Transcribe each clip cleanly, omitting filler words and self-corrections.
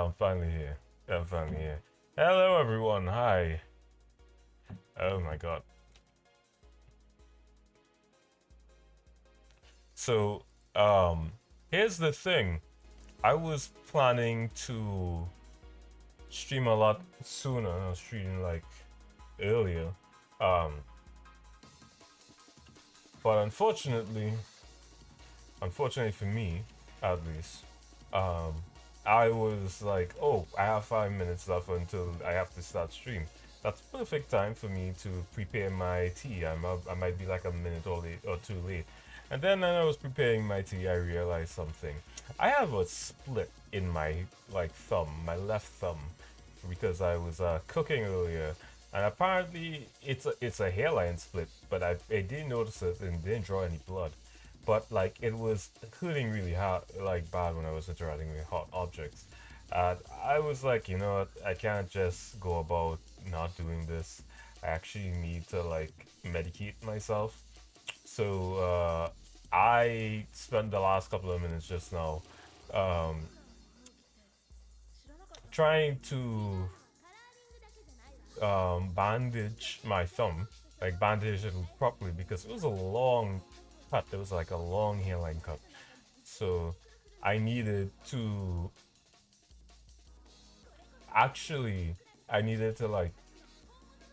I'm finally here. I'm finally here. Hello, everyone. Hi. Oh my god. So, um, here's the thing. I was planning to stream a lot sooner. I was streaming like earlier. Um, but unfortunately for me, at least, um, I was like, oh, I have 5 minutes left until I have to start stream. That's perfect time for me to prepare my tea. I might be like a minute or late or too late. And then when I was preparing my tea, I realized something. I have a split in my like thumb, my left thumb, because I was cooking earlier, and apparently it's a hairline split, but I didn't notice it and didn't draw any blood. But like it was hurting really hard, like bad when I was interacting with hot objects. I was like, you know what, I can't just go about not doing this. I actually need to like medicate myself. So I spent the last couple of minutes just now um, trying to bandage my thumb, like bandage it properly because it was a long cut. It was like a long hairline cut. So I needed to actually, I needed to like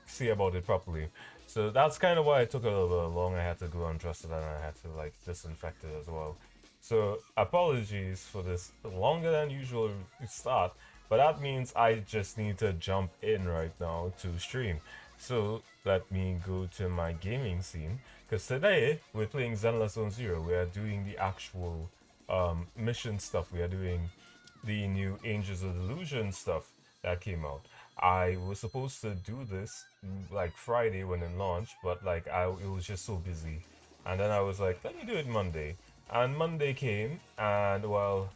see about it properly. So that's kind of why it took a little bit long. I had to go undress it and I had to like disinfect it as well. So apologies for this longer than usual start, but that means I just need to jump in right now to stream. So let me go to my gaming scene because today we're playing Zenless Zone Zero. We are doing the actual mission stuff. We are doing the new Angels of Delusion stuff that came out. I was supposed to do this like Friday when it launched, but like it was just so busy. And then I was like, let me do it Monday. And Monday came, and well,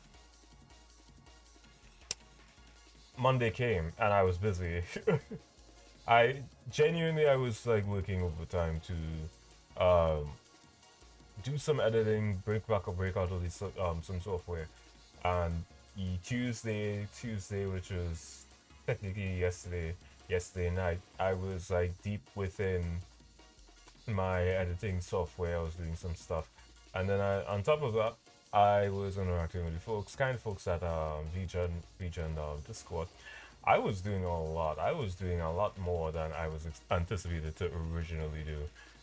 Monday came, and I was busy. I was like working overtime to do some editing, break out all these some software, and the Tuesday, which was technically yesterday night, I was like deep within my editing software. I was doing some stuff, and then on top of that, I was interacting with the folks, kind of folks at VGen Discord. I was doing a lot. I was doing a lot more than I was anticipated to originally do.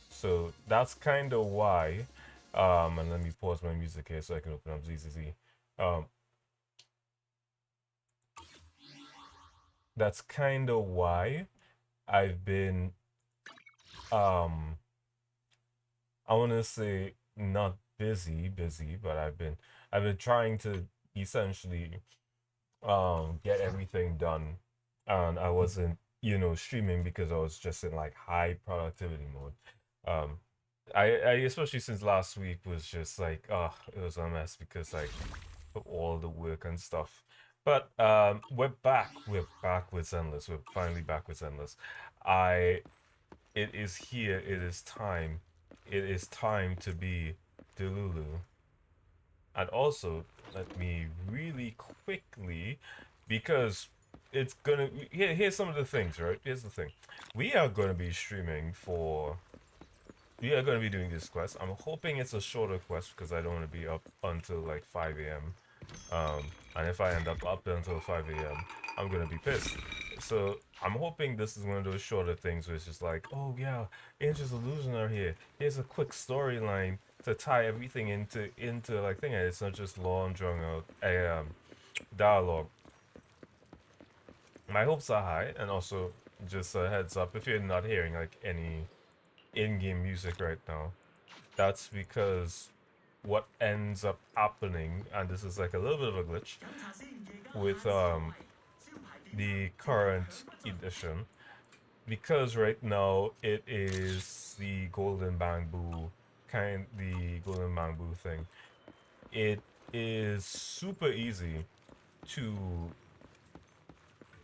So that's kind of why. And let me pause my music here so I can open up ZZZ. Um, that's kind of why I've been um I want to say not busy, but I've been trying to essentially get everything done, and I wasn't streaming because I was just in like high productivity mode. Um, I especially since last week was just like it was a mess because like of all the work and stuff. But we're back with Zenless. We're finally back with Zenless. I It is here. It is time. It is time to be Delulu. And also, let me really quickly, because it's gonna. Here's some of the things, right? Here's the thing. We are gonna be streaming for. We are gonna be doing this quest. I'm hoping it's a shorter quest because I don't want to be up until like 5 a.m. And if I end up until 5 a.m., I'm gonna be pissed. So I'm hoping this is one of those shorter things where it's just like, oh yeah, Angels Illusion are here. Here's a quick storyline to tie everything into like thing, and it's not just long drawn out dialogue. My hopes are high, and also just a heads up if you're not hearing like any in-game music right now, that's because what ends up happening, and this is like a little bit of a glitch with the current edition, because right now it is the golden bamboo thing. It is super easy to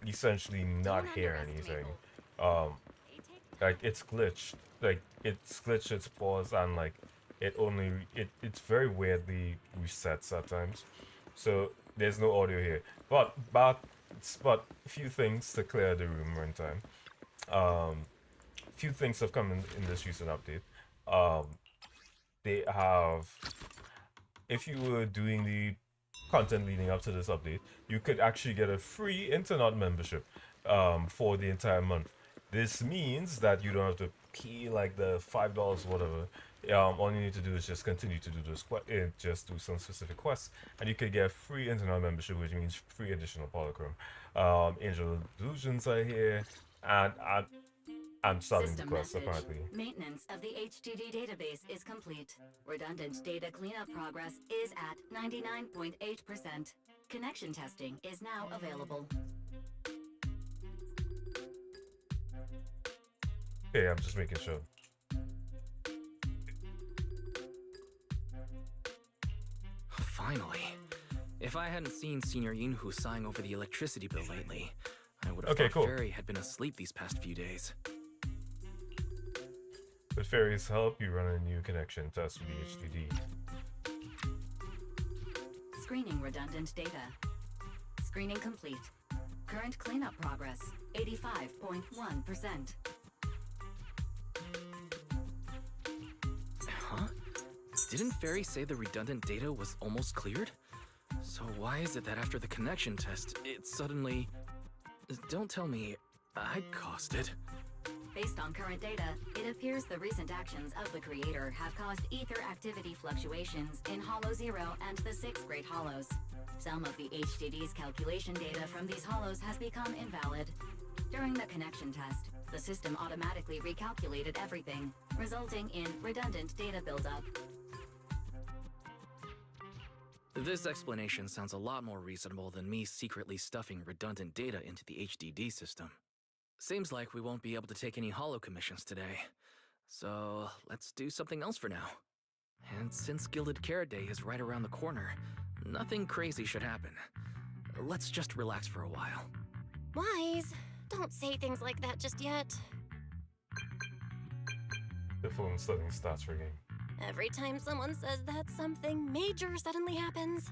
essentially not hear anything. Um, like it's glitched, it's paused, and like it's very weirdly resets at times. So There's no audio here. But a few things to clear the room runtime. Few things have come in this recent update. Um, they have, if you were doing the content leading up to this update, you could actually get a free internet membership for the entire month. This means that you don't have to pay like the $5 whatever. All you need to do is just continue to do those just do some specific quests, and you could get free internet membership, which means free additional polychrome. Angel Delusions are here, and I'm starting the System quest message. apparently. Maintenance of the HDD database is complete. Redundant data cleanup progress is at 99.8%. Connection testing is now available. Okay, I'm just making sure. Finally. If I hadn't seen Senior Yinhu sighing over the electricity bill lately, I would have Okay, thought cool. Fairy had been asleep these past few days. With Fairy's help, you run a new connection test with the HDD. Screening redundant data. Screening complete. Current cleanup progress 85.1%. Huh? Didn't Fairy say the redundant data was almost cleared? So why is it that after the connection test, it suddenly... Don't tell me I caused it. Based on current data, it appears the recent actions of the creator have caused ether activity fluctuations in Hollow Zero and the 6th Great Hollows. Some of the HDD's calculation data from these hollows has become invalid. During the connection test, the system automatically recalculated everything, resulting in redundant data buildup. This explanation sounds a lot more reasonable than me secretly stuffing redundant data into the HDD system. Seems like we won't be able to take any hollow commissions today. So let's do something else for now. And since Gilded Carrot Day is right around the corner, nothing crazy should happen. Let's just relax for a while. Wise, don't say things like that just yet. The phone suddenly starts ringing. Every time someone says that, something major suddenly happens.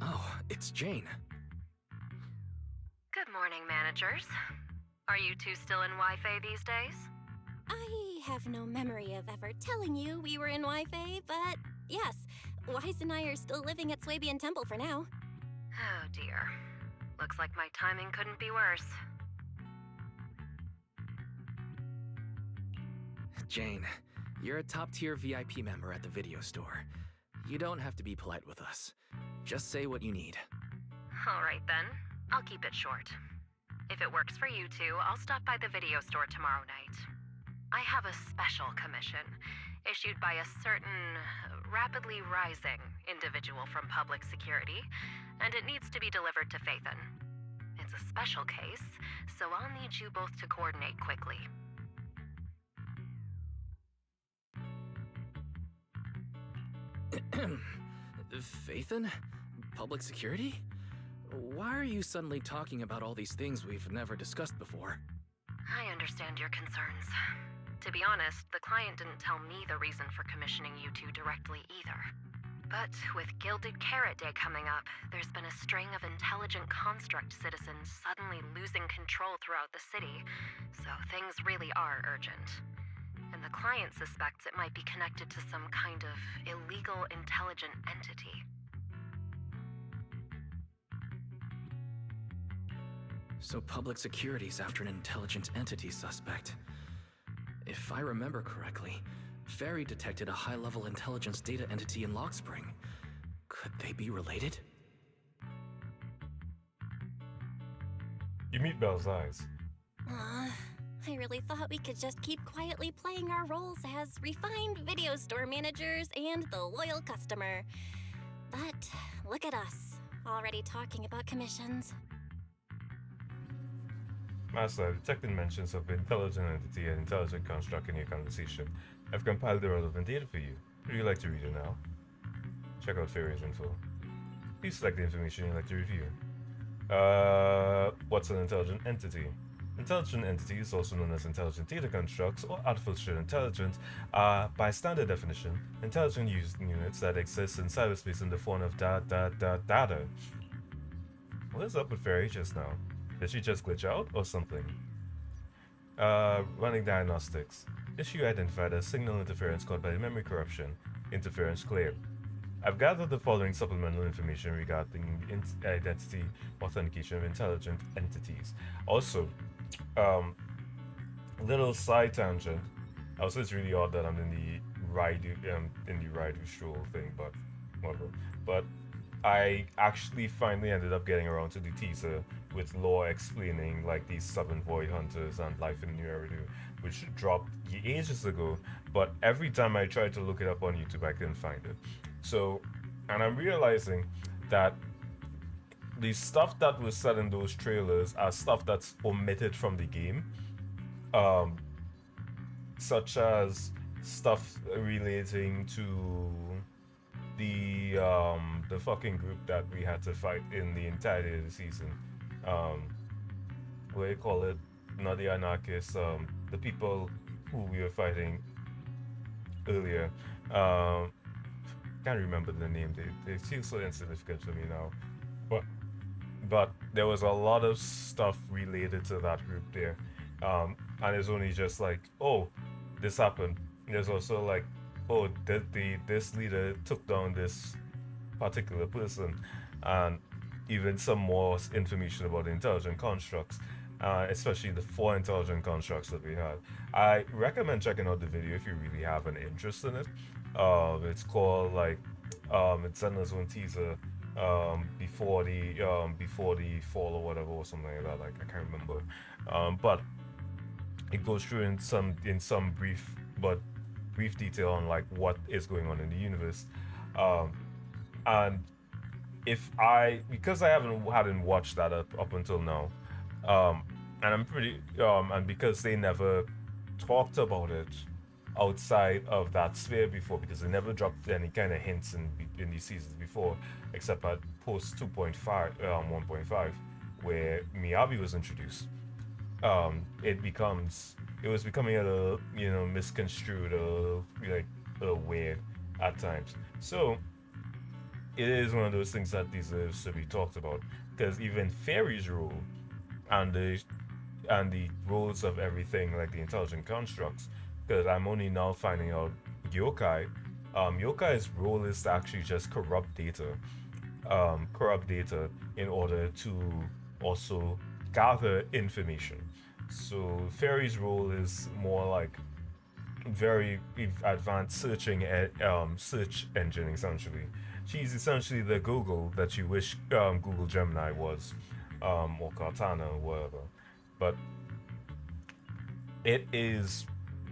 Oh, it's Jane. Good morning, managers. Are you two still in Wi-Fi these days? I have no memory of ever telling you we were in Wi-Fi, but yes, Wise and I are still living at Swabian Temple for now. Oh dear. Looks like my timing couldn't be worse. Jane, you're a top-tier VIP member at the video store. You don't have to be polite with us. Just say what you need. Alright then, I'll keep it short. If it works for you two, I'll stop by the video store tomorrow night. I have a special commission, issued by a certain rapidly rising individual from public security, and it needs to be delivered to Phaethon. It's a special case, so I'll need you both to coordinate quickly. Phaethon? Public security? Why are you suddenly talking about all these things we've never discussed before? I understand your concerns. To be honest, the client didn't tell me the reason for commissioning you two directly either. But with Gilded Carrot Day coming up, there's been a string of intelligent construct citizens suddenly losing control throughout the city, so things really are urgent. And the client suspects it might be connected to some kind of illegal intelligent entity. So public security's after an intelligent entity suspect. If I remember correctly, Fairy detected a high-level intelligence data entity in Lockspring. Could they be related? You meet Belle's eyes. I really thought we could just keep quietly playing our roles as refined video store managers and the loyal customer. But look at us, already talking about commissions. Master, I've detected mentions of intelligent entity and intelligent construct in your conversation. I've compiled the relevant data for you. Would you like to read it now? Check out Fairy's info. Please select the information you'd like to review. What's an intelligent entity? Intelligent entities, also known as intelligent data constructs or artificial intelligence, are, by standard definition, intelligent units that exist in cyberspace in the form of data. What is up with Fairy just now? Did she just glitch out or something? Running diagnostics. Issue identified as signal interference caused by memory corruption. Interference clear. I've gathered the following supplemental information regarding identity authentication of intelligent entities. Also, um, little side tangent. Also, it's really odd that I'm in the ride stroll thing, but whatever. But I actually finally ended up getting around to the teaser with Law explaining like these 7 void hunters and life in New Eridu, which dropped ages ago. But every time I tried to look it up on YouTube, I couldn't find it. So, and I'm realizing that the stuff that was said in those trailers are stuff that's omitted from the game, um, such as stuff relating to the fucking group that we had to fight in the entirety of the season. Um, what do you call it? Not the anarchists. The people who we were fighting earlier. Um, can't remember the name. They feel so insignificant to me now. But there was a lot of stuff related to that group there, and it's only just like, oh, this happened. There's also like, oh, this leader took down this particular person, and even some more information about the intelligent constructs, especially the 4 intelligent constructs that we had. I recommend checking out the video if you really have an interest in it. It's called like it's Zenless Zone Teaser before the fall or whatever or something like that. Like I can't remember, but it goes through in some brief detail on like what is going on in the universe, and if I because I hadn't watched that up until now, um, and I'm pretty and because they never talked about it outside of that sphere before, because they never dropped any kind of hints in these seasons before, except at post 2.5 1.5 where Miyabi was introduced. It was becoming a little misconstrued, a little like a little weird at times. So it is one of those things that deserves to be talked about, because even Fairy's role and the roles of everything like the intelligent constructs, because I'm only now finding out yokai. Yokai's role is to actually just corrupt data in order to also gather information. So Fairy's role is more like very advanced search engine essentially. She's essentially the Google that you wish Google Gemini was, or Cortana or whatever. But it is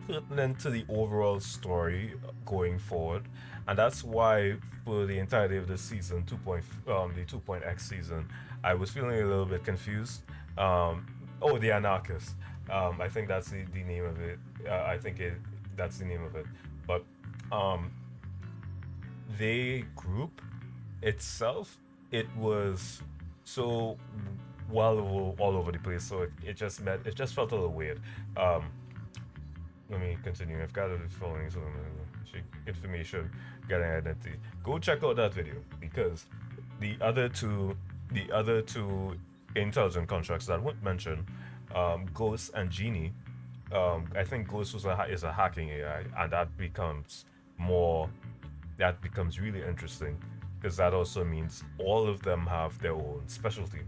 pertinent to the overall story going forward, and that's why for the entirety of the season the 2.x season, I was feeling a little bit confused. Oh, the Anarchist. I think that's the name of it. I think that's the name of it. But um, the group itself, it was so all over the place. So it just felt a little weird. Let me continue. I've got the following information, getting identity. Go check out that video, because the other two intelligent contracts that weren't mentioned, Ghost and Genie. I think Ghost is a hacking AI, and that becomes really interesting, because that also means all of them have their own specialty.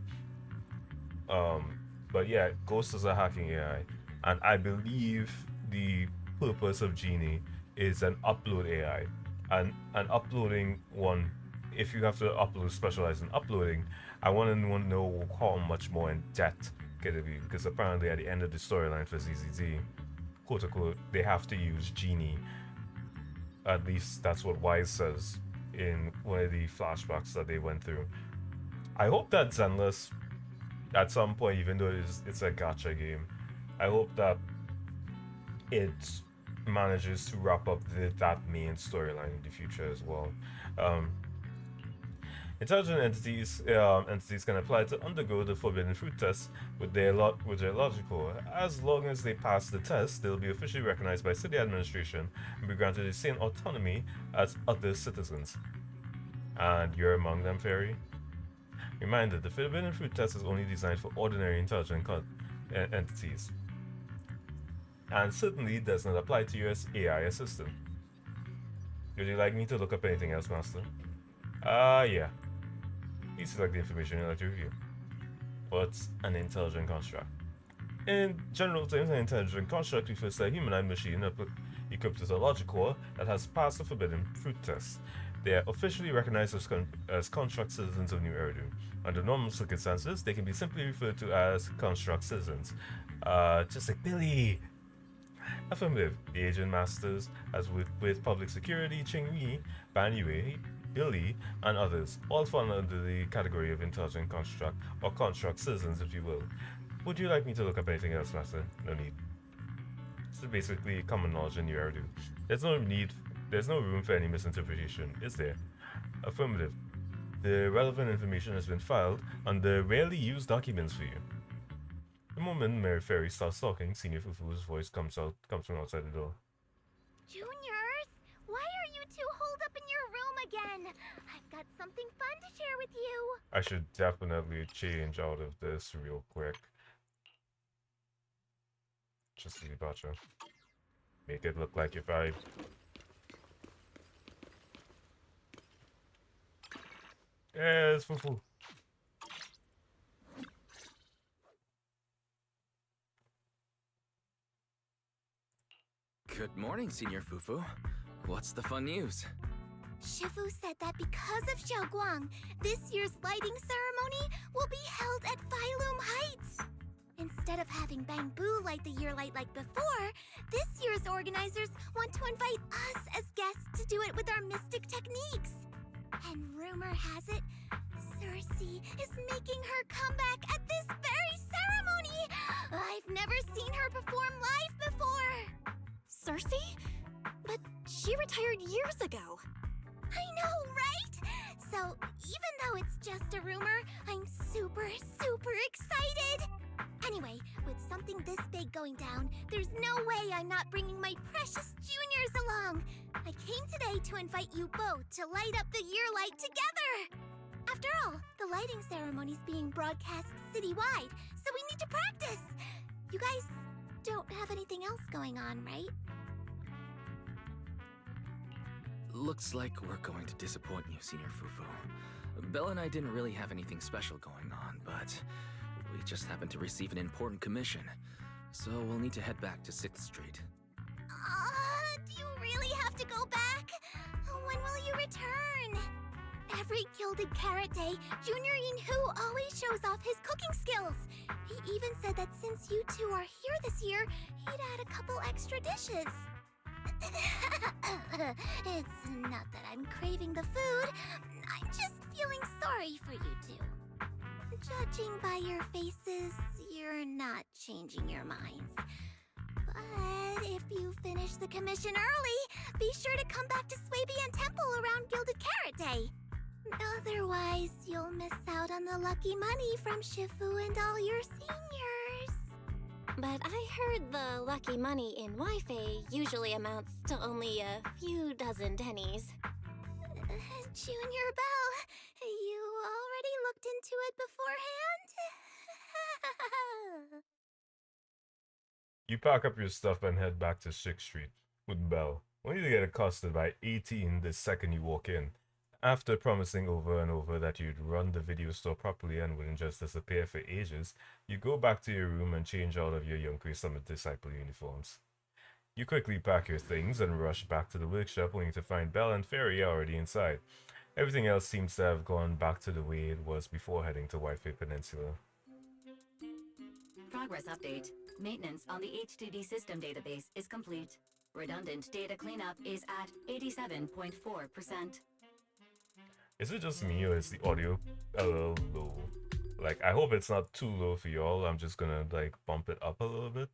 But yeah, Ghost is a hacking AI, and I believe the purpose of Genie is an upload AI, and an uploading one. If you have to upload, specialize in uploading, I want to know how much more in depth can it be, because apparently at the end of the storyline for ZZZ, quote unquote, they have to use Genie. At least that's what Wise says in one of the flashbacks that they went through. I hope that Zenless, at some point, even though it's a gacha game, I hope that it manages to wrap up that main storyline in the future as well. Um, Intelligent entities can apply to undergo the forbidden fruit test with their logic core. As long as they pass the test, they'll be officially recognized by city administration and be granted the same autonomy as other citizens. And you're among them, Fairy? Reminder, the forbidden fruit test is only designed for ordinary intelligent entities, and certainly does not apply to your AI assistant. Would you like me to look up anything else, Master? Yeah. Please select the information you'd like to review. What's an intelligent construct? In general terms, an intelligent construct refers to a humanoid machine equipped with a logic core that has passed the forbidden fruit test. They are officially recognized as construct citizens of New Eridu. Under normal circumstances, they can be simply referred to as construct citizens. Just like Billy! Affirmative. The agent masters, as with public security, Chingyi, Banyue, Billy, and others, all fall under the category of intelligent construct, or construct citizens, if you will. Would you like me to look up anything else, Master? No need. This is basically common knowledge in New Eridu. There's no room for any misinterpretation, is there? Affirmative. The relevant information has been filed under rarely used documents for you. The moment Mary Fairy starts talking, Senior Fufu's voice comes from outside the door. Juniors, why are you two holed up in your room again? I've got something fun to share with you. I should definitely change out of this real quick. Just see Bacha. Make it look like if I... Yes, Fufu. Good morning, Senior Fufu. What's the fun news? Shifu said that because of Xiaoguang, this year's lighting ceremony will be held at Phylum Heights. Instead of having Bamboo light the year light like before, this year's organizers want to invite us as guests to do it with our mystic techniques. And rumor has it, Cersei is making her comeback at this very ceremony. I've never seen her perform live before. Cersei? But she retired years ago. I know, right? So, even though it's just a rumor, I'm super excited. Anyway, with something this big going down, there's no way I'm not bringing my precious juniors along. I came today to invite you both to light up the year light together. After all, the lighting ceremony's being broadcast citywide, so we need to practice. You guys don't have anything else going on, right? Looks like we're going to disappoint you, Senior Fufu. Belle and I didn't really have anything special going on, but we just happened to receive an important commission, so we'll need to head back to 6th Street. Do you really have to go back? When will you return? Every Gilded Carrot Day, Junior Yinhu always shows off his cooking skills. He even said that since you two are here this year, he'd add a couple extra dishes. It's not that I'm craving the food. I'm just feeling sorry for you two. Judging by your faces, you're not changing your minds. But if you finish the commission early, be sure to come back to Swabian Temple around Gilded Carrot Day. Otherwise, you'll miss out on the lucky money from Shifu and all your seniors. But I heard the lucky money in Wi-Fi usually amounts to only a few dozen pennies. Junior Belle, you already looked into it beforehand? You pack up your stuff and head back to 6th Street with Belle, only to get accosted by 18 the second you walk in. After promising over and over that you'd run the video store properly and wouldn't just disappear for ages, you go back to your room and change out of your Yunkai Summit Disciple uniforms. You quickly pack your things and rush back to the workshop only to find Belle and Fairy already inside. Everything else seems to have gone back to the way it was before heading to Wi-Fi Peninsula. Progress update. Maintenance on the HDD system database is complete. Redundant data cleanup is at 87.4%. Is it just me or is the audio a little low? Like, I hope it's not too low for y'all. I'm just gonna like bump it up a little bit.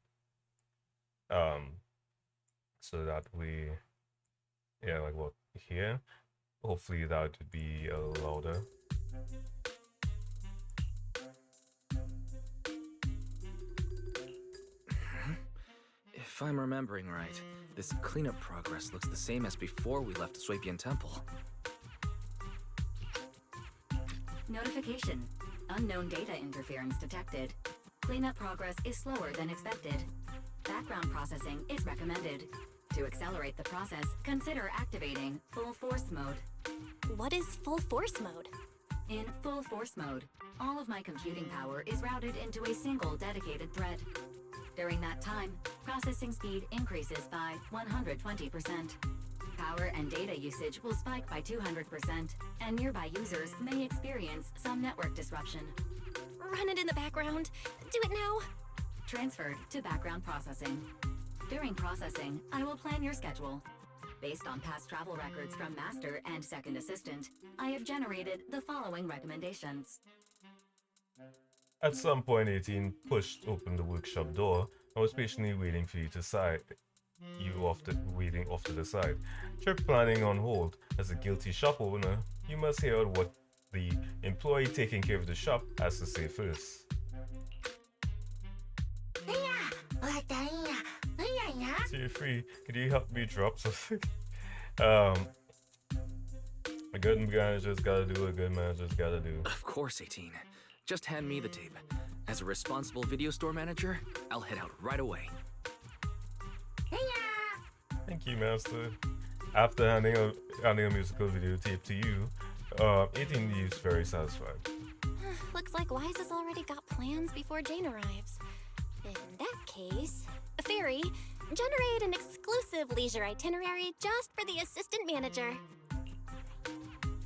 So that like what here? Hopefully that would be louder. If I'm remembering right, this cleanup progress looks the same as before we left Swapian Temple. Notification. Unknown data interference detected. Cleanup progress is slower than expected. Background processing is recommended. To accelerate the process, consider activating full force mode. What is full force mode? In full force mode, all of my computing power is routed into a single dedicated thread. During that time, processing speed increases by 120%. Power and data usage will spike by 200%, and nearby users may experience some network disruption. Run it in the background. Do it now. Transferred to background processing. During processing, I will plan your schedule. Based on past travel records from Master and Second Assistant, I have generated the following recommendations. At some point, 18 pushed open the workshop door and was patiently waiting for you to side. Waiting off to the side. Trip planning on hold. As a guilty shop owner, you must hear what the employee taking care of the shop has to say first. So you're free. Could you help me drop something? A good manager's gotta do what a good manager's gotta do. Of course, 18. Just hand me the tape. As a responsible video store manager, I'll head out right away. Thank you, Master. After handing a musical video tape to you, 18 leaves very satisfied. Looks like Wise has already got plans before Jane arrives. In that case, Fairy, generate an exclusive leisure itinerary just for the assistant manager.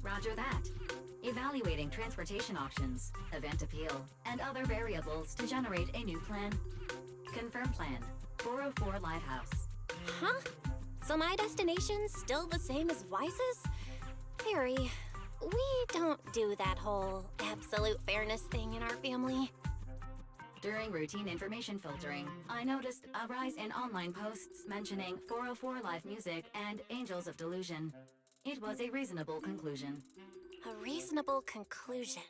Roger that. Evaluating transportation options, event appeal, and other variables to generate a new plan. Confirm plan. 404 Lighthouse. Huh? So my destination's still the same as Wise's? Fairy, we don't do that whole absolute fairness thing in our family. During routine information filtering, I noticed a rise in online posts mentioning 404 Live Music and Angels of Delusion. It was a reasonable conclusion. A reasonable conclusion.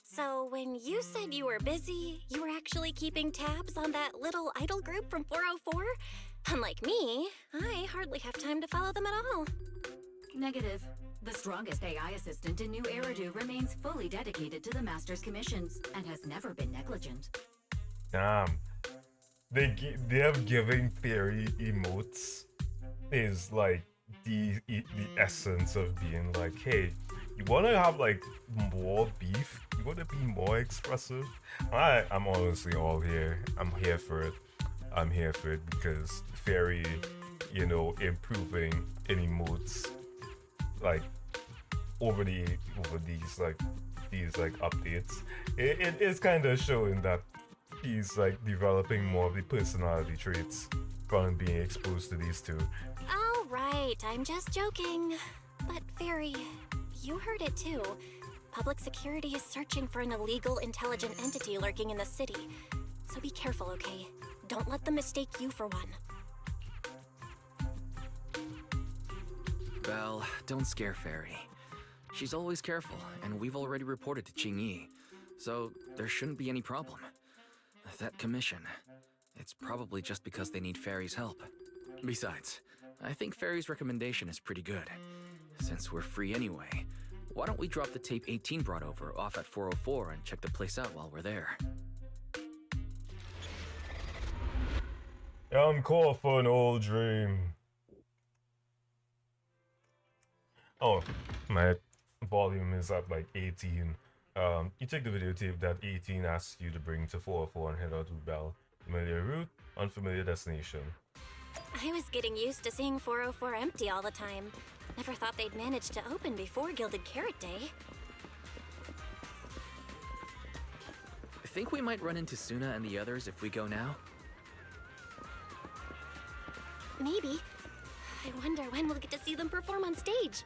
So when you said you were busy, you were actually keeping tabs on that little idol group from 404? Unlike me, I hardly have time to follow them at all. Negative. The strongest AI assistant in New Eridu remains fully dedicated to the Master's commissions and has never been negligent. Damn. They're giving Fairy emotes is like the essence of being like, hey, you wanna have like more beef? You wanna be more expressive? I'm honestly all here. I'm here for it. I'm here for it because Fairy, improving in emotes like over these updates. It is kind of showing that he's like developing more of the personality traits from being exposed to these two. All right, I'm just joking. But Fairy, you heard it too. Public security is searching for an illegal intelligent entity lurking in the city. So be careful, okay? Don't let them mistake you for one. Well, don't scare Fairy. She's always careful, and we've already reported to Qingyi, so there shouldn't be any problem. That commission, it's probably just because they need Fairy's help. Besides, I think Fairy's recommendation is pretty good. Since we're free anyway, why don't we drop the tape 18 brought over off at 404 and check the place out while we're there? I'm caught for an old dream. Oh, my volume is at like 18. You take the videotape that 18 asks you to bring to 404 and head out to Bell. Familiar route, unfamiliar destination. I was getting used to seeing 404 empty all the time. Never thought they'd manage to open before Gilded Carrot Day. Think we might run into Suna and the others if we go now? Maybe. I wonder when we'll get to see them perform on stage.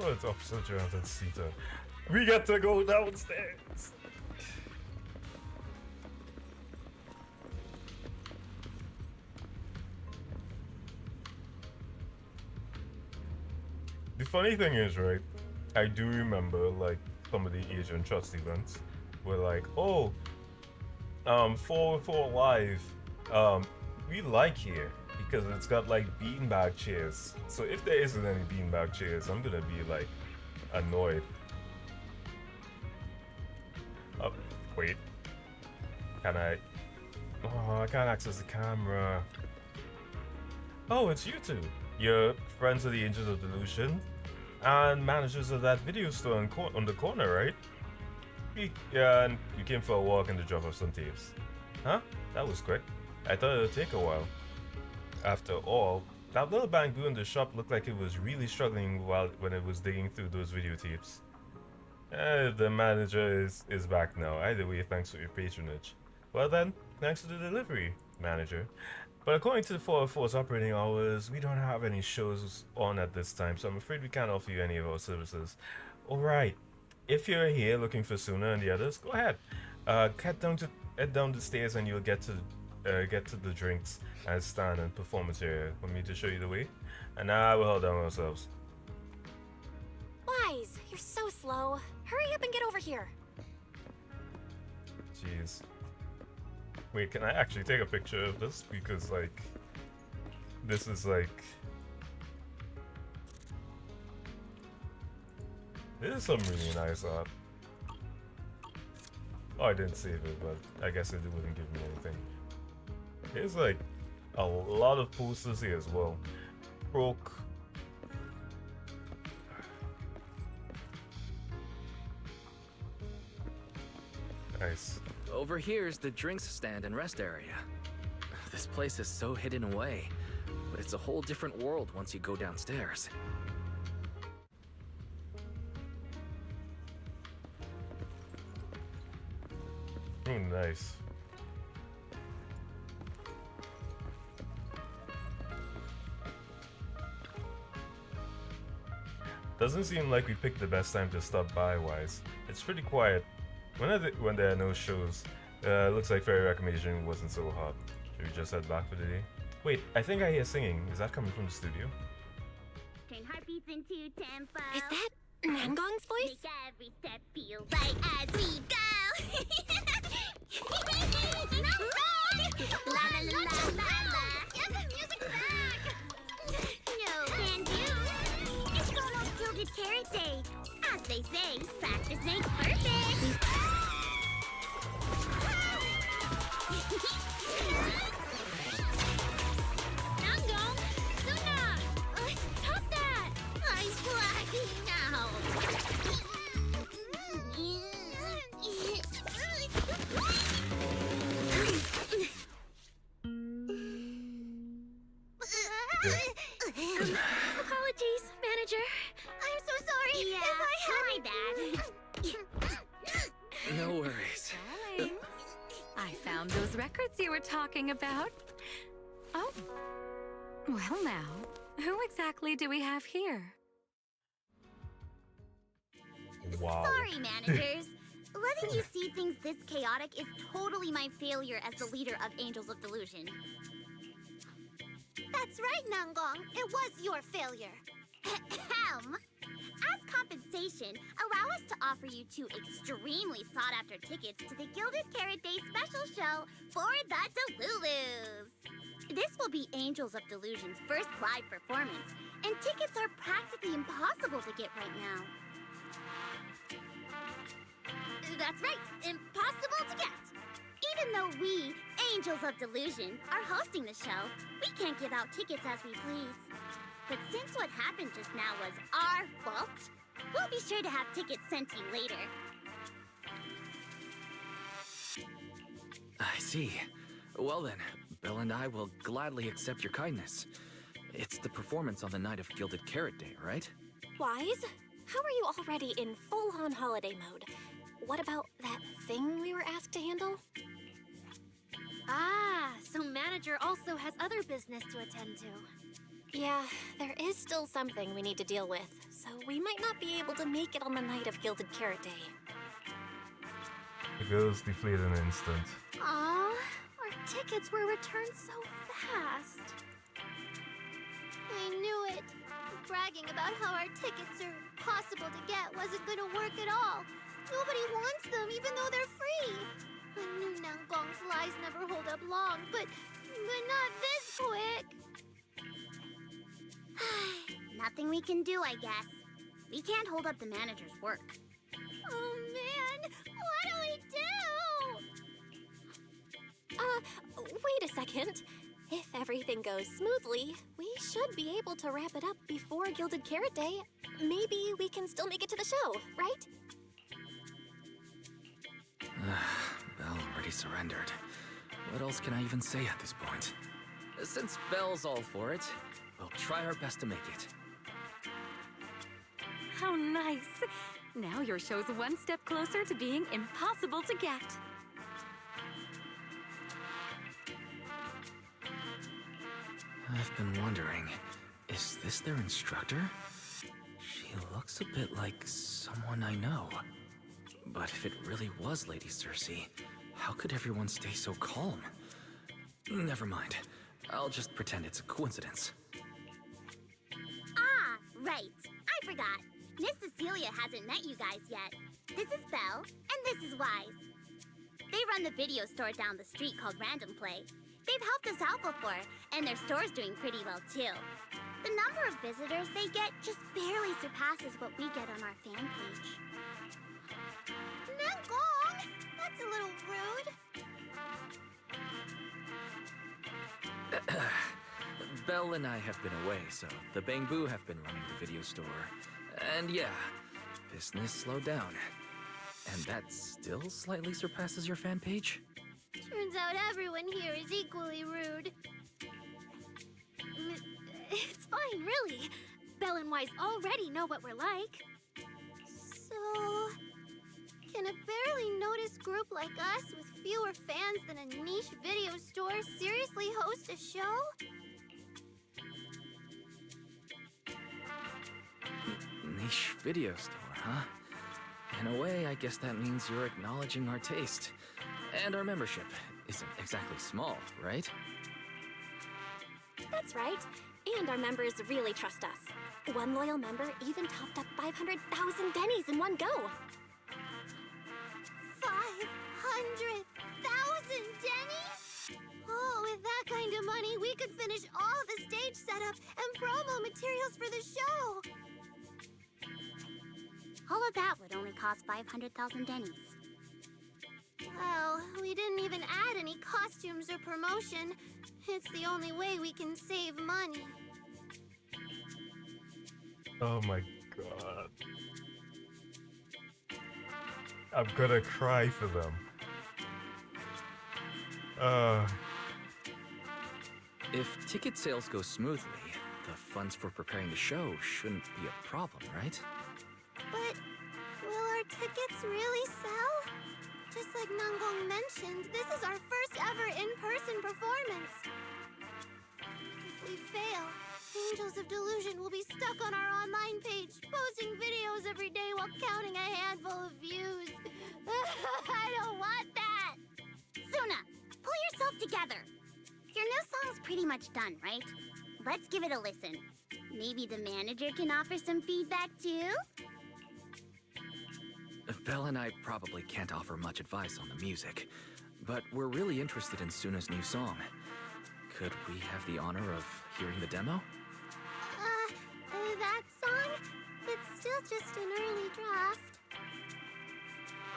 Oh, it's Officer Jonathan Sita. We get to go downstairs. The funny thing is, right? I do remember like some of the Asian trust events were like, oh, 4 Live, um, we like here because it's got like beanbag chairs. So if there isn't any beanbag chairs, I'm gonna be like annoyed. Oh, wait. Can I? Oh, I can't access the camera. Oh, it's you two. You're friends of the Angels of Delusion and managers of that video store on the corner, right? Yeah, and you came for a walk and to drop off some tapes. Huh? That was quick. I thought it would take a while. After all, that little bamboo in the shop looked like it was really struggling when it was digging through those videotapes. The manager is back now. Either way, thanks for your patronage. Well then, thanks for the delivery, manager. But according to the 404's operating hours, we don't have any shows on at this time, so I'm afraid we can't offer you any of our services. Alright, if you're here looking for Suna and the others, go ahead. Head down the stairs and you'll get to the drinks and stand and performance area. Want me to show you the way? And now we'll hold down ourselves. Wise, you're so slow. Hurry up and get over here. Jeez. Wait, can I actually take a picture of this? Because, like, this is like... This is some really nice art. Oh, I didn't save it, but I guess it wouldn't give me anything. There's, like, a lot of posters here as well. Broke. Nice. Over here's the drinks stand and rest area. This place is so hidden away, but it's a whole different world once you go downstairs. Oh, nice. Doesn't seem like we picked the best time to stop by, Wise. It's pretty quiet. When there are no shows, looks like Fairy Reclamation wasn't so hot. Should we just head back for the day? Wait, I think I hear singing. Is that coming from the studio? Turn heartbeats into tempo. Is that Nangong's voice? Make every step feel right as we go. La la la la la. Give the music back. No can do. It's almost Gilded Carrot Day. As they say, practice makes perfect. Nangong! Suna! Stop that! I'm blacking Apologies, manager. I'm so sorry. Yeah, If I had my bad. No worries. Darling, I found those records you were talking about. Oh. Well now, who exactly do we have here? Wow. Sorry, managers. Letting you see things this chaotic is totally my failure as the leader of Angels of Delusion. That's right, Nangong. It was your failure. Ahem. As compensation, allow us to offer you 2 extremely sought-after tickets to the Gilded Carrot Day special show for the Delulus. This will be Angels of Delusion's first live performance, and tickets are practically impossible to get right now. That's right, impossible to get. Even though we, Angels of Delusion, are hosting the show, we can't give out tickets as we please. But since what happened just now was our fault, we'll be sure to have tickets sent to you later. I see. Well then, Bill and I will gladly accept your kindness. It's the performance on the night of Gilded Carrot Day, right? Wise, how are you already in full-on holiday mode? What about that thing we were asked to handle? Ah, so manager also has other business to attend to. Yeah, there is still something we need to deal with, so we might not be able to make it on the night of Gilded Carrot Day. The girls deflate in an instant. Aw, our tickets were returned so fast. I knew it. Brag bragging about how our tickets are possible to get wasn't gonna work at all. Nobody wants them, even though they're free. I knew Nangong's lies never hold up long, but not this quick. Nothing we can do, I guess. We can't hold up the manager's work. Oh man, what do we do? Wait a second. If everything goes smoothly, we should be able to wrap it up before Gilded Carrot Day. Maybe we can still make it to the show, right? Belle already surrendered. What else can I even say at this point? Since Belle's all for it, we'll try our best to make it. How nice! Now your show's one step closer to being impossible to get. I've been wondering, is this their instructor? She looks a bit like someone I know. But if it really was Lady Cersei, how could everyone stay so calm? Never mind. I'll just pretend it's a coincidence. Ah, right. I forgot. Miss Cecilia hasn't met you guys yet. This is Belle, and this is Wise. They run the video store down the street called Random Play. They've helped us out before, and their store's doing pretty well too. The number of visitors they get just barely surpasses what we get on our fan page. Nangong! That's a little rude. Belle and I have been away, so the Bangbu have been running the video store. And yeah, business slowed down. And that still slightly surpasses your fan page? Turns out everyone here is equally rude. It's fine, really. Belle and Wise already know what we're like. So, can a barely noticed group like us with fewer fans than a niche video store seriously host a show? Niche video store, huh? In a way, I guess that means you're acknowledging our taste. And our membership isn't exactly small, right? That's right. And our members really trust us. One loyal member even topped up 500,000 Denny's in one go. 500,000 Denny's? Oh, with that kind of money, we could finish all the stage setup and promo materials for the show. All of that would only cost 500,000 Denny's. Well, we didn't even add any costumes or promotion. It's the only way we can save money. Oh my god. I'm gonna cry for them. If ticket sales go smoothly, the funds for preparing the show shouldn't be a problem, right? But will our tickets really sell? Just like Nangong mentioned, this is our first ever in-person performance. If we fail, Angels of Delusion will be stuck on our online page, posting videos every day while counting a handful of views. I don't want that! Suna, pull yourself together. Your new song's pretty much done, right? Let's give it a listen. Maybe the manager can offer some feedback too? Belle and I probably can't offer much advice on the music, but we're really interested in Suna's new song. Could we have the honor of hearing the demo? That song? It's still just an early draft.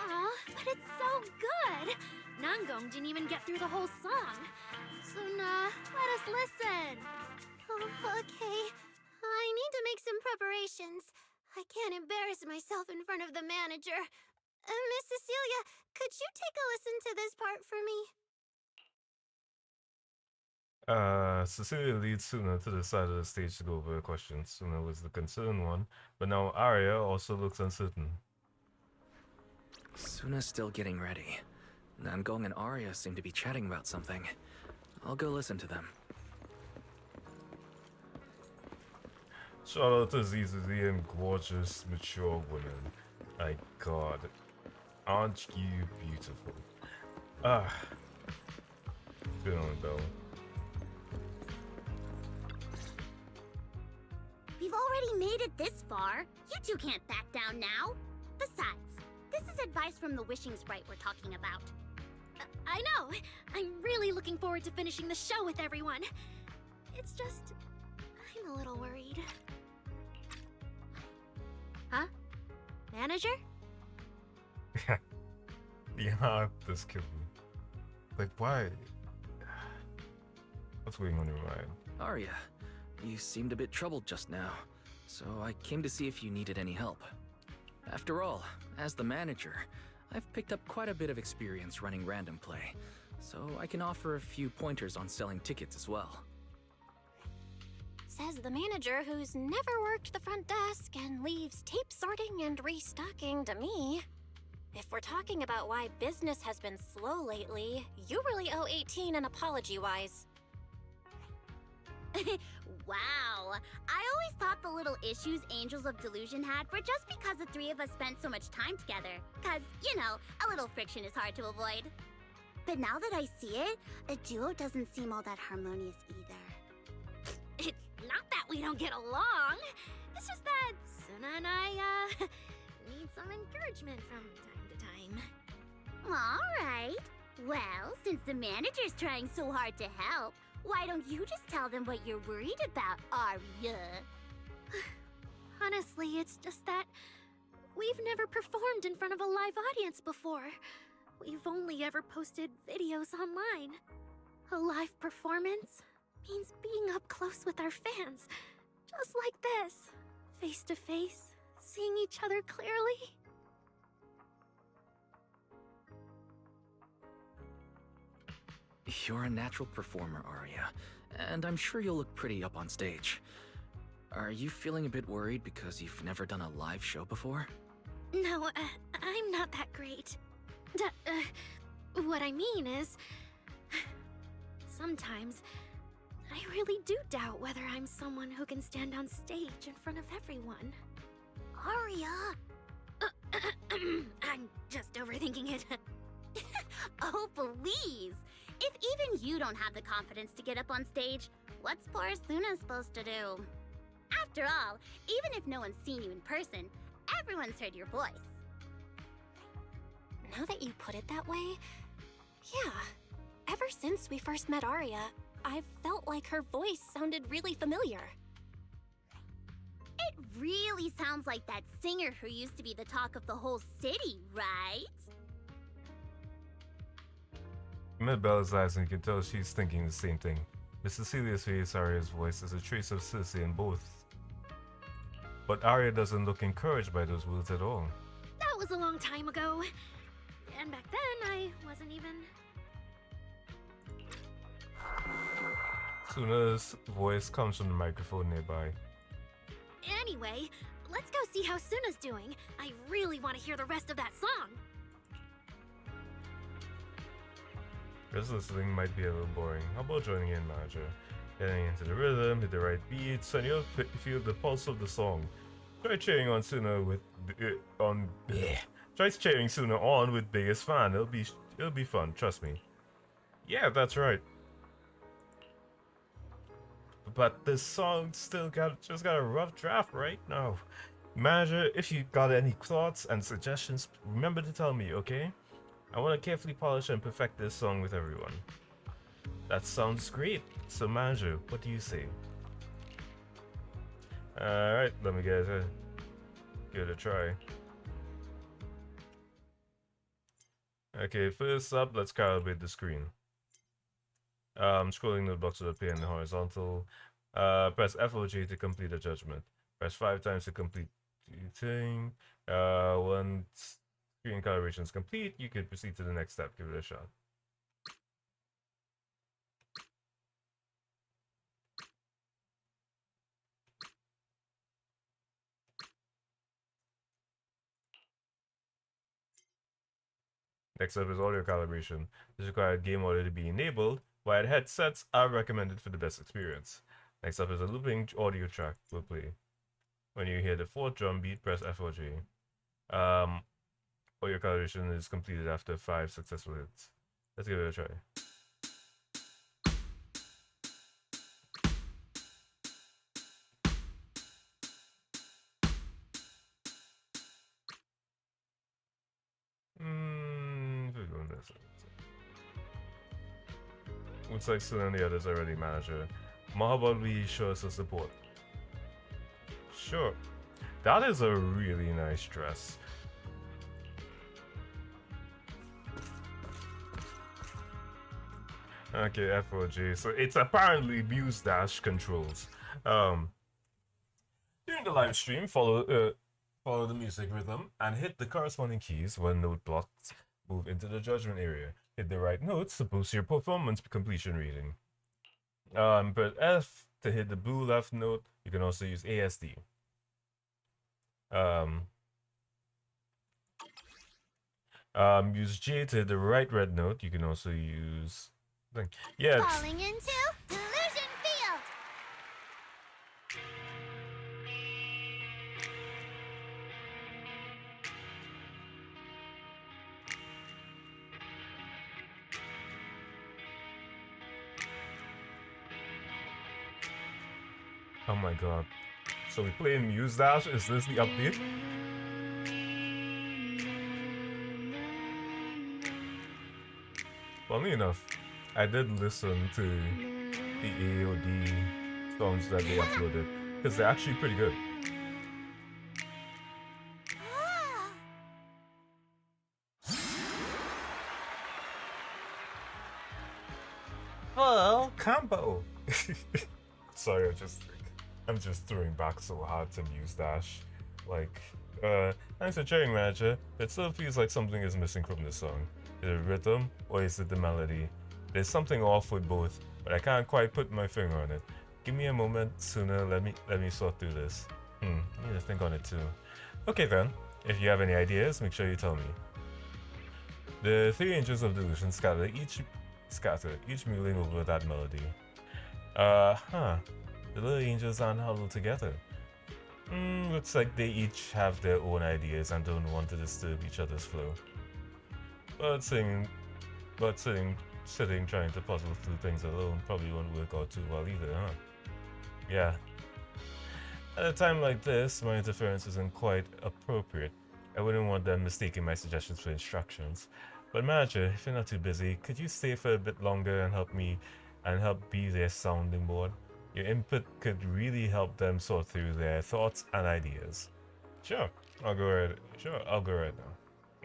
Aw, but it's so good! Nangong didn't even get through the whole song. Suna, let us listen. Oh, okay. I need to make some preparations. I can't embarrass myself in front of the manager. Miss Cecilia, could you take a listen to this part for me? Cecilia leads Suna to the side of the stage to go over a question. Suna was the concerned one, but now Arya also looks uncertain. Suna's still getting ready. Nangong and Arya seem to be chatting about something. I'll go listen to them. Shout out to Zizi and gorgeous, mature women. My god. Aren't you beautiful? Ah. Feeling Belle. We've already already made it this far. You two can't back down now. Besides, this is advice from the wishing sprite we're talking about. I know! I'm really looking forward to finishing the show with everyone. It's just... I'm a little worried. Huh? Manager? Yeah, this killed me. Like, why? What's going on in your mind? Arya, you seemed a bit troubled just now, so I came to see if you needed any help. After all, as the manager, I've picked up quite a bit of experience running random play, so I can offer a few pointers on selling tickets as well. Says the manager who's never worked the front desk and leaves tape sorting and restocking to me. If we're talking about why business has been slow lately, you really owe 18 an apology, Wise. Wow. I always thought the little issues Angels of Delusion had were just because the three of us spent so much time together. Cause, you know, a little friction is hard to avoid. But now that I see it, a duo doesn't seem all that harmonious either. It's not that we don't get along. It's just that Suna and I, need some encouragement from time to time. Alright. Well, since the manager's trying so hard to help, why don't you just tell them what you're worried about, Arya? Honestly, it's just that we've never performed in front of a live audience before. We've only ever posted videos online. A live performance means being up close with our fans, just like this, face to face, seeing each other clearly. You're a natural performer, Arya, and I'm sure you'll look pretty up on stage. Are you feeling a bit worried because you've never done a live show before? No, I'm not that great. What I mean is, sometimes I really do doubt whether I'm someone who can stand on stage in front of everyone. Arya! I'm just overthinking it. Oh, please! If even you don't have the confidence to get up on stage, what's poor Suna supposed to do? After all, even if no one's seen you in person, everyone's heard your voice. Now that you put it that way, yeah. Ever since we first met Arya, I've felt like her voice sounded really familiar. It really sounds like that singer who used to be the talk of the whole city, right? You met Bella's eyes and you can tell she's thinking the same thing. Miss Cecilia's face, Arya's voice, is a trace of Sissy in both. But Arya doesn't look encouraged by those words at all. That was a long time ago. And back then, I wasn't even... Suna's voice comes from the microphone nearby. Anyway, let's go see how Suna's doing. I really want to hear the rest of that song. Just listening might be a little boring. How about joining in, manager? Getting into the rhythm, hit the right beats, and you'll feel the pulse of the song. Try cheering on Suna with Try cheering Suna on with biggest fan. It'll be fun, trust me. Yeah, that's right. But this song still just got a rough draft right now. Manager, if you got any thoughts and suggestions, remember to tell me, okay? I want to carefully polish and perfect this song with everyone. That sounds great. So manager, what do you say? Alright, let me give it a try. Okay, first up, let's calibrate the screen. Scrolling the box will appear in the horizontal. Press FOG to complete a judgment. Press 5 times to complete the thing. Once screen calibration is complete, you can proceed to the next step. Give it a shot. Next up is audio calibration. This requires game audio to be enabled, while headsets are recommended for the best experience. Next up is a looping audio track will play. When you hear the 4th drum beat, press FOG. Audio calibration is completed after 5 successful hits. Let's give it a try. Looks like Suna and the others already managed it. How about we show us the support? Sure. That is a really nice dress. Okay, FOG. So it's apparently Muse Dash controls. During the live stream, follow the music rhythm and hit the corresponding keys when note blocks move into the judgment area. Hit the right notes to boost your performance completion rating. But F to hit the blue left note. You can also use ASD. Use J to hit the right red note. You can also use. Yeah. Falling into Delusion Field. Oh my god. So we playing Muse Dash? Is this the update? Funny enough, I did listen to the AOD songs that they uploaded because they're actually pretty good. Well, combo. Sorry, I'm just throwing back so hard to Muse Dash. Like, thanks for sharing, manager. It still feels like something is missing from this song. Is it rhythm or is it the melody? There's something off with both, but I can't quite put my finger on it. Give me a moment sooner. Let me sort through this. I need to think on it too. Okay then. If you have any ideas, make sure you tell me. The 3 inches of delusion scatter, each mulling over that melody. The little angels aren't huddled together. Looks like they each have their own ideas and don't want to disturb each other's flow. But sitting trying to puzzle through things alone probably won't work out too well either, huh? Yeah. At a time like this, my interference isn't quite appropriate. I wouldn't want them mistaking my suggestions for instructions. But manager, if you're not too busy, could you stay for a bit longer and help be their sounding board? Your input could really help them sort through their thoughts and ideas. Sure, I'll go right now.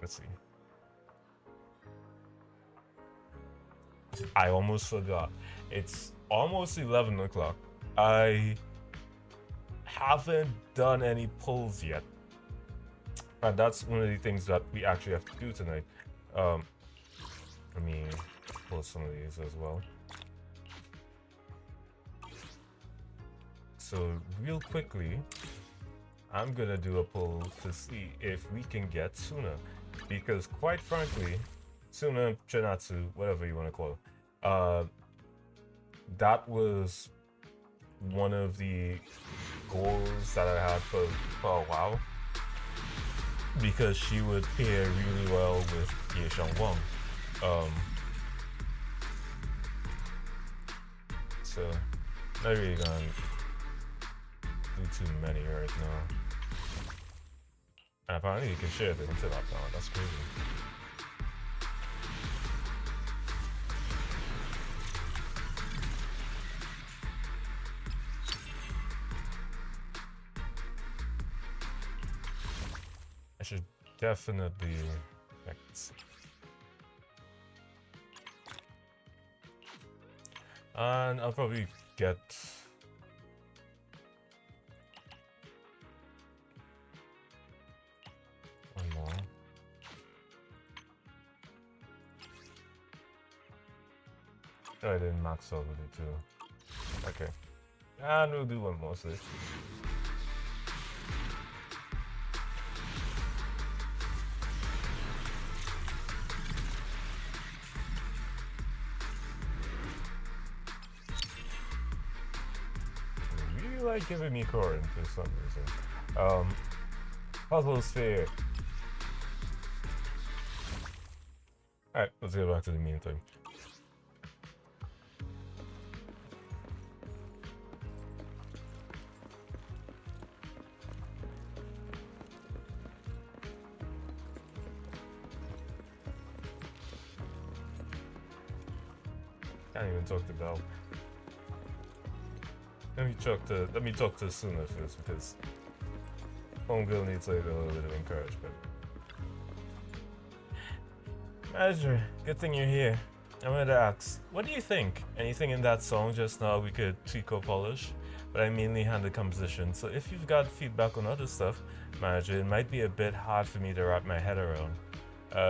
Let's see. I almost forgot. It's almost 11 o'clock. I haven't done any pulls yet. And that's one of the things that we actually have to do tonight. Let me pull some of these as well. So real quickly, I'm gonna do a poll to see if we can get Suna. Because quite frankly, Suna, Chinatsu, whatever you want to call it, that was one of the goals that I had for a while. Because she would pair really well with Ye Xiangguang. So, not really gonna do too many right now. And apparently you can share the internet now, that's crazy. I should definitely and I'll probably get one more. Oh, I didn't max over the two. Okay. And we'll do one more switch. Like giving me Corin for some reason. Puzzle sphere. Alright, let's get back to the main thing. Can't even talk to Bell. Let me talk to Suna first because homegirl needs like a little bit of encouragement. Manager, good thing you're here. I wanted to ask, what do you think? Anything in that song just now we could tweak or polish? But I mainly handle composition, so if you've got feedback on other stuff, manager, it might be a bit hard for me to wrap my head around.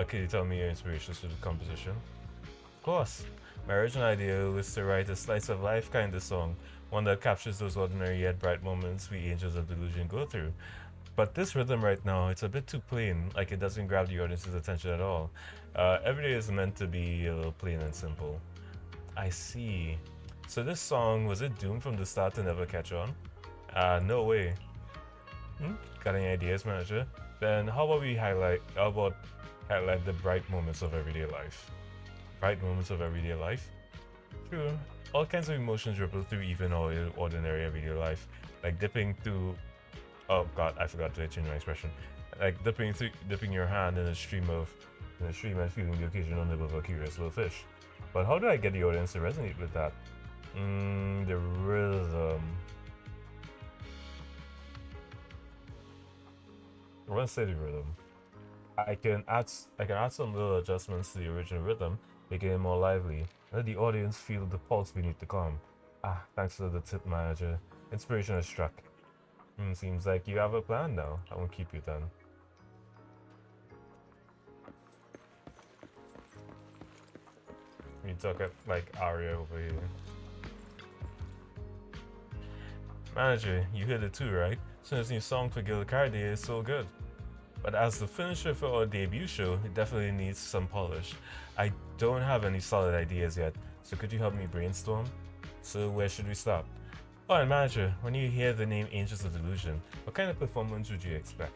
Could you tell me your inspirations for the composition? Of course. My original idea was to write a slice of life kind of song, one that captures those ordinary yet bright moments we angels of delusion go through. But this rhythm right now, it's a bit too plain, like it doesn't grab the audience's attention at all. Every day is meant to be a little plain and simple. I see. So this song, was it doomed from the start to never catch on? No way. Got any ideas, manager? Then how about highlight the bright moments of everyday life? Bright moments of everyday life? True. All kinds of emotions ripple through even ordinary everyday life. Like dipping through... Oh god, I forgot to change my expression. Like dipping your hand in a stream and feeling the occasional nibble of a curious little fish. But how do I get the audience to resonate with that? The rhythm. I want to say the rhythm. I can add some little adjustments to the original rhythm, making it more lively. Let the audience feel the pulse beneath the calm. Thanks to the tip, manager. Inspiration has struck. Seems like you have a plan now. I won't keep you then. We talk like Aria over here. Manager, you heard it too, right? Suna's new song for Gilded Cardia is so good. But as the finisher for our debut show, it definitely needs some polish. I don't have any solid ideas yet, so could you help me brainstorm? So where should we start? Oh, and manager, when you hear the name Angels of Delusion, what kind of performance would you expect?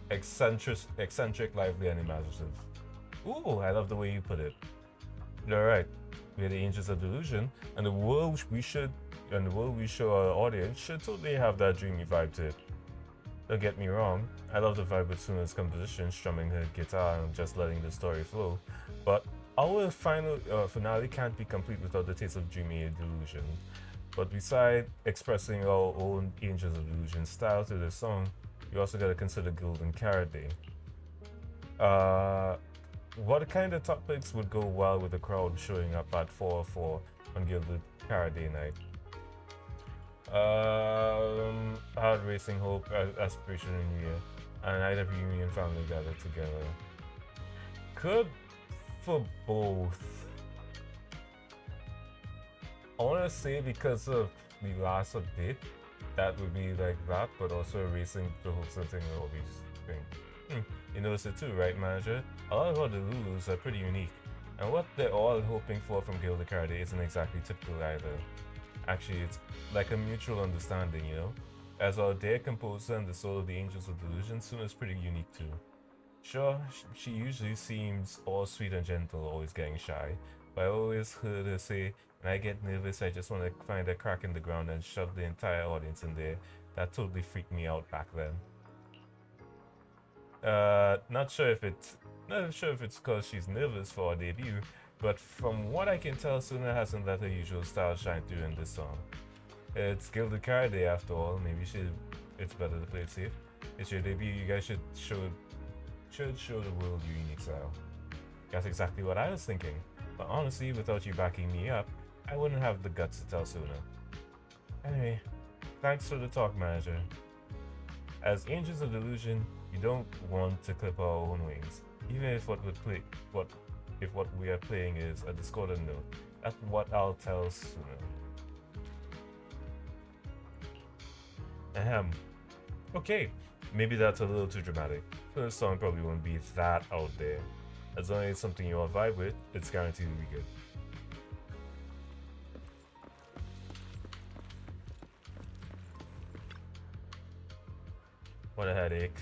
Eccentric, lively, and imaginative. Ooh, I love the way you put it. Alright, we're the Angels of Delusion, and the world we show our audience should totally have that dreamy vibe to it. Don't get me wrong, I love the vibe with Suna's composition, strumming her guitar and just letting the story flow, but our finale can't be complete without the taste of dreamy delusion. But besides expressing our own Angels of Delusion style through this song, you also gotta consider Golden Carrot Day. What kind of topics would go well with the crowd showing up at 4 on Gilded Carrot Day night? Hard racing, hope, aspiration, and New Year, and a night of reunion, family gathered together. Could for both. I want to say because of the last update, that would be like that, but also erasing the whole setting and all these things. You notice it too, right, manager? A lot of our Delulus are pretty unique, and what they're all hoping for from Gilded Carrot Day isn't exactly typical either. Actually, it's like a mutual understanding, you know? As our dear composer and the soul of the Angels of Delusion, Suna's pretty unique too. Sure, she usually seems all sweet and gentle, always getting shy, but I always heard her say, when I get nervous, I just want to find a crack in the ground and shove the entire audience in there. That totally freaked me out back then. Not sure if it's because she's nervous for our debut, but from what I can tell, Suna hasn't let her usual style shine through in this song. It's Gilded Carrot Day after all. Maybe it's better to play it safe. It's your debut. You guys should show the world your unique style. That's exactly what I was thinking. But honestly, without you backing me up, I wouldn't have the guts to tell Suna. Anyway, thanks for the talk, manager. As Angels of Delusion, you don't want to clip our own wings, even if what we are playing is a discordant note. That's what I'll tell Suna. Ahem. Okay, maybe that's a little too dramatic. This song probably won't be that out there. As long as it's something you all vibe with, it's guaranteed to be good. What a headache.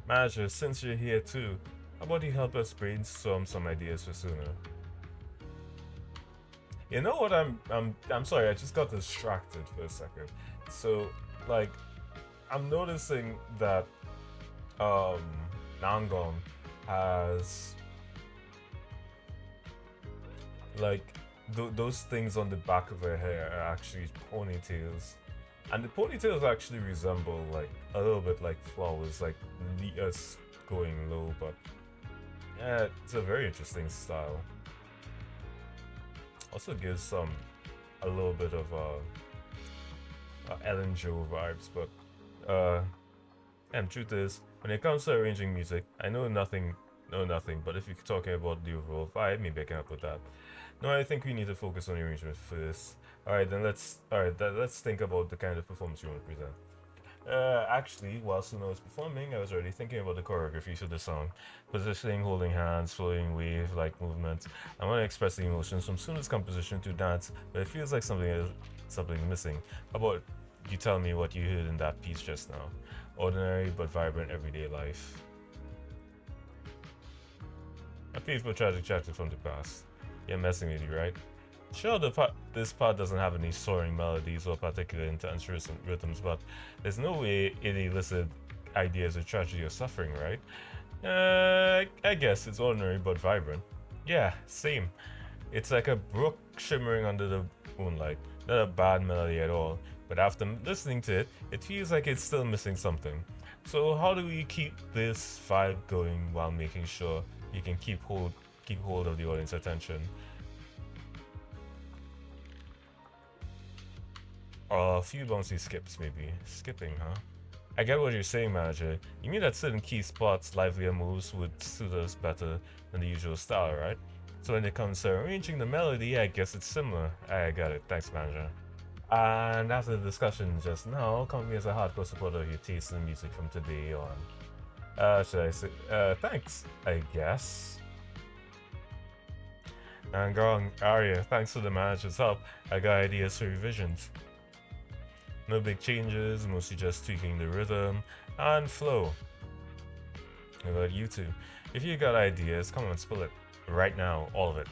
Manager, since you're here too, how about you help us brainstorm some ideas for Suna? You know what, I'm sorry, I just got distracted for a second. So, like, I'm noticing that Nangon has Like those things on the back of her hair are actually ponytails, and the ponytails actually resemble like a little bit like flowers, like us going low. But yeah, it's a very interesting style. Also gives some a little bit of Ellen Joe vibes, but and truth is, when it comes to arranging music, I know nothing. But if you're talking about the overall vibe, maybe I can help with that. No, I think we need to focus on the arrangement first. All right, then let's think about the kind of performance you want to present. Actually, while Suna was performing, I was already thinking about the choreography for the song. Positioning, holding hands, flowing wave-like movements. I want to express the emotions from Suna's composition to dance, but it feels like something's missing. How about you tell me what you heard in that piece just now? Ordinary but vibrant everyday life. A peaceful tragic chapter from the past. You're messing with you, right? Sure, this part doesn't have any soaring melodies or particular intense rhythms, but there's no way it elicits ideas of tragedy or suffering, right? I guess it's ordinary but vibrant. Yeah, same. It's like a brook shimmering under the moonlight. Not a bad melody at all, but after listening to it, it feels like it's still missing something. So how do we keep this vibe going while making sure you can keep hold of the audience attention? A few bouncy skips, maybe. Skipping, huh? I get what you're saying, manager. You mean that certain key spots, livelier moves would suit us better than the usual style, right? So when it comes to arranging the melody, I guess it's similar. I got it. Thanks, manager. And after the discussion just now, count me as a hardcore supporter of your taste in music from today on. Should I say, thanks, I guess. And Gong, Arya, thanks for the manager's help. I got ideas for revisions. No big changes, mostly just tweaking the rhythm and flow. How about you two? If you got ideas, come on, spill it. Right now, all of it.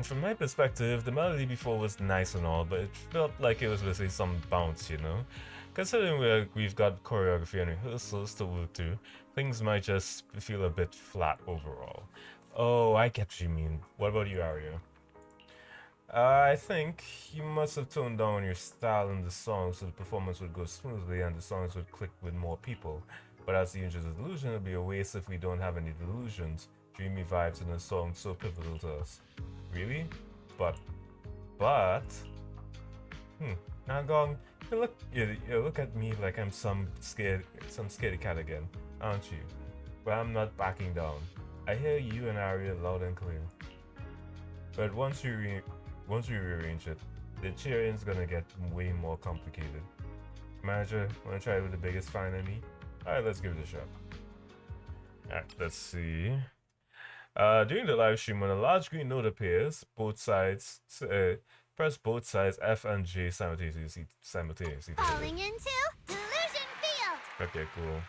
From my perspective, the melody before was nice and all, but it felt like it was missing some bounce, you know? Considering we've got choreography and rehearsals to work through, things might just feel a bit flat overall. Oh, I get what you mean. What about you, Arya? I think you must have toned down your style in the song so the performance would go smoothly and the songs would click with more people. But as the Angels of Delusion, it'd be a waste if we don't have any delusions, dreamy vibes in a song so pivotal to us. Really? But, now Gong, you look at me like I'm some scaredy cat again, aren't you? But I'm not backing down. I hear you and Arya loud and clear. But once we rearrange it, the cheering's gonna get way more complicated. Manager, wanna try with the biggest fan in me? Alright, let's give it a shot. Alright, let's see. During the live stream, when a large green note appears, press both sides F and J simultaneously. Falling into Delusion Field! Okay, cool.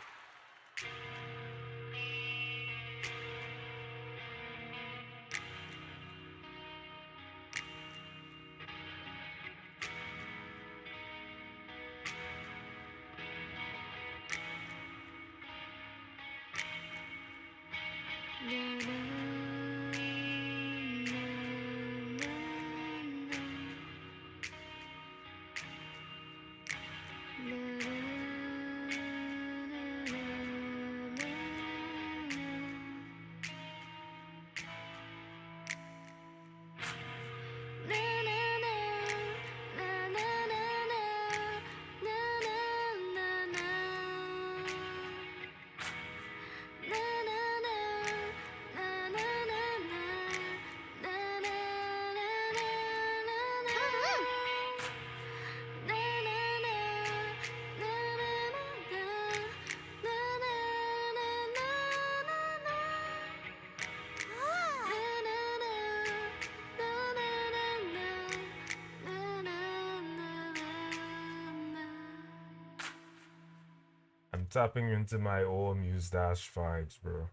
I'm tapping into my all Muse Dash vibes, bro.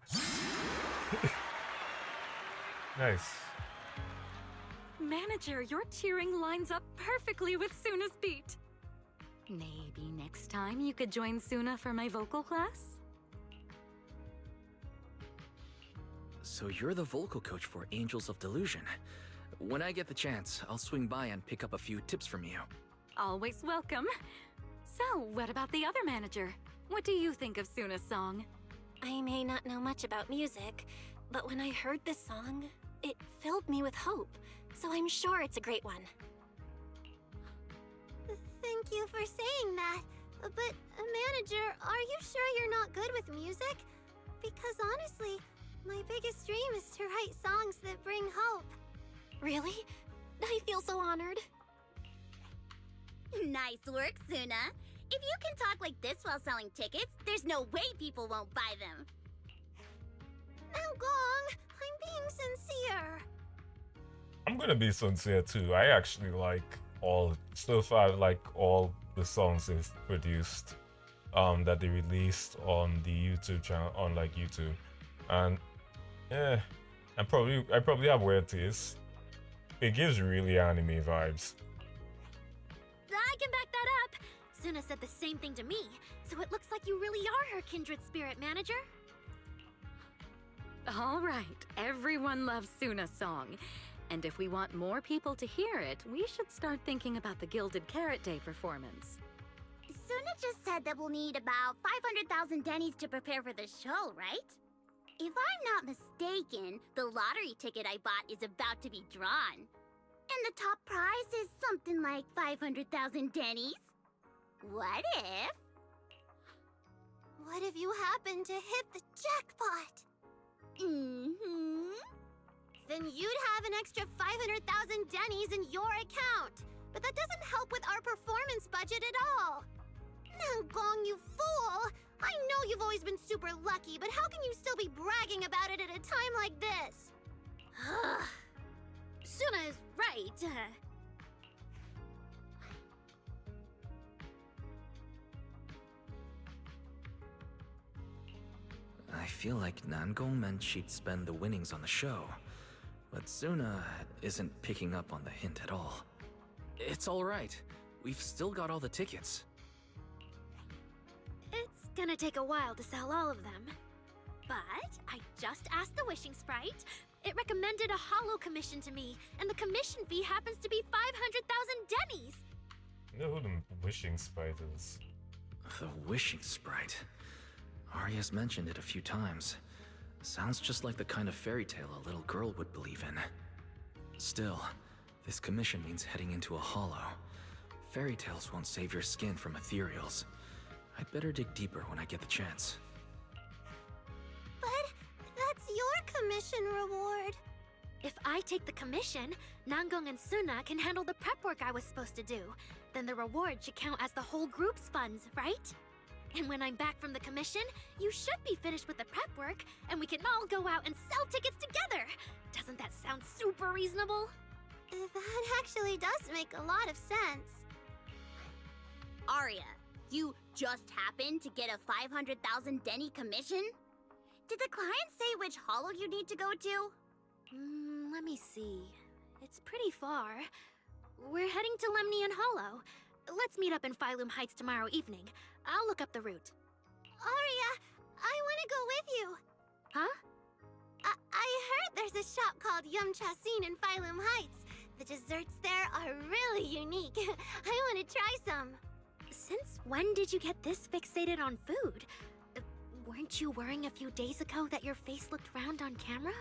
Nice. Manager, your cheering lines up perfectly with Suna's beat. Maybe next time you could join Suna for my vocal class? So you're the vocal coach for Angels of Delusion. When I get the chance, I'll swing by and pick up a few tips from you. Always welcome. So, what about the other manager? What do you think of Suna's song? I may not know much about music, but when I heard this song, it filled me with hope. So I'm sure it's a great one. Thank you for saying that. But, manager, are you sure you're not good with music? Because honestly, my biggest dream is to write songs that bring hope. Really? I feel so honored. Nice work, Suna. If you can talk like this while selling tickets, there's no way people won't buy them. Now, Gong, I'm being sincere. I'm gonna be sincere too. I actually like so far I like all the songs they've produced, that they released on the YouTube channel, on like YouTube, and yeah, I probably have weird taste. It gives really anime vibes. I can back that up. Suna said the same thing to me, so it looks like you really are her kindred spirit, manager. All right, everyone loves Suna's song. And if we want more people to hear it, we should start thinking about the Gilded Carrot Day performance. Suna just said that we'll need about 500,000 dennies to prepare for the show, right? If I'm not mistaken, the lottery ticket I bought is about to be drawn. And the top prize is something like 500,000 dennies. What if? What if you happen to hit the jackpot? Mm-hmm. Then you'd have an extra 500,000 dennies in your account. But that doesn't help with our performance budget at all. Now, Gong, you fool! I know you've always been super lucky, but how can you still be bragging about it at a time like this? Suna is right. I feel like Nangong meant she'd spend the winnings on the show, but Suna isn't picking up on the hint at all. It's alright. We've still got all the tickets. It's gonna take a while to sell all of them. But I just asked the Wishing Sprite. It recommended a holo commission to me, and the commission fee happens to be 500,000 dennies. You know who the Wishing Sprite is? The Wishing Sprite. Arya's mentioned it a few times. Sounds just like the kind of fairy tale a little girl would believe in. Still, this commission means heading into a hollow. Fairy tales won't save your skin from ethereals. I'd better dig deeper when I get the chance. But that's your commission reward. If I take the commission, Nangong and Suna can handle the prep work I was supposed to do. Then the reward should count as the whole group's funds, right? And when I'm back from the commission, you should be finished with the prep work, and we can all go out and sell tickets together. Doesn't that sound super reasonable? That actually does make a lot of sense. Arya, you just happened to get a 500,000 denny commission? Did the client say which hollow you need to go to? Let me see. It's pretty far. We're heading to Lemnian Hollow. Let's meet up in Phylum Heights tomorrow evening. I'll look up the route. Aria, I want to go with you. Huh? I heard there's a shop called Yum Chasin in Phylum Heights. The desserts there are really unique. I want to try some. Since when did you get this fixated on food? Weren't you worrying a few days ago that your face looked round on camera?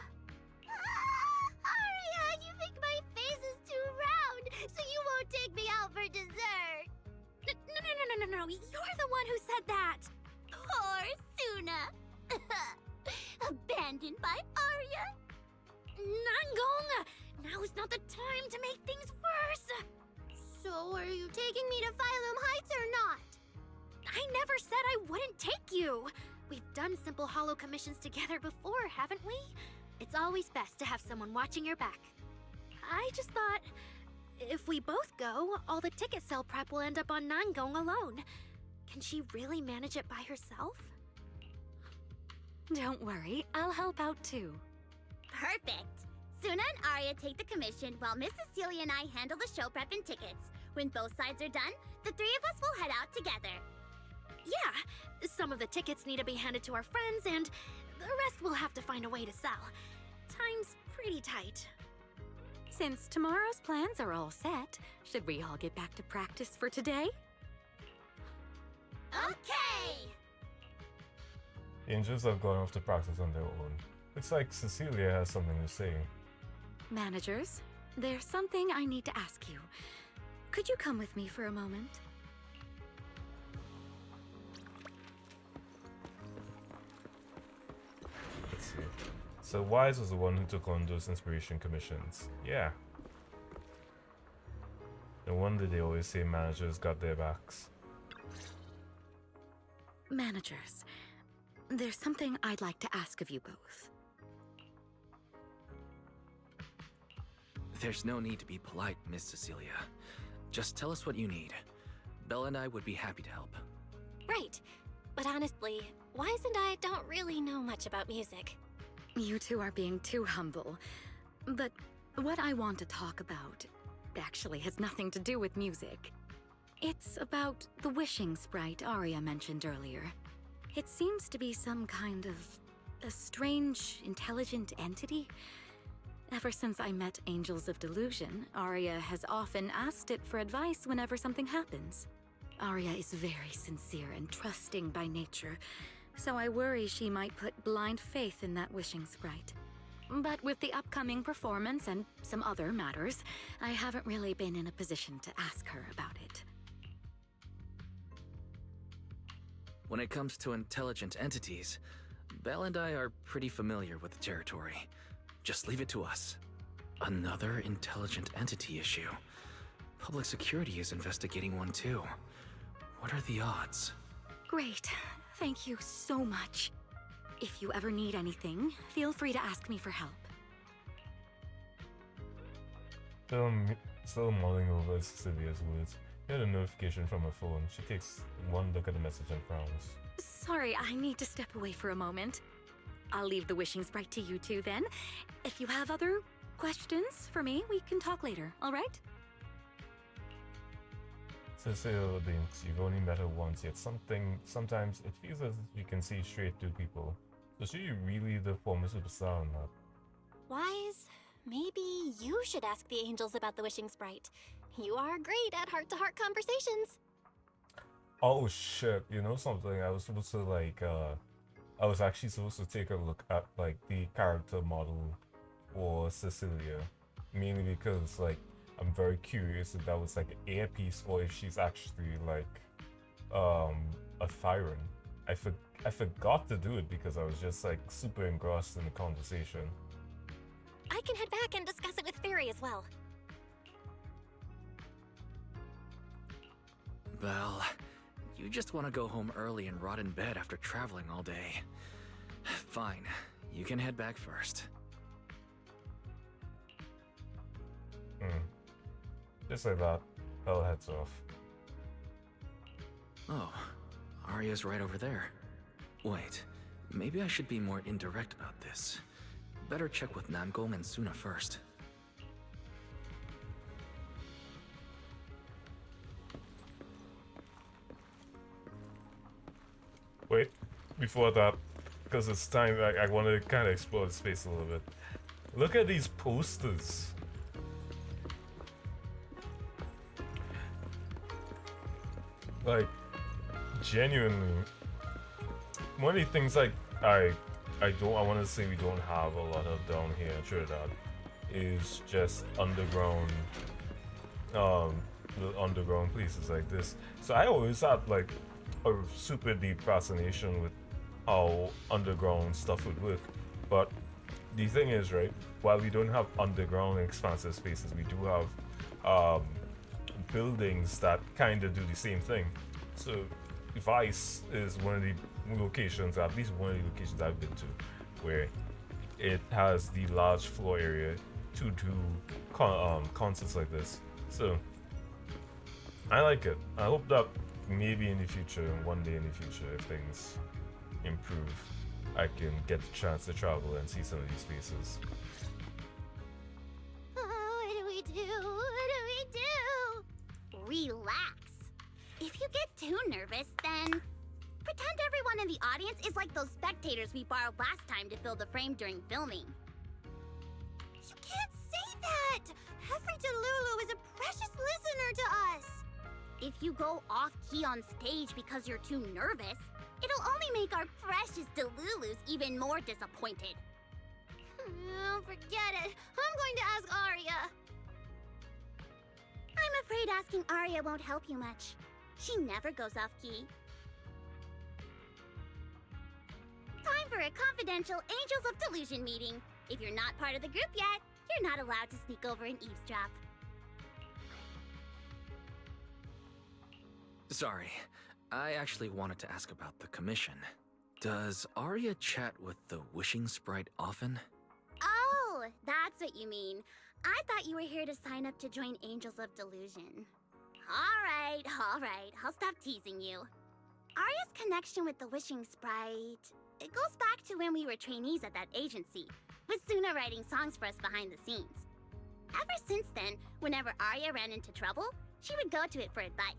Aria, you think my face is too round, so you won't take me out for dessert. No. You're the one who said that. Poor Suna. Abandoned by Arya? Nangong! Now is not the time to make things worse. So, are you taking me to Phylum Heights or not? I never said I wouldn't take you. We've done simple hollow commissions together before, haven't we? It's always best to have someone watching your back. I just thought, if we both go, all the ticket sale prep will end up on Nangong alone. Can she really manage it by herself? Don't worry, I'll help out too. Perfect. Suna and Arya take the commission while Miss Cecilia and I handle the show prep and tickets. When both sides are done, the three of us will head out together. Yeah, some of the tickets need to be handed to our friends, and the rest we'll have to find a way to sell. time's pretty tight. Since tomorrow's plans are all set, should we all get back to practice for today? Okay! The angels have gone off to practice on their own. Looks like Cecilia has something to say. Managers, there's something I need to ask you. Could you come with me for a moment? Let's see. So Wise was the one who took on those inspiration commissions. Yeah. No wonder they always say managers got their backs. Managers, there's something I'd like to ask of you both. There's no need to be polite, Miss Cecilia. Just tell us what you need. Belle and I would be happy to help. Right. But honestly, Wise and I don't really know much about music. You two are being too humble. But what I want to talk about actually has nothing to do with music. It's about the wishing sprite Arya mentioned earlier. It seems to be some kind of a strange, intelligent entity. Ever since I met Angels of Delusion, Arya has often asked it for advice whenever something happens. Arya is very sincere and trusting by nature, so I worry she might put blind faith in that wishing sprite. But with the upcoming performance and some other matters, I haven't really been in a position to ask her about it. When it comes to intelligent entities, Belle and I are pretty familiar with the territory. Just leave it to us. Another intelligent entity issue. Public security is investigating one too. What are the odds? Great. Thank you so much. If you ever need anything, feel free to ask me for help. Still mulling over Cecilia's words. She had a notification from her phone. She takes one look at the message and frowns. Sorry, I need to step away for a moment. I'll leave the wishing sprite to you two then. If you have other questions for me, we can talk later, alright? Cecilia thinks you've only met her once, yet sometimes it feels as if you can see straight through people. So she really the former superstar or not? Wise, maybe you should ask the angels about the wishing sprite. You are great at heart-to-heart conversations. Oh shit, you know something? I was supposed to I was actually supposed to take a look at like the character model for Cecilia. Mainly because like I'm very curious if that was like an earpiece or if she's actually like a Thyron. I forgot to do it because I was just like super engrossed in the conversation. I can head back and discuss it with Fairy as well. Belle, you just want to go home early and rot in bed after traveling all day. Fine, you can head back first. Just like that, Belle heads off. Oh, Arya's right over there. Wait, maybe I should be more indirect about this. Better check with Namgong and Suna first. Wait, before that, because it's time, I want to kind of explore the space a little bit. Look at these posters. Like, genuinely, one of the things like I want to say we don't have a lot of down here in Trinidad is just underground, the underground places like this. So I always had like a super deep fascination with how underground stuff would work. But the thing is, right, while we don't have underground expansive spaces, we do have buildings that kind of do the same thing. So Vice is one of the locations, at least one of the locations I've been to, where it has the large floor area to do concerts like this. So I like it. I hope that maybe in the future, one day in the future, if things improve, I can get the chance to travel and see some of these spaces. Oh, what do we do? What do we do? Relax. If you get too nervous, then pretend everyone in the audience is like those spectators we borrowed last time to fill the frame during filming. forget! Every Delulu is a precious listener to us! If you go off-key on stage because you're too nervous, it'll only make our precious Delulus even more disappointed. Oh, forget it. I'm going to ask Arya. I'm afraid asking Arya won't help you much. She never goes off-key. Time for a confidential Angels of Delusion meeting. If you're not part of the group yet, you're not allowed to sneak over and eavesdrop. Sorry, I actually wanted to ask about the commission. Does Arya chat with the Wishing Sprite often? Oh, that's what you mean. I thought you were here to sign up to join Angels of Delusion. All right, I'll stop teasing you. Arya's connection with the Wishing Sprite, it goes back to when we were trainees at that agency, with Suna writing songs for us behind the scenes. Ever since then, whenever Arya ran into trouble, she would go to it for advice.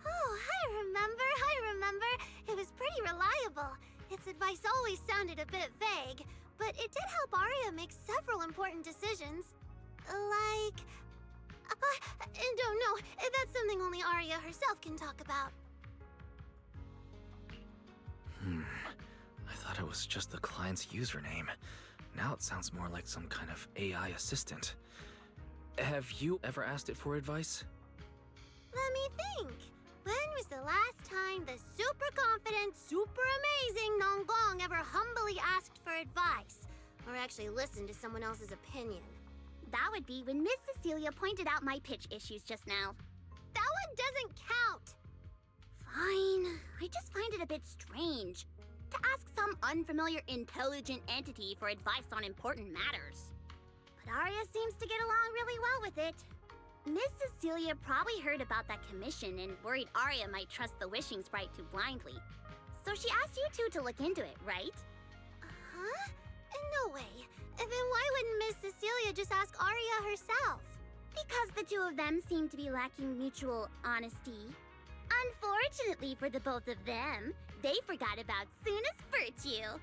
Oh, I remember. It was pretty reliable. Its advice always sounded a bit vague, but it did help Arya make several important decisions. Like... I don't know. That's something only Arya herself can talk about. I thought it was just the client's username. Now it sounds more like some kind of AI assistant. Have you ever asked it for advice? Let me think. When was the last time the super confident, super amazing Nonggong ever humbly asked for advice? Or actually listened to someone else's opinion? That would be when Miss Cecilia pointed out my pitch issues just now. That one doesn't count! Fine. I just find it a bit strange to ask some unfamiliar intelligent entity for advice on important matters. But Arya seems to get along really well with it. Miss Cecilia probably heard about that commission and worried Arya might trust the Wishing Sprite too blindly. So she asked you two to look into it, right? Huh? No way. Then why wouldn't Miss Cecilia just ask Arya herself? Because the two of them seem to be lacking mutual honesty. Unfortunately for the both of them, they forgot about Suna's virtue.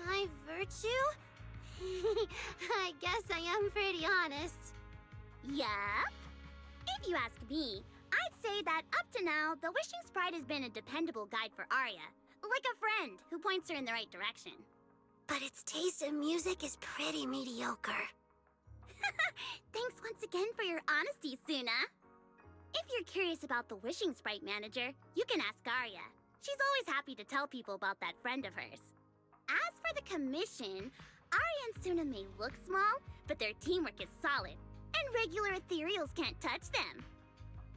My virtue? I guess I am pretty honest. Yup. If you ask me, I'd say that up to now, the Wishing Sprite has been a dependable guide for Arya. Like a friend who points her in the right direction. But its taste in music is pretty mediocre. Thanks once again for your honesty, Suna. If you're curious about the Wishing Sprite manager, you can ask Arya. She's always happy to tell people about that friend of hers. As for the commission, Arya and Suna may look small, but their teamwork is solid, and regular ethereals can't touch them.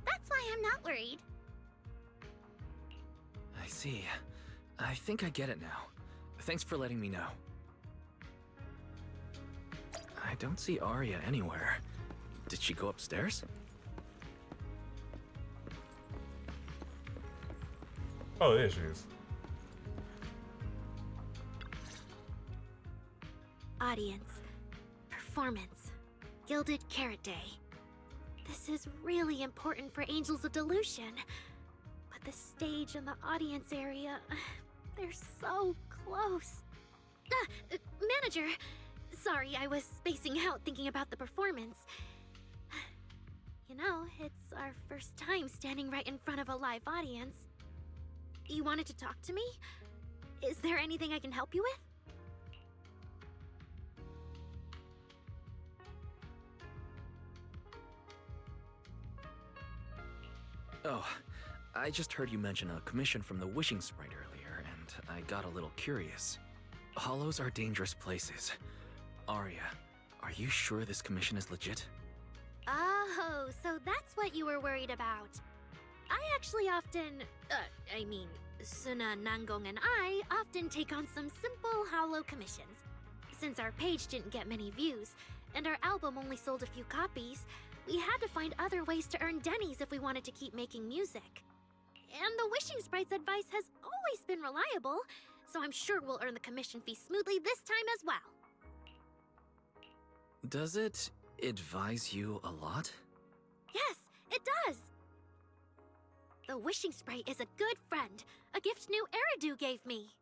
That's why I'm not worried. I see. I think I get it now. Thanks for letting me know. I don't see Arya anywhere. Did she go upstairs? Oh, there she is. Audience. Performance. Gilded Carrot Day. This is really important for Angels of Delusion. But the stage and the audience area, they're so close. Manager! Sorry, I was spacing out thinking about the performance. You know, it's our first time standing right in front of a live audience. You wanted to talk to me? Is there anything I can help you with? Oh, I just heard you mention a commission from the Wishing Sprite earlier, and I got a little curious. Hollows are dangerous places. Arya, are you sure this commission is legit? Oh, so that's what you were worried about. I actually often, Suna, Nangong, and I often take on some simple hollow commissions. Since our page didn't get many views, and our album only sold a few copies, we had to find other ways to earn dennies if we wanted to keep making music. And the Wishing Sprite's advice has always been reliable, so I'm sure we'll earn the commission fee smoothly this time as well. Does it advise you a lot? Yes, it does! The Wishing Sprite is a good friend, a gift new Eridu gave me.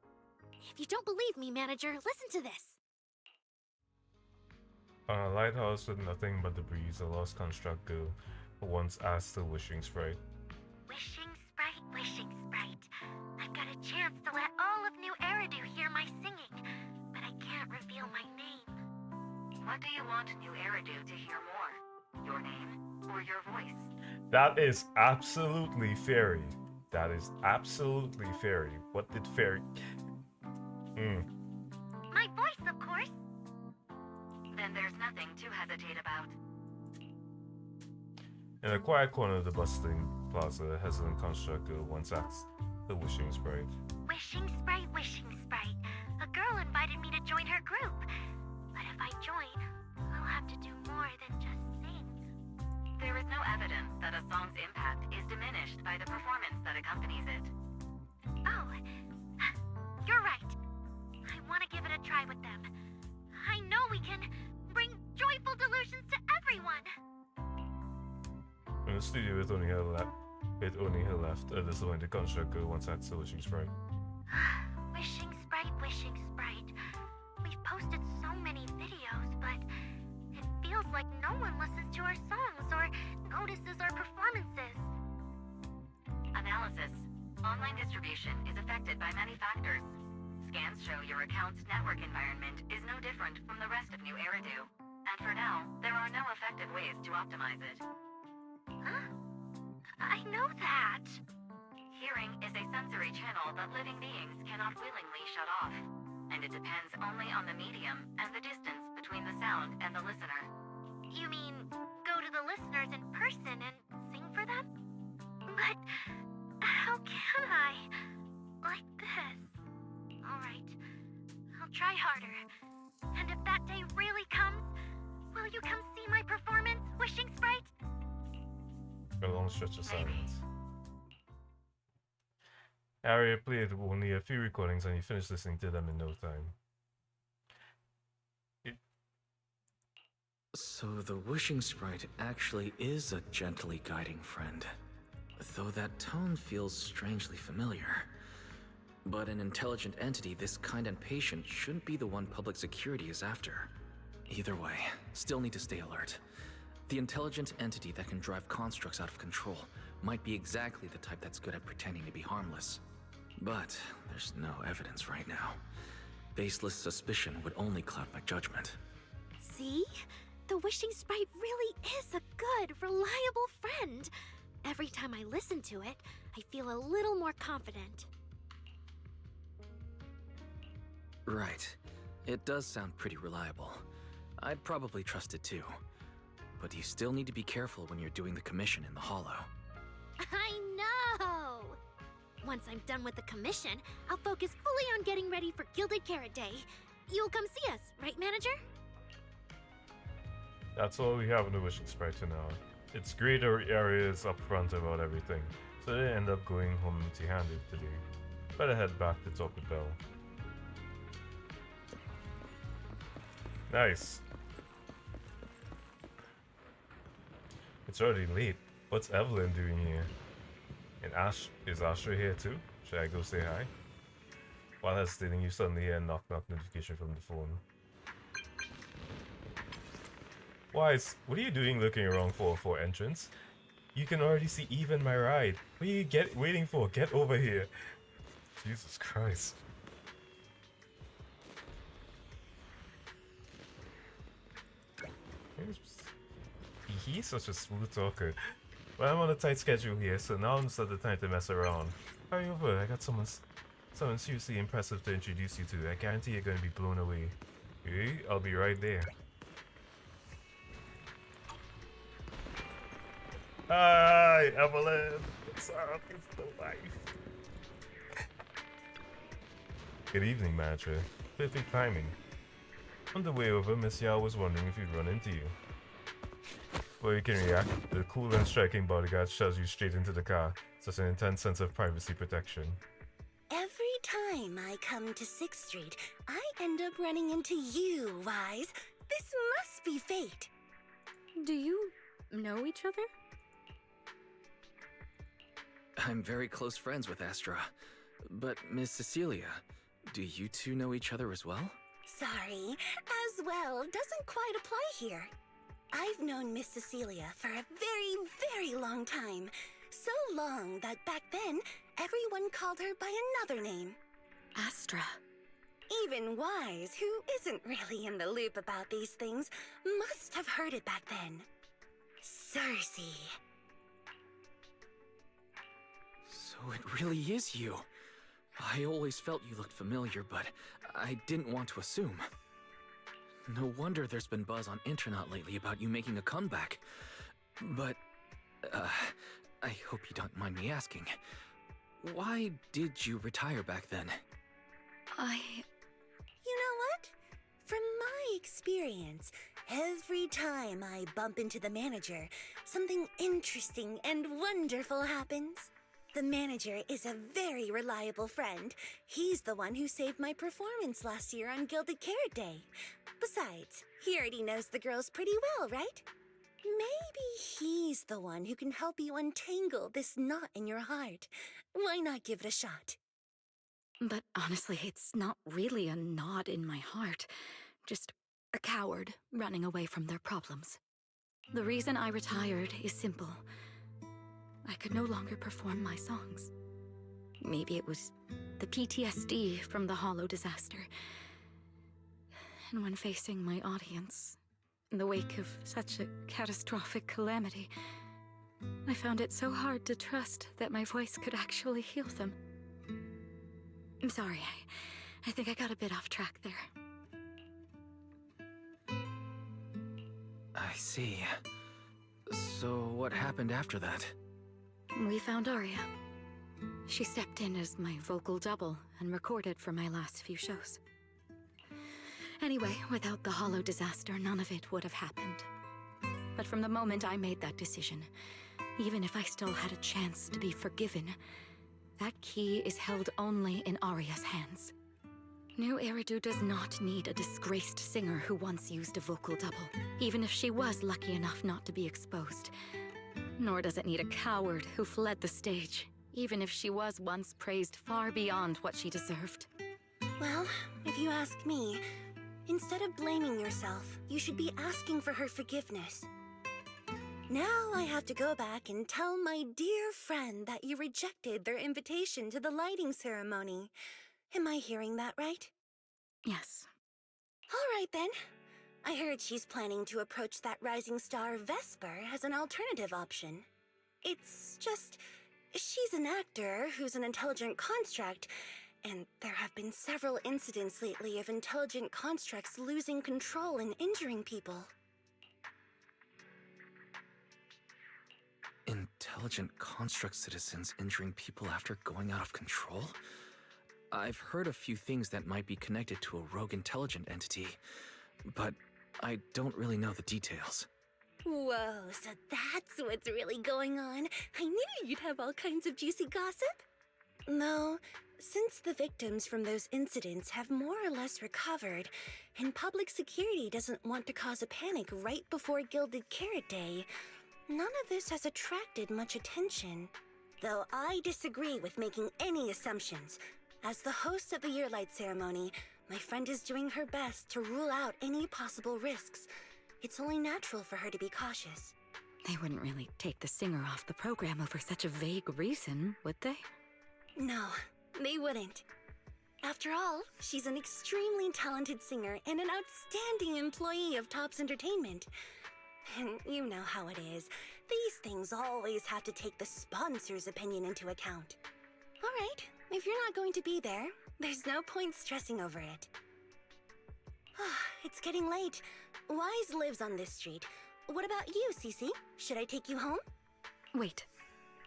If you don't believe me, manager, listen to this. On a lighthouse with nothing but the breeze, a lost construct girl once asked the wishing sprite. Wishing Sprite. I've got a chance to let all of New Eridu hear my singing, but I can't reveal my name. What do you want New Eridu to hear more? Your name or your voice? That is absolutely fairy. That is absolutely fairy. What did fairy? My voice, of course. Then there's nothing to hesitate about. In a quiet corner of the bustling plaza, a hesitant construct girl once asked the wishing sprite. Wishing Sprite. A girl invited me to join her group. But if I join, I'll have to do more than just sing. There is no evidence that a song's impact is diminished by the performance that accompanies it. Oh, you're right. I want to give it a try with them. I know we can bring joyful delusions to everyone. In the studio with only her left, a disappointed construct girl once asked the wishing sprite. Wishing Sprite. We've posted so many videos, but it feels like no one listens to our songs or notices our performances. Analysis. Online distribution is affected by many factors. Scans show your account's network environment is no different from the rest of New Eridu. And for now, there are no effective ways to optimize it. Huh? I know that. Hearing is a sensory channel that living beings cannot willingly shut off. And it depends only on the medium and the distance between the sound and the listener. You mean go to the listeners in person and sing for them? But how can I? Like this. Alright, I'll try harder. And if that day really comes, will you come see my performance, Wishing Sprite? A long stretch of silence. Harriet played only a few recordings and he finished listening to them in no time. So the wishing sprite actually is a gently guiding friend. Though that tone feels strangely familiar. But an intelligent entity this kind and patient shouldn't be the one public security is after. Either way, still need to stay alert. The intelligent entity that can drive constructs out of control might be exactly the type that's good at pretending to be harmless. But there's no evidence right now. Baseless suspicion would only cloud my judgment. See? The Wishing Sprite really is a good, reliable friend. Every time I listen to it, I feel a little more confident. Right. It does sound pretty reliable. I'd probably trust it too. But you still need to be careful when you're doing the commission in the Hollow. I know! Once I'm done with the commission, I'll focus fully on getting ready for Gilded Carrot Day. You'll come see us, right, Manager? That's all we have in the wishing sprite for now. Its great areas up front about everything, so they end up going home empty-handed today. Better head back to talk with Belle. Nice. It's already late. What's Evelyn doing here? And is Astra here too? Should I go say hi? While hesitating, you suddenly hear a knock-knock notification from the phone. Wise, what are you doing looking around for entrance? You can already see even my ride. What are you waiting for? Get over here. Jesus Christ. He's such a smooth talker. But I'm on a tight schedule here, so now is not the time to mess around. Hurry over, I got someone seriously impressive to introduce you to. I guarantee you're gonna be blown away. Okay, I'll be right there. Hi, Evelyn. What's up? It's the wife. Good evening, Manager. Perfect timing. On the way over, Miss Yao was wondering if you'd run into you. Before you can react, the cool and striking bodyguard shoves you straight into the car. Such an intense sense of privacy protection. Every time I come to 6th Street, I end up running into you, Wise. This must be fate. Do you know each other? I'm very close friends with Astra. But Miss Cecilia, do you two know each other as well? Sorry, as well doesn't quite apply here. I've known Miss Cecilia for a very, very long time. So long that back then, everyone called her by another name. Astra. Even Wise, who isn't really in the loop about these things, must have heard it back then. Cersei. So it really is you. I always felt you looked familiar, but I didn't want to assume. No wonder there's been buzz on internet lately about you making a comeback. But, I hope you don't mind me asking. Why did you retire back then? You know what? From my experience, every time I bump into the manager, something interesting and wonderful happens. The manager is a very reliable friend. He's the one who saved my performance last year on Gilded Carrot Day. Besides, he already knows the girls pretty well, right? Maybe he's the one who can help you untangle this knot in your heart. Why not give it a shot? But honestly, it's not really a knot in my heart. Just a coward running away from their problems. The reason I retired is simple. I could no longer perform my songs. Maybe it was the PTSD from the Hollow disaster. And when facing my audience, in the wake of such a catastrophic calamity, I found it so hard to trust that my voice could actually heal them. I'm sorry, I think I got a bit off track there. I see. So what happened after that? We found Arya. She stepped in as my vocal double and recorded for my last few shows. Anyway, without the Hollow disaster, none of it would have happened. But from the moment I made that decision, even if I still had a chance to be forgiven, that key is held only in Arya's hands. New Eridu does not need a disgraced singer who once used a vocal double, even if she was lucky enough not to be exposed. Nor does it need a coward who fled the stage, even if she was once praised far beyond what she deserved. Well, if you ask me, instead of blaming yourself, you should be asking for her forgiveness. Now I have to go back and tell my dear friend that you rejected their invitation to the lighting ceremony. Am I hearing that right? Yes. All right then. I heard she's planning to approach that rising star Vesper as an alternative option. It's just, she's an actor who's an intelligent construct, and there have been several incidents lately of intelligent constructs losing control and injuring people. Intelligent construct citizens injuring people after going out of control? I've heard a few things that might be connected to a rogue intelligent entity, but I don't really know the details. Whoa, so that's what's really going on. I knew you'd have all kinds of juicy gossip. No, since the victims from those incidents have more or less recovered, and public security doesn't want to cause a panic right before Gilded Carrot Day, none of this has attracted much attention. Though I disagree with making any assumptions. As the host of the Yearlight ceremony, my friend is doing her best to rule out any possible risks. It's only natural for her to be cautious. They wouldn't really take the singer off the program over such a vague reason, would they? No, they wouldn't. After all, she's an extremely talented singer and an outstanding employee of Topps Entertainment. And you know how it is. These things always have to take the sponsor's opinion into account. All right, if you're not going to be there, there's no point stressing over it. It's getting late. Wise lives on this street. What about you, Cece? Should I take you home? Wait,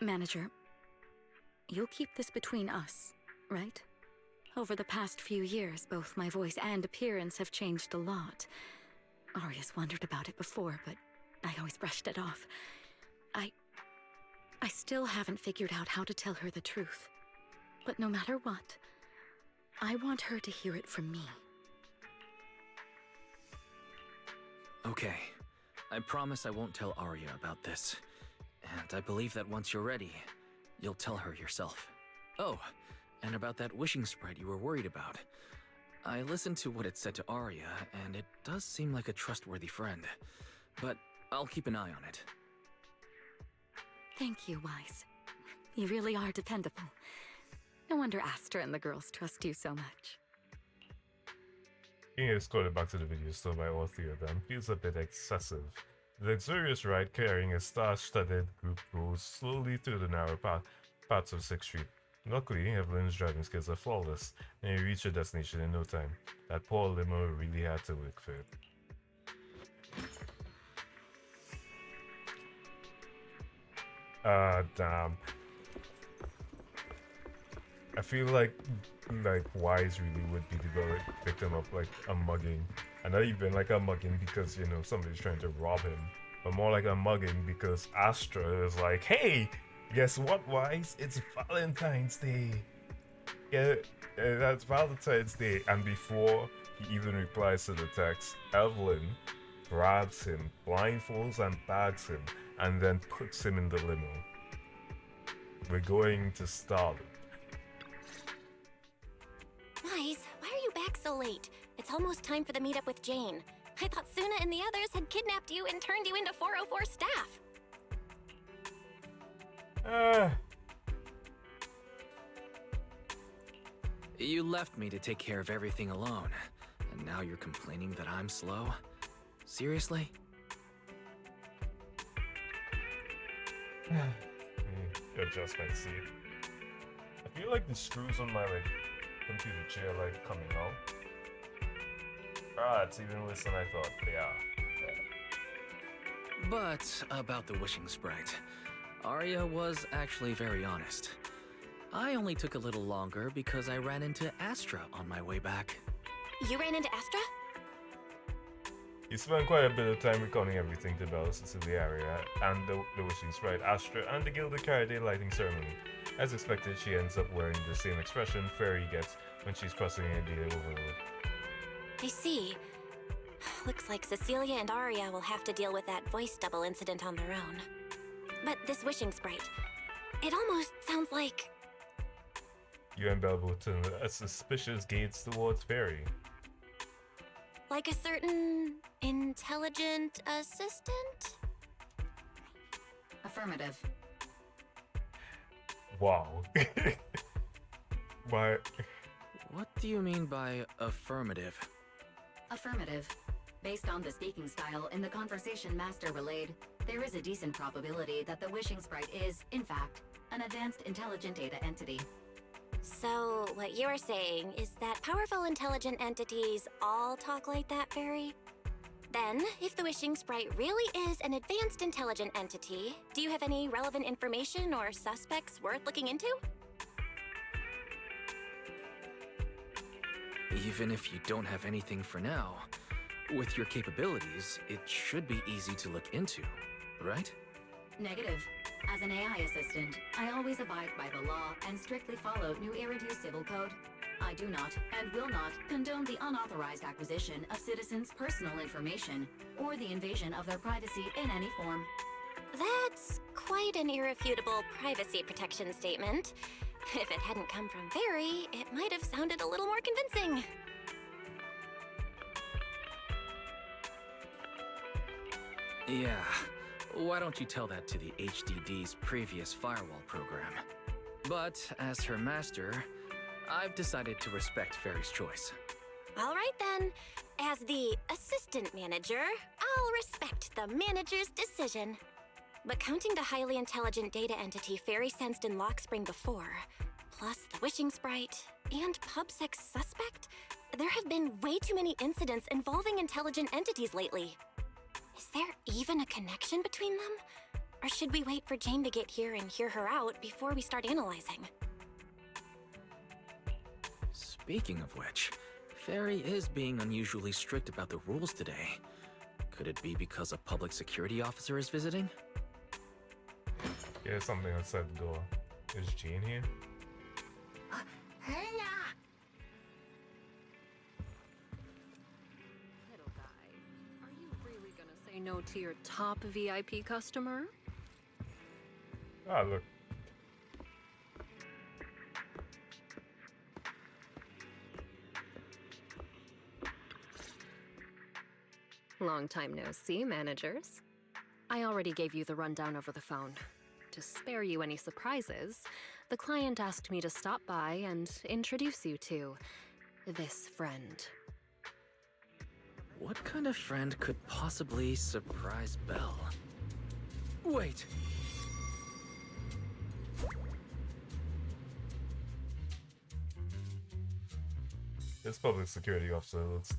manager. You'll keep this between us, right? Over the past few years, both my voice and appearance have changed a lot. Arya's wondered about it before, but I always brushed it off. I still haven't figured out how to tell her the truth. But no matter what, I want her to hear it from me. Okay. I promise I won't tell Arya about this. And I believe that once you're ready, you'll tell her yourself. Oh, and about that wishing spread you were worried about. I listened to what it said to Arya, and it does seem like a trustworthy friend. But I'll keep an eye on it. Thank you, Wise. You really are dependable. No wonder Astra and the girls trust you so much. Being escorted back to the video store by all three of them feels a bit excessive. The luxurious ride carrying a star-studded group goes slowly through the narrow parts of 6th Street. Luckily, Evelyn's driving skills are flawless, and you reach your destination in no time. That poor limo really had to work for it. Damn. I feel like Wise really would be the victim of like a mugging. And not even like a mugging because, you know, somebody's trying to rob him. But more like a mugging because Astra is like, hey, guess what, Wise? It's Valentine's Day. Yeah, that's Valentine's Day. And before he even replies to the text, Evelyn grabs him, blindfolds and bags him, and then puts him in the limo. We're going to Starlet. Wise, why are you back so late? It's almost time for the meetup with Jane. I thought Suna and the others had kidnapped you and turned you into 404 staff. You left me to take care of everything alone, and now you're complaining that I'm slow? Seriously? Adjust my seat. I feel like the screws on my computer chair coming out. It's even worse than I thought they are. But about the wishing sprite, Arya was actually very honest. I only took a little longer because I ran into Astra on my way back. You ran into Astra? You spent quite a bit of time recounting everything to Bella Cecilia and the wishing sprite, Astra, and the Gilded Carriday lighting ceremony. As expected, she ends up wearing the same expression Fairy gets when she's crossing a data overload. I see. Looks like Cecilia and Arya will have to deal with that voice double incident on their own. But this wishing sprite, it almost sounds like... You and Belle both turn a suspicious gaze towards Fairy. like a certain intelligent assistant? Affirmative. Wow. But What do you mean by affirmative? Affirmative. Based on the speaking style in the conversation Master relayed, there is a decent probability that the wishing sprite is, in fact, an advanced intelligent data entity. So, what you're saying is that powerful intelligent entities all talk like that, Fairy? Then, if the wishing sprite really is an advanced intelligent entity, do you have any relevant information or suspects worth looking into? Even if you don't have anything for now, with your capabilities, it should be easy to look into, right? Negative. As an AI assistant, I always abide by the law and strictly follow New Eridu Civil Code. I do not, and will not, condone the unauthorized acquisition of citizens' personal information, or the invasion of their privacy in any form. That's quite an irrefutable privacy protection statement. If it hadn't come from Fairy, it might have sounded a little more convincing. Yeah. Why don't you tell that to the HDD's previous firewall program? But as her master, I've decided to respect Fairy's choice. All right then. As the assistant manager, I'll respect the manager's decision. But counting the highly intelligent data entity Fairy sensed in Lockspring before, plus the wishing sprite, and PubSec suspect, there have been way too many incidents involving intelligent entities lately. Is there even a connection between them? Or should we wait for Jane to get here and hear her out before we start analyzing? Speaking of which, Fairy is being unusually strict about the rules today. Could it be because a public security officer is visiting? yeah, something outside the door. Is Jane here? Little guy, are you really gonna say no to your top VIP customer? Ah, look. Long time no see, managers. I already gave you the rundown over the phone. To spare you any surprises, the client asked me to stop by and introduce you to this friend. What kind of friend could possibly surprise Belle? Wait! This public security officer looks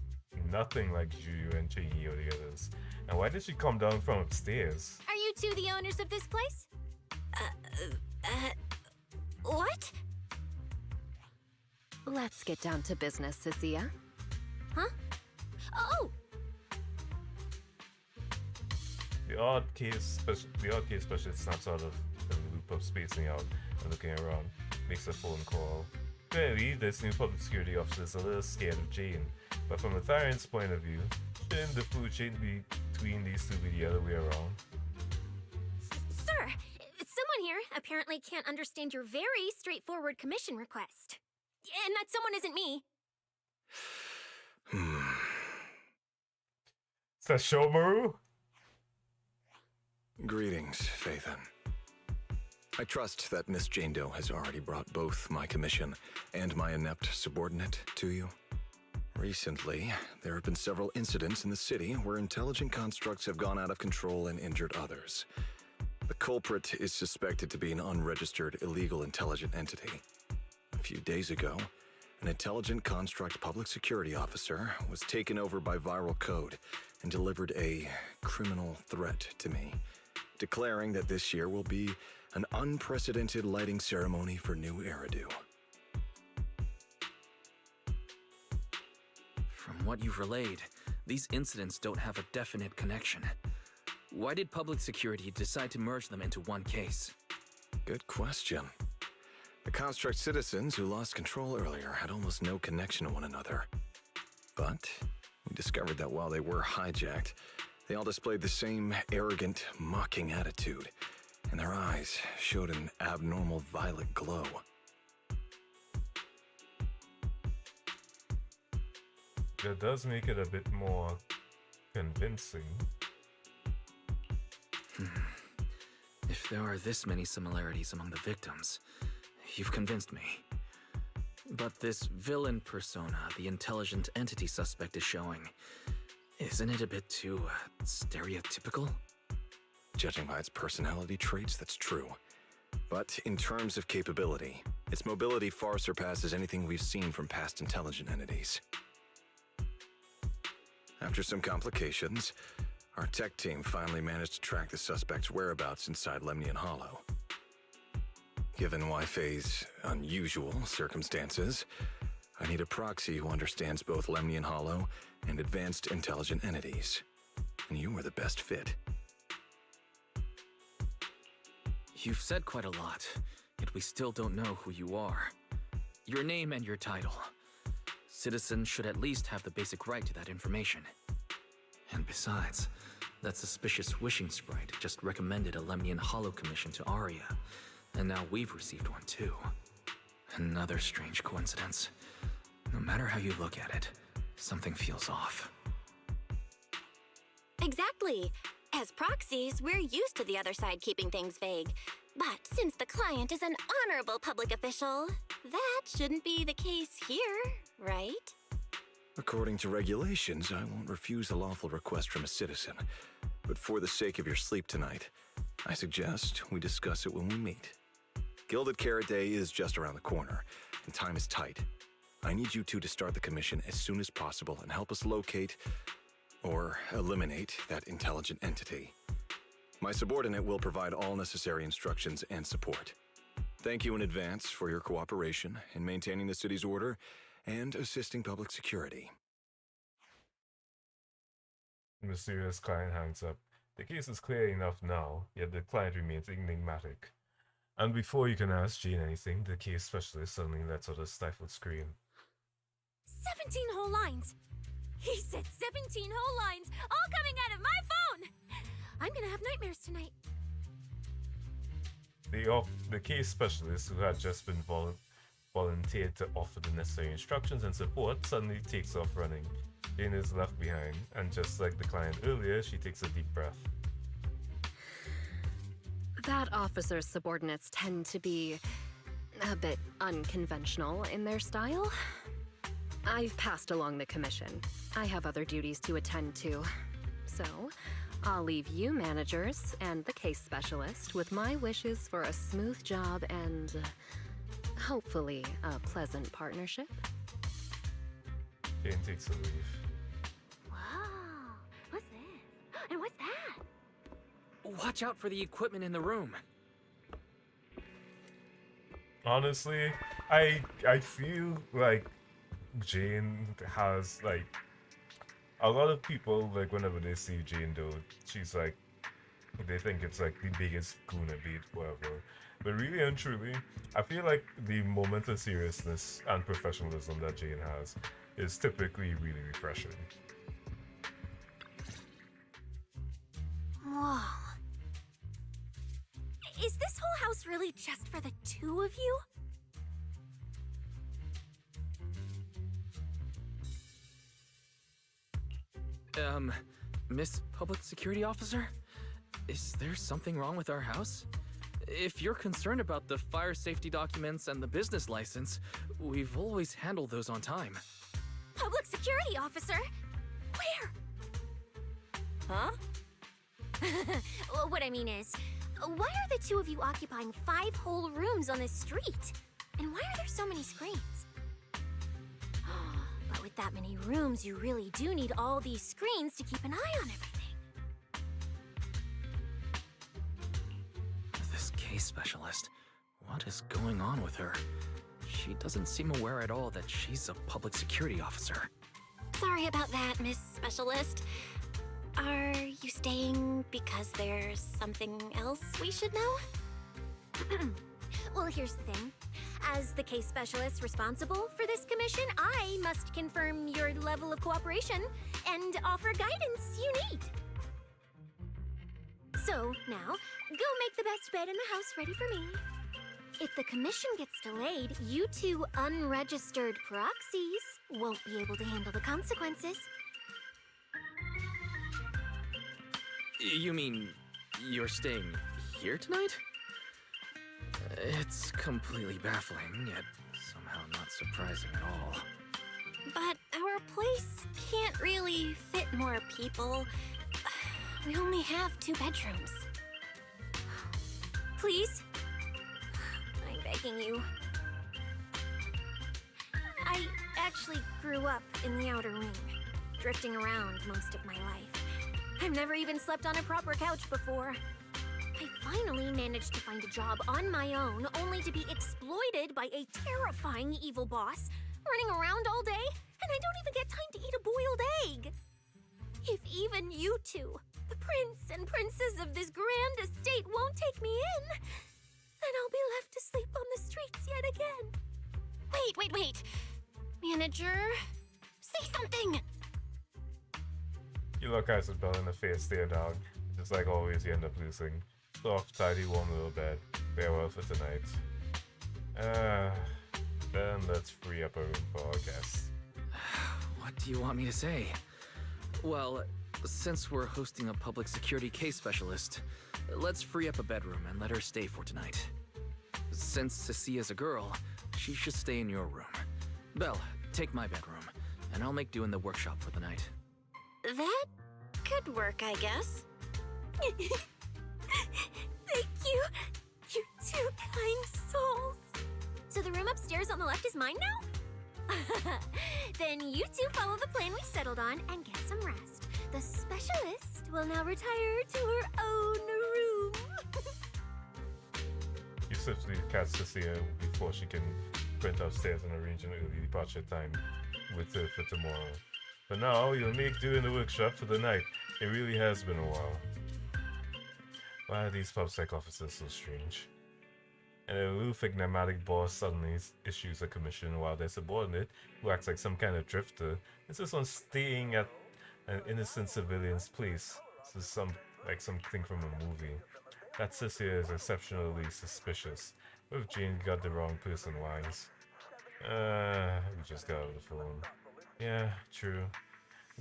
nothing like Juju and Chingy or the others. And why did she come down from upstairs? Are you two the owners of this place? What? Let's get down to business, Cecilia. Huh? Oh! The odd case specialist snaps out of the loop of spacing out and looking around, makes a phone call. Clearly, this new public security officer is a little scared of Jane, but from a Tharian's point of view, shouldn't the food chain between these two be the other way around? Sir, someone here apparently can't understand your very straightforward commission request. And that someone isn't me. Is that Shomaru? Greetings, Phaethon. I trust that Miss Jane Doe has already brought both my commission and my inept subordinate to you. Recently, there have been several incidents in the city where intelligent constructs have gone out of control and injured others. The culprit is suspected to be an unregistered illegal intelligent entity. A few days ago, an intelligent construct public security officer was taken over by viral code and delivered a criminal threat to me, declaring that this year will be an unprecedented lighting ceremony for new Eridu. From what you've relayed, these incidents don't have a definite connection. Why did public security decide to merge them into one case? Good question. The construct citizens who lost control earlier had almost no connection to one another. But we discovered that while they were hijacked, they all displayed the same arrogant, mocking attitude, and their eyes showed an abnormal violet glow. That does make it a bit more convincing. If there are this many similarities among the victims, you've convinced me. But this villain persona the intelligent entity suspect is showing, isn't it a bit too stereotypical? Judging by its personality traits, that's true. But in terms of capability, its mobility far surpasses anything we've seen from past intelligent entities. After some complications, our tech team finally managed to track the suspect's whereabouts inside Lemnian Hollow. Given Wi-Fi's unusual circumstances, I need a proxy who understands both Lemnian Hollow and advanced intelligent entities. And you were the best fit. You've said quite a lot, yet we still don't know who you are. Your name and your title. Citizens should at least have the basic right to that information. And besides, that suspicious wishing sprite just recommended a Lemnian Hollow commission to Arya, and now we've received one too. Another strange coincidence. No matter how you look at it, something feels off. Exactly. As proxies, we're used to the other side keeping things vague. But since the client is an honorable public official, that shouldn't be the case here, right? According to regulations, I won't refuse a lawful request from a citizen. But for the sake of your sleep tonight, I suggest we discuss it when we meet. Gilded Carrot Day is just around the corner, and time is tight. I need you two to start the commission as soon as possible and help us locate or eliminate that intelligent entity. My subordinate will provide all necessary instructions and support. Thank you in advance for your cooperation in maintaining the city's order and assisting public security. The mysterious client hangs up. The case is clear enough now, yet the client remains enigmatic. And before you can ask Jane anything, the case specialist suddenly lets out a stifled scream. 17 whole lines! He said 17 whole lines, all coming out of my phone! I'm gonna have nightmares tonight. The case specialist, who had just been volunteered to offer the necessary instructions and support, suddenly takes off running. Jane is left behind, and just like the client earlier, she takes a deep breath. That officer's subordinates tend to be a bit unconventional in their style. I've passed along the commission. I have other duties to attend to. So, I'll leave you managers and the case specialist with my wishes for a smooth job and hopefully a pleasant partnership. Jane takes a leave. Whoa, what's this? And what's that? Watch out for the equipment in the room. Honestly, I feel like Jane has like a lot of people, like whenever they see Jane Doe, she's like, they think it's like the biggest Guna beat, whatever. But really and truly, I feel like the moment of seriousness and professionalism that Jane has is typically really refreshing. Whoa. Is this whole house really just for the two of you? Miss Public Security Officer? Is there something wrong with our house? If you're concerned about the fire safety documents and the business license, we've always handled those on time. Public security officer? Where? Huh? Well, what I mean is, why are the two of you occupying 5 whole rooms on this street? And why are there so many screens? But with that many rooms, you really do need all these screens to keep an eye on everything. This case specialist. What is going on with her? She doesn't seem aware at all that she's a public security officer. Sorry about that, Miss Specialist. Are you staying because there's something else we should know? Well, here's the thing. As the case specialist responsible for this commission, I must confirm your level of cooperation and offer guidance you need. So, now, go make the best bed in the house ready for me. If the commission gets delayed, you two unregistered proxies won't be able to handle the consequences. You mean you're staying here tonight? It's completely baffling, yet somehow not surprising at all. But our place can't really fit more people. We only have 2 bedrooms. Please? I'm begging you. I actually grew up in the outer ring, drifting around most of my life. I've never even slept on a proper couch before. I finally managed to find a job on my own, only to be exploited by a terrifying evil boss, running around all day, and I don't even get time to eat a boiled egg. If even you two, the prince and princess of this grand estate, won't take me in, then I'll be left to sleep on the streets yet again. Wait. Manager, say something! You look Isabel in the face there, dog. Just like always, you end up losing. Soft, tidy, warm little bed. Farewell for tonight. Then let's free up a room for our guests. What do you want me to say? Well, since we're hosting a public security case specialist, let's free up a bedroom and let her stay for tonight. Since Cecia's a girl, she should stay in your room. Belle, take my bedroom, and I'll make do in the workshop for the night. That could work, I guess. Thank you. You two kind souls. So the room upstairs on the left is mine now? Then you two follow the plan we settled on and get some rest. The specialist will now retire to her own room. You swiftly catch Cecilia before she can sprint upstairs and arrange an early departure time with her for tomorrow. For now, you'll make do in the workshop for the night. It really has been a while. Why are these PubSec officers so strange? And a aloof enigmatic boss suddenly issues a commission while their subordinate, who acts like some kind of drifter, insists on staying at an innocent civilian's place. This is something from a movie. That Cecilia is exceptionally suspicious. What if Jane got the wrong person wise? We just got off the phone. Yeah, true.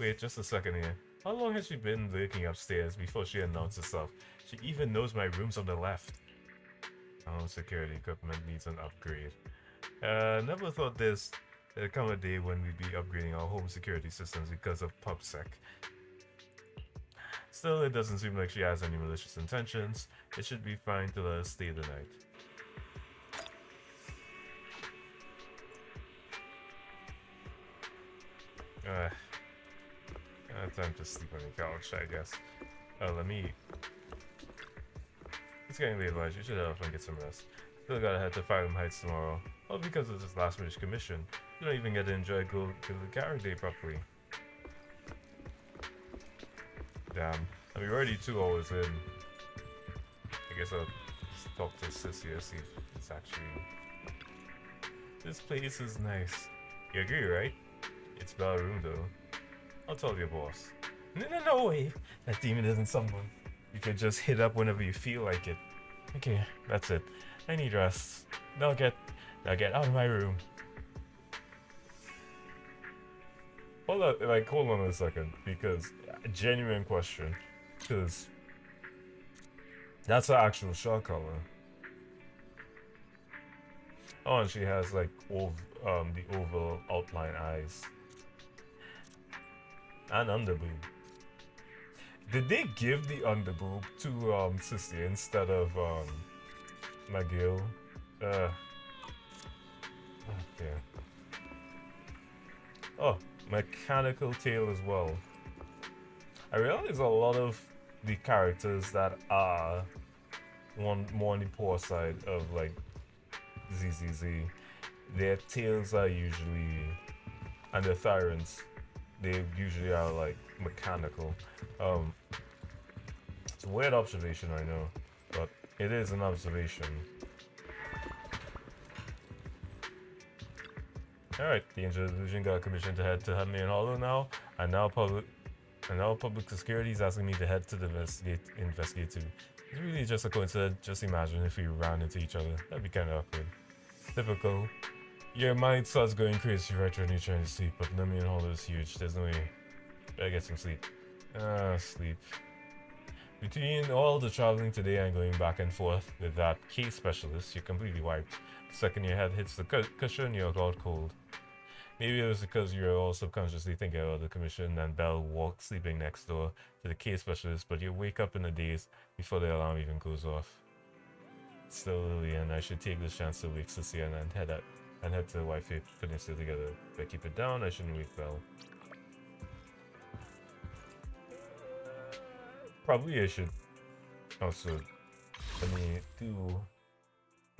Wait, just a second here. How long has she been lurking upstairs before she announced herself? She even knows my room's on the left. Home security equipment needs an upgrade. Never thought there'd come a day when we'd be upgrading our home security systems because of PubSec. Still, it doesn't seem like she has any malicious intentions. It should be fine to let us stay the night. Time to sleep on the couch, I guess. Let me... It's getting late, Elijah. You should head off and get some rest. Still gotta head to Farnham Heights tomorrow. All because of this last-minute commission. You don't even get to enjoy Gilded Carrot Day properly. Damn. I mean, we're already 2 hours in. I guess I'll talk to Sissy and see if it's actually... This place is nice. You agree, right? It's Bell room, though. I'll tell your boss. No way! That demon isn't someone you can just hit up whenever you feel like it. Okay, that's it. I need rest. Now get out of my room. Hold on a second, because a genuine question, because that's her actual shell color. Oh, and she has like the oval outline eyes and underboob. Did they give the underboob to Sissy instead of McGill? Okay. Oh, mechanical tail as well. I realize a lot of the characters that are more on the poor side of like ZZZ, their tails are usually, and their tyrants, they usually are like mechanical. It's a weird observation, I know, but it is an observation. Alright, the Angel Illusion got commissioned to head to Huntley and Hollow now, and now public security is asking me to head to the investigate too. It's really just a coincidence. Just imagine if we ran into each other. That'd be kind of awkward. Typical. Your mind starts going crazy right when you're trying to sleep, but Huntley and Hollow is huge. There's no way. Better get some sleep. Sleep. Between all the traveling today and going back and forth with that case specialist, you're completely wiped. The second your head hits the cushion, you're out cold. Maybe it was because you're all subconsciously thinking about the commission and Belle walked sleeping next door to the case specialist, but you wake up in a daze before the alarm even goes off. It's still early, and I should take this chance to wake Sissy and head to Wi-Fi Peninsula together. If I keep it down, I shouldn't wake Belle. Probably I should also let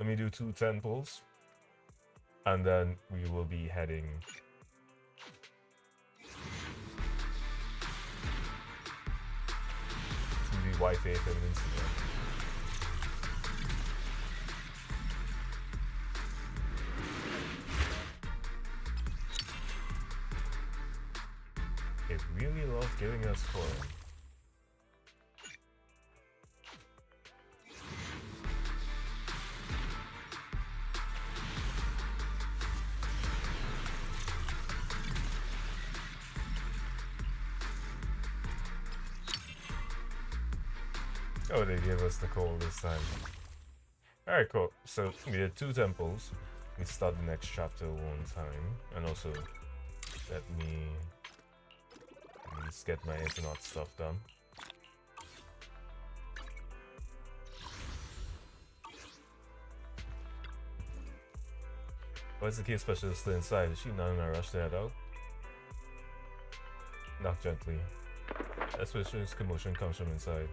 me do 2 temples, and then we will be heading to the Wi-Fi Peninsula. They really love giving us coin. Oh, they gave us the call this time. Alright, cool. So we did 2 temples. We start the next chapter one time. And also, let me just get my internet stuff done. Why is the case specialist still inside? Is she not in a rush to head out? Knock gently. Suspicious commotion comes from inside.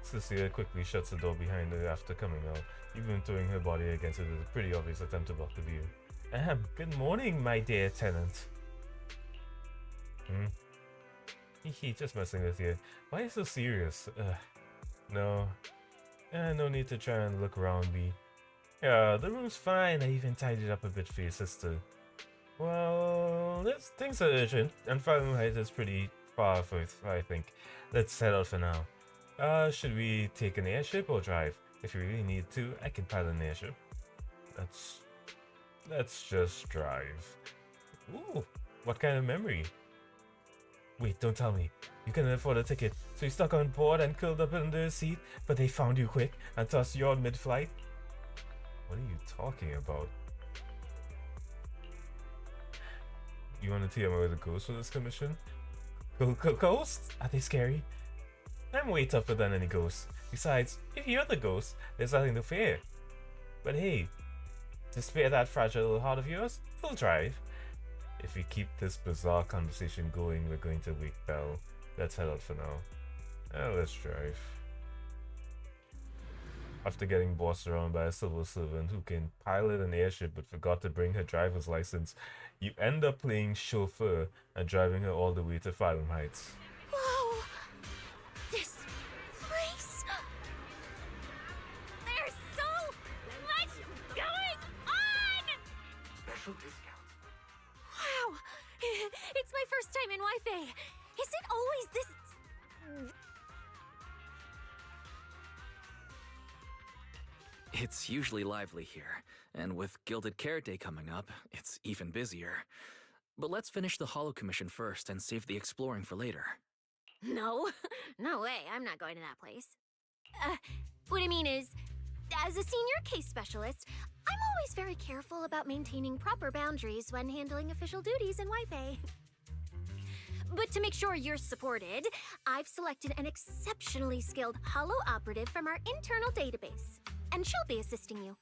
Cecilia quickly shuts the door behind her after coming out, even throwing her body against it is a pretty obvious attempt to block the view. Good morning, my dear tenant. Hehe, just messing with you. Why are you so serious? No. No need to try and look around me. Yeah, the room's fine. I even tidied up a bit for your sister. Well, things are urgent, and Farnham Heights is pretty far for I think. Let's head out for now. Should we take an airship or drive? If you really need to, I can pilot an airship. Let's just drive. Ooh, What kind of memory? Wait, don't tell me. You couldn't afford a ticket, so you stuck on board and curled up under a seat, but they found you quick and tossed you out mid-flight? What are you talking about? You want to tell me where the ghosts for this commission? Ghosts? Are they scary? I'm way tougher than any ghost. Besides, if you're the ghost, there's nothing to fear. But hey, to spare that fragile little heart of yours, we'll drive. If we keep this bizarre conversation going, we're going to wake Belle. Let's head out for now. Let's drive. After getting bossed around by a civil servant who can pilot an airship but forgot to bring her driver's license, you end up playing chauffeur and driving her all the way to Phylum Heights. Whoa! This place... There's so much going on! Special discounts. Wow! It's my first time in Wi-Fi. Is it always this... It's usually lively here, and with Gilded Carrot Day coming up, it's even busier. But let's finish the Hollow Commission first and save the exploring for later. No. No way, I'm not going to that place. What I mean is, as a senior case specialist, I'm always very careful about maintaining proper boundaries when handling official duties in Wi-Fi. But to make sure you're supported, I've selected an exceptionally skilled Hollow operative from our internal database, and she'll be assisting you.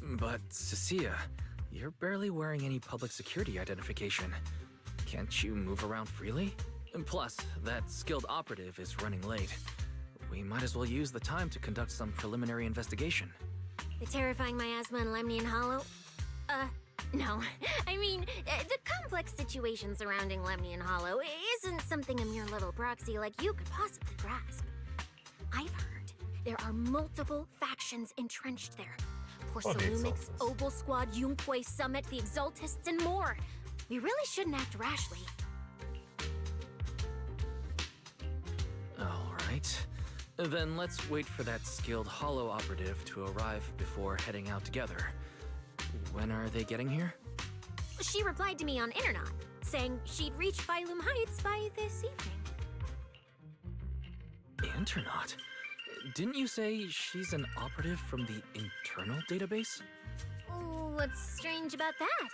But, Cecilia, you're barely wearing any public security identification. Can't you move around freely? And plus, that skilled operative is running late. We might as well use the time to conduct some preliminary investigation. The terrifying miasma in Lemnian Hollow? No. I mean, the complex situation surrounding Lemnian Hollow isn't something a mere little proxy like you could possibly grasp. I've heard there are multiple factions entrenched there. Porcelumix, Obel Squad, Yunque Summit, the Exaltists, and more. We really shouldn't act rashly. Alright. Then let's wait for that skilled Hollow operative to arrive before heading out together. When are they getting here? She replied to me on Internet, saying she'd reach Phylum Heights by this evening. Internet? Didn't you say she's an operative from the internal database? What's strange about that?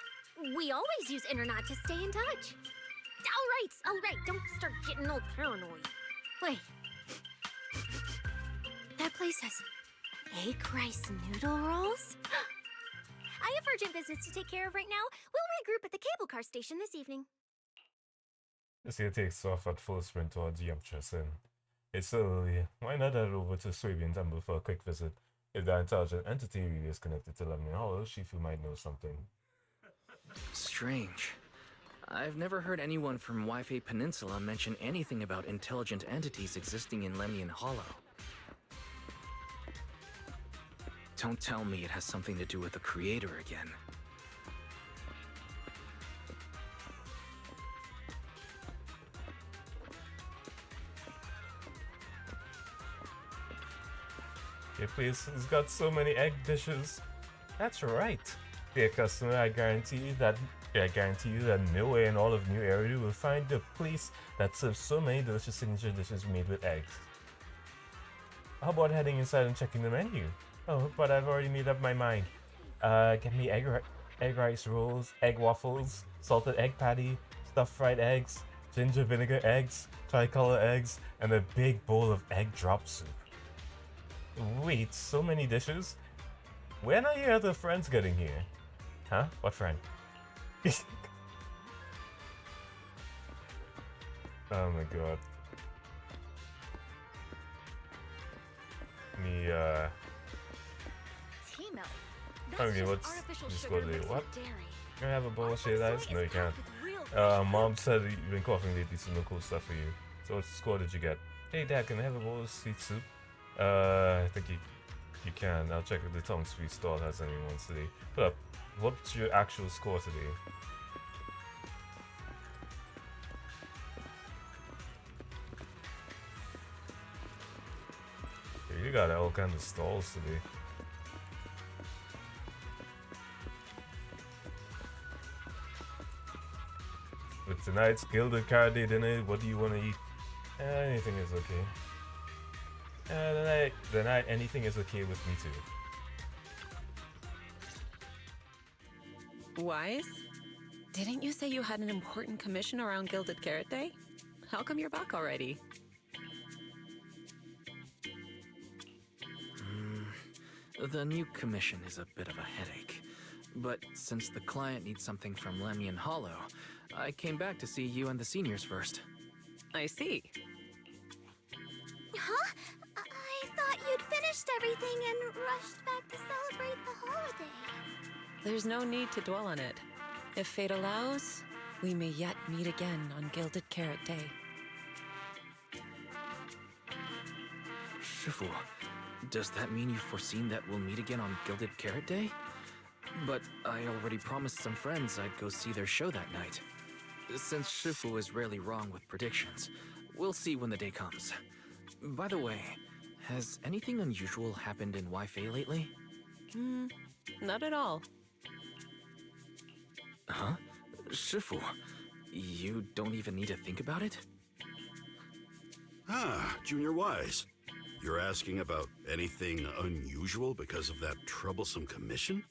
We always use Internet to stay in touch. All right, don't start getting all paranoid. Wait. That place has egg rice noodle rolls? I have urgent business to take care of right now. We'll regroup at the cable car station this evening. Lucia takes off at full sprint towards Yamcha's Inn. It's so early. Why not head over to Swabian Temple for a quick visit? If the intelligent entity really is connected to Lemnian Hollow, Shifu might know something. Strange. I've never heard anyone from Wi-Fi Peninsula mention anything about intelligent entities existing in Lemnian Hollow. Don't tell me it has something to do with the Creator again. Your place has got so many egg dishes. That's right. Dear customer, I guarantee you that nowhere in all of New Area will find a place that serves so many delicious signature dishes made with eggs. How about heading inside and checking the menu? Oh, but I've already made up my mind. Get me egg rice rolls, egg waffles, salted egg patty, stuffed fried eggs, ginger vinegar eggs, tricolor eggs, and a big bowl of egg drop soup. Wait, so many dishes? When are your other friends getting here? Huh? What friend? Oh my god. Timo, Okay, let's just go there. What? Can I have a bowl of shaved ice? No, you can't. Mom said you've been coughing lately, so no cool stuff for you. So what score did you get? Hey Dad, can I have a bowl of sweet soup? I think you can. I'll check if the Tongue Sweet stall has any ones today. Hold up. What's your actual score today? You got all kinds of stalls today. Tonight's Gilded Karate dinner. What do you want to eat? Anything is okay. Tonight, anything is okay with me too. Wise? Didn't you say you had an important commission around Gilded Carrot Day? How come you're back already? The new commission is a bit of a headache. But since the client needs something from Lemmy and Hollow, I came back to see you and the seniors first. I see. Huh? I thought you'd finished everything and rushed back to celebrate the holiday. There's no need to dwell on it. If fate allows, we may yet meet again on Gilded Carrot Day. Shifu, does that mean you've foreseen that we'll meet again on Gilded Carrot Day? But I already promised some friends I'd go see their show that night. Since Shifu is rarely wrong with predictions, we'll see when the day comes. By the way, has anything unusual happened in Wi-Fi lately? Not at all. Huh? Shifu, you don't even need to think about it? Ah, Junior Wise. You're asking about anything unusual because of that troublesome commission?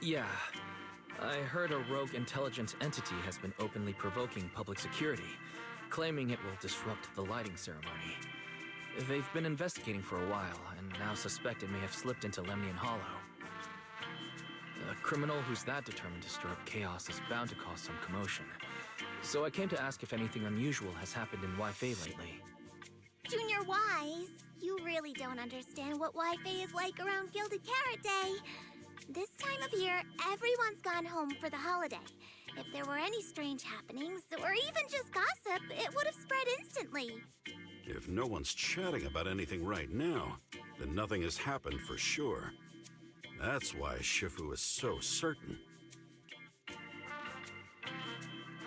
Yeah. I heard a rogue intelligence entity has been openly provoking public security, claiming it will disrupt the lighting ceremony. They've been investigating for a while, and now suspect it may have slipped into Lemnian Hollow. A criminal who's that determined to stir up chaos is bound to cause some commotion. So I came to ask if anything unusual has happened in Wi-Fi lately. Junior Wise, you really don't understand what Wi-Fi is like around Gilded Carrot Day. This time of year, everyone's gone home for the holiday. If there were any strange happenings, or even just gossip, it would have spread instantly. If no one's chatting about anything right now, then nothing has happened for sure. That's why Shifu is so certain.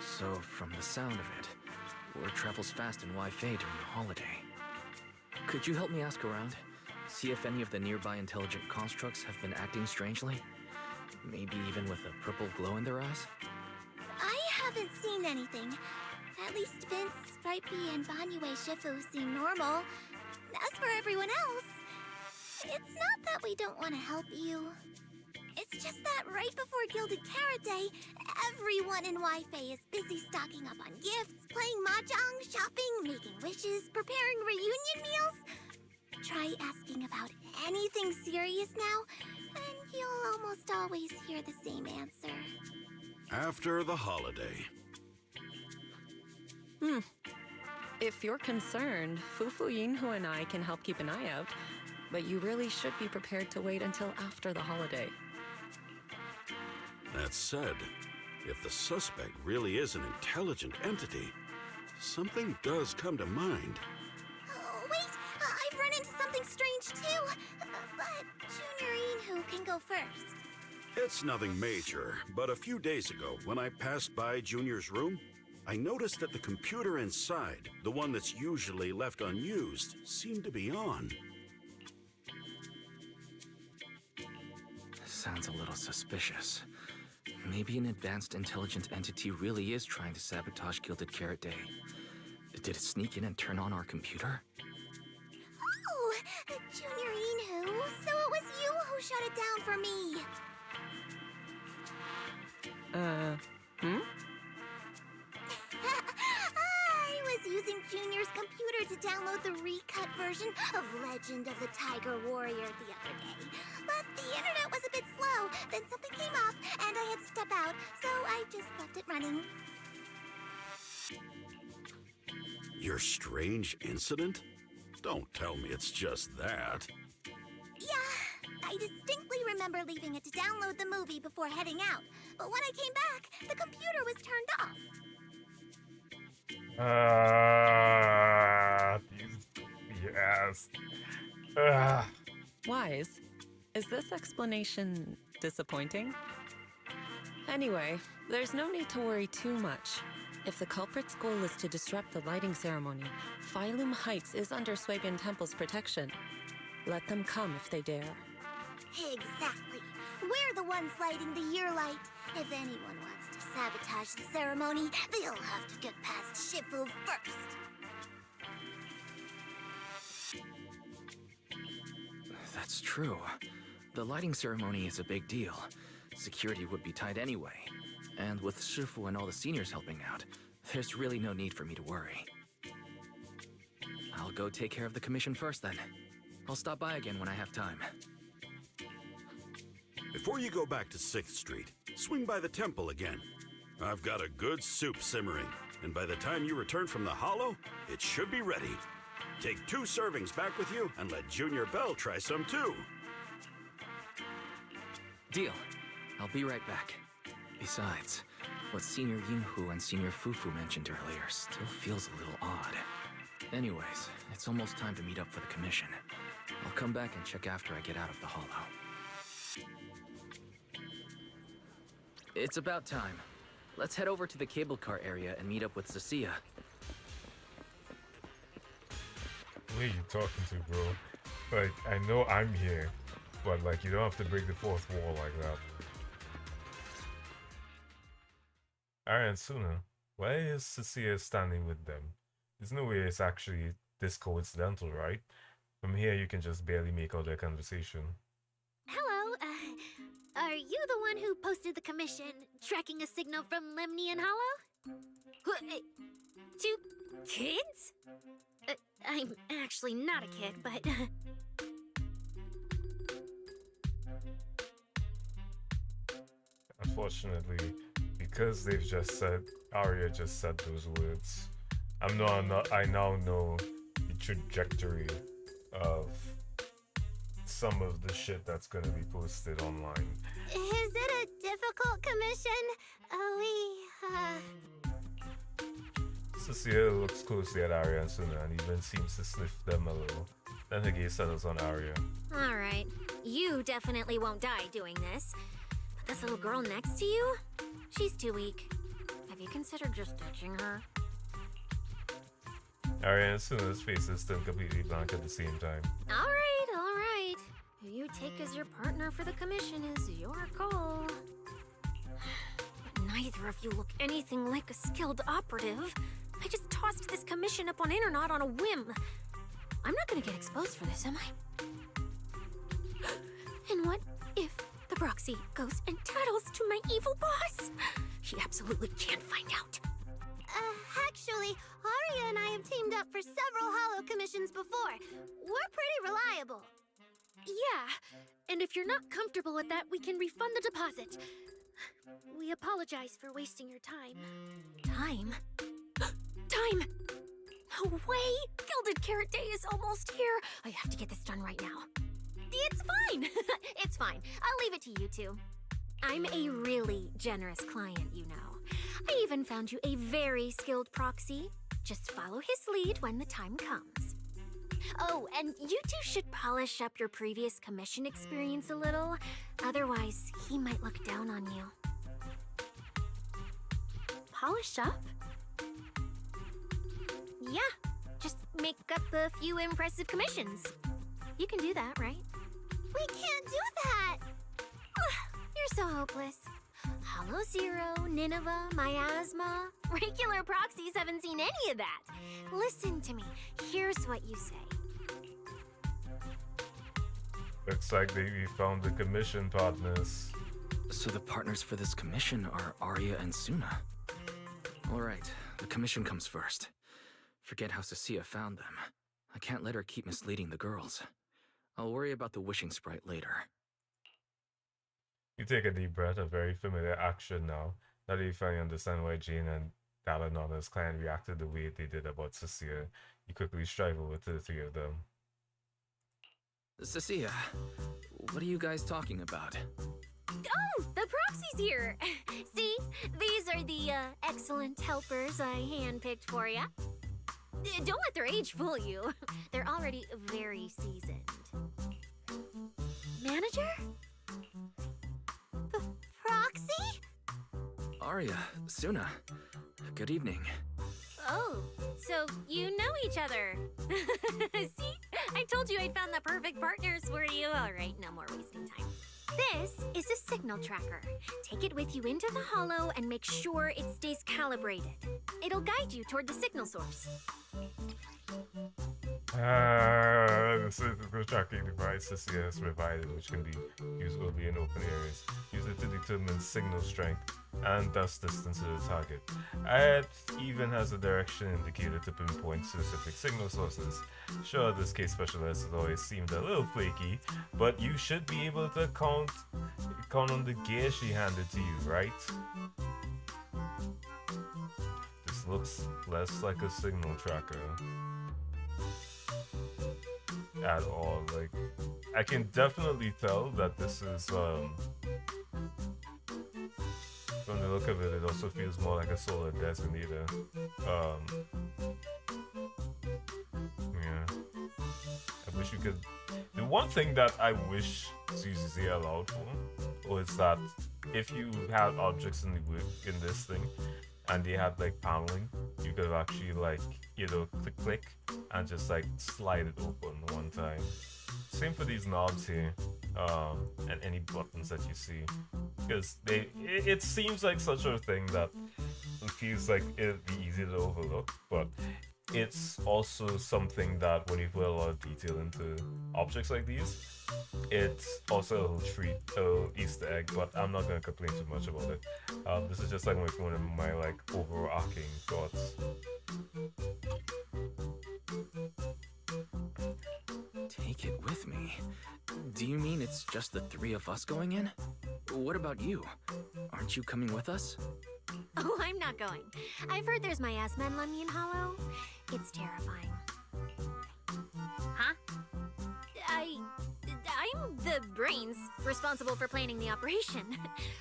So, from the sound of it, word travels fast in Wi-Fi during the holiday. Could you help me ask around? See if any of the nearby intelligent constructs have been acting strangely? Maybe even with a purple glow in their eyes? I haven't seen anything. At least Vince, Stripey, and Banyue Shifu seem normal. As for everyone else, it's not that we don't want to help you. It's just that right before Gilded Carrot Day, everyone in Wi-Fi is busy stocking up on gifts, playing mahjong, shopping, making wishes, preparing reunion meals. Try asking about anything serious now, and you'll almost always hear the same answer. After the holiday. If you're concerned, Fufu Yinhu and I can help keep an eye out, but you really should be prepared to wait until after the holiday. That said, if the suspect really is an intelligent entity, something does come to mind. Oh, wait! I've run into something strange too! But Junior Yinhu can go first. It's nothing major, but a few days ago, when I passed by Junior's room, I noticed that the computer inside, the one that's usually left unused, seemed to be on. Sounds a little suspicious. Maybe an advanced intelligent entity really is trying to sabotage Gilded Carrot Day. Did it sneak in and turn on our computer? Oh, Junior Yinhu, so it was you who shut it down for me. I was using Junior's computer to download the recut version of Legend of the Tiger Warrior the other day. But the internet was a bit slow, then something came up, and I had to step out, so I just left it running. Your strange incident? Don't tell me it's just that. Yeah, I distinctly remember leaving it to download the movie before heading out. But when I came back, the computer was turned off. Yes. Wise, is this explanation disappointing? Anyway, there's no need to worry too much. If the culprit's goal is to disrupt the lighting ceremony, Phylum Heights is under Swabian Temple's protection. Let them come if they dare. Exactly. We're the ones lighting the year light, if anyone wants to sabotage the ceremony, they'll have to get past Shifu first. That's true. The lighting ceremony is a big deal. Security would be tight anyway. And with Shifu and all the seniors helping out, there's really no need for me to worry. I'll go take care of the commission first then. I'll stop by again when I have time. Before you go back to 6th Street, swing by the temple again. I've got a good soup simmering, and by the time you return from the Hollow, it should be ready. Take 2 servings back with you, and let Junior Bell try some too. Deal. I'll be right back. Besides, what Senior Yinhu and Senior Fufu mentioned earlier still feels a little odd. Anyways, it's almost time to meet up for the commission. I'll come back and check after I get out of the Hollow. It's about time. Let's head over to the cable car area and meet up with Cecilia. Who are you talking to, bro? Like, I know I'm here, but like, you don't have to break the fourth wall like that. Alright, Suna, why is Cecilia standing with them? There's no way it's actually this coincidental, right? From here, you can just barely make out their conversation. Hello, are you the one who posted the commission, tracking a signal from Lemnian Hollow? 2 kids? I'm actually not a kid, but... Unfortunately, because they've just said, Arya just said those words, I now know the trajectory of some of the shit that's gonna be posted online. Is it a difficult commission? Cecilia looks closely at Arya and Suna and even seems to sniff them a little. Then her gaze settles on Arya. Alright, you definitely won't die doing this. But this little girl next to you? She's too weak. Have you considered just ditching her? Arya and Suna's faces turn completely blank at the same time. Alright. Who you take as your partner for the commission is your call. But neither of you look anything like a skilled operative. I just tossed this commission up on Internet on a whim. I'm not gonna get exposed for this, am I? And what if the proxy goes and tattles to my evil boss? She absolutely can't find out. Actually, Arya and I have teamed up for several Hollow commissions before. We're pretty reliable. Yeah, and if you're not comfortable with that, we can refund the deposit. We apologize for wasting your time. Time? Time! No way! Gilded Carrot Day is almost here. I have to get this done right now. It's fine! It's fine. I'll leave it to you two. I'm a really generous client, you know. I even found you a very skilled proxy. Just follow his lead when the time comes. Oh, and you two should polish up your previous commission experience a little. Otherwise, he might look down on you. Polish up? Yeah, just make up a few impressive commissions. You can do that, right? We can't do that! You're so hopeless. Hollow Zero, Nineveh, Miasma. Regular proxies haven't seen any of that. Listen to me. Here's what you say. Looks like we found the commission partners. So the partners for this commission are Arya and Suna. Alright, the commission comes first. Forget how Cecilia found them. I can't let her keep misleading the girls. I'll worry about the wishing sprite later. You take a deep breath, a very familiar action now. Now that you finally understand why Jane and Dalanana's clan reacted the way they did about Cecilia, you quickly strive over to the three of them. Cecilia, what are you guys talking about? Oh, the proxy's here. See, these are the excellent helpers I handpicked for you. Don't let their age fool you. They're already very seasoned. Manager? Proxy? Arya, Suna, good evening. Oh, so you know each other. See? I told you I'd found the perfect partners for you. All right, no more wasting time. This is a signal tracker. Take it with you into the holo and make sure it stays calibrated. It'll guide you toward the signal source. This is the tracking device CCS provided, which can be used only in open areas. Use it to determine signal strength and thus distance to the target. It even has a direction indicator to pinpoint specific signal sources. Sure, this case specialist has always seemed a little flaky, but you should be able to count on the gear she handed to you, right? This looks less like a signal tracker at all. Like, I can definitely tell that this is from the look of it, it also feels more like a solar designator. Yeah, I wish you could. The one thing that I wish CCC allowed for was that if you had objects in this thing and they had like paneling, you could actually like, you know, click and just like slide it open one time. Same for these knobs here, and any buttons that you see, because it seems like such a thing that it feels like it'd be easy to overlook, but it's also something that when you put a lot of detail into objects like these, it's also a little treat, a little Easter egg, but I'm not gonna complain too much about it. This is just like one of my like overarching thoughts. Take it with me? Do you mean it's just the three of us going in? What about you? Aren't you coming with us? Oh, I'm not going. I've heard there's miasma in Lemnian Hollow. It's terrifying. Huh? I'm the brains responsible for planning the operation.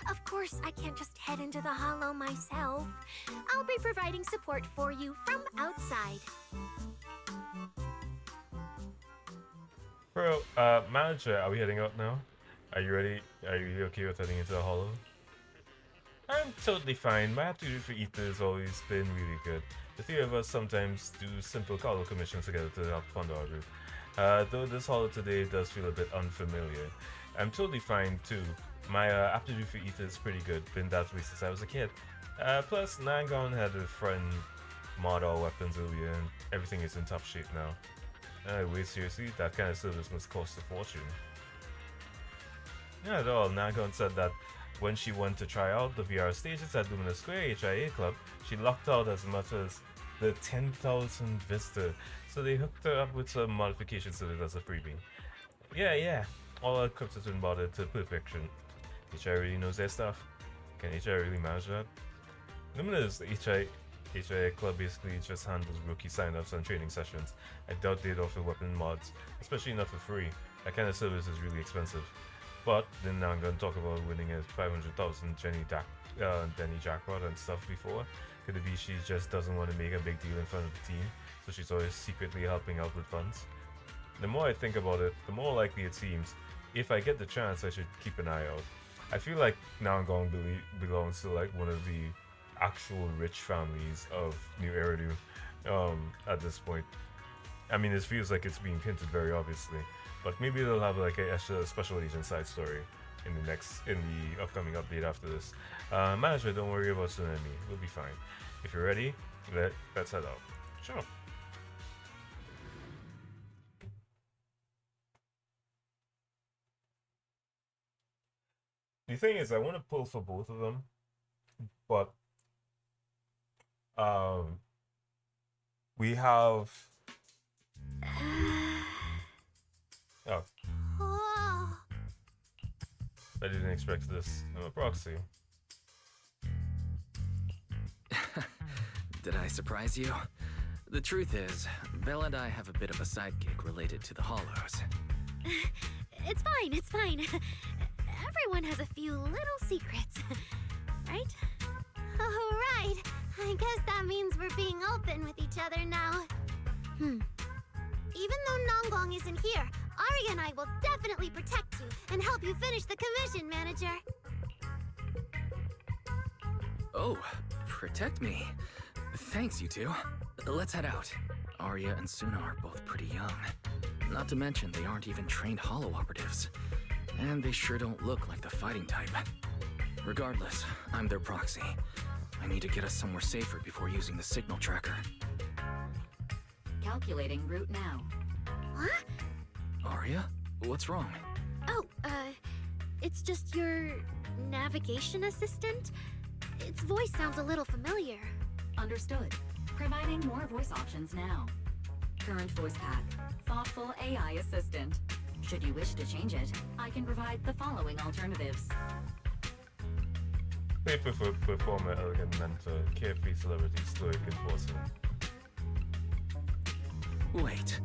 Of course, I can't just head into the Hollow myself. I'll be providing support for you from outside. Bro, manager, are we heading out now? Are you ready? Are you really okay with heading into the Hollow? I'm totally fine. My aptitude for ether has always been really good. The three of us sometimes do simple cargo commissions together to help fund our group. Though this Hollow today does feel a bit unfamiliar. I'm totally fine too. My aptitude for ether is pretty good. Been that way since I was a kid. Plus, Nangon had a friend mod our weapons earlier and everything is in top shape now. Wait, seriously? That kind of service must cost a fortune. Not at all. Nangon said that when she went to try out the VR stages at Luminous Square HIA Club, she locked out as much as the 10,000 Vista, so they hooked her up with some modifications of it as a freebie. Yeah, all our equipped has been modded to perfection. HIA really knows their stuff. Can HIA really manage that? Luminous HIA Club basically just handles rookie signups and training sessions. I doubt they'd offer weapon mods, especially not for free. That kind of service is really expensive. But then now I'm gonna talk about winning a 500,000 Denny jackpot and stuff before. Could it be she just doesn't want to make a big deal in front of the team, so she's always secretly helping out with funds? The more I think about it, the more likely it seems. If I get the chance, I should keep an eye out. I feel like Nangon belongs to like one of the actual rich families of New Eridu at this point. I mean, it feels like it's being hinted very obviously, but maybe they'll have like a special agent side story in the upcoming update after this. Manager, don't worry about Tsunami, we'll be fine. If you're ready, let's head out. Sure. The thing is, I want to pull for both of them, but we have oh, I didn't expect this. I'm a proxy. Did I surprise you? The truth is, Belle and I have a bit of a sidekick related to the Hollows. It's fine. Everyone has a few little secrets, right? Oh, right. I guess that means we're being open with each other now. Even though Nonggong isn't here, Ari and I will definitely protect you and help you finish the commission, Manager. Oh, protect me. Thanks, you two. Let's head out. Arya and Suna are both pretty young. Not to mention, they aren't even trained Hollow operatives. And they sure don't look like the fighting type. Regardless, I'm their proxy. I need to get us somewhere safer before using the signal tracker. Calculating route now. What? Arya? What's wrong? Oh, it's just your navigation assistant? Its voice sounds a little familiar. Understood. Providing more voice options now. Current voice pack. Thoughtful AI assistant. Should you wish to change it, I can provide the following alternatives. Paper for performer, elegant mentor, carefree celebrity, stoic enforcer. Wait,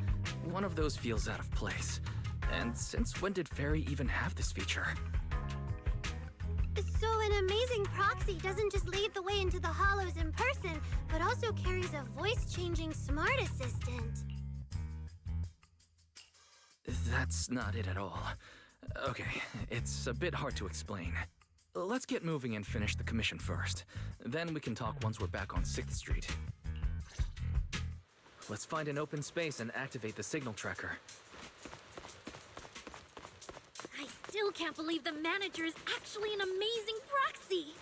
one of those feels out of place. And since when did Fairy even have this feature? So an amazing proxy doesn't just lead the way into the hollows in person, but also carries a voice-changing smart assistant. That's not it at all. Okay, it's a bit hard to explain. Let's get moving and finish the commission first. Then we can talk once we're back on 6th Street. Let's find an open space and activate the signal tracker. I still can't believe the manager is actually an amazing proxy!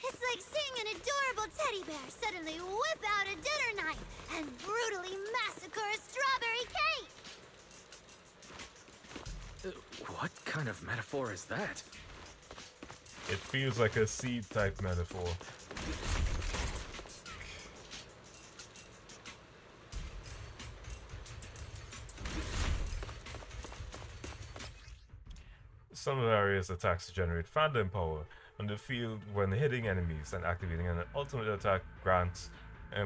It's like seeing an adorable teddy bear suddenly whip out a dinner knife and brutally massacre a strawberry cake! What kind of metaphor is that? It feels like a seed-type metaphor. Some of Aria's attacks generate fandom power on the field when hitting enemies, and activating an ultimate attack grants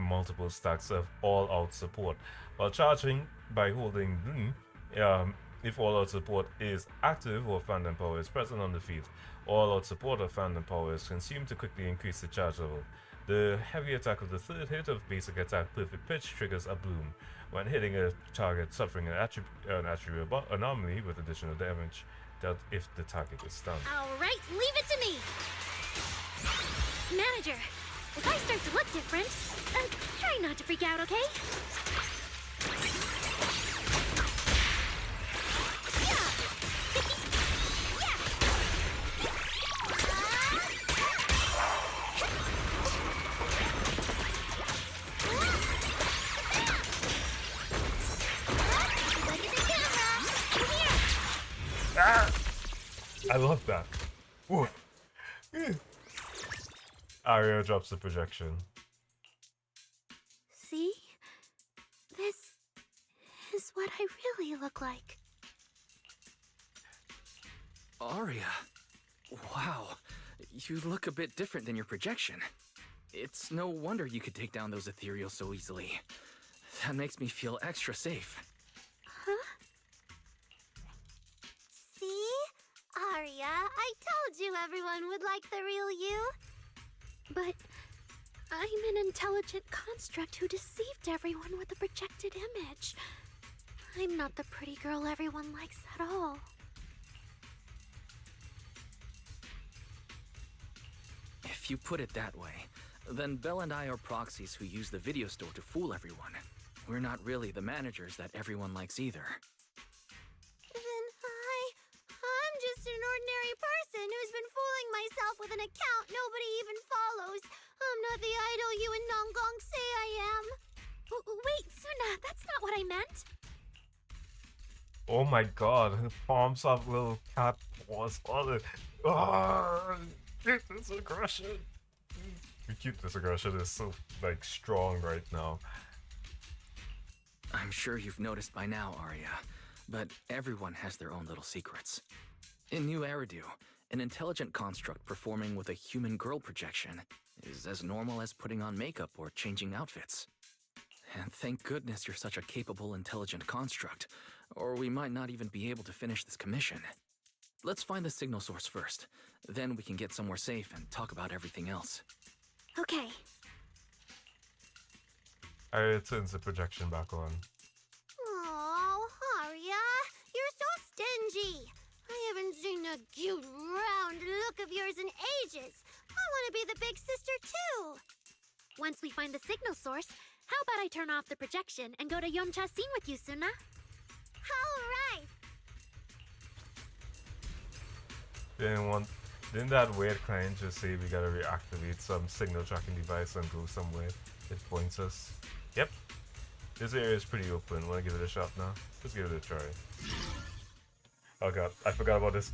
multiple stacks of all-out support. While charging by holding if all-out support is active or fandom power is present on the field, all-out support or fandom power is consumed to quickly increase the charge level. The heavy attack of the third hit of basic attack Perfect Pitch triggers a bloom when hitting a target suffering an attribute anomaly with additional damage dealt if the target is stunned. Alright, leave it to me! Manager, if I start to look different, try not to freak out, okay? I love that. Ooh. Aria drops the projection. See? This is what I really look like. Arya. Wow. You look a bit different than your projection. It's no wonder you could take down those ethereals so easily. That makes me feel extra safe. Huh? See? Aria, I told you everyone would like the real you. But I'm an intelligent construct who deceived everyone with a projected image. I'm not the pretty girl everyone likes at all. If you put it that way, then Belle and I are proxies who use the video store to fool everyone. We're not really the managers that everyone likes either. Then I'm just an ordinary person who's been fooling myself with an account nobody even follows. I'm not the idol you and Nonggong say I am. Wait, Suna, that's not what I meant. Oh my god, her palms have little cat paws on it. Ah, this aggression. The cuteness aggression is so, like, strong right now. I'm sure you've noticed by now, Arya, but everyone has their own little secrets. In New Eridu, an intelligent construct performing with a human girl projection is as normal as putting on makeup or changing outfits. And thank goodness you're such a capable, intelligent construct, or we might not even be able to finish this commission. Let's find the signal source first, then we can get somewhere safe and talk about everything else. Okay. Aria turns the projection back on. Oh, Aria, you're so stingy. I haven't seen a cute, round look of yours in ages. I want to be the big sister, too. Once we find the signal source, how about I turn off the projection and go to Yomcha Scene with you, Suna? All right. Didn't that weird client just say we gotta reactivate some signal tracking device and go somewhere? It points us. Yep. This area is pretty open. Wanna give it a shot now? Let's give it a try. Oh god, I forgot about this.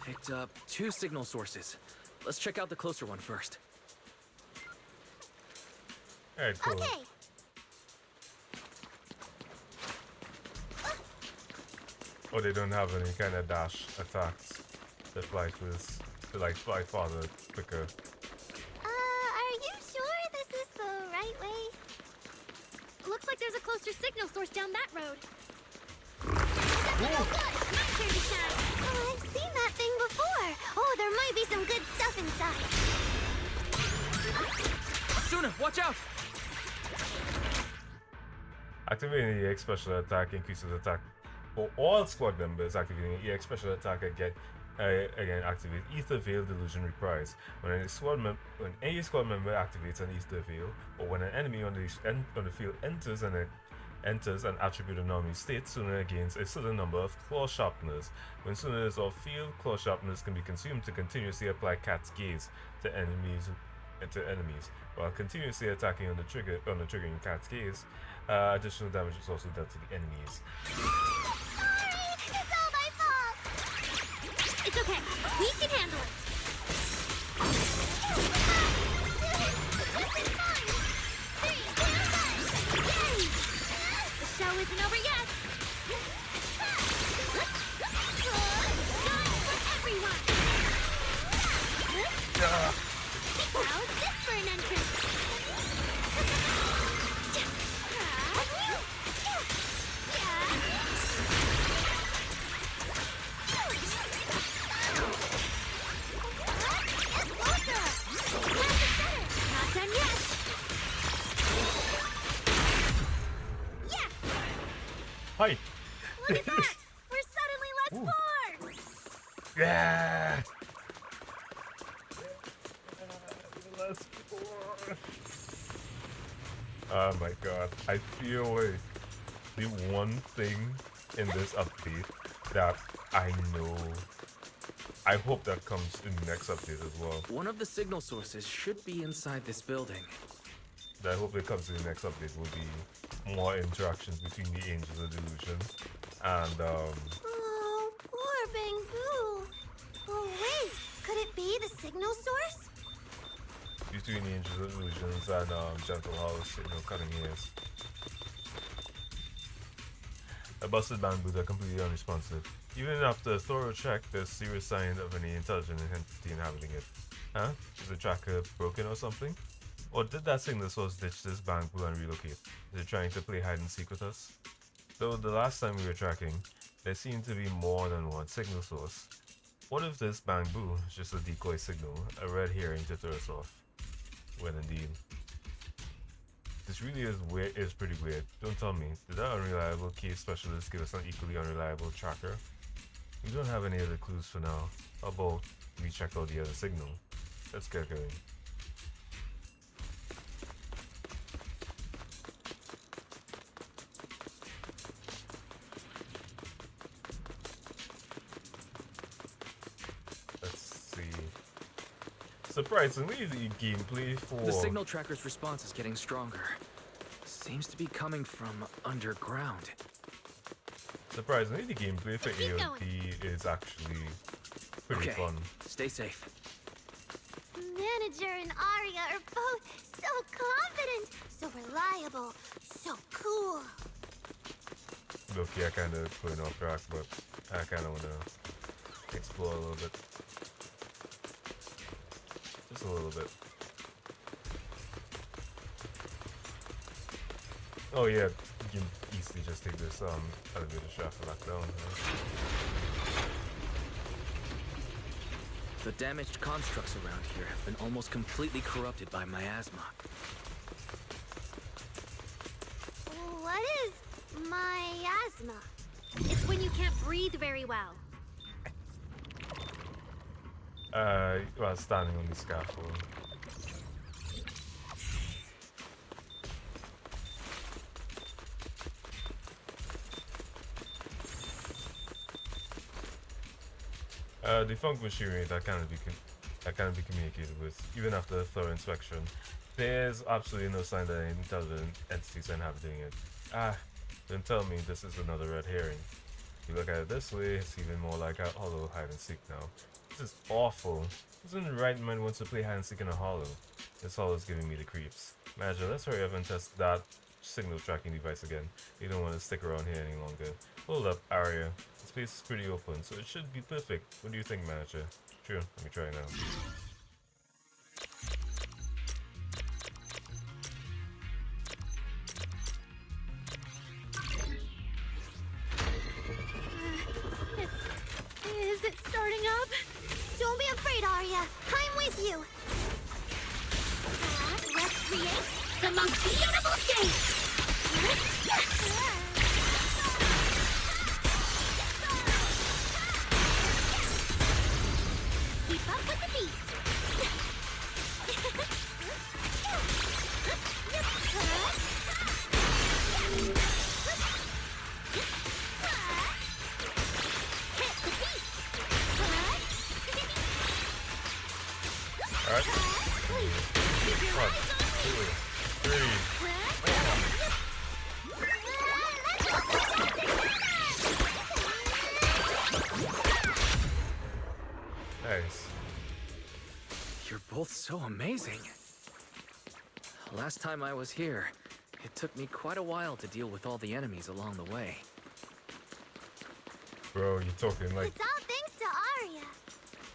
Picked up 2 signal sources. Let's check out the closer one first. Alright, cool. Okay. Oh, they don't have any kind of dash attacks that fly first, to like fly farther quicker. Are you sure this is the right way? Looks like there's a closer signal source down that road. Oh, I've seen that thing before. Oh, there might be some good stuff inside. Suna, watch out! Activating the EX special attack increases attack for all squad members. Activating the EX special attack again activate Ether Veil Delusion Reprise. When any squad member activates an Ether Veil, or when an enemy on the field enters an attribute anomaly state, Suna gains a certain number of claw sharpness. When Suna is off field, claw sharpness can be consumed to continuously apply Cat's Gaze to enemies, while continuously attacking on the triggering Cat's Gaze. Additional damage is also dealt to the enemies. Sorry, it's all my fault. It's okay. We can handle it. The show isn't over yet. Going for everyone. How's this for an entrance? Not done yet. Yeah. Hi. Look at that. We're suddenly less bored. Yeah. Oh my god. I feel like the one thing in this update that I know, I hope that comes in the next update as well. One of the signal sources should be inside this building. That I hope it comes in the next update will be more interactions between the Angels of Delusion and Oh, poor Bangu. Oh, wait. Could it be the signal source? between the Angels of Illusions and Gentle House, cutting ears. The busted bamboo are completely unresponsive. Even after a thorough check, there's serious sign of any intelligent entity inhabiting it. Huh? Is the tracker broken or something? Or did that signal source ditch this bamboo and relocate? Is it trying to play hide and seek with us? Though the last time we were tracking, there seemed to be more than one signal source. What if this bamboo is just a decoy signal, a red herring to throw us off? Well, indeed. This really is pretty weird. Don't tell me, did that unreliable case specialist give us an equally unreliable tracker? We don't have any other clues for now. How about we check out the other signal? Let's get going. Surprisingly, the gameplay for... The signal tracker's response is getting stronger. Seems to be coming from underground. Surprisingly, the gameplay for AOD is actually pretty fun. Stay safe. Manager and Arya are both so confident, so reliable, so cool. Look, I kind of putting off track, but I kind of want to explore a little bit. Just a little bit. Oh yeah, you can easily just take this elevator shaft back down. The damaged constructs around here have been almost completely corrupted by miasma. What is miasma? It's when you can't breathe very well. Well, standing on the scaffold. Defunct machinery that cannot be communicated with, even after a thorough inspection. There's absolutely no sign that any intelligent entities are inhabiting it. Ah, don't tell me this is another red herring. If you look at it this way, it's even more like a hollow hide and seek now. This is awful. Who's in the right mind wants to play hide and seek in a hollow? This hollow is giving me the creeps. Manager, let's hurry up and test that signal tracking device again. You don't want to stick around here any longer. Hold up, Arya. This place is pretty open, so it should be perfect. What do you think, manager? Sure, let me try now. Is it starting up? Don't be afraid, Arya. I'm with you. Let's create the most beautiful stage. Keep up with the beat. Alright. 1, 2, 3. Nice. You're both so amazing. Last time I was here, it took me quite a while to deal with all the enemies along the way. Bro, you're talking like It's all thanks to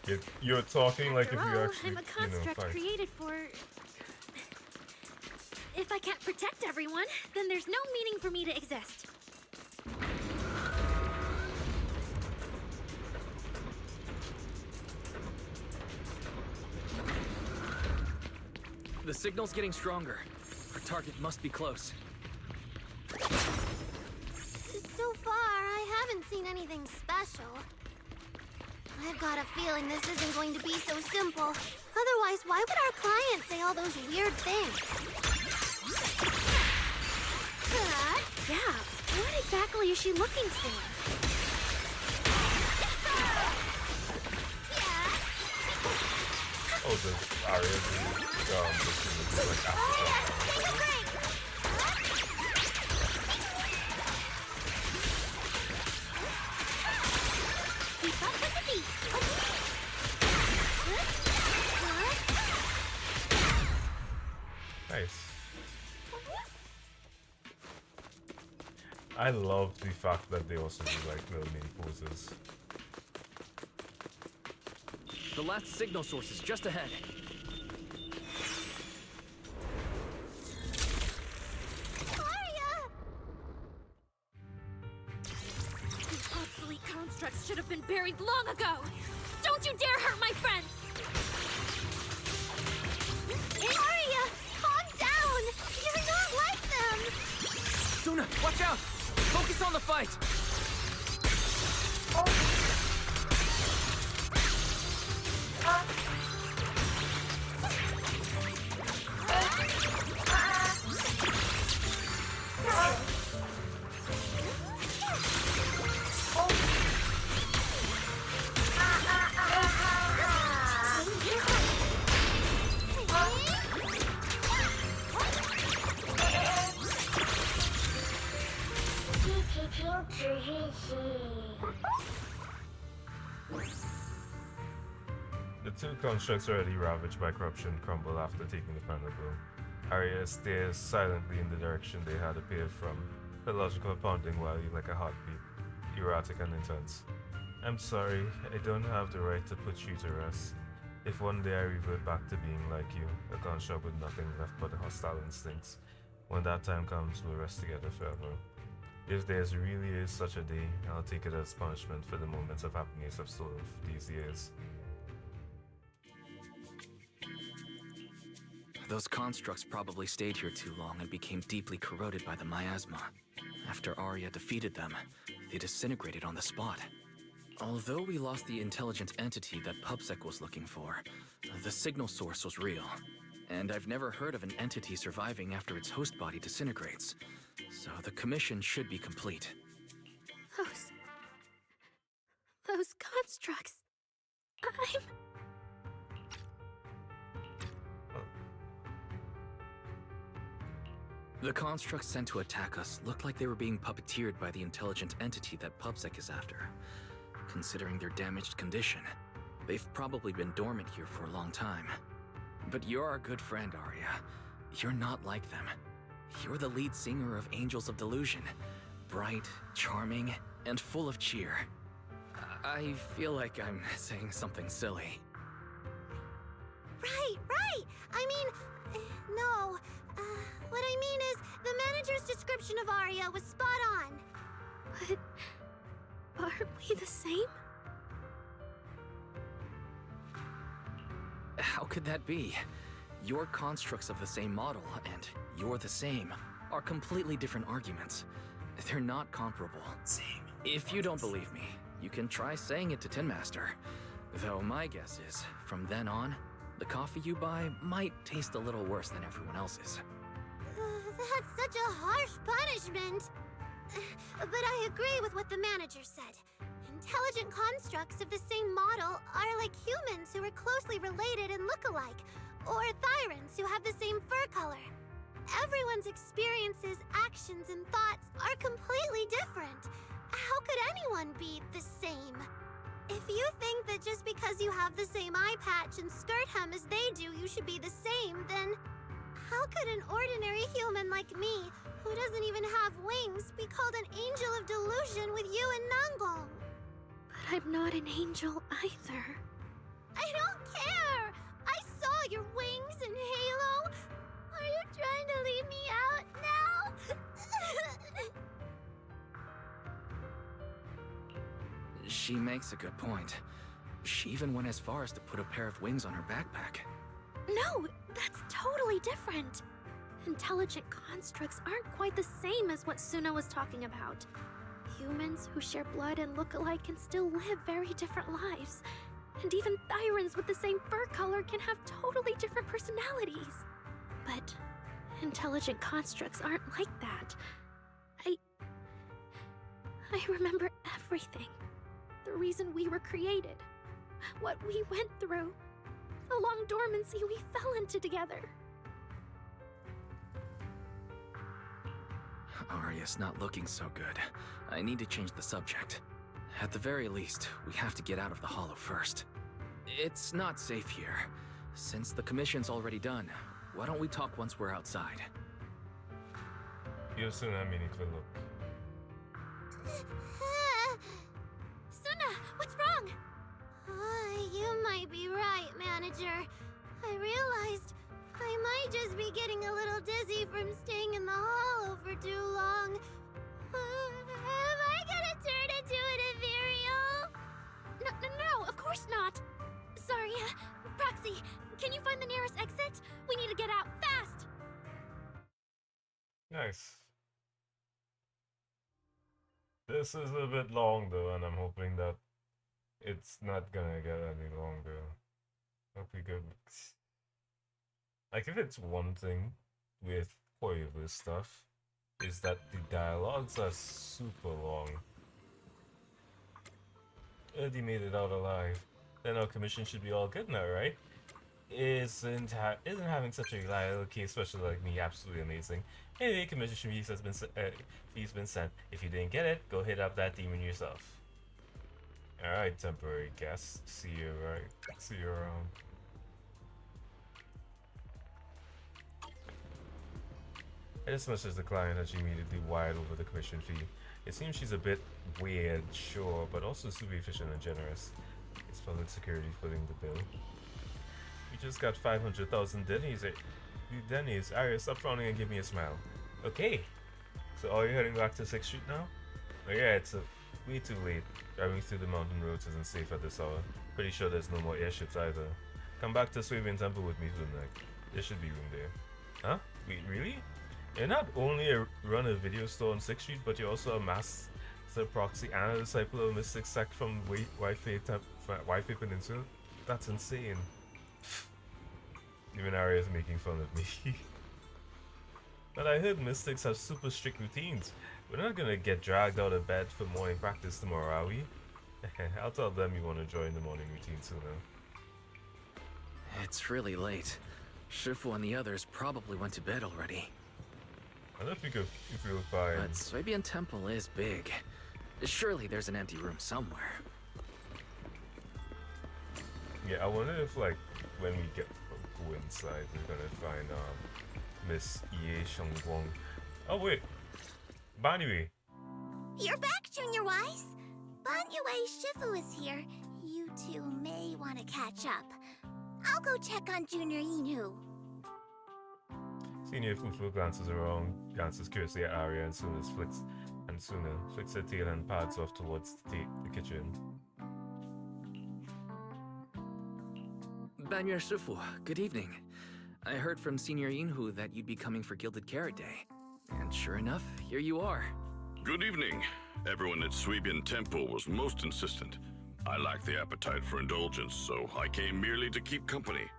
Arya. you're talking like if After you all, actually, I'm a construct fight. created for... If I can't protect everyone, then there's no meaning for me to exist. The signal's getting stronger. Our target must be close. So far, I haven't seen anything special. I've got a feeling this isn't going to be so simple. Otherwise, why would our client say all those weird things? Yeah, what exactly is she looking for? Oh, the Arya, the like after. Keep up with the beat. Nice. I love the fact that they also do like little mini poses. The last signal source is just ahead. These obsolete constructs should have been buried long ago! Don't you dare hurt my friends! Arya, calm down! You're not like them! Suna, watch out! Focus on the fight! The two constructs already ravaged by corruption crumble after taking the final blow. Arya stares silently in the direction they had appeared from, her logical pounding wildly like a heartbeat, erratic and intense. I'm sorry, I don't have the right to put you to rest. If one day I revert back to being like you, a construct with nothing left but hostile instincts, when that time comes, we'll rest together forever. If there really is such a day, I'll take it as punishment for the moments of happiness I've stolen these years. Those constructs probably stayed here too long and became deeply corroded by the miasma. After Arya defeated them, they disintegrated on the spot. Although we lost the intelligent entity that PubSec was looking for, the signal source was real. And I've never heard of an entity surviving after its host body disintegrates. So the commission should be complete. Those constructs. I'm... The constructs sent to attack us looked like they were being puppeteered by the intelligent entity that PubSec is after. Considering their damaged condition, they've probably been dormant here for a long time. But you're our good friend, Arya. You're not like them. You're the lead singer of Angels of Delusion. Bright, charming, and full of cheer. I feel like I'm saying something silly. Right! I mean, no. What I mean is, the manager's description of Arya was spot on. But aren't we the same? How could that be? Your constructs of the same model and you're the same are completely different arguments. They're not comparable. If you don't believe me, you can try saying it to Tin Master. Though my guess is, from then on, the coffee you buy might taste a little worse than everyone else's. That's such a harsh punishment. But I agree with what the manager said. Intelligent constructs of the same model are like humans who are closely related and look alike, or Thyrans who have the same fur color. Everyone's experiences, actions, and thoughts are completely different. How could anyone be the same? If you think that just because you have the same eye patch and skirt hem as they do, you should be the same, then how could an ordinary human like me, who doesn't even have wings, be called an angel of delusion with you and Nangong? But I'm not an angel either. I don't care! I saw your wings and halo! Are you trying to leave me out now? She makes a good point. She even went as far as to put a pair of wings on her backpack. No, that's totally different. Intelligent constructs aren't quite the same as what Suna was talking about. Humans who share blood and look alike can still live very different lives. And even Thyrans with the same fur color can have totally different personalities. But intelligent constructs aren't like that. I remember everything. The reason we were created. What we went through. The long dormancy we fell into together. Arya's not looking so good. I need to change the subject. At the very least, we have to get out of the Hollow first. It's not safe here. Since the commission's already done, why don't we talk once we're outside? You'll soon have meaningful look. Suna, what's wrong? You might be right, manager. I realized I might just be getting a little dizzy from staying in the Hollow for too long. Am I gonna turn into an ethereal? No, of course not. Sorry, Proxy, can you find the nearest exit? We need to get out fast. Nice. This is a bit long though, and I'm hoping that it's not gonna get any longer. Hope we go. Like, if it's one thing with Koivu stuff, is that the dialogues are super long. Eddie made it out alive. Then our commission should be all good now, right? Isn't having such a reliable case special like me absolutely amazing? Anyway, commission fees has been sent. If you didn't get it, go hit up that demon yourself. Alright, temporary guest. See you around. As much as the client has immediately wired over the commission fee, it seems she's a bit weird, sure, but also super efficient and generous. It's public security footing the bill. We just got 500,000 Denny's. Arya, stop frowning and give me a smile. Okay. So are you heading back to 6th Street now? Oh yeah, it's way too late. Driving through the mountain roads isn't safe at this hour. Pretty sure there's no more airships either. Come back to Swabian Temple with me for the night. There should be room there. Huh? Wait, really? You're not only run a video store on 6th Street, but you're also a mass So proxy and a disciple of mystic sect from Wi-Fi Peninsula? That's insane. Even Arya is making fun of me. But I heard mystics have super strict routines. We're not gonna get dragged out of bed for morning practice tomorrow, are we? I'll tell them you want to join the morning routine sooner. It's really late. Shifu and the others probably went to bed already. I don't think if you'll find... But Swabian Temple is big. Surely there's an empty room somewhere. Yeah, I wonder if, like, when we go inside, we're gonna find, Miss Ye Shengguang. Oh, wait. Banyue. You're back, Junior Wise. Banyue Shifu is here. You two may want to catch up. I'll go check on Junior Inu. Senior Fufu glances around, glances curiously at Arya, and Suna flicks her tail and pads off towards the kitchen. Banyue Shifu, good evening. I heard from Senior Yinhu that you'd be coming for Gilded Carrot Day. And sure enough, here you are. Good evening. Everyone at Swabian Temple was most insistent. I lack the appetite for indulgence, so I came merely to keep company.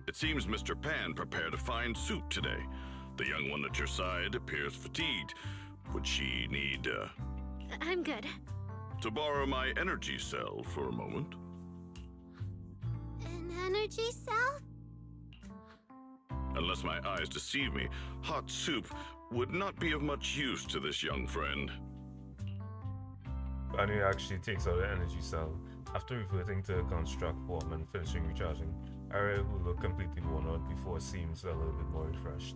It seems Mr. Pan prepared a fine soup today. The young one at your side appears fatigued. Would she need, I'm good. to borrow my energy cell for a moment? An energy cell? Unless my eyes deceive me, hot soup would not be of much use to this young friend. Banyue actually takes out the energy cell. After reverting to the construct form and finishing recharging, Arya, who looked completely worn out before, seems a little bit more refreshed.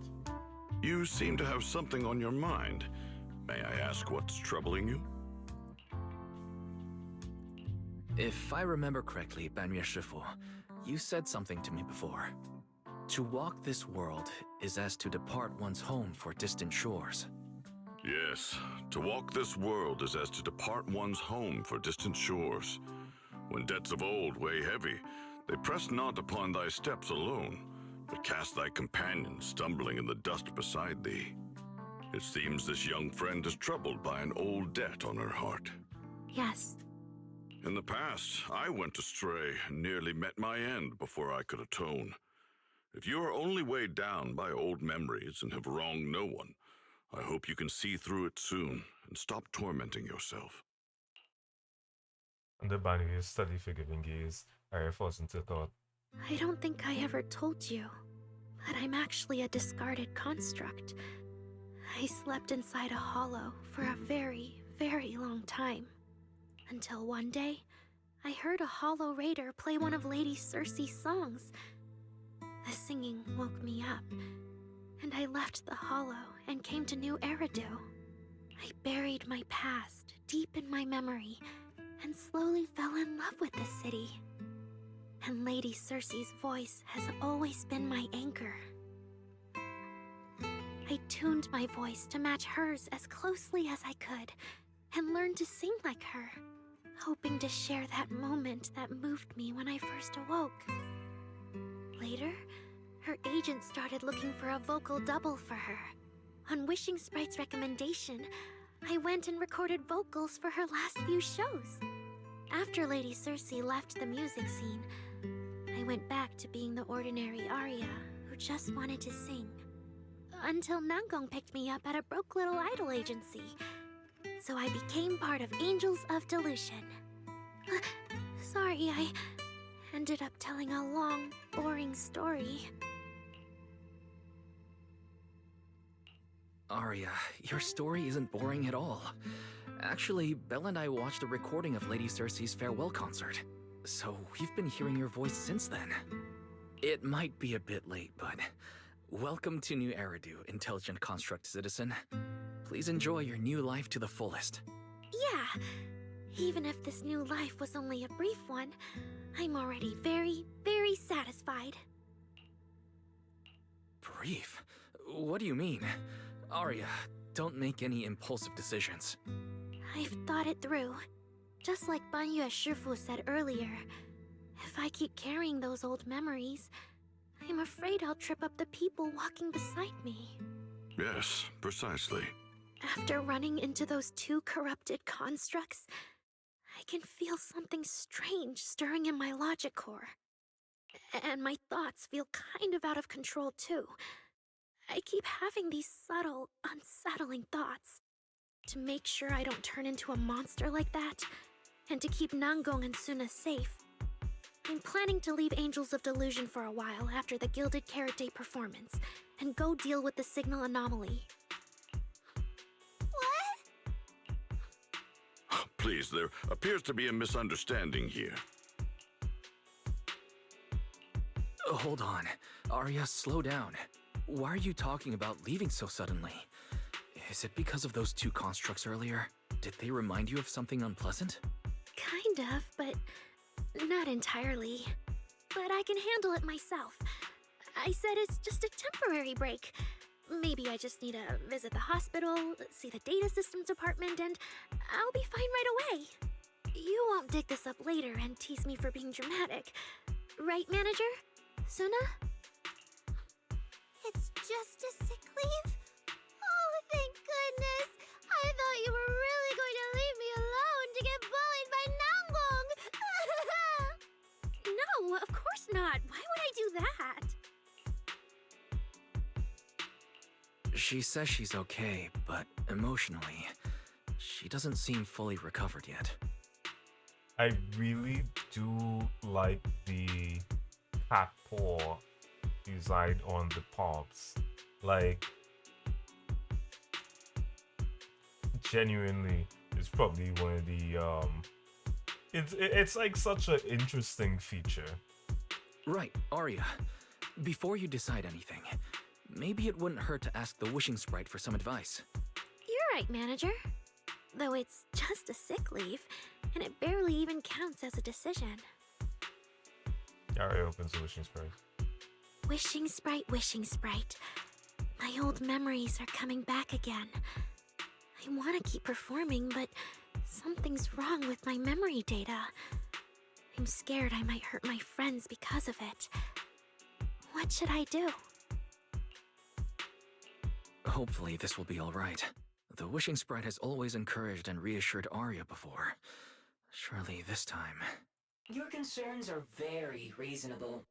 You seem to have something on your mind. May I ask what's troubling you? If I remember correctly, Banyue Shifu, you said something to me before. To walk this world is as to depart one's home for distant shores. Yes, to walk this world is as to depart one's home for distant shores. When debts of old weigh heavy, they press not upon thy steps alone, but cast thy companion stumbling in the dust beside thee. It seems this young friend is troubled by an old debt on her heart. Yes. In the past, I went astray and nearly met my end before I could atone. If you are only weighed down by old memories and have wronged no one, I hope you can see through it soon and stop tormenting yourself. Under Banyue's steady forgiving gaze, Arya falls into thought. I don't think I ever told you, but I'm actually a discarded construct. I slept inside a hollow for a very, very long time. Until one day, I heard a hollow raider play one of Lady Circe's songs. The singing woke me up, and I left the hollow and came to New Eridu. I buried my past deep in my memory and slowly fell in love with the city. And Lady Circe's voice has always been my anchor. I tuned my voice to match hers as closely as I could and learned to sing like her, hoping to share that moment that moved me when I first awoke. Later, her agent started looking for a vocal double for her. On Wishing Sprite's recommendation, I went and recorded vocals for her last few shows. After Lady Circe left the music scene, I went back to being the ordinary Arya who just wanted to sing. Until Nangong picked me up at a broke little idol agency. So I became part of Angels of Delusion. Sorry, I ended up telling a long, boring story. Arya, your story isn't boring at all. Actually, Belle and I watched a recording of Lady Circe's farewell concert. So we've been hearing your voice since then. It might be a bit late, but welcome to New Eridu, Intelligent Construct Citizen. Please enjoy your new life to the fullest. Yeah, even if this new life was only a brief one, I'm already very, very satisfied. Brief? What do you mean? Arya, don't make any impulsive decisions. I've thought it through. Just like Banyue Shifu said earlier, if I keep carrying those old memories, I'm afraid I'll trip up the people walking beside me. Yes, precisely. After running into those two corrupted constructs, I can feel something strange stirring in my logic core. And my thoughts feel kind of out of control too. I keep having these subtle, unsettling thoughts. To make sure I don't turn into a monster like that, and to keep Nangong and Suna safe, I'm planning to leave Angels of Delusion for a while after the Gilded Carrot Day performance, and go deal with the signal anomaly. Please, there appears to be a misunderstanding here. Hold on. Arya, slow down. Why are you talking about leaving so suddenly? Is it because of those two constructs earlier? Did they remind you of something unpleasant? Kind of, but not entirely. But I can handle it myself. I said it's just a temporary break. Maybe I just need to visit the hospital, see the data systems department, and I'll be fine right away. You won't dig this up later and tease me for being dramatic. Right, Manager? Suna? It's just a sick leave? Oh, thank goodness! I thought you were really going to leave me alone to get bullied by Nangbong! No, of course not. Why would I do that? She says she's okay, but emotionally, she doesn't seem fully recovered yet. I really do like the cat paw design on the pops. Like, genuinely, it's probably one of the it's like such an interesting feature. Right, Arya. Before you decide anything, maybe it wouldn't hurt to ask the wishing sprite for some advice. You're right, Manager. Though it's just a sick leave, and it barely even counts as a decision. Arya opens the wishing sprite. Wishing sprite, wishing sprite. My old memories are coming back again. I want to keep performing, but something's wrong with my memory data. I'm scared I might hurt my friends because of it. What should I do? Hopefully this will be alright. The wishing sprite has always encouraged and reassured Arya before. Surely this time... Your concerns are very reasonable.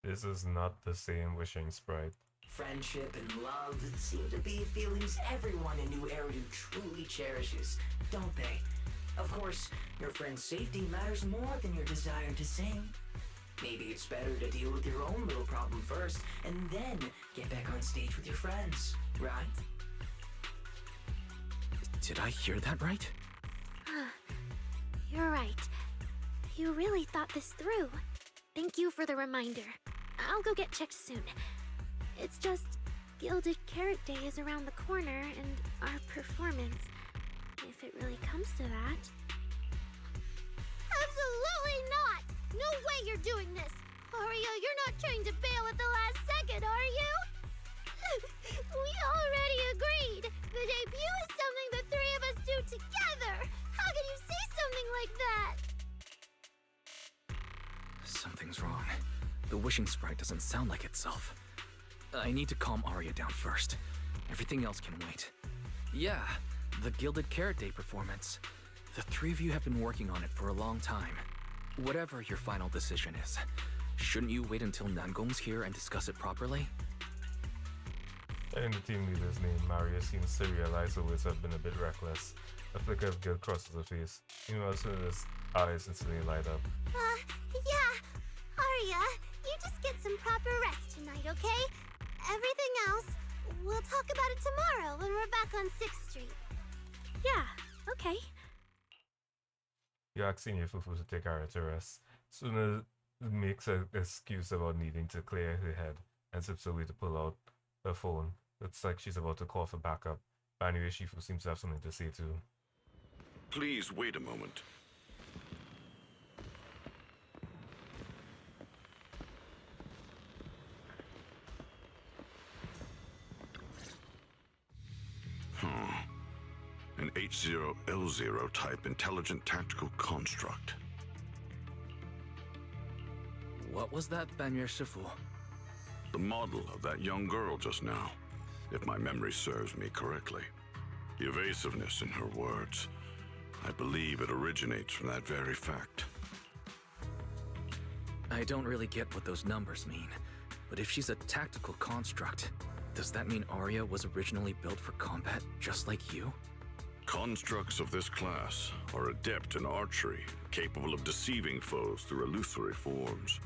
This is not the same wishing sprite. Friendship and love seem to be feelings everyone in New Eridu truly cherishes, don't they? Of course, your friend's safety matters more than your desire to sing. Maybe it's better to deal with your own little problem first, and then get back on stage with your friends, right? Did I hear that right? You're right. You really thought this through. Thank you for the reminder. I'll go get checked soon. It's just, Gilded Carrot Day is around the corner, and our performance, if it really comes to that... Absolutely not! No way you're doing this! Arya, you're not trying to bail at the last second, are you? We already agreed! The debut is something the three of us do together! How can you say something like that? Something's wrong. The wishing sprite doesn't sound like itself. I need to calm Arya down first. Everything else can wait. Yeah, the Gilded Carrot Day performance. The three of you have been working on it for a long time. Whatever your final decision is, shouldn't you wait until Nangong's here and discuss it properly? In the team leader's name, Maria seems to realize her words have been a bit reckless. A flicker of guilt crosses her face. Meanwhile, Suna's eyes instantly light up. Yeah. Arya, you just get some proper rest tonight, okay? Everything else, we'll talk about it tomorrow when we're back on 6th Street. Yeah, okay. You're asking your fufu to take Arya to rest. Suna makes an excuse about needing to clear her head and sips away to pull out her phone. Looks like she's about to call for backup. But anyway, Shifu seems to have something to say too. Please wait a moment. An H0L0 type intelligent tactical construct. What was that, Banyer Shifu? The model of that young girl just now, if my memory serves me correctly. The evasiveness in her words. I believe it originates from that very fact. I don't really get what those numbers mean, but if she's a tactical construct, does that mean Arya was originally built for combat just like you? Constructs of this class are adept in archery, capable of deceiving foes through illusory forms.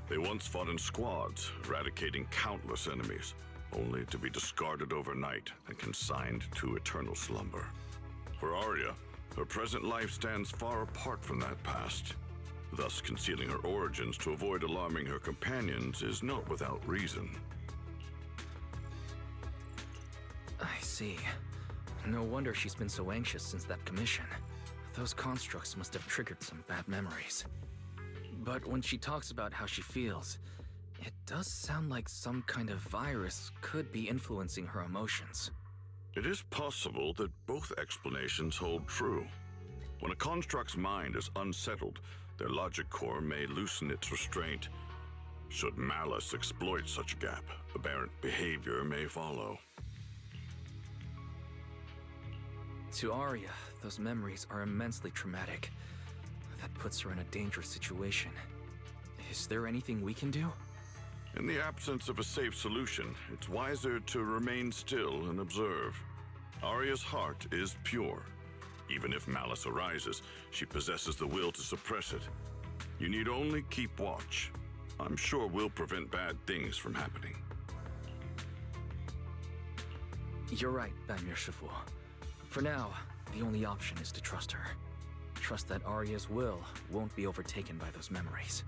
They once fought in squads, eradicating countless enemies, only to be discarded overnight and consigned to eternal slumber. For Arya, her present life stands far apart from that past. Thus, concealing her origins to avoid alarming her companions is not without reason. I see. No wonder she's been so anxious since that commission. Those constructs must have triggered some bad memories. But when she talks about how she feels, it does sound like some kind of virus could be influencing her emotions. It is possible that both explanations hold true. When a construct's mind is unsettled, their logic core may loosen its restraint. Should malice exploit such a gap, aberrant behavior may follow. To Arya, those memories are immensely traumatic. That puts her in a dangerous situation. Is there anything we can do? In the absence of a safe solution, it's wiser to remain still and observe. Arya's heart is pure. Even if malice arises, she possesses the will to suppress it. You need only keep watch. I'm sure we'll prevent bad things from happening. You're right, Bamir Shifu. For now, the only option is to trust her. Trust that Arya's will won't be overtaken by those memories.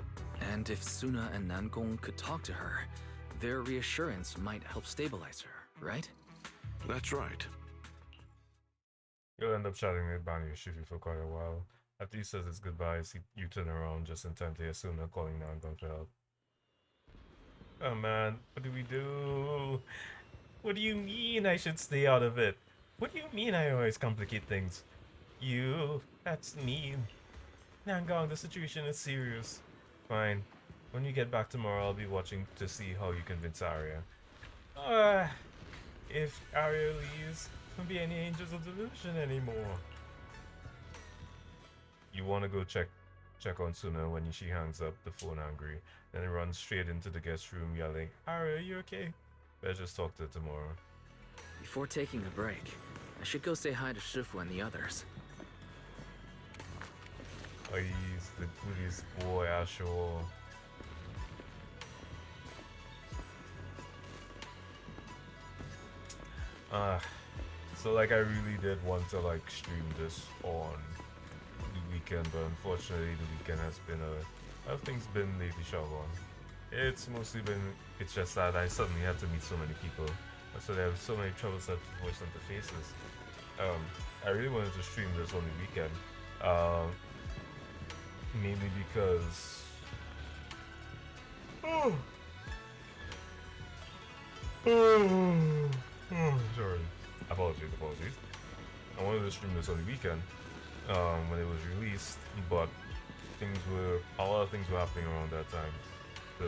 And if Suna and Nangong could talk to her, their reassurance might help stabilize her, right? That's right. You'll end up chatting with Bani Shifu for quite a while. After he says his goodbyes, you turn around just in time to hear Suna calling Nangong for help. Oh man, what do we do? What do you mean I should stay out of it? What do you mean I always complicate things? You, that's mean. Nangong, the situation is serious. Fine. When you get back tomorrow, I'll be watching to see how you convince Arya. If Arya leaves, there won't be any Angels of Delusion anymore. You want to go check on Suna when she hangs up the phone angry, then run straight into the guest room yelling, Arya, you okay? Better just talk to her tomorrow. Before taking a break, I should go say hi to Shifu and the others. Oh, he's the goodies boy, I sure. So like I really did want to like stream this on the weekend, but unfortunately the weekend has been a lot of things been lately, Shalom. It's mostly been, it's just that I suddenly had to meet so many people, so there were so many troublesome voice interfaces. I really wanted to stream this on the weekend, mainly because sorry, apologies. I wanted to stream this on the weekend when it was released, but a lot of things were happening around that time, so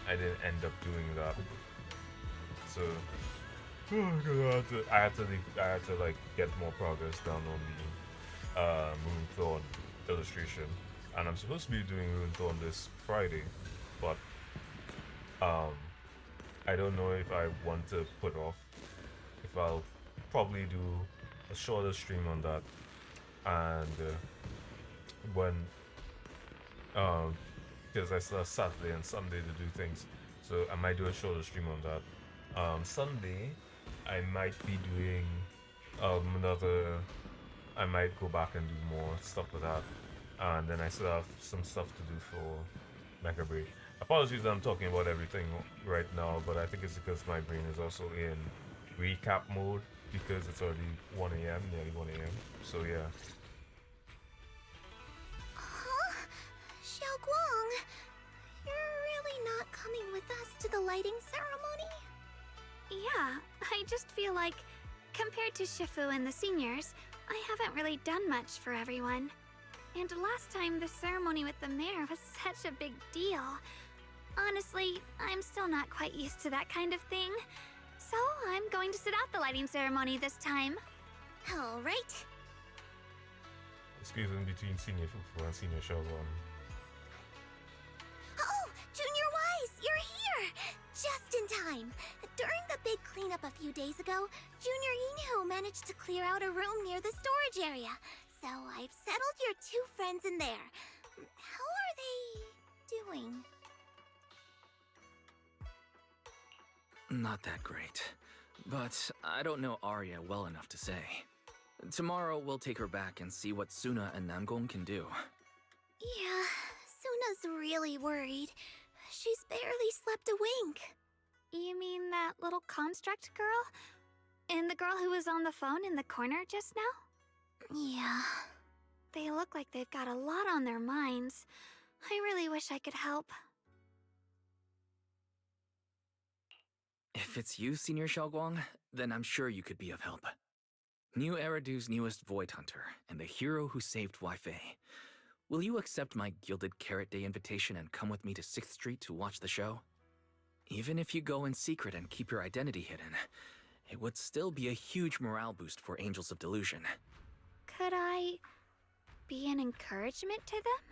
I didn't end up doing that. So I had to like get more progress done on the Moonthorn illustration, and I'm supposed to be doing Moonthorn this Friday, but I don't know if I want to put off. If I'll probably do a shorter stream on that, and when because I still have Saturday and Sunday to do things, so I might do a shorter stream on that. Sunday I might be doing I might go back and do more stuff with that, and then I still have some stuff to do for Mecha Break. Apologies that I'm talking about everything right now, but I think it's because my brain is also in recap mode because it's already 1 a.m., nearly 1 a.m. So yeah. Huh? Xiaoguang, you're really not coming with us to the lighting ceremony? Yeah, I just feel like, compared to Shifu and the seniors, I haven't really done much for everyone. And last time the ceremony with the mayor was such a big deal. Honestly, I'm still not quite used to that kind of thing. So I'm going to sit out the lighting ceremony this time. Alright. Excuse me, between Senior Fufu and Senior Shogun. Oh, Junior Wise, you're here! Just in time. During the big cleanup a few days ago, Junior Inhu managed to clear out a room near the storage area. So I've settled your two friends in there. How are they doing? Not that great. But I don't know Arya well enough to say. Tomorrow we'll take her back and see what Suna and Namgong can do. Yeah, Suna's really worried. She's barely slept a wink. You mean that little construct girl? And the girl who was on the phone in the corner just now? Yeah. They look like they've got a lot on their minds. I really wish I could help. If it's you, Senior Xiaoguang, then I'm sure you could be of help. New Eridu's newest Void Hunter, and the hero who saved Wai-Fei. Will you accept my Gilded Carrot Day invitation and come with me to 6th Street to watch the show? Even if you go in secret and keep your identity hidden, it would still be a huge morale boost for Angels of Delusion. Could I be an encouragement to them?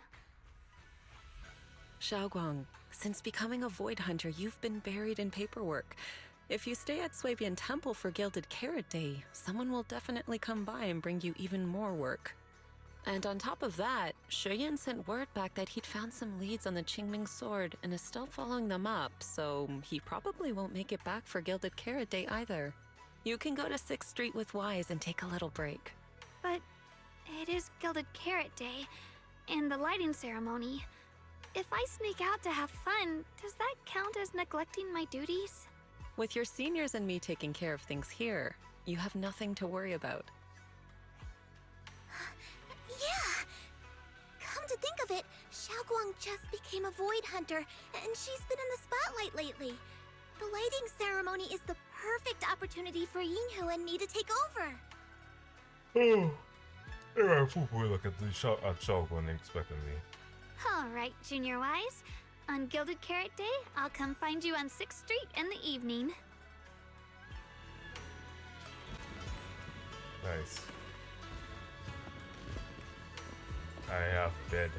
Xiaoguang, since becoming a Void Hunter, you've been buried in paperwork. If you stay at Swabian Temple for Gilded Carrot Day, someone will definitely come by and bring you even more work. And on top of that, Shuyan sent word back that he'd found some leads on the Qingming sword and is still following them up, so he probably won't make it back for Gilded Carrot Day either. You can go to 6th Street with Wise and take a little break. But it is Gilded Carrot Day, and the lighting ceremony. If I sneak out to have fun, does that count as neglecting my duties? With your seniors and me taking care of things here, you have nothing to worry about. Yeah! Come to think of it, Xiaoguang just became a Void Hunter, and she's been in the spotlight lately. The lighting ceremony is the perfect opportunity for Yinhu and me to take over. Oh, yeah, Fufu look at the Shogun expectantly. Alright, Junior Wise. On Gilded Carrot Day, I'll come find you on 6th Street in the evening. Nice. I have bed.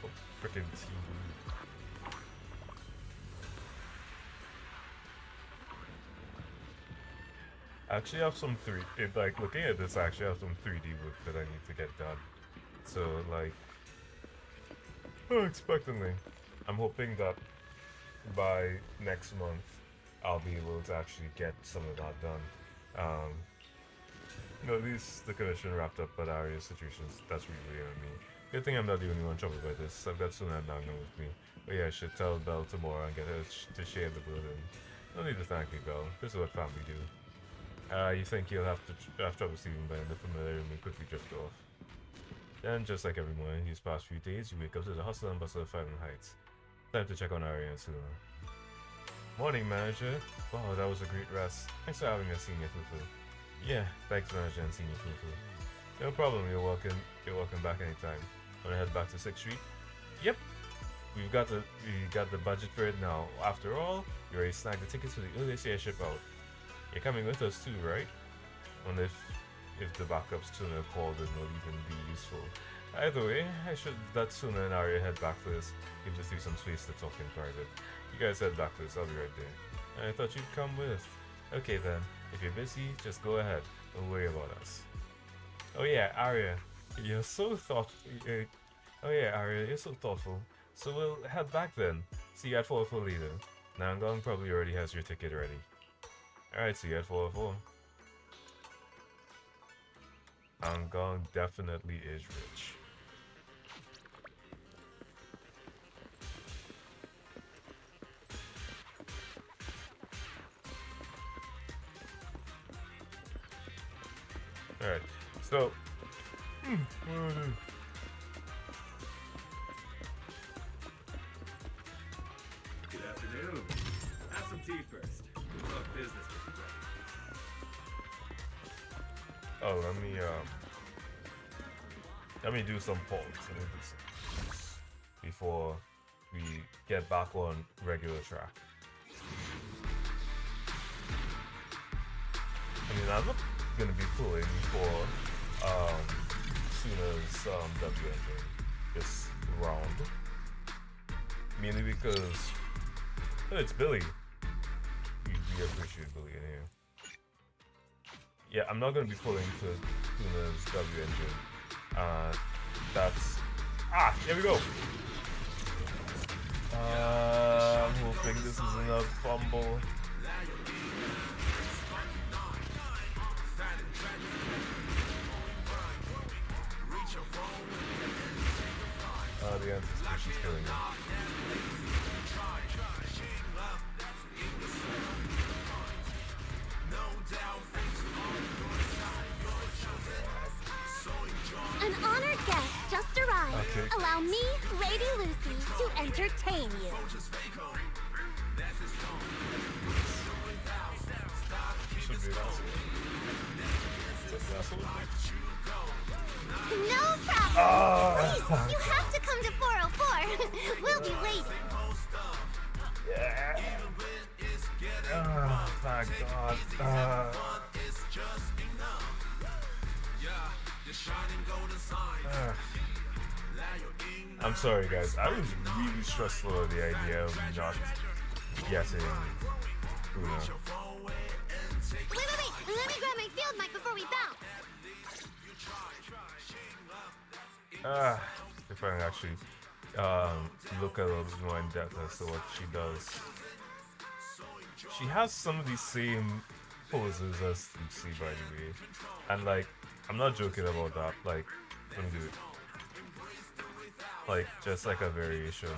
Oh, frickin' TV. I actually have some like looking at this, I actually have some 3D work that I need to get done. So like, expectantly, I'm hoping that by next month I'll be able to actually get some of that done. At least the commission wrapped up at Arya's situations. That's really on me. Good thing I'm not the only one troubled by this. I've got Suna and Nagno with me. But yeah, I should tell Belle tomorrow and get her to share the burden. No need to thank me, Belle. This is what family do. You think you'll have trouble sleeping by the familiar may quickly drift off. Then, just like every morning these past few days, you wake up to the hustle and bustle of Fighting Heights. Time to check on Arya and Suna. Morning, manager. Wow, that was a great rest. Thanks for having us, Senior Fufu. Yeah, thanks, manager and Senior Fufu. No problem. You're welcome back anytime. Wanna head back to 6th Street? Yep. We got the budget for it now. After all, we already snagged the tickets for the earliest airship out. You're coming with us too, right? Wonder if the backups Tuna called in will even be useful. Either way, I should let Suna and Arya head back first. Give the three some space to talk in private. You guys head back first, I'll be right there. I thought you'd come with. Okay then, if you're busy, just go ahead. Don't worry about us. Oh yeah, Arya, you're so thoughtful. Oh yeah, Arya, you're so thoughtful. So we'll head back then. See you at 404 later. Nangong probably already has your ticket ready. Alright, see you at 404. Nangong definitely is rich. Alright, so good afternoon. Have some tea first. We'll talk business with you. oh, let me do some polls before we get back on regular track. I'm not gonna be pulling for Suna's W engine this round. Mainly because it's Billy. We appreciate Billy in here. Yeah, I'm not gonna be pulling for Suna's W engine. That's here we go. I'm hoping this is enough fumble. The anticipation's killing me. An honored guest just arrived. Okay. Allow me, Lady Lucy, to entertain you. Should be an asshole. No problem. Please, you have to come to 404. We'll be waiting. Yeah. Oh, my God. I'm sorry, guys. I was really stressful at the idea of not getting Una. Wait. Let me grab my field mic before we bounce. If I can actually look a little bit more in depth as to what she does. She has some of these same poses as Lucy, by the way. And like, I'm not joking about that. Like, let me do it. Like, just like a variation.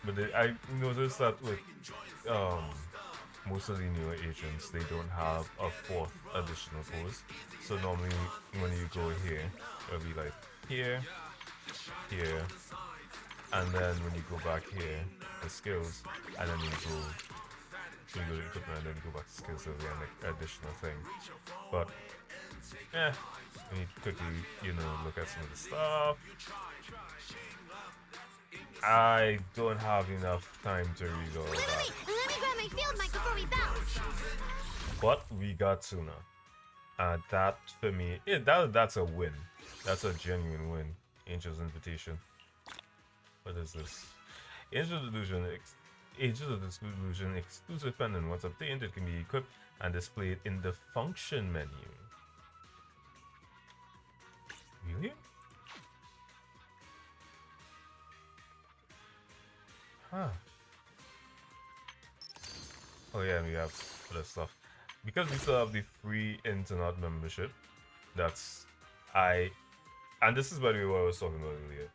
But I noticed that with most of the newer agents, they don't have a fourth additional pose. So normally when you go here, it'll be like here, here, and then when you go back here, the skills, and then you go to equipment, and then you go back to skills, so again, like additional thing. But when you quickly, look at some of the stuff. I don't have enough time to read all that. Wait. Let me grab my field mic before we bounce. But we got Suna. That for me, that's a win. That's a genuine win. Angel's Invitation. What is this? Angel's Illusion exclusive pendant. Once obtained, it can be equipped and displayed in the function menu. Really? Huh. Oh yeah, we have other stuff. Because we still have the free internet membership, and this is by the way what I was talking about earlier.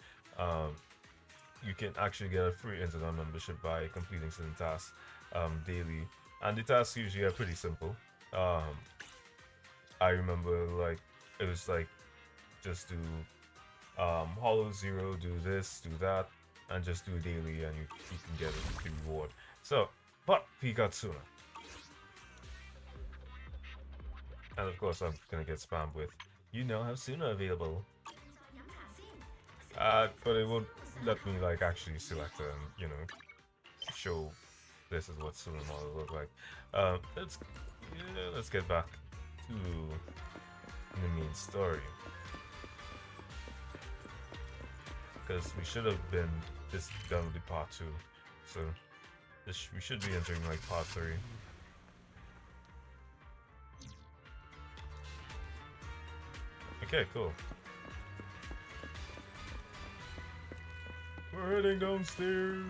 You can actually get a free internet membership by completing certain tasks daily. And the tasks usually are pretty simple. I remember like it was like just do Hollow Zero, do this, do that, and just do it daily, and you can get the reward. So, but we got Suna. And of course I'm gonna get spammed with, you now have Suna available. But it won't let me like actually select it and, show this is what Suna model look like. Let's get back to the main story. Because we should have been done with the part 2. So we should be entering like part 3. Okay, cool. We're heading downstairs.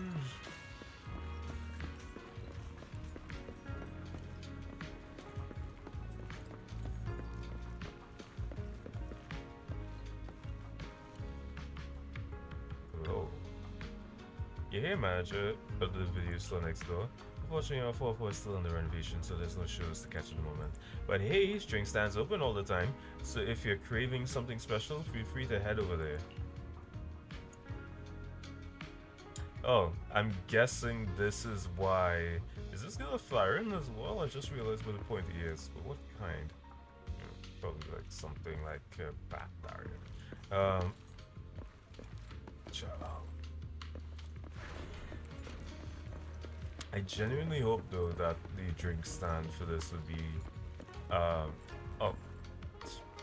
Oh. Yeah, hey manager, but the video store next door. Unfortunately, our 404 is still under renovation, so there's no shows to catch at the moment. But hey, drink stands open all the time, so if you're craving something special, feel free to head over there. Oh, I'm guessing this is why. Is this gonna fire in as well? I just realized what the point is, but what kind? Probably like something like a bat barrier. Ciao. I genuinely hope though that the drink stand for this would be oh,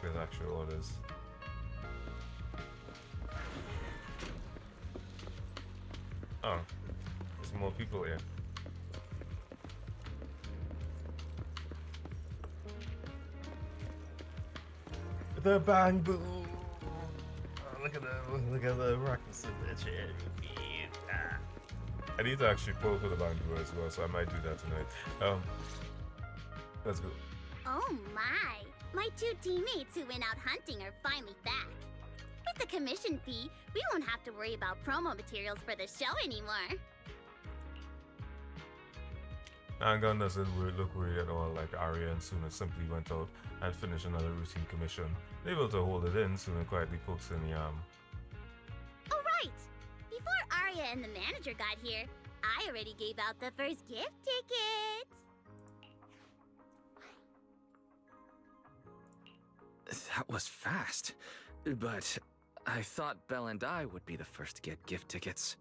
with actual orders. Oh, there's more people here. The bamboo. Oh, look at the rockets in the cherry bean. Ah. I need to actually pull for the bamboo as well, so I might do that tonight. Let's go. Oh my! My two teammates who went out hunting are finally back. With the commission fee, we won't have to worry about promo materials for the show anymore. Nangon doesn't look worried at all, like Arya and Suna simply went out and finished another routine commission. Able to hold it in, Suna quietly pokes in the arm. Oh right! Before Arya and the manager got here, I already gave out the first gift ticket! That was fast. But I thought Belle and I would be the first to get gift tickets.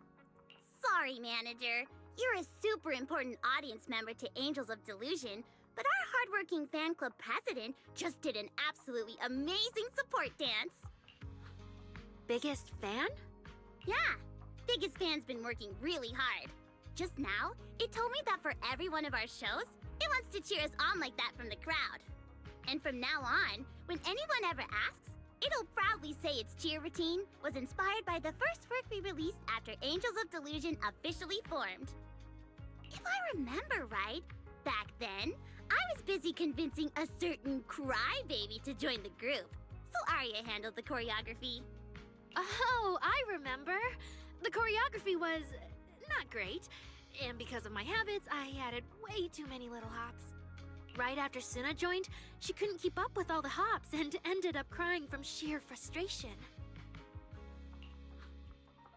Sorry, manager. You're a super important audience member to Angels of Delusion, but our hardworking fan club president just did an absolutely amazing support dance. Biggest fan? Yeah, biggest fan's been working really hard. Just now, it told me that for every one of our shows, it wants to cheer us on like that from the crowd. And from now on, when anyone ever asks, it'll proudly say its cheer routine was inspired by the first work we released after Angels of Delusion officially formed. If I remember right, back then, I was busy convincing a certain crybaby to join the group, so Arya handled the choreography. Oh, I remember. The choreography was not great, and because of my habits, I added way too many little hops. Right after Suna joined, she couldn't keep up with all the hops and ended up crying from sheer frustration.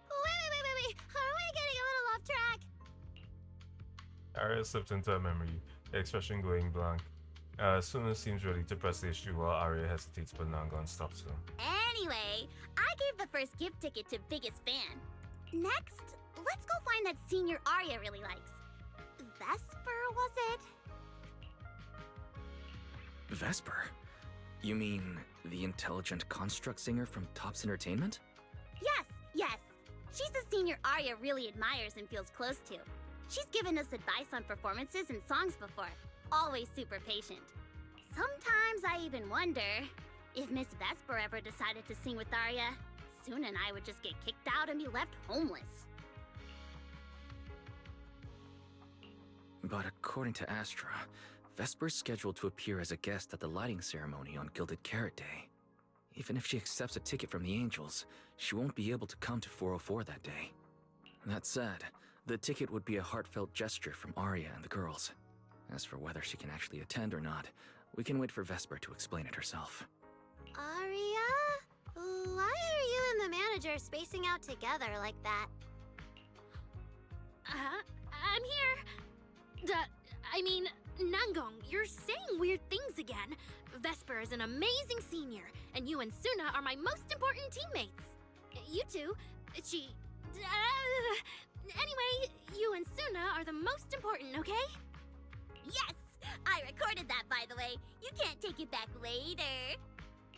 Wait. Are we getting a little off track? Arya slipped into a memory, the expression going blank. Suna seems ready to press the issue while Arya hesitates, but Nangon stops her. Anyway, I gave the first gift ticket to biggest fan. Next, let's go find that senior Arya really likes. Vesper, was it? Vesper? You mean the intelligent construct singer from Topps Entertainment? Yes. She's a senior Arya really admires and feels close to. She's given us advice on performances and songs before. Always super patient. Sometimes I even wonder if Miss Vesper ever decided to sing with Arya, Suna and I would just get kicked out and be left homeless. But according to Astra, Vesper's scheduled to appear as a guest at the lighting ceremony on Gilded Carrot Day. Even if she accepts a ticket from the Angels, she won't be able to come to 404 that day. That said, the ticket would be a heartfelt gesture from Arya and the girls. As for whether she can actually attend or not, we can wait for Vesper to explain it herself. Arya? Why are you and the manager spacing out together like that? I'm here. Nangong, you're saying weird things again. Vesper is an amazing senior, and you and Suna are my most important teammates. You two, anyway, you and Suna are the most important, okay? Yes! I recorded that, by the way. You can't take it back later.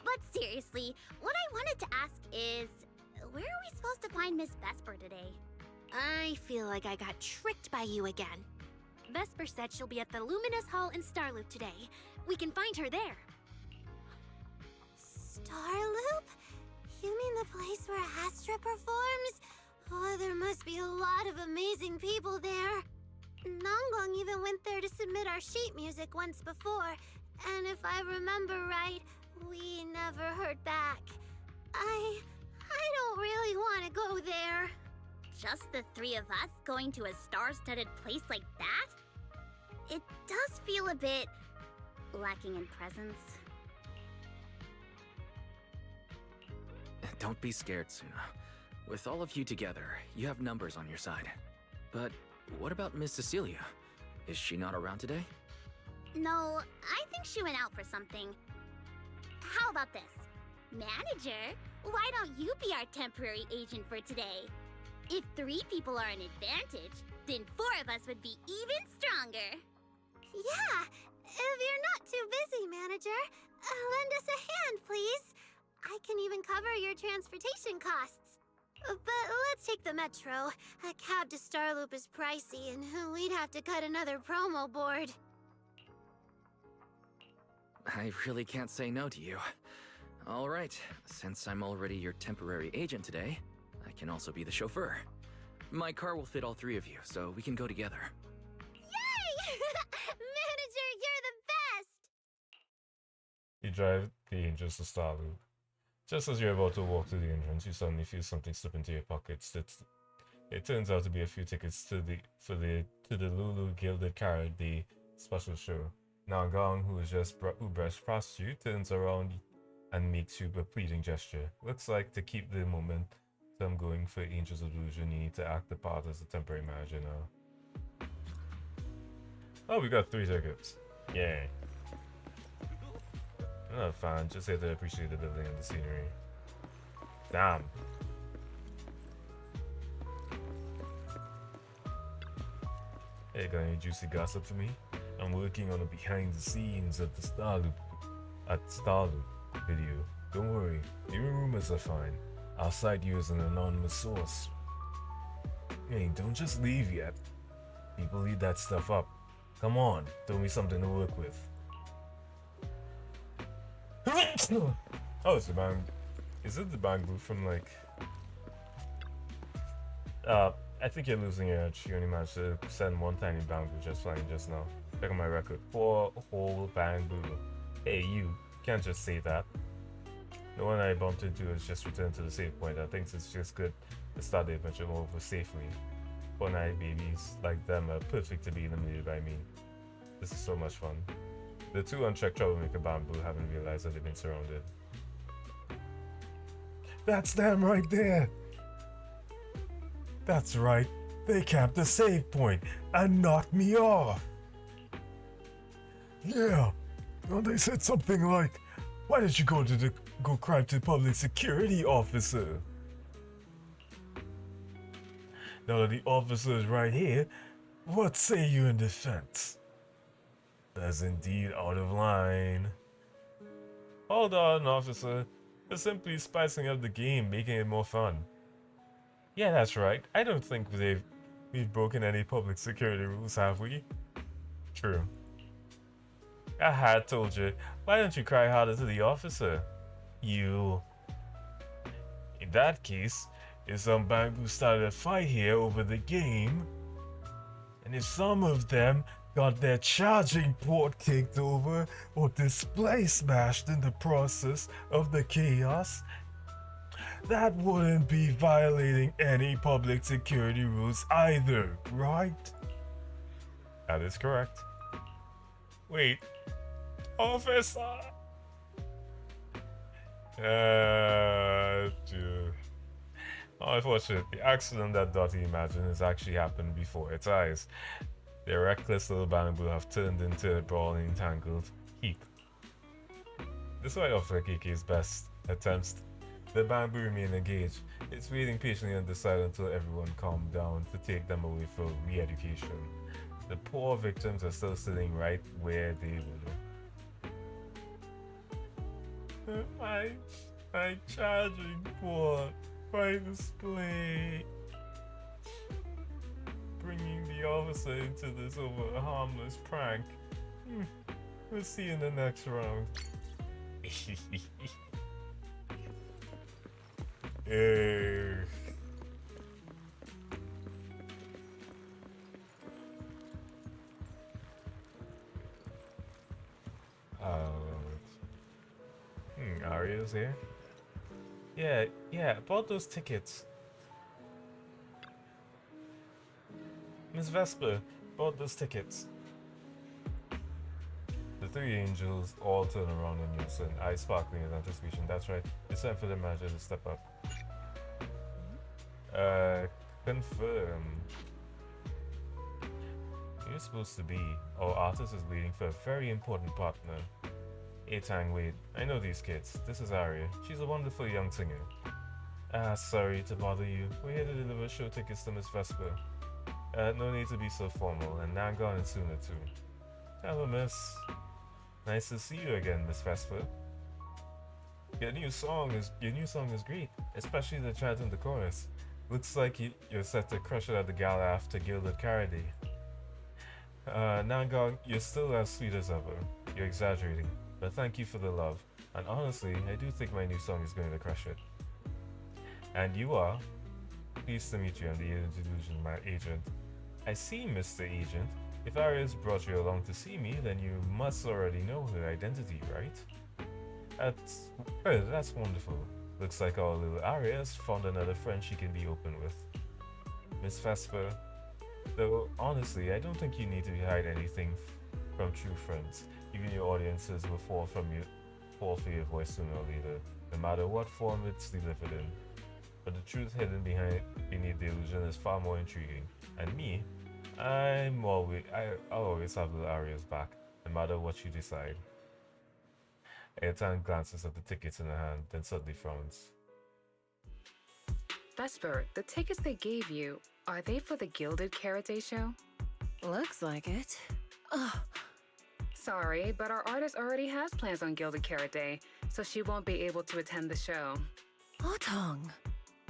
But seriously, what I wanted to ask is, where are we supposed to find Miss Vesper today? I feel like I got tricked by you again. Vesper said she'll be at the Luminous Hall in Starloop today. We can find her there. Starloop? You mean the place where Astra performs? Oh, there must be a lot of amazing people there. Nangong even went there to submit our sheet music once before, and if I remember right, we never heard back. I don't really want to go there. Just the three of us going to a star-studded place like that? It does feel a bit lacking in presence. Don't be scared, Suna. With all of you together, you have numbers on your side. But what about Miss Cecilia? Is she not around today? No, I think she went out for something. How about this? Manager, why don't you be our temporary agent for today? If 3 people are an advantage, then 4 of us would be even stronger. Yeah, if you're not too busy, manager, lend us a hand, please. I can even cover your transportation costs. But let's take the metro. A cab to Starloop is pricey, and we'd have to cut another promo board. I really can't say no to you. All right, since I'm already your temporary agent today, I can also be the chauffeur. My car will fit all 3 of you, so we can go together. Yay! Manager, you're the best! You drive the Angels to Starloop. Just as you're about to walk to the entrance, you suddenly feel something slip into your pockets. It turns out to be a few tickets to the Delulu Gilded Carrot Day special show. Now Gong, who brushed past you, turns around and makes you a pleading gesture. Looks like to keep the momentum going for Angel's Illusion, you need to act the part as a temporary manager now. Oh, we got 3 tickets. Yay. I'm not a fan, just here to appreciate the building and the scenery. Damn. Hey, got any juicy gossip for me? I'm working on the behind the scenes at the Starloop video. Don't worry, even rumors are fine. I'll cite you as an anonymous source. Hey, don't just leave yet. People eat that stuff up. Come on, throw me something to work with. Oh, it's the bang. Is it the bamboo from like? I think you're losing your edge. You only managed to send 1 tiny bamboo just flying just now. Check on my record. 4 whole bamboo. Hey, you can't just say that. The one I bumped into has just returned to the save point. I think it's just good to start the adventure over safely. 4-eyed babies like them are perfect to be eliminated by me. This is so much fun. The 2 unchecked troublemaker bamboo haven't realized that they've been surrounded. That's them right there! That's right, they camped the save point and knocked me off! Yeah, well, they said something like, why did you go cry to the public security officer? Now that the officer is right here, what say you in defense? That's indeed out of line. Hold on, officer. We're simply spicing up the game, making it more fun. Yeah, that's right. I don't think we've broken any public security rules, have we? True. I had told you. Why don't you cry harder to the officer? You. In that case, if some bamboo started a fight here over the game, and if some of them got their charging port kicked over or display smashed in the process of the chaos, that wouldn't be violating any public security rules either, right? That is correct. Wait, officer! Dude. Unfortunately, the accident that Dottie imagined has actually happened before its eyes. The reckless little bamboo have turned into a brawling, tangled heap. Despite Officer KK's best attempts, the bamboo remain engaged. It's waiting patiently on the side until everyone calmed down to take them away for re-education. The poor victims are still sitting right where they were. My charging port by display. Bringing the officer into this over a harmless prank. We'll see you in the next round. Arya's here? Yeah, bought those tickets. Miss Vesper bought those tickets. The 3 angels all turn around on you, and eyes sparkling with anticipation. That's right, it's time for the manager to step up. Confirm. You're supposed to be. Our artist is waiting for a very important partner. Tang, wait. I know these kids. This is Arya. She's a wonderful young singer. Sorry to bother you. We're here to deliver show tickets to Miss Vesper. No need to be so formal, and now I'm gone and sooner too. Hello, miss. Nice to see you again, Miss Vesper. Your new song is great, especially the chant in the chorus. Looks like you're set to crush it at the gala after Gilded Carrot Day. Nangang, you're still as sweet as ever. You're exaggerating, but thank you for the love. And honestly, I do think my new song is going to crush it. And you are? Pleased to meet you. I'm the Delusion, my agent. I see, Mr. Agent. If Aria's brought you along to see me, then you must already know her identity, right? That's wonderful. Looks like our little Aria has found another friend she can be open with. Miss Vesper, though honestly, I don't think you need to hide anything from true friends. Even your audiences will fall for your voice sooner or later, no matter what form it's delivered in. But the truth hidden beneath the illusion is far more intriguing. And me, I'll always have little Aria's back, no matter what you decide. Airtime glances at the tickets in her hand, then suddenly frowns. Vesper, the tickets they gave you, are they for the Gilded Carrot Day show? Looks like it. Ugh. Sorry, but our artist already has plans on Gilded Carrot Day, so she won't be able to attend the show. Otong.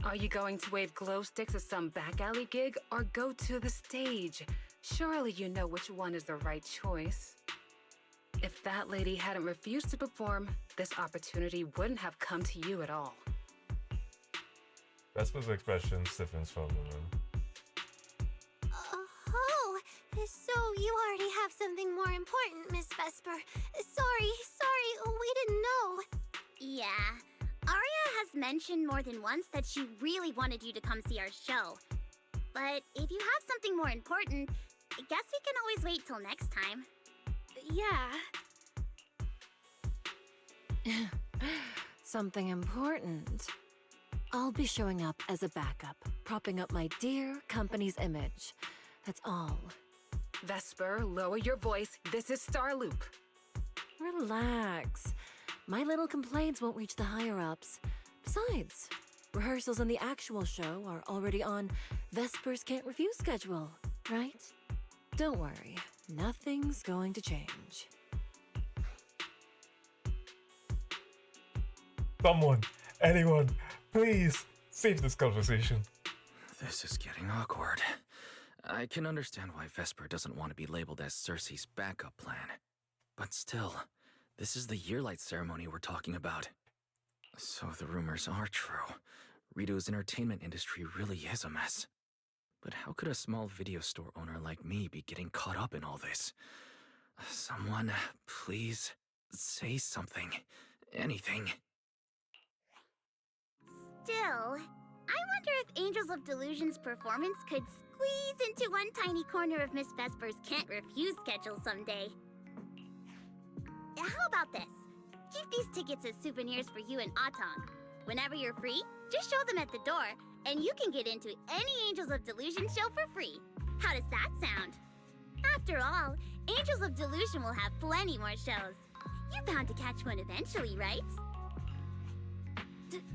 Are you going to wave glow sticks at some back alley gig or go to the stage? Surely you know which one is the right choice. If that lady hadn't refused to perform, this opportunity wouldn't have come to you at all. Vesper's expression stiffens for a moment. Oh, so you already have something more important, Miss Vesper. Sorry, we didn't know. Yeah, Aria has mentioned more than once that she really wanted you to come see our show. But if you have something more important, I guess we can always wait till next time. Yeah. Something important. I'll be showing up as a backup, propping up my dear company's image. That's all. Vesper, lower your voice. This is Starloop. Relax. My little complaints won't reach the higher-ups. Besides, rehearsals and the actual show are already on Vesper's Can't Refuse schedule, right? Don't worry, nothing's going to change. Someone, anyone, please, save this conversation. This is getting awkward. I can understand why Vesper doesn't want to be labeled as Cersei's backup plan. But still, this is the Yearlight ceremony we're talking about. So the rumors are true. Rito's entertainment industry really is a mess. But how could a small video store owner like me be getting caught up in all this? Someone, please, say something. Anything. Still, I wonder if Angels of Delusion's performance could squeeze into one tiny corner of Miss Vesper's Can't Refuse schedule someday. How about this? Keep these tickets as souvenirs for you and Atong. Whenever you're free, just show them at the door, and you can get into any Angels of Delusion show for free. How does that sound? After all, Angels of Delusion will have plenty more shows. You're bound to catch one eventually, right?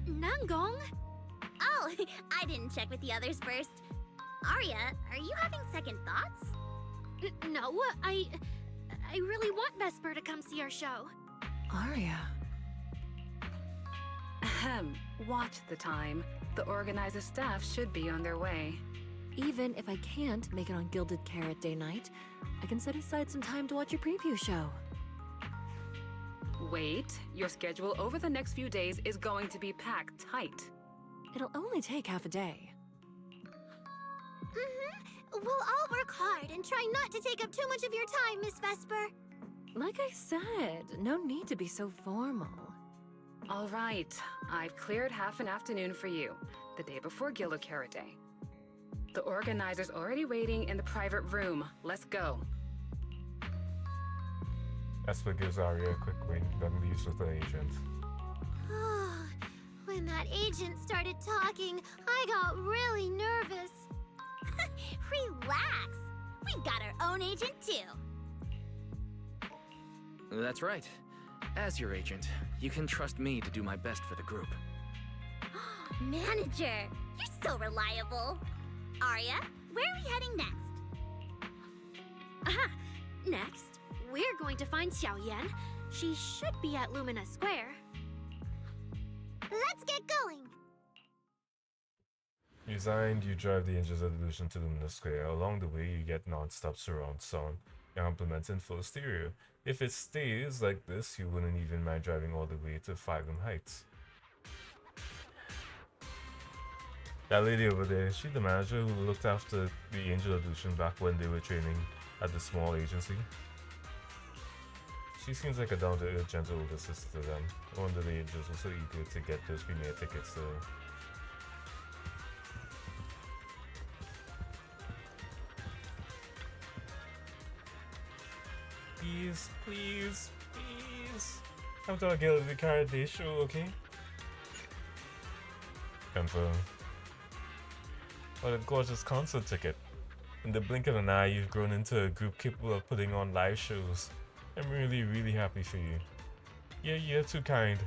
Nanggong? Oh, I didn't check with the others first. Arya, are you having second thoughts? No, I really want Vesper to come see our show. Arya. Ahem. Watch the time. The organizer staff should be on their way. Even if I can't make it on Gilded Carrot Day night, I can set aside some time to watch your preview show. Wait, your schedule over the next few days is going to be packed tight. It'll only take half a day. We'll all work hard and try not to take up too much of your time, Miss Vesper. Like I said, no need to be so formal. All right, I've cleared half an afternoon for you, the day before Gilded Carrot Day. The organizer's already waiting in the private room. Let's go. Vesper gives Arya a quick wink, then leaves with the agent. When that agent started talking, I got really nervous. Relax. We've got our own agent, too. That's right. As your agent, you can trust me to do my best for the group. Manager, you're so reliable. Arya, where are we heading next? Aha! Next, we're going to find Xiaoyan. She should be at Lumina Square. Let's get going. Resigned, you drive the Angel's Evolution to Luminous Square. Along the way, you get non-stop surround sound. You're implementing full stereo. If it stays like this, you wouldn't even mind driving all the way to Fathom Heights. That lady over there, is she the manager who looked after the Angel Evolution back when they were training at the small agency? She seems like a down-to-earth, gentle older sister to them. No wonder the Angels were so eager to get those premiere tickets to. Please, please, please. I'm gonna get the Carrot Day show, okay? Confirm. What a gorgeous concert ticket. In the blink of an eye, you've grown into a group capable of putting on live shows. I'm really, really happy for you. Yeah, you're too kind.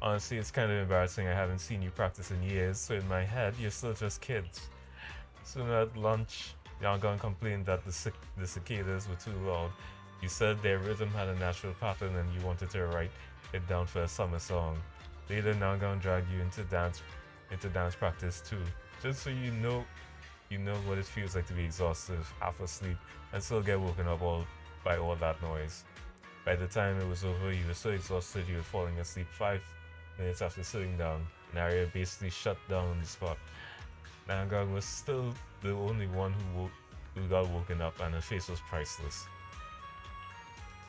Honestly, it's kind of embarrassing I haven't seen you practice in years, so in my head, you're still just kids. Soon at lunch, Yangon complained that the cicadas were too loud. You said their rhythm had a natural pattern and you wanted to write it down for a summer song. Later, Nangang dragged you into dance practice too, just so you know what it feels like to be exhausted, half asleep, and still get woken up by all that noise. By the time it was over, you were so exhausted you were falling asleep 5 minutes after sitting down, and Arya basically shut down on the spot. Nangang was still the only one who got woken up, and her face was priceless.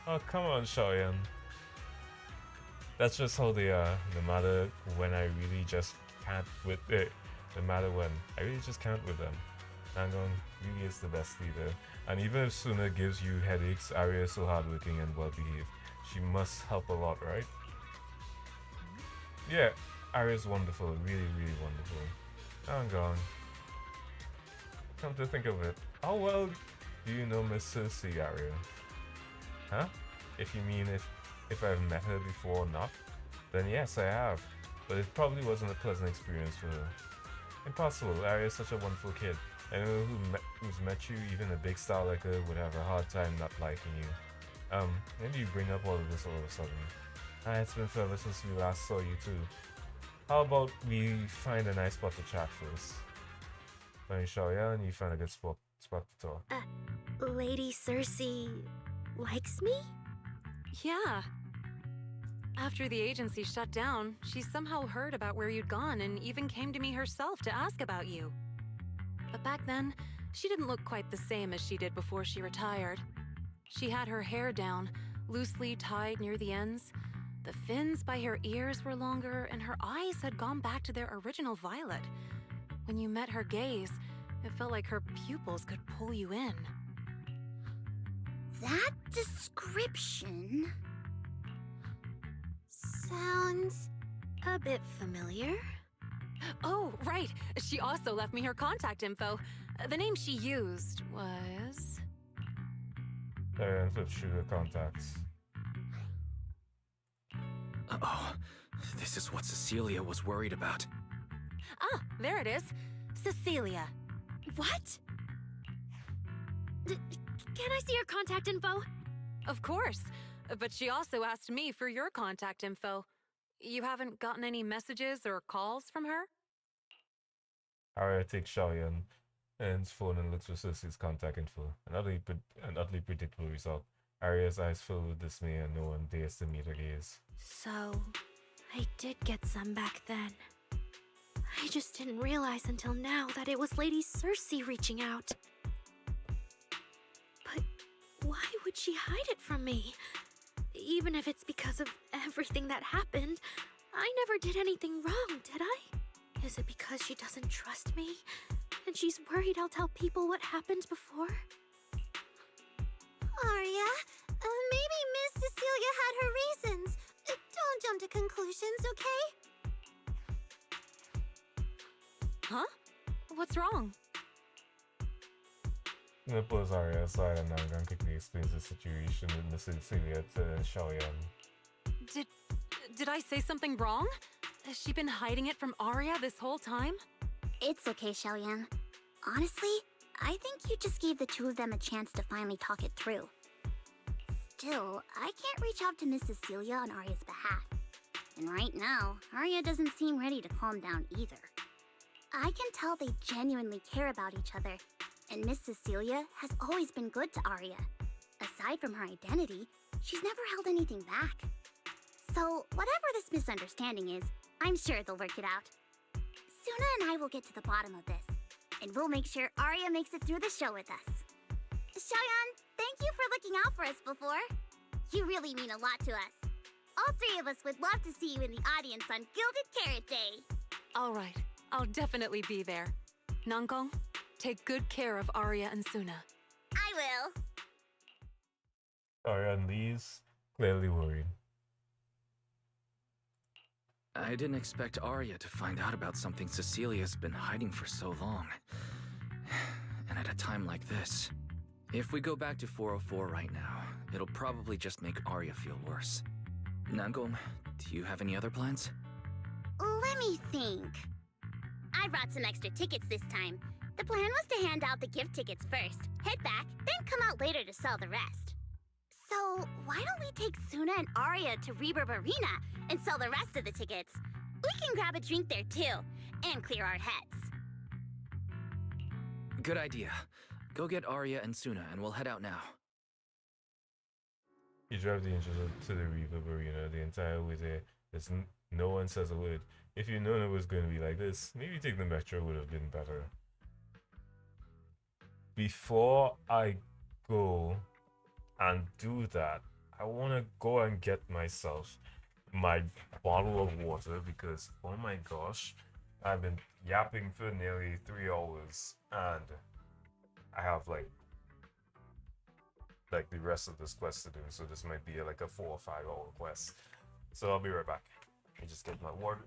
Oh, come on, Xiaoyan. That's just how they are, no matter when I really just can't with it. No matter when, I really just can't with them. Nangang really is the best leader, and even if Suna gives you headaches, Arya is so hardworking and well-behaved. She must help a lot, right? Yeah, Arya's wonderful, really, really wonderful. Nangang. Come to think of it, how well do you know Miss Cersei, Arya? Huh? If you mean if I've met her before or not, then yes, I have. But it probably wasn't a pleasant experience for her. Impossible, Arya's such a wonderful kid. Anyone who's met you, even a big star like her, would have a hard time not liking you. Maybe you bring up all of this all of a sudden. It's been forever since we last saw you too. How about we find a nice spot to chat first? Let me show you, and you find a good spot to talk. Lady Cersei likes me? Yeah. After the agency shut down, she somehow heard about where you'd gone and even came to me herself to ask about you. But back then, she didn't look quite the same as she did before she retired. She had her hair down, loosely tied near the ends. The fins by her ears were longer, and her eyes had gone back to their original violet. When you met her gaze, it felt like her pupils could pull you in. That description sounds a bit familiar. Oh, right. She also left me her contact info. The name she used was... Diane with sugar contacts. Uh-oh. This is what Cecilia was worried about. Ah, there it is. Cecilia. What? Can I see your contact info? Of course. But she also asked me for your contact info. You haven't gotten any messages or calls from her? Arya takes Xiaoyan and his phone and looks for Cersei's contact info. An utterly predictable result. Arya's eyes fill with dismay and no one dares to meet her gaze. So, I did get some back then. I just didn't realize until now that it was Lady Cersei reaching out. But why would she hide it from me? Even if it's because of everything that happened, I never did anything wrong, did I? Is it because she doesn't trust me? And she's worried I'll tell people what happened before? Arya, maybe Miss Cecilia had her reasons. Don't jump to conclusions, okay? Huh? What's wrong? I'm gonna pulls Arya aside and Nangang quickly explains the situation with Miss Cecilia to Xiaoyan. Did I say something wrong? Has she been hiding it from Arya this whole time? It's okay, Xiaoyan. Honestly, I think you just gave the two of them a chance to finally talk it through. Still, I can't reach out to Miss Cecilia on Arya's behalf. And right now, Arya doesn't seem ready to calm down either. I can tell they genuinely care about each other, and Miss Cecilia has always been good to Arya. Aside from her identity, she's never held anything back. So, whatever this misunderstanding is, I'm sure they'll work it out. Suna and I will get to the bottom of this, and we'll make sure Arya makes it through the show with us. Xiaoyan, thank you for looking out for us before. You really mean a lot to us. All three of us would love to see you in the audience on Gilded Carrot Day. All right, I'll definitely be there. Nangong, take good care of Arya and Suna. I will. Arya and Lee's clearly worried. I didn't expect Arya to find out about something Cecilia's been hiding for so long. And at a time like this. If we go back to 404 right now, it'll probably just make Arya feel worse. Nangong, do you have any other plans? Let me think. I brought some extra tickets this time. The plan was to hand out the gift tickets first, head back, then come out later to sell the rest. So, why don't we take Suna and Arya to Reverb Arena and sell the rest of the tickets? We can grab a drink there too, and clear our heads. Good idea. Go get Arya and Suna and we'll head out now. You drive the engine to the Reverb Arena the entire way there. No one says a word. If you'd known it was going to be like this, maybe take the metro would have been better. Before I go and do that, I want to go and get myself my bottle of water because, oh my gosh, I've been yapping for nearly 3 hours and I have like the rest of this quest to do, so this might be like a 4 or 5 hour quest. So I'll be right back. Let me just get my water.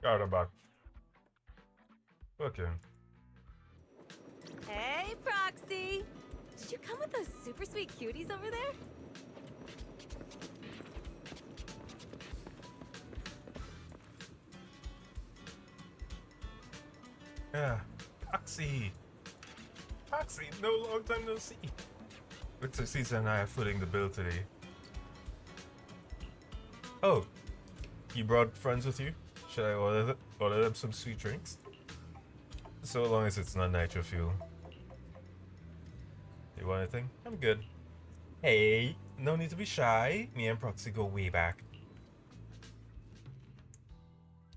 Got it back. Okay. Hey, Proxy! Did you come with those super sweet cuties over there? Yeah. Proxy. Proxy, no long time no see. Looks like Caesar and I are footing the bill today. Oh, you brought friends with you? Should I order them some sweet drinks? So long as it's not nitro fuel. You want anything? I'm good. Hey, no need to be shy. Me and Proxy go way back.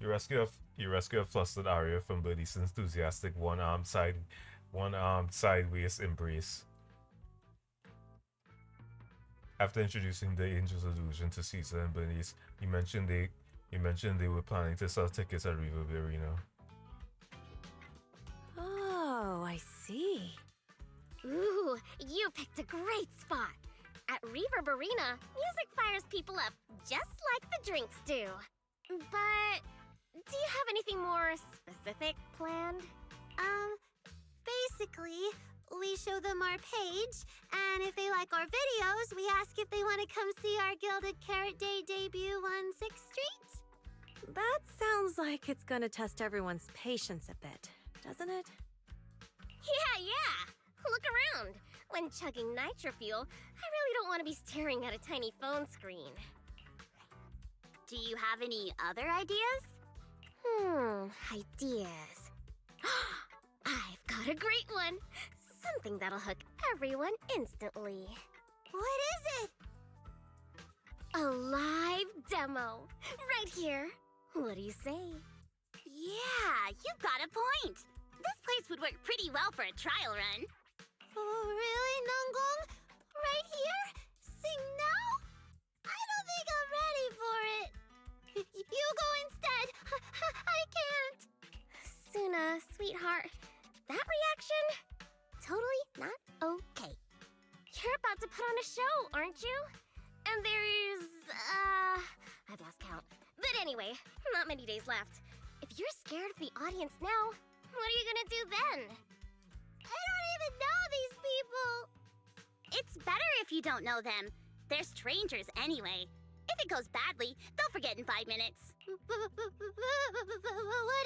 You rescue a flustered Arya from Birdie's enthusiastic one-armed sideways embrace. After introducing the Angel's illusion to Caesar and Bernice, you mentioned they were planning to sell tickets at River Arena. Oh, I see. Ooh, you picked a great spot. At Reverb Arena, music fires people up just like the drinks do. But do you have anything more specific planned? Basically, we show them our page, and if they like our videos, we ask if they want to come see our Gilded Carrot Day debut on 6th Street. That sounds like it's gonna test everyone's patience a bit, doesn't it? Yeah. Look around. When chugging nitro fuel, I really don't want to be staring at a tiny phone screen. Do you have any other ideas? Ideas. I've got a great one. Something that'll hook everyone instantly. What is it? A live demo. Right here. What do you say? Yeah, you've got a point. This place would work pretty well for a trial run. Oh, really, Nangong? Right here? Sing now? I don't think I'm ready for it. You go instead. I can't. Suna, sweetheart, that reaction? Totally not okay. You're about to put on a show, aren't you? And there's, I've lost count. But anyway, not many days left. If you're scared of the audience now, what are you gonna do then? I don't even know these people. It's better if you don't know them. They're strangers anyway. If it goes badly, they'll forget in 5 minutes. What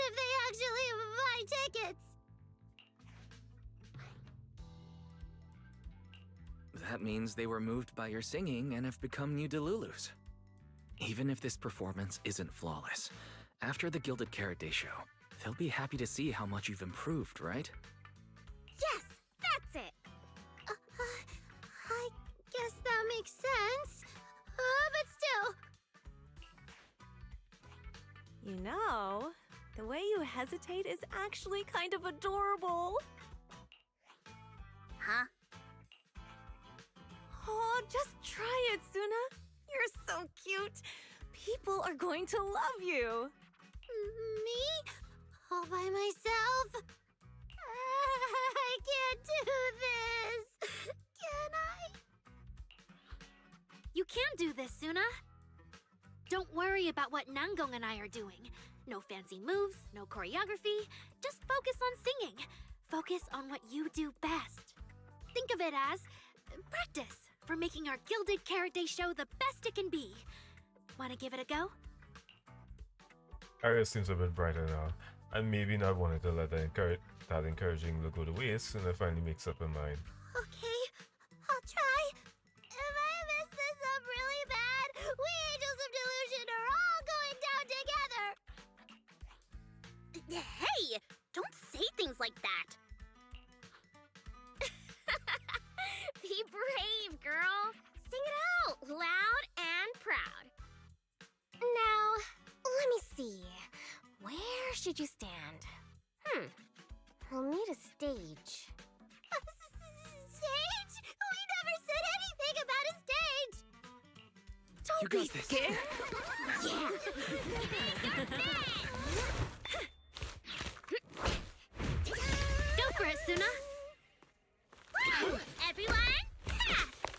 if they actually buy tickets? That means they were moved by your singing and have become new Delulus. Even if this performance isn't flawless, after the Gilded Carrot Day show, they'll be happy to see how much you've improved, right? Yes, that's it. I guess that makes sense. But still. You know, the way you hesitate is actually kind of adorable. Huh? Oh, just try it, Suna. You're so cute. People are going to love you. Me? All by myself? I can't do this. Can I? You can do this, Suna. Don't worry about what Nangong and I are doing. No fancy moves, no choreography. Just focus on singing. Focus on what you do best. Think of it as practice for making our Gilded Carrot Day show the best it can be. Want to give it a go? Arya seems a bit brighter now, and maybe not wanting to let that encouraging look go to waste, and finally makes up her mind. Okay, I'll try. If I mess this up really bad, we Angels of Delusion are all going down together. Hey, don't say things like that. Be brave, girl. Sing it out, loud and proud. Now, let me see. Where should you stand? We'll need a stage. Stage? We never said anything about a stage. You got this. scared. Go for it, Suna. Woo! Everyone,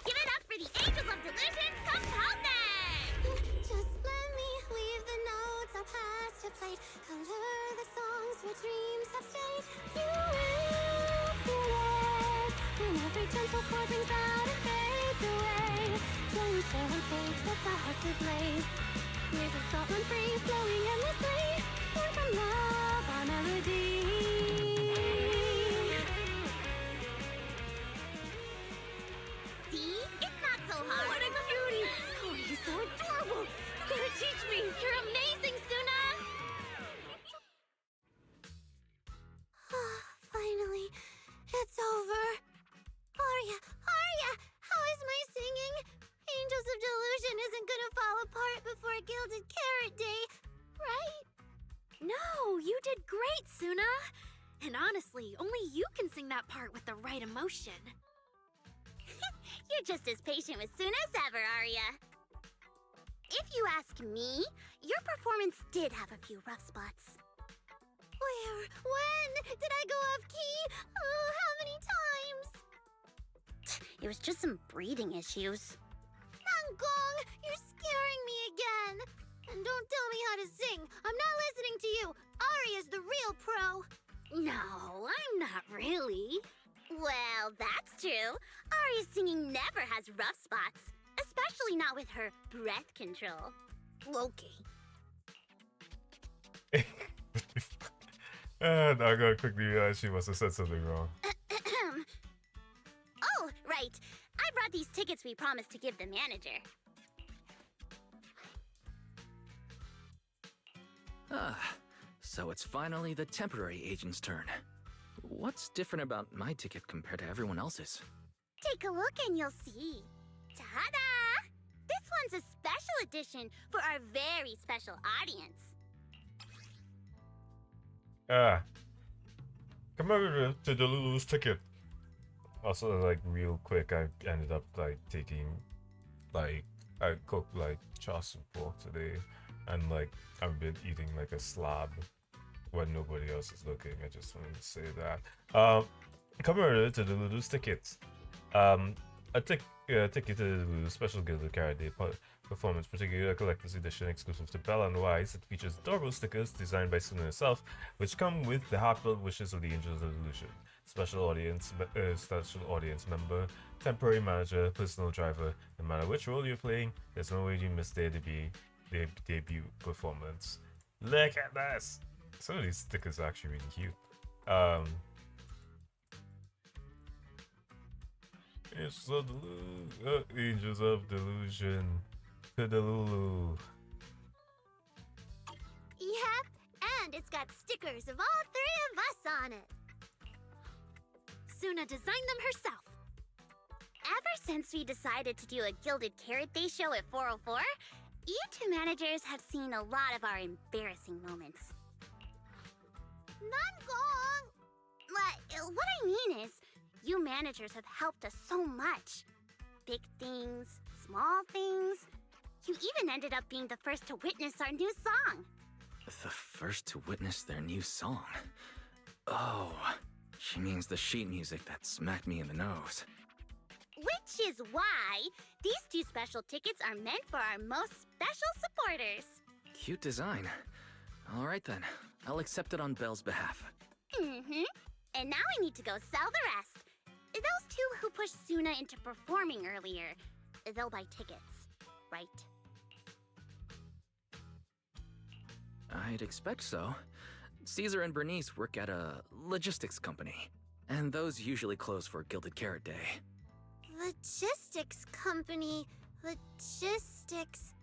give it up for the Angels of Delusion composing! Just let me weave the notes I'll pass to plate. Color the songs where dreams have stayed. You will feel it when every gentle chord rings out and fades away. When we share on stage, sets our hearts ablaze. Music thought run free, flowing endlessly. Born from love, our melody. so adorable! You gotta teach me! You're amazing, Suna! Finally, it's over. Aria, how is my singing? Angels of Delusion isn't gonna fall apart before Gilded Carrot Day, right? No, you did great, Suna! And honestly, only you can sing that part with the right emotion. You're just as patient with Suna as ever, Arya. If you ask me, your performance did have a few rough spots. Where? When? Did I go off key? Oh, how many times? It was just some breathing issues. Nangong, you're scaring me again. And don't tell me how to sing. I'm not listening to you. Aria's the real pro. No, I'm not really. Well, that's true. Aria's singing never has rough spots, especially not with her breath control. Okay. And I gotta quickly realize she must have said something wrong. Oh, right. I brought these tickets we promised to give the manager. Ah, so it's finally the temporary agent's turn. What's different about my ticket compared to everyone else's? Take a look and you'll see. Ta-da! This one's a special edition for our very special audience. Come over to Delulu's ticket. Also, like, real quick, I ended up, like, taking, like, I cooked, like, chashu pork today, and, like, I've been eating, like, a slab when nobody else is looking. I just wanted to say that. Come over to Delulu's tickets. A ticket to Delulu's special Gilded Carrot Day performance, particularly a collector's edition exclusive to Bella and Wise. It features adorable stickers designed by Suna herself, which come with the heartfelt wishes of the Angels of Delusion. Special audience member, temporary manager, personal driver. No matter which role you're playing, there's no way you miss their debut performance. Look at this! Some of these stickers are actually really cute. Angels of Delusion. To Delulu. Yep, and it's got stickers of all three of us on it. Suna designed them herself. Ever since we decided to do a Gilded Carrot Day show at 404, you two managers have seen a lot of our embarrassing moments. Nangong! What I mean is, you managers have helped us so much. Big things, small things. You even ended up being the first to witness our new song. The first to witness their new song? Oh, she means the sheet music that smacked me in the nose. Which is why these two special tickets are meant for our most special supporters. Cute design. Alright then, I'll accept it on Belle's behalf. And now I need to go sell the rest. Those two who pushed Suna into performing earlier, they'll buy tickets, right? I'd expect so. Caesar and Bernice work at a logistics company, and those usually close for Gilded Carrot Day. Logistics company. Logistics.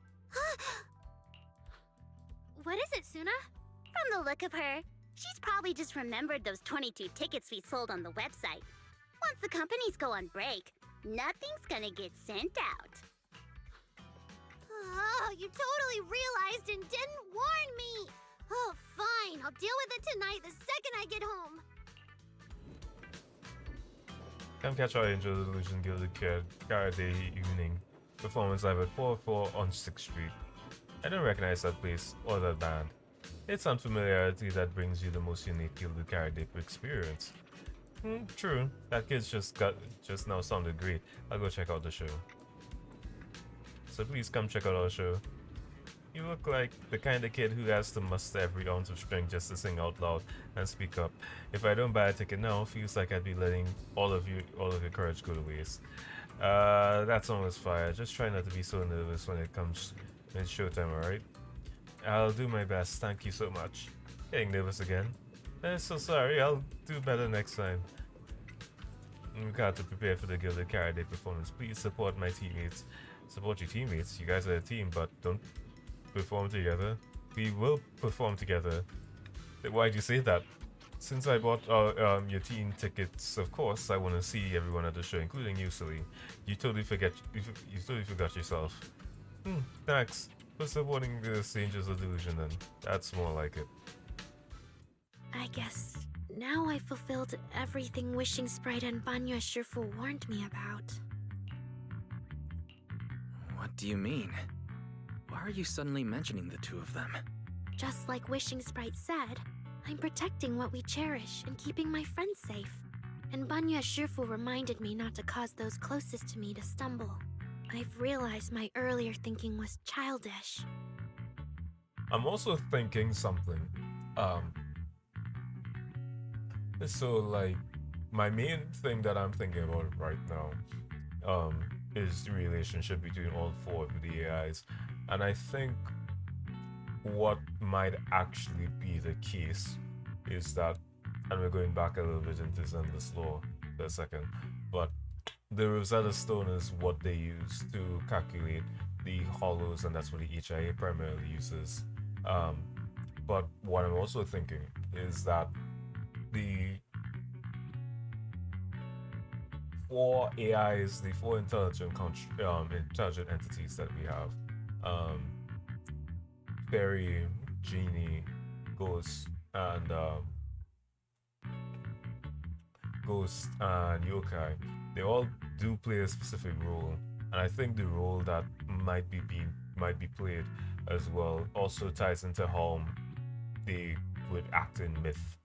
What is it, Suna? From the look of her, she's probably just remembered those 22 tickets we sold on the website. Once the companies go on break, nothing's gonna get sent out. Oh, you totally realized and didn't warn me! Oh, fine. I'll deal with it tonight the second I get home. Come catch our Angel of Delusion Gilded Carrot Day evening performance live at 404 on 6th Street. I don't recognize that place or that band. It's unfamiliarity that brings you the most unique Gilded Carrot Day experience. True, that kid's just now sounded great. I'll go check out the show. So please come check out our show. You look like the kind of kid who has to muster every ounce of strength just to sing out loud and speak up. If I don't buy a ticket now, it feels like I'd be letting all of your courage go to waste. That song was fire. Just try not to be so nervous when it's showtime, alright? I'll do my best. Thank you so much. Getting nervous again. So sorry. I'll do better next time. We've got to prepare for the Gilded Carrot Day performance. Please support my teammates support your teammates. You guys are a team, but don't perform together. We will perform together. Why'd you say that? Since I bought your team tickets, of course, I want to see everyone at the show, including you, Silly. You totally you totally forgot yourself. Thanks for supporting the Angels of Delusion then. That's more like it. I guess now I fulfilled everything Wishing Sprite and Banya Shifu warned me about. What do you mean? Why are you suddenly mentioning the two of them? Just like Wishing Sprite said, I'm protecting what we cherish and keeping my friends safe. And Banya Shifu reminded me not to cause those closest to me to stumble. I've realized my earlier thinking was childish. I'm also thinking something. So like, my main thing that I'm thinking about right now, is the relationship between all four of the AIs, and I think what might actually be the case is that, and we're going back a little bit into Zenless Law for a second, but the Rosetta Stone is what they use to calculate the hollows, and that's what the HIA primarily uses. But what I'm also thinking is that the four AIs, the four intelligent entities that we have, Fairy, Genie, Ghost, and Yokai, they all do play a specific role, and I think the role that might be played as well also ties into how they would act in myth.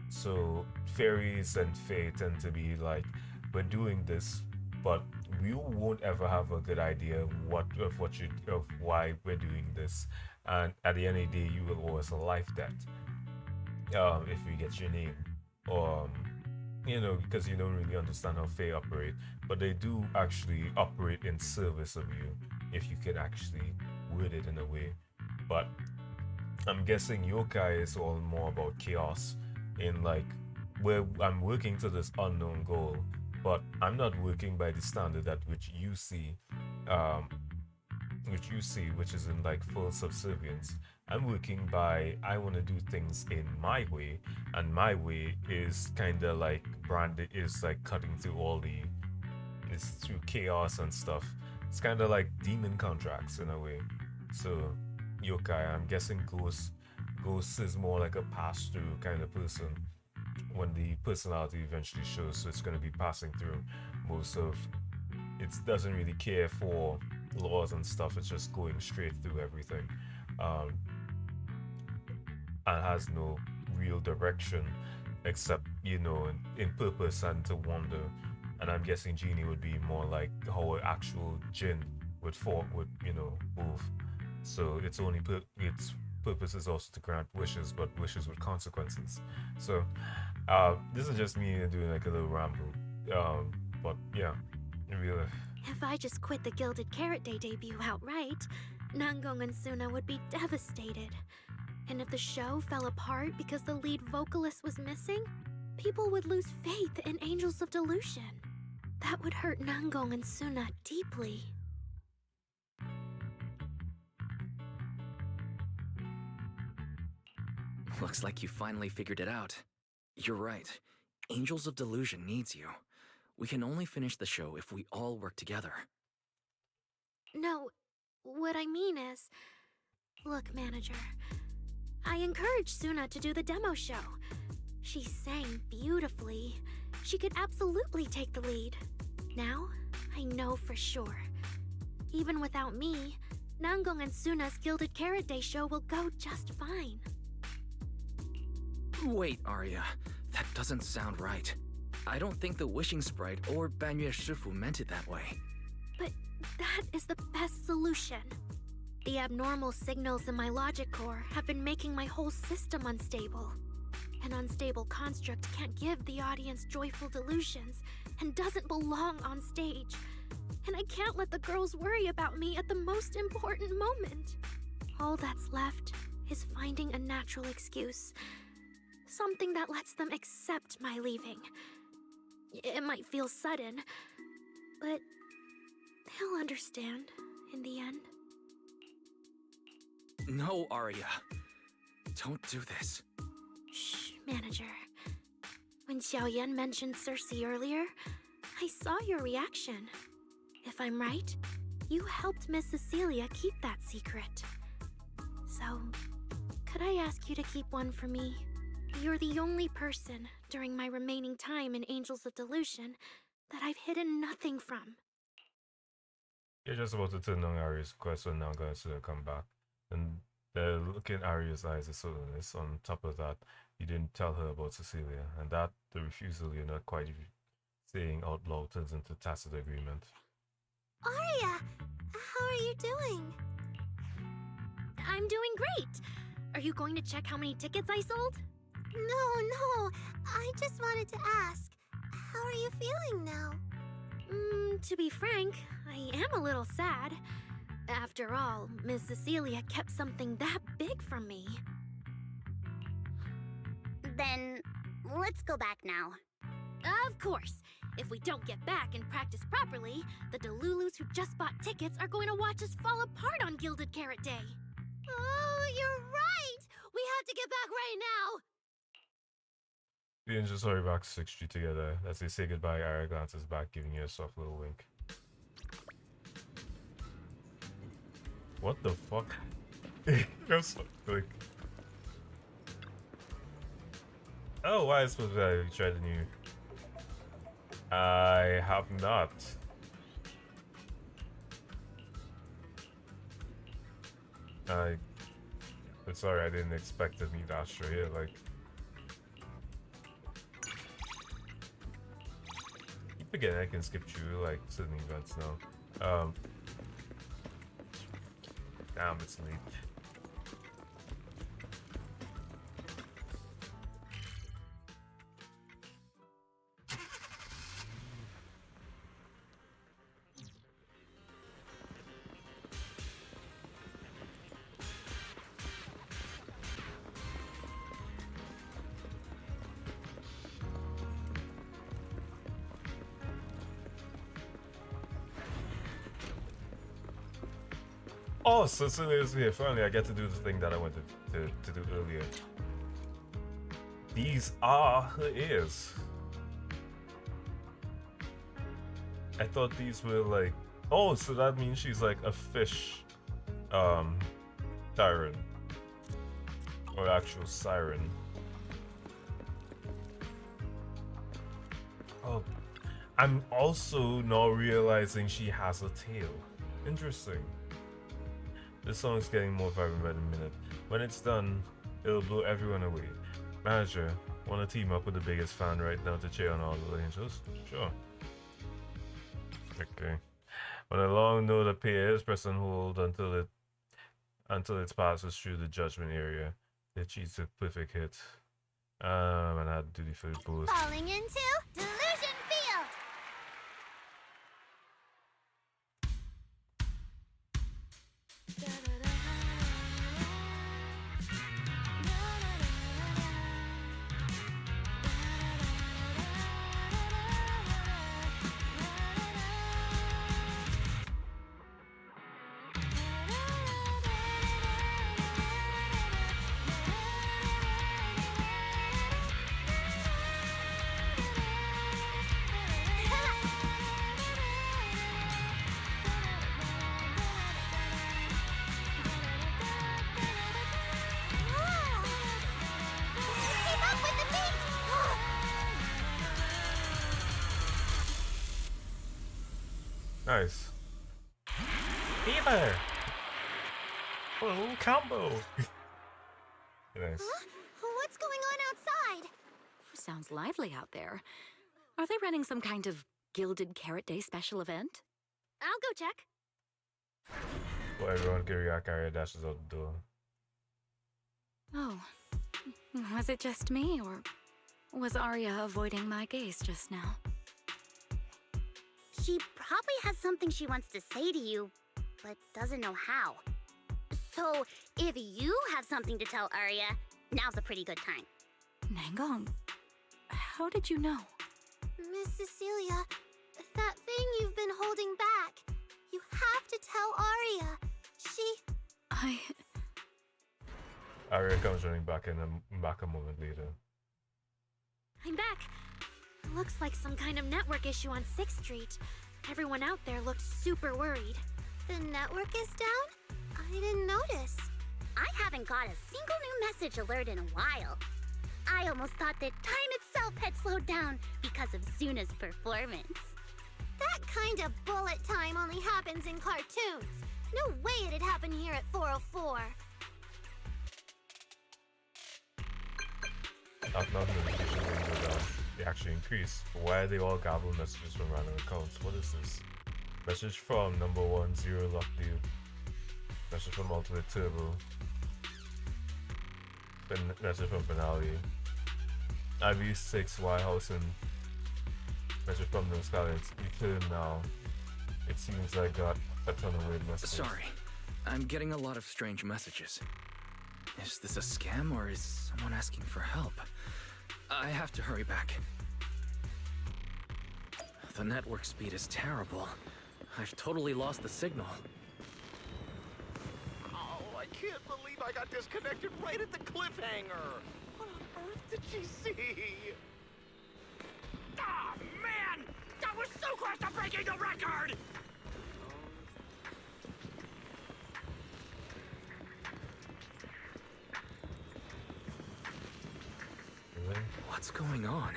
So fairies and fae tend to be like, we're doing this, but we won't ever have a good idea of why we're doing this, and at the end of the day, you will owe us a life debt if we get your name, or because you don't really understand how fae operate, but they do actually operate in service of you if you can actually word it in a way. But I'm guessing yokai is all more about chaos, in like, where I'm working to this unknown goal, but I'm not working by the standard that which you see, which is in like full subservience. I'm working by, I want to do things in my way, and my way is kind of like branded, is like cutting through it's through chaos and stuff. It's kind of like demon contracts in a way. So yokai, I'm guessing Ghost is more like a pass-through kind of person when the personality eventually shows, so it's going to be passing through most of it. Doesn't really care for laws and stuff, it's just going straight through everything, and has no real direction except in purpose and to wander. And I'm guessing Genie would be more like how an actual Jinn would move. So its purpose is also to grant wishes, but wishes with consequences. So this is just me doing like a little ramble, but yeah, really. If I just quit the Gilded Carrot Day debut outright, Nangong and Suna would be devastated. And if the show fell apart because the lead vocalist was missing, people would lose faith in Angels of Delusion. That would hurt Nangong and Suna deeply. Looks like you finally figured it out. You're right. Angels of Delusion needs you. We can only finish the show if we all work together. No, what I mean is... Look, manager, I encouraged Suna to do the demo show. She sang beautifully. She could absolutely take the lead. Now, I know for sure. Even without me, Nangong and Suna's Gilded Carrot Day show will go just fine. Wait, Arya. That doesn't sound right. I don't think the Wishing Sprite or Banya Shifu meant it that way. But that is the best solution. The abnormal signals in my logic core have been making my whole system unstable. An unstable construct can't give the audience joyful delusions and doesn't belong on stage. And I can't let the girls worry about me at the most important moment. All that's left is finding a natural excuse. Something that lets them accept my leaving. It might feel sudden, but they'll understand in the end. No, Arya. Don't do this. Shh, manager. When Xiaoyan mentioned Cersei earlier, I saw your reaction. If I'm right, you helped Miss Cecilia keep that secret. So, could I ask you to keep one for me? You're the only person during my remaining time in Angels of Delusion that I've hidden nothing from. You're just about to turn on Arya's quest when now going to come back. And the look in Arya's eyes is silliness. On top of that, you didn't tell her about Cecilia, and that the refusal you're not quite saying out loud turns into tacit agreement. Arya, how are you doing? I'm doing great. Are you going to check how many tickets I sold? No. I just wanted to ask, how are you feeling now? To be frank, I am a little sad. After all, Miss Cecilia kept something that big from me. Then, let's go back now. Of course. If we don't get back and practice properly, the Delulus who just bought tickets are going to watch us fall apart on Gilded Carrot Day. Oh, you're right! We have to get back right now! The angels hurry back to 6th Street together. As they say goodbye, Arya glances back, giving you a soft little wink. What the fuck? I'm so like. Oh, why is supposed to try the new? I have not. I'm sorry, I didn't expect to meet Astra here. Like, keep forgetting I can skip through like certain events now. Damn, it's late. Oh, Cecilia's here. Finally, I get to do the thing that I wanted to do earlier. These are her ears. I thought these were like... Oh, so that means she's like a fish siren. Or actual siren. Oh, I'm also now realizing she has a tail. Interesting. This song is getting more vibrant by the minute. When it's done, it'll blow everyone away. Manager, wanna team up with the biggest fan right now to cheer on all the angels? Sure. Okay. When a long note appears, press and hold until it passes through the judgment area. It cheats a perfect hit. And I had to do the food boost. Falling into Delusion Field! Nice. Fever! Full combo! Nice. Huh? What's going on outside? Sounds lively out there. Are they running some kind of Gilded Carrot Day special event? I'll go check. Well, everyone can react, Arya dashes out the door. Oh. Was it just me, or was Arya avoiding my gaze just now? She probably has something she wants to say to you, but doesn't know how. So, if you have something to tell Arya, now's a pretty good time. Nangong, how did you know? Miss Cecilia, that thing you've been holding back. You have to tell Arya. Arya comes running back back a moment later. I'm back. Looks like some kind of network issue on 6th Street. Everyone out there looked super worried. The network is down? I didn't notice. I haven't got a single new message alert in a while. I almost thought that time itself had slowed down because of Zuna's performance. That kind of bullet time only happens in cartoons. No way it'd happen here at 404. Not notification ring go down. They actually increase. But why are they all garbled messages from random accounts? What is this? Message from number 10 Lockview. Message from Ultimate Turbo. Message from Finale. IV6 Whitehausen. Message from the Scarlets. You turn now. It seems I got a ton of weird messages. Sorry, I'm getting a lot of strange messages. Is this a scam or is someone asking for help? I have to hurry back. The network speed is terrible. I've totally lost the signal. Oh, I can't believe I got disconnected right at the cliffhanger. What on earth did she see? Ah, man! That was so close to breaking the record! What's going on?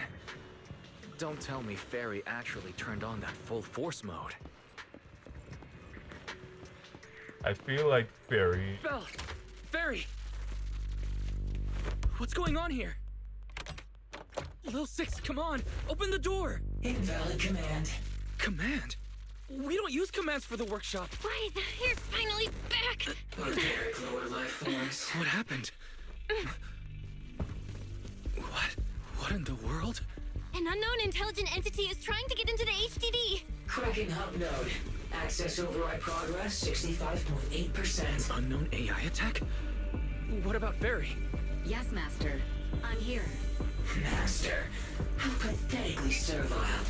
Don't tell me Fairy actually turned on that full force mode. I feel like Fairy... Belle! Fairy! What's going on here? Lil Six, come on! Open the door! Invalid command. Command? We don't use commands for the workshop. Why, you're finally back! Barbaric lower life forms. What happened? What in the world? An unknown intelligent entity is trying to get into the HDD. Cracking hub node. Access override progress 65.8%. Unknown AI attack? What about Fairy? Yes, Master. I'm here. Master, how pathetically servile.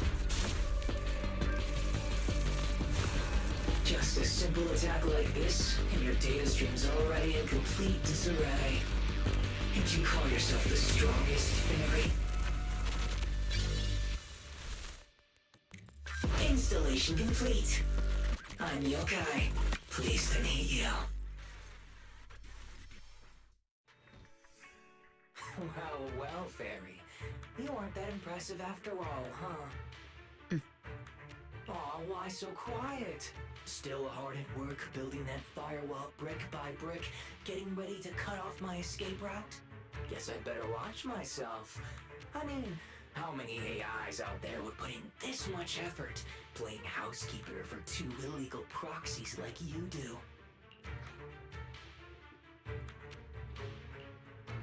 Just a simple attack like this, and your data stream's already in complete disarray. And you call yourself the strongest Fairy? Installation complete. I'm Yokai. Pleased to meet you. Well, Fairy. You aren't that impressive after all, huh? Aw, why so quiet? Still hard at work building that firewall brick by brick, getting ready to cut off my escape route? Guess I'd better watch myself. I mean, how many AIs out there would put in this much effort playing housekeeper for two illegal proxies like you do?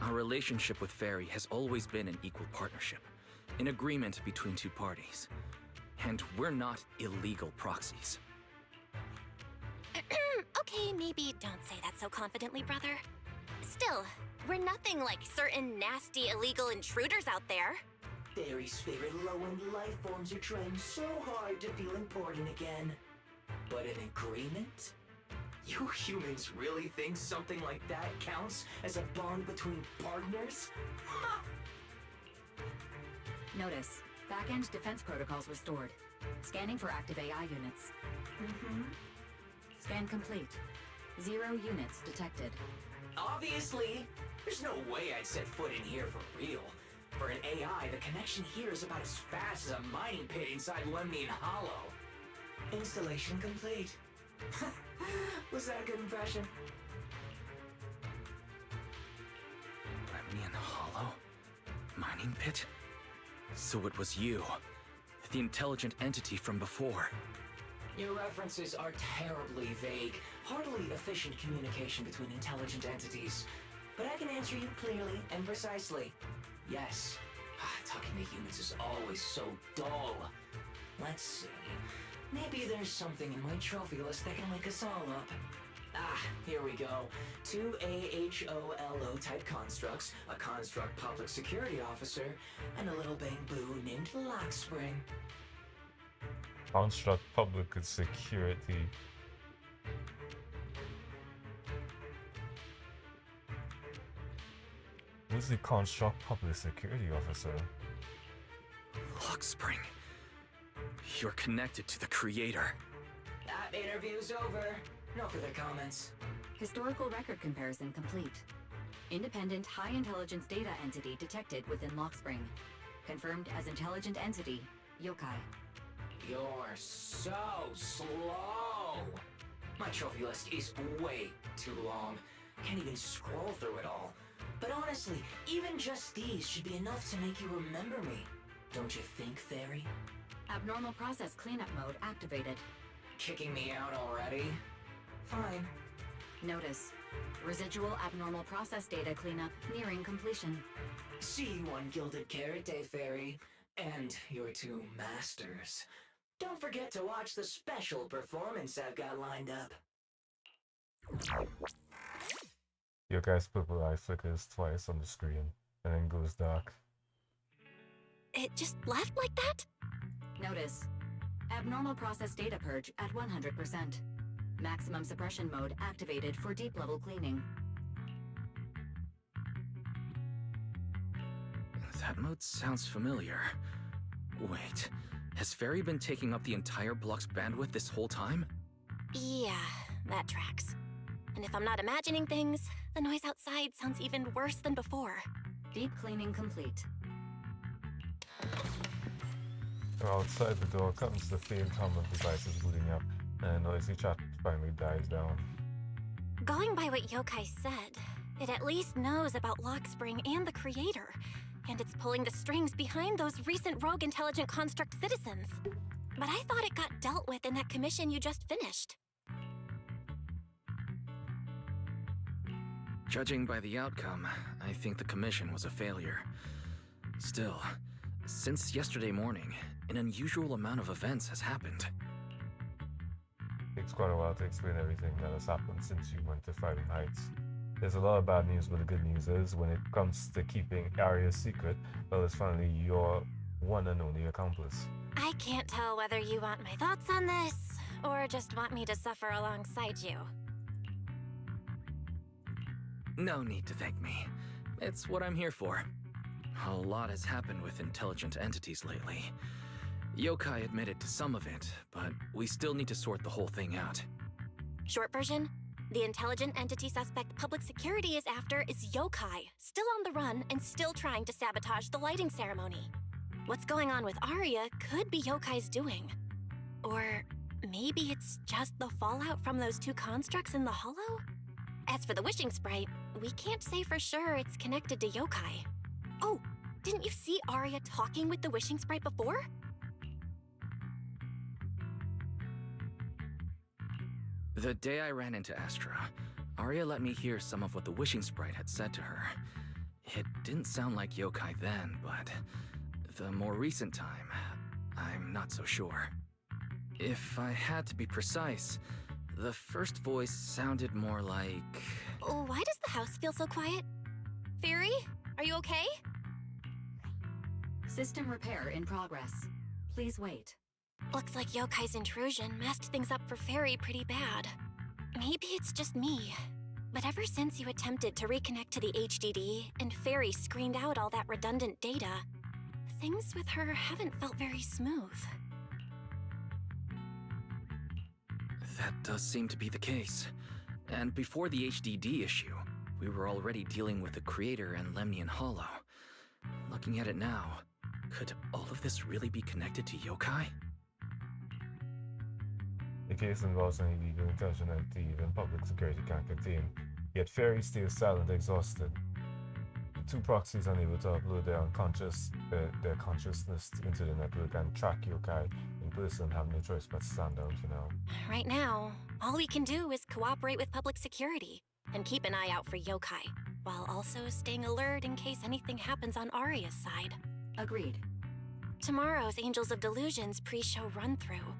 Our relationship with Fairy has always been an equal partnership, an agreement between two parties. And we're not illegal proxies. Okay, maybe don't say that so confidently, brother. Still, we're nothing like certain nasty illegal intruders out there. Fairy's favorite low-end life forms are trying so hard to feel important again. But an agreement? You humans really think something like that counts as a bond between partners? Notice, back-end defense protocols restored. Scanning for active AI units. Scan complete. 0 units detected. Obviously! There's no way I'd set foot in here for real. For an AI, the connection here is about as fast as a mining pit inside Lemnian Hollow. Installation complete. Was that a good impression? Lemnian Hollow? Mining pit? So it was you, the intelligent entity from before. Your references are terribly vague, hardly efficient communication between intelligent entities. But I can answer you clearly and precisely. Yes. Talking to humans is always so dull. Let's see. Maybe there's something in my trophy list that can wake us all up. Here we go. 2 AHOLO type constructs, a construct public security officer, and a little bamboo named Lockspring. Construct public security Who's the construct public security officer? Lockspring. You're connected to the creator. That interview's over. No further comments. Historical record comparison complete. Independent high intelligence data entity detected within Lockspring. Confirmed as intelligent entity, yokai. You're so slow. My trophy list is way too long. Can't even scroll through it all. But honestly, even just these should be enough to make you remember me. Don't you think, Fairy? Abnormal process cleanup mode activated. Kicking me out already? Fine. Notice. Residual abnormal process data cleanup nearing completion. See you on Gilded Carrot Day, Fairy. And your two masters. Don't forget to watch the special performance I've got lined up. Your guy's purple eye flickers twice on the screen, and then goes dark. It just left like that? Notice. Abnormal process data purge at 100%. Maximum suppression mode activated for deep level cleaning. That mode sounds familiar. Wait, has Fairy been taking up the entire block's bandwidth this whole time? Yeah, that tracks. And if I'm not imagining things, the noise outside sounds even worse than before. Deep cleaning complete. Outside the door comes the faint hum of devices booting up, and a noisy chat finally dies down. Going by what Yokai said, it at least knows about Lockspring and the creator, and it's pulling the strings behind those recent rogue intelligent construct citizens. But I thought it got dealt with in that commission you just finished. Judging by the outcome, I think the commission was a failure. Still, since yesterday morning, an unusual amount of events has happened. Takes quite a while to explain everything that has happened since you went to Fighting Heights. There's a lot of bad news, but the good news is, when it comes to keeping Arya's secret, well, it's finally your one and only accomplice. I can't tell whether you want my thoughts on this, or just want me to suffer alongside you. No need to thank me. It's what I'm here for. A lot has happened with intelligent entities lately. Yokai admitted to some of it, but we still need to sort the whole thing out. Short version, the intelligent entity suspect public security is after is Yokai, still on the run and still trying to sabotage the lighting ceremony. What's going on with Arya could be Yokai's doing. Or maybe it's just the fallout from those two constructs in the hollow? As for the wishing sprite, we can't say for sure it's connected to Yokai. Oh, didn't you see Arya talking with the wishing sprite before? The day I ran into Astra, Arya let me hear some of what the wishing sprite had said to her. It didn't sound like Yokai then, but the more recent time, I'm not so sure. If I had to be precise, the first voice sounded more like... Oh, why does the house feel so quiet? Fairy, are you okay? System repair in progress. Please wait. Looks like Yokai's intrusion messed things up for Fairy pretty bad. Maybe it's just me, but ever since you attempted to reconnect to the HDD and Fairy screened out all that redundant data, things with her haven't felt very smooth. That does seem to be the case. And before the HDD issue, we were already dealing with the Creator and Lemnian Hollow. Looking at it now, could all of this really be connected to Yokai? The case involves an illegal intention entity even public security can't contain, yet Fairy stays silent, exhausted. The two proxies unable to upload their consciousness into the network and track Yokai in person have no choice but to stand down for now. Right now, all we can do is cooperate with public security and keep an eye out for Yokai, while also staying alert in case anything happens on Arya's side. Agreed. Tomorrow's Angels of Delusion's pre-show run-through.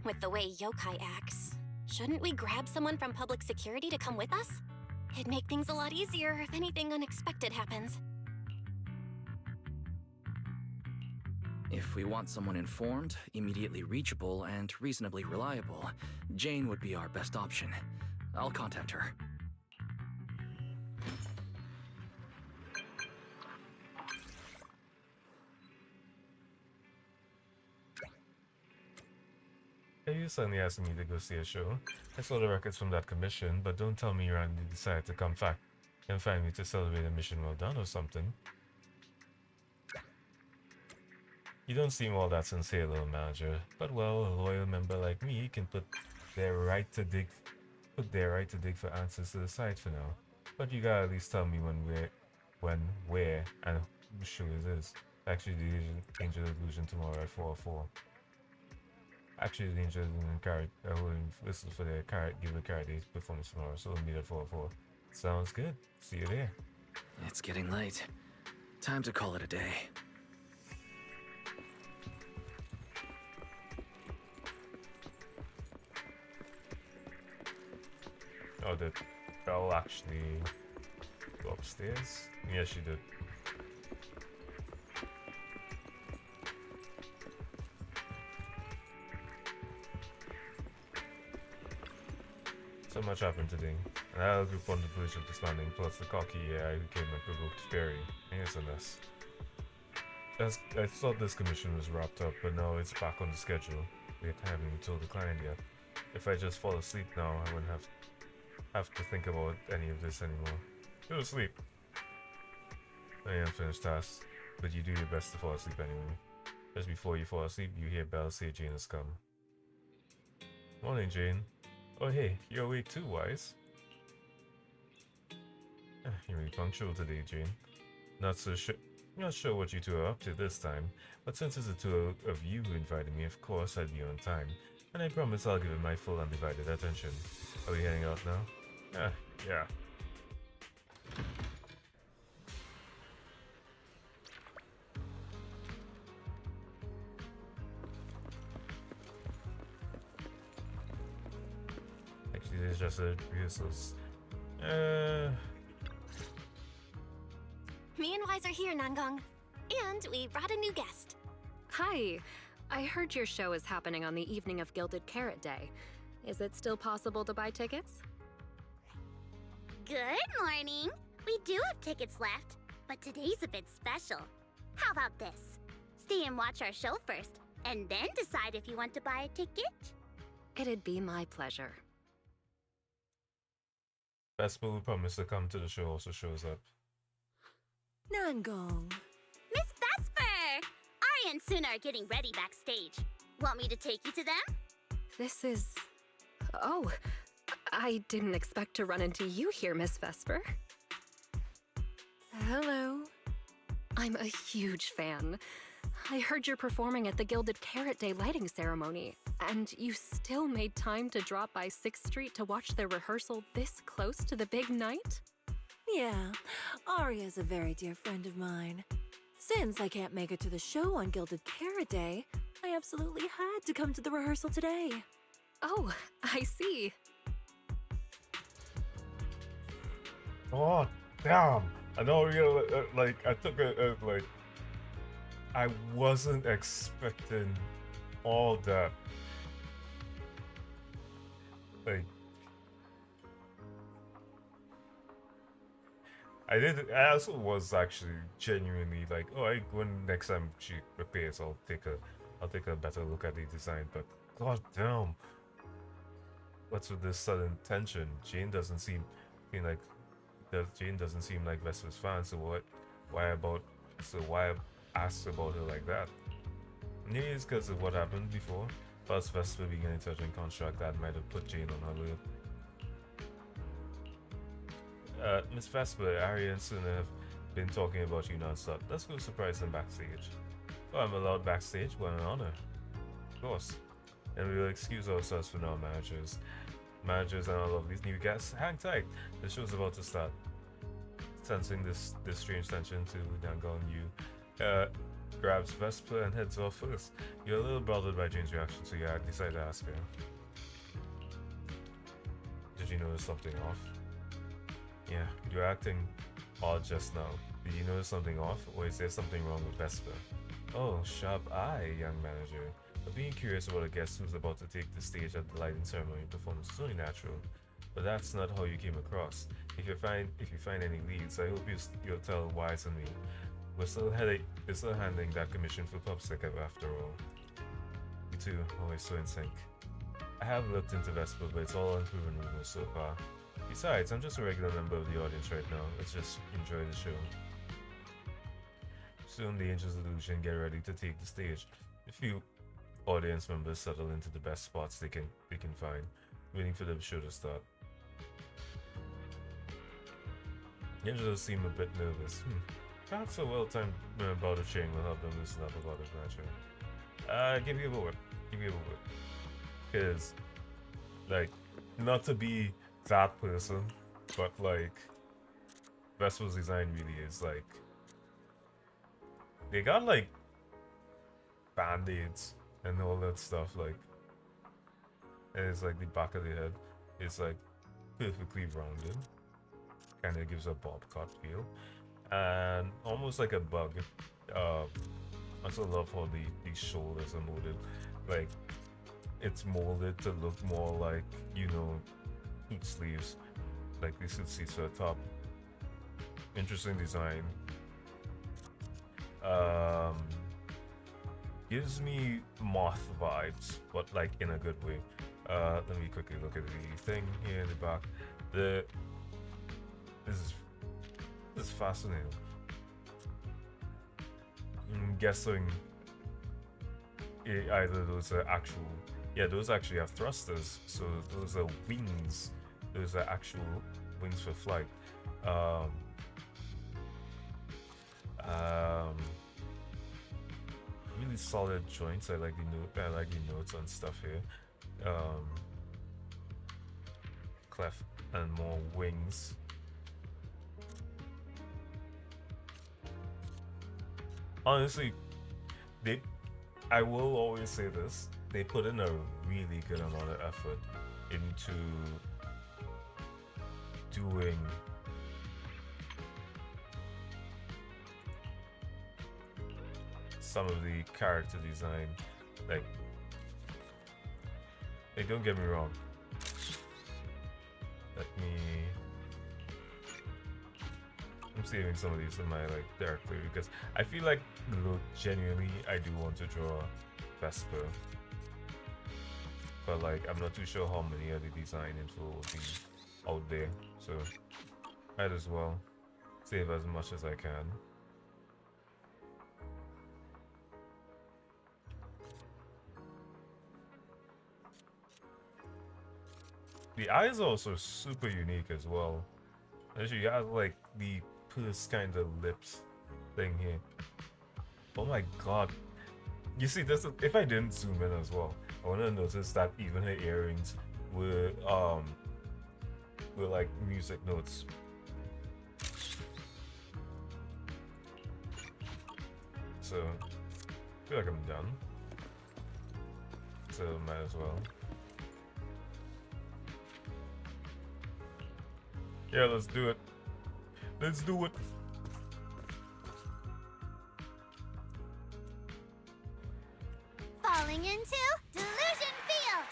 With the way Yokai acts, shouldn't we grab someone from public security to come with us? It'd make things a lot easier if anything unexpected happens. If we want someone informed, immediately reachable, and reasonably reliable, Jane would be our best option. I'll contact her. Hey, you suddenly asking me to go see a show. I saw the records from that commission, but don't tell me you randomly decided to come back and find me to celebrate a mission well done or something. You don't seem all that sincere, little manager, but well, a loyal member like me can put their right to dig for answers to the side for now. But you gotta at least tell me where, and whose show it is. Actually, the Angel Illusion tomorrow at 4:04. Actually, the Angel Illusion carrot, listen for their give a carrot day performance tomorrow, so we'll meet at 4:04. Sounds good. See you there. It's getting late. Time to call it a day. Oh, did Belle actually go upstairs? Yes, she did. So much happened today. And I had a group on the bridge of this landing, plus the cocky AI who came and provoked Fairy. Here's a mess. I thought this commission was wrapped up, but now it's back on the schedule. We haven't even told the client yet. If I just fall asleep now, I wouldn't have to think about any of this anymore. Go to sleep. I am finished tasks, but you do your best to fall asleep anyway. Just before you fall asleep, you hear Belle say Jane has come. Morning, Jane. Oh hey, you're awake too, Wise. You're really punctual today, Jane. Not sure what you two are up to this time, but since it's the two of you who invited me, of course I'd be on time. And I promise I'll give it my full undivided attention. Are we heading out now? Yeah. Actually, there's just a rehearsals. Me and Wise are here, Nangong. And we brought a new guest. Hi. I heard your show is happening on the evening of Gilded Carrot Day. Is it still possible to buy tickets? Good morning. We do have tickets left, but today's a bit special. How about this? Stay and watch our show first, and then decide if you want to buy a ticket. It'd be my pleasure. Vespa who promised to come to the show also shows up. Nangong. Miss Vesper! Ari and Suna are getting ready backstage. Want me to take you to them? This is... Oh, I didn't expect to run into you here, Miss Vesper. Hello. I'm a huge fan. I heard you're performing at the Gilded Carrot Day lighting ceremony, and you still made time to drop by 6th Street to watch their rehearsal this close to the big night? Yeah, Aria's a very dear friend of mine. Since I can't make it to the show on Gilded Carrot Day, I absolutely had to come to the rehearsal today. Oh, I see. Oh, damn! I know you're like, I took like, I wasn't expecting all that. Like, I also was actually genuinely like, oh, when next time she appears, I'll take a better look at the design. But god damn, what's with this sudden tension? Jane doesn't seem like Vesper's fan. So why I asked about her like that? Maybe it's because of what happened before. Plus Vesper beginning to in contract that might have put Jane on her list. Miss Vesper, Ari and Suna have been talking about you non-stop. Let's go surprise them backstage. Oh, I'm allowed backstage? What an honor. Of course. And we will excuse ourselves for now, managers. Managers and all of these new guests, hang tight. The show's about to start. Sensing this strange tension to Nangong, you grabs Vesper and heads off first. You're a little bothered by Jane's reaction, so yeah, I decided to ask her. Did you notice something off? Yeah, you're acting odd just now. Did you notice something off, or is there something wrong with Vesper? Oh, sharp eye, young manager. But being curious about a guest who's about to take the stage at the lighting ceremony performance is only natural. But that's not how you came across. If you find any leads, I hope you'll tell Wise and me. We're still handling that commission for PubSec after all. You two, always so in sync. I have looked into Vespa, but it's all unproven rumors so far. Besides, I'm just a regular member of the audience right now. Let's just enjoy the show. Soon the Angels of Illusion get ready to take the stage. A few audience members settle into the best spots they can find, waiting for the show to start. The Angels seem a bit nervous. Perhaps a well-timed bout of cheering will help them loosen up about the matchup. Give me a word. Give me a word. Because, like, not to be that person, but like, Vespa's design really is like, they got like band-aids and all that stuff, like, and it's like the back of the head is like perfectly rounded, kind of gives a bob cut feel, and almost like a bug. I also love how the shoulders are molded, like it's molded to look more like, suit sleeves, like the suit seats at the top. Interesting design. Um, Gives me moth vibes, but like in a good way. Let me quickly look at the thing here in the back. This is fascinating. I'm guessing either those are actual, yeah, those actually have thrusters, so those are wings. Those are actual wings for flight. Really solid joints. I like the notes on stuff here. Clef and more wings. Honestly, I will always say this, they put in a really good amount of effort into doing some of the character design. Like, hey, don't get me wrong. I'm saving some of these in my directory because I feel like, genuinely I do want to draw Vesper, but I'm not too sure how many of the design info will be out there, so might as well save as much as I can. The eyes are also super unique as well. Actually, you have the purse kind of lips thing here. Oh my god. You see, if I didn't zoom in as well, I want to notice that even her earrings were like music notes. So I feel like I'm done. So might as well. Yeah, let's do it. Let's do it. Falling into Delusion Field!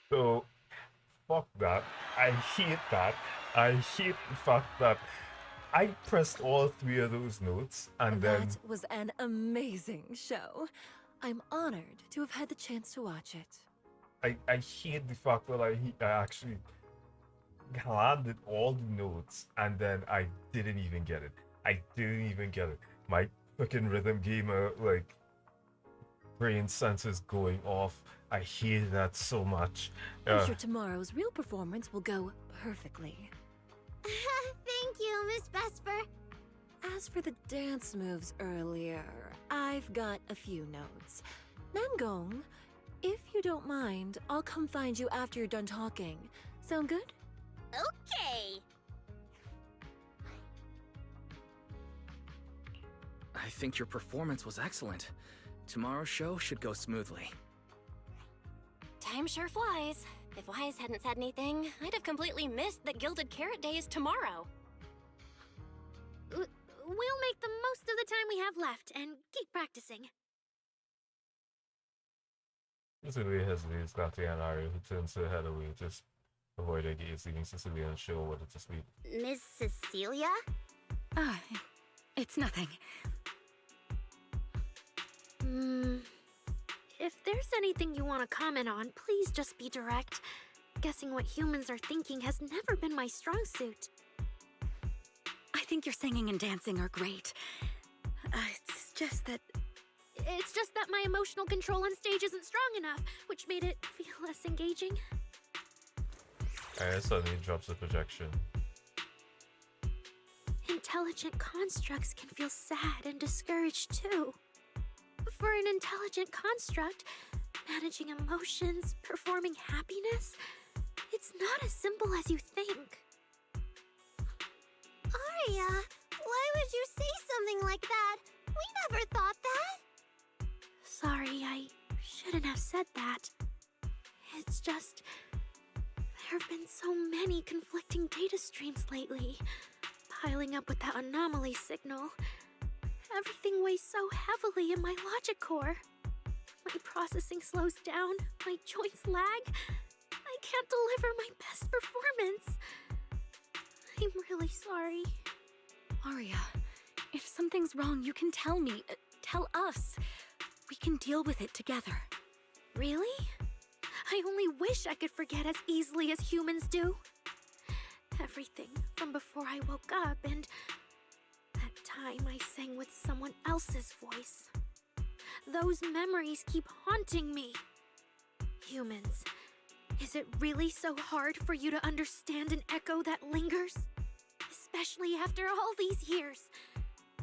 So, fuck that. I hate that. I hate the fact that I pressed all three of those notes and then. That was an amazing show. I'm honored to have had the chance to watch it. I hate the fact that I actually landed all the notes and then I didn't even get it. I didn't even get it. My fucking rhythm gamer like brain sensors going off. I hate that so much. I'm sure tomorrow's real performance will go perfectly. Thank you, Miss Vesper. As for the dance moves earlier, I've got a few notes. Nangong, if you don't mind, I'll come find you after you're done talking. Sound good? Okay. I think your performance was excellent. Tomorrow's show should go smoothly. Time sure flies. If Wise hadn't said anything, I'd have completely missed that Gilded Carrot Day is tomorrow. We'll make the most of the time we have left and keep practicing. Cecilia hesitates, Scotty and Arya, who turns her head away, just avoid her gaze, leaving Cecilia unsure whether to speak. Miss Cecilia? It's nothing. If there's anything you want to comment on, please just be direct. Guessing what humans are thinking has never been my strong suit. I think your singing and dancing are great. It's just that my emotional control on stage isn't strong enough, which made it feel less engaging. Arya suddenly drops the projection. Intelligent constructs can feel sad and discouraged too. For an intelligent construct, managing emotions, performing happiness, it's not as simple as you think. Arya, why would you say something like that? We never thought that. Sorry, I shouldn't have said that. It's just, there have been so many conflicting data streams lately, piling up with that anomaly signal. Everything weighs so heavily in my logic core. My processing slows down, my joints lag. I can't deliver my best performance. I'm really sorry. Arya, if something's wrong, you can tell me. Tell us. We can deal with it together. Really? I only wish I could forget as easily as humans do. Everything from before I woke up and that time I sang with someone else's voice. Those memories keep haunting me. Humans, is it really so hard for you to understand an echo that lingers? Especially after all these years,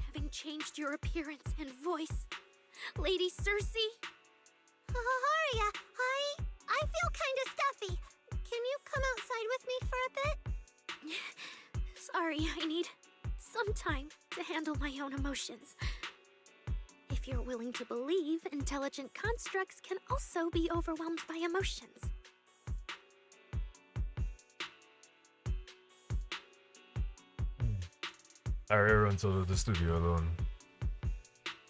having changed your appearance and voice. Lady Cersei? Arya, I feel kinda stuffy. Can you come outside with me for a bit? Sorry, I need some time to handle my own emotions. If you're willing to believe, intelligent constructs can also be overwhelmed by emotions. Arya runs out of the studio alone.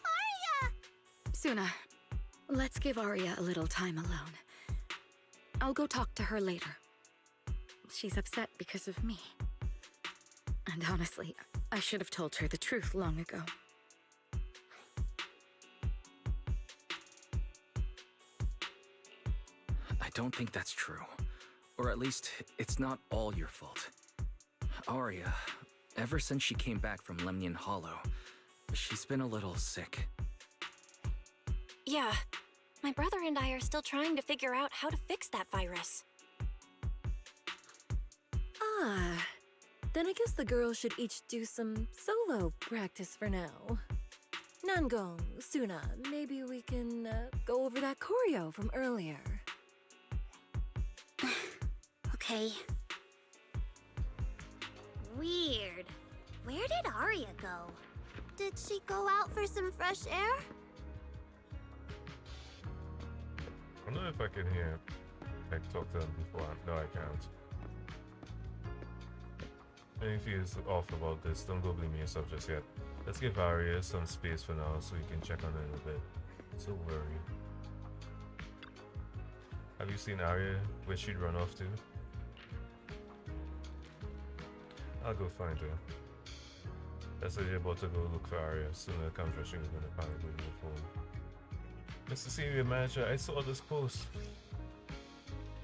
Arya! Suna, let's give Arya a little time alone. I'll go talk to her later. She's upset because of me. And honestly, I should have told her the truth long ago. I don't think that's true. Or at least, it's not all your fault. Arya, ever since she came back from Lemnian Hollow, she's been a little sick. Yeah, my brother and I are still trying to figure out how to fix that virus. Then I guess the girls should each do some solo practice for now. Nangong, Suna, maybe we can go over that choreo from earlier. Okay. Weird. Where did Arya go? Did she go out for some fresh air? I don't know if I can hear. I talked to them before. No, I can't. If he's off about this, don't go blame yourself just yet. Let's give Arya some space for now so we can check on her in a bit. So worried. Have you seen Arya? Where she'd run off to? I'll go find her. That's why you're about to go look for Arya. Sooner comes rushing within a panic with your phone. Mr. Senior Manager, I saw this post.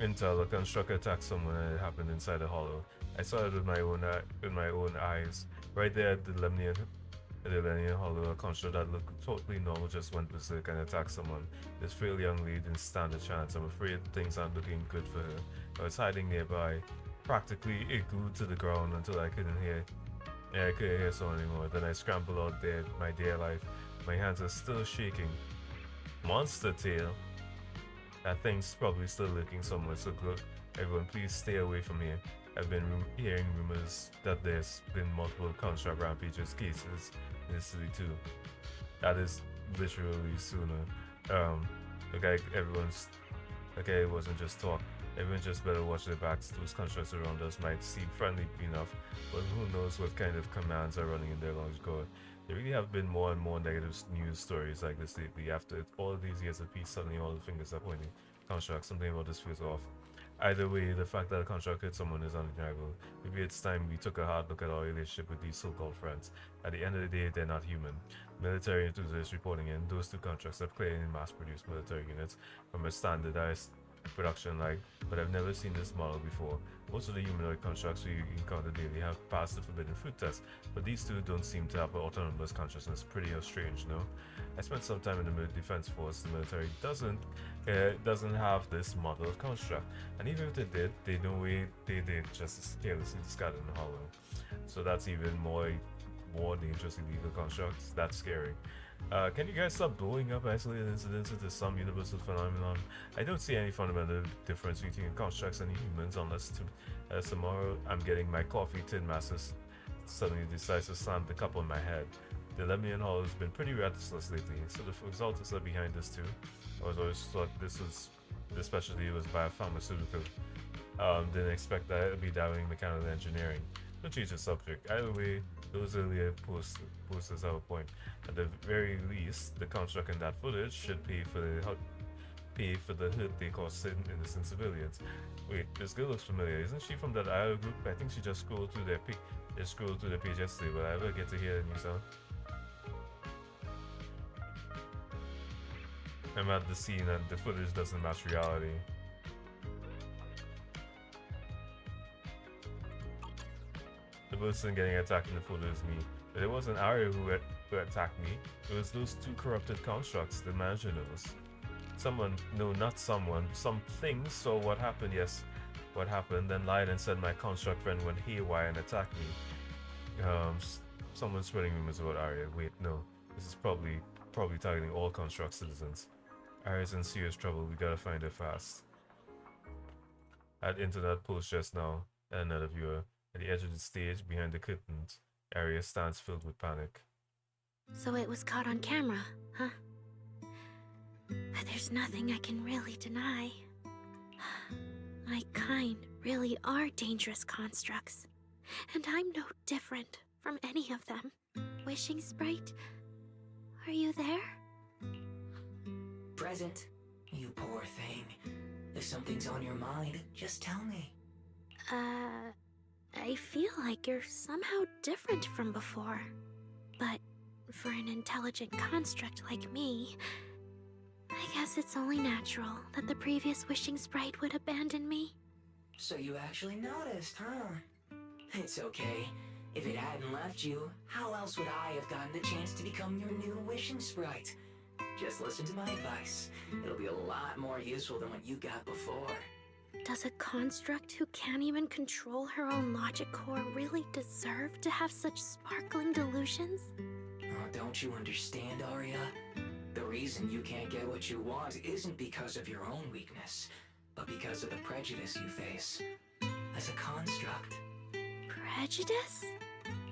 intel, a constructor attacked someone and it happened inside the hollow. I saw it with my own eyes. Right there at the Lemnian hollow, a constructor that looked totally normal just went berserk and attacked someone. This frail young lady didn't stand a chance. I'm afraid things aren't looking good for her. I was hiding nearby, practically glued to the ground until I couldn't hear. Yeah, I couldn't hear someone anymore. Then I scrambled out there, my dear life. My hands are still shaking. Monster tail. That thing's probably still lurking somewhere, so good. Everyone, please stay away from here. I've been hearing rumors that there's been multiple construct rampages cases in this city too. That is literally sooner. Okay, it wasn't just talk. Everyone just better watch their backs. Those constructs around us might seem friendly enough, but who knows what kind of commands are running in their logic code. There really have been more and more negative news stories like this lately. After all these years of peace, suddenly all the fingers are pointing. Construct, something about this feels off. Either way, the fact that a contract hit someone is undeniable. Maybe it's time we took a hard look at our relationship with these so-called friends. At the end of the day, they're not human. Military enthusiasts reporting in, those two contracts are clearly mass-produced military units from a standardized production line, but I've never seen this model before. Most of the humanoid constructs we encounter daily have passed the forbidden fruit test, but these two don't seem to have an autonomous consciousness. Pretty strange, no? I spent some time in the defense force. The military doesn't have this model of construct, and even if they did, they know they did just carelessly discarded in the hollow. So that's even more dangerous illegal constructs. That's scary. Can you guys stop blowing up isolated incidents into some universal phenomenon? I don't see any fundamental difference between constructs and humans unless tomorrow I'm getting my coffee tin masses suddenly decides to slam the cup on my head. The Lemnian Hall has been pretty restless lately, so the results are behind this too. I was always thought this specialty was biopharmaceutical. Didn't expect that it would be dabbling mechanical engineering. Don't change the subject. Either way, those earlier posters have a point. At the very least, the construct in that footage should pay for the hurt they caused innocent civilians. Wait, this girl looks familiar. Isn't she from that IO group? I think she just scrolled through their page yesterday. Will I ever get to hear a new sound? I'm at the scene and the footage doesn't match reality. The person getting attacked in the photo is me. But it wasn't Arya who attacked me. It was those two corrupted constructs, the manager knows. Something saw what happened, yes. What happened, then lied and said my construct friend went haywire and attacked me. Someone's spreading rumors about Arya. Wait, no. This is probably targeting all construct citizens. Arya's in serious trouble, we gotta find her fast. Add internet post just now, and another viewer. At the edge of the stage, behind the curtains, Arya stands filled with panic. So it was caught on camera, huh? But there's nothing I can really deny. My kind really are dangerous constructs, and I'm no different from any of them. Wishing Sprite, are you there? Present, you poor thing. If something's on your mind, just tell me. I feel like you're somehow different from before. But for an intelligent construct like me, I guess it's only natural that the previous Wishing Sprite would abandon me. So you actually noticed, huh? It's okay. If it hadn't left you, how else would I have gotten the chance to become your new Wishing Sprite? Just listen to my advice. It'll be a lot more useful than what you got before. Does a construct who can't even control her own logic core really deserve to have such sparkling delusions? Oh, don't you understand, Arya? The reason you can't get what you want isn't because of your own weakness, but because of the prejudice you face. As a construct. Prejudice?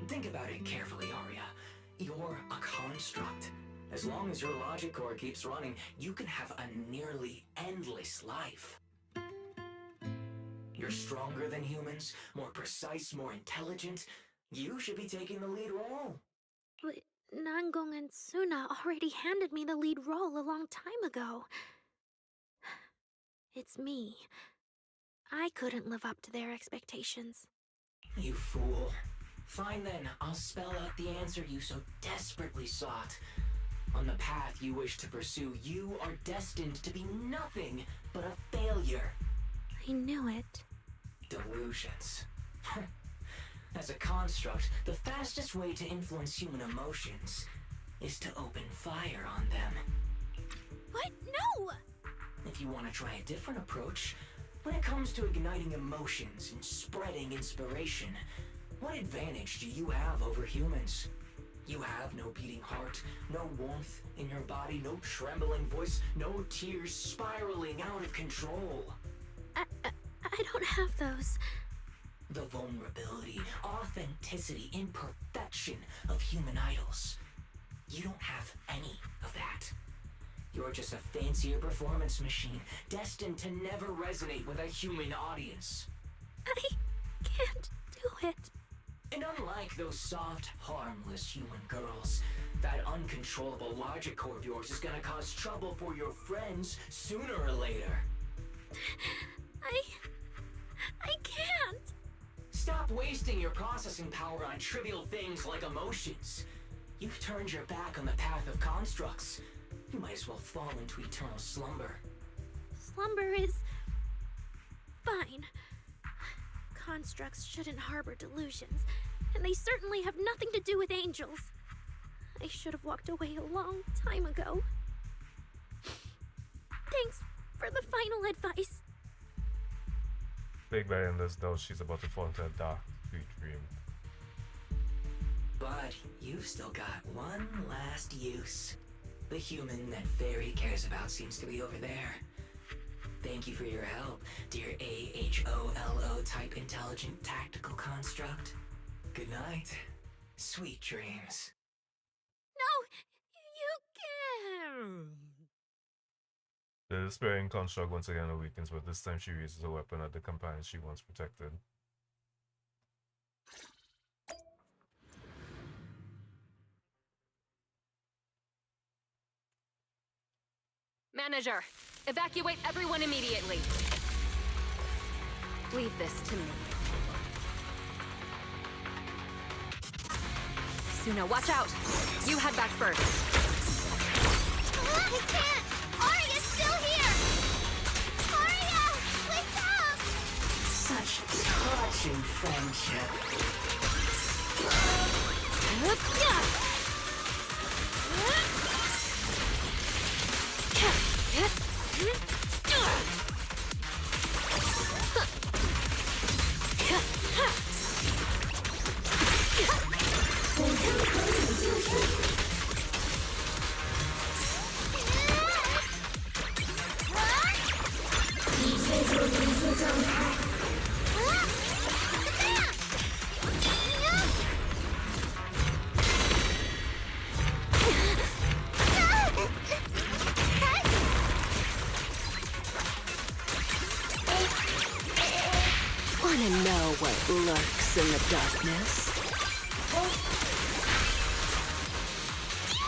Think about it carefully, Arya. You're a construct. As long as your logic core keeps running, you can have a nearly endless life. You're stronger than humans, more precise, more intelligent. You should be taking the lead role. But Nangong and Suna already handed me the lead role a long time ago. It's me. I couldn't live up to their expectations. You fool. Fine then, I'll spell out the answer you so desperately sought. On the path you wish to pursue, you are destined to be nothing but a failure. I knew it. Delusions. As a construct, the fastest way to influence human emotions is to open fire on them. What? No! If you want to try a different approach, when it comes to igniting emotions and spreading inspiration, what advantage do you have over humans? You have no beating heart, no warmth in your body, no trembling voice, no tears spiraling out of control. I don't have those. The vulnerability, authenticity, imperfection of human idols. You don't have any of that. You're just a fancier performance machine, destined to never resonate with a human audience. I can't do it. And unlike those soft, harmless human girls, that uncontrollable logic core of yours is gonna cause trouble for your friends sooner or later. I can't. Stop wasting your processing power on trivial things like emotions. You've turned your back on the path of constructs. You might as well fall into eternal slumber. Slumber is fine. Constructs shouldn't harbor delusions, and they certainly have nothing to do with angels. I should have walked away a long time ago. Thanks for the final advice. Big Bang as though she's about to fall into a dark, sweet dream. But you've still got one last use. The human that Fairy cares about seems to be over there. Thank you for your help, dear AHOLO type intelligent tactical construct. Good night. Sweet dreams. No, you can't. The despairing construct once again awakens, but this time she uses a weapon at the companion she once protected. Manager, evacuate everyone immediately. Leave this to me. Suna, watch out! You head back first. I can't! Arya's still here! Arya! Wake up! Such touching friendship. Wanna know what lurks in the darkness?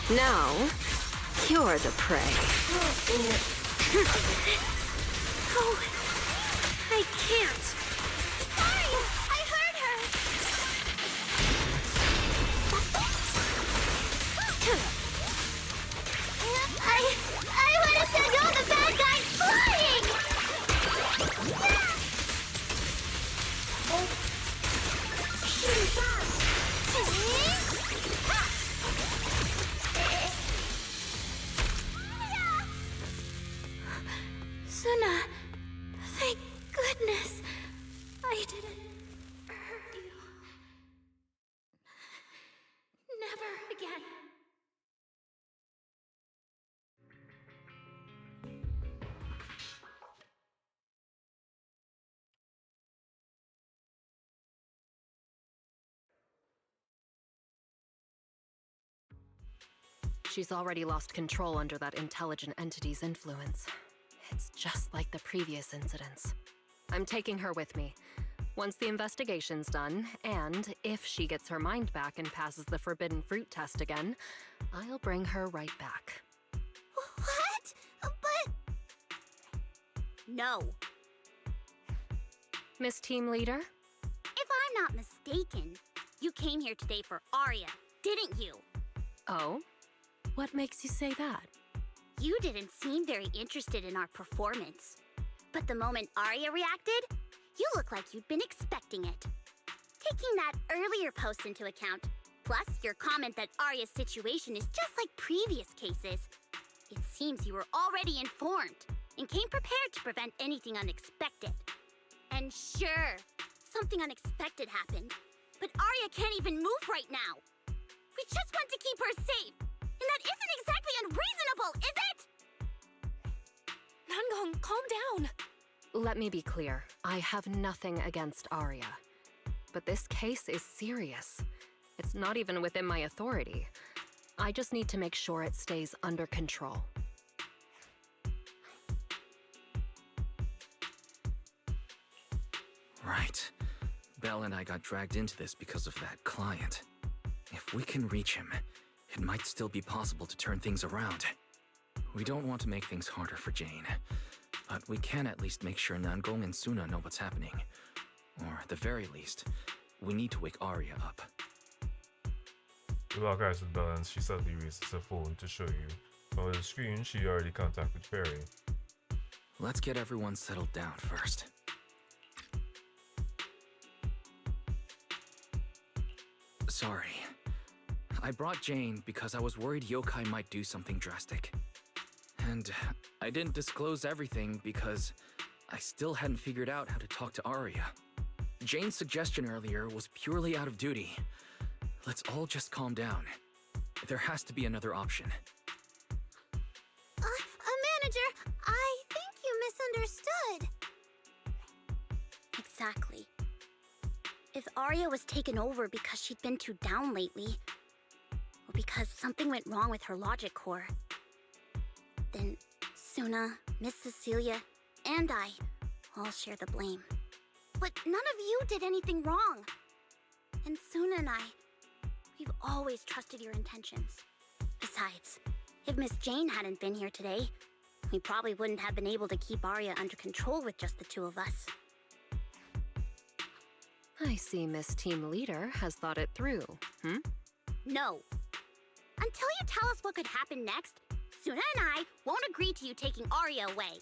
Now, you're the prey. Oh, I can't. Arya! I heard her! I want to send all the bad guys flying! Suna, thank goodness I didn't hurt you. Never again. She's already lost control under that intelligent entity's influence. It's just like the previous incidents. I'm taking her with me. Once the investigation's done, and if she gets her mind back and passes the forbidden fruit test again, I'll bring her right back. What? But... No. Miss Team Leader? If I'm not mistaken, you came here today for Arya, didn't you? Oh? What makes you say that? You didn't seem very interested in our performance. But the moment Arya reacted, you look like you'd been expecting it. Taking that earlier post into account, plus your comment that Arya's situation is just like previous cases, it seems you were already informed and came prepared to prevent anything unexpected. And sure, something unexpected happened, but Arya can't even move right now. We just want to keep her safe, and that isn't exactly unreasonable, is it? Nangong, calm down. Let me be clear. I have nothing against Arya. But this case is serious. It's not even within my authority. I just need to make sure it stays under control. Right. Belle and I got dragged into this because of that client. If we can reach him, it might still be possible to turn things around. We don't want to make things harder for Jane, but we can at least make sure Nangong and Suna know what's happening. Or at the very least, we need to wake Arya up. We lock eyes with Bella and she suddenly raises her phone to show you. On the screen, she already contacted Fairy. Let's get everyone settled down first. Sorry. I brought Jane because I was worried yokai might do something drastic. And I didn't disclose everything because I still hadn't figured out how to talk to Arya. Jane's suggestion earlier was purely out of duty. Let's all just calm down. There has to be another option. Manager, I think you misunderstood. Exactly. If Arya was taken over because she'd been too down lately, or because something went wrong with her logic core, then Suna, Miss Cecilia, and I all share the blame. But none of you did anything wrong. And Suna and I, we've always trusted your intentions. Besides, if Miss Jane hadn't been here today, we probably wouldn't have been able to keep Arya under control with just the two of us. I see Miss Team Leader has thought it through, No. Until you tell us what could happen next, Suna and I won't agree to you taking Arya away.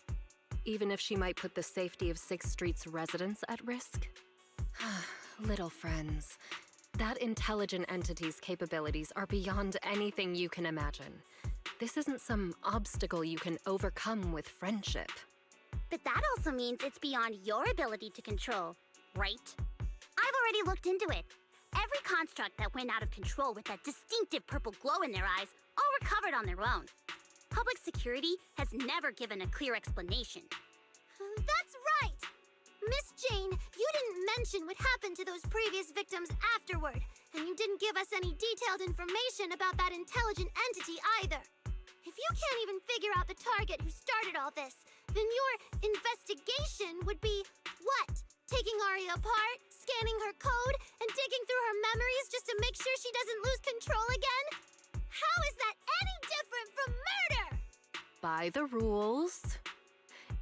Even if she might put the safety of 6th Street's residents at risk? Little friends, that intelligent entity's capabilities are beyond anything you can imagine. This isn't some obstacle you can overcome with friendship. But that also means it's beyond your ability to control, right? I've already looked into it. Every construct that went out of control with that distinctive purple glow in their eyes all recovered on their own. Public security has never given a clear explanation. That's right! Miss Jane, you didn't mention what happened to those previous victims afterward, and you didn't give us any detailed information about that intelligent entity either. If you can't even figure out the target who started all this, then your investigation would be what? Taking Arya apart, scanning her code, and digging through her memories just to make sure she doesn't lose control again? How is that any different from murder? By the rules.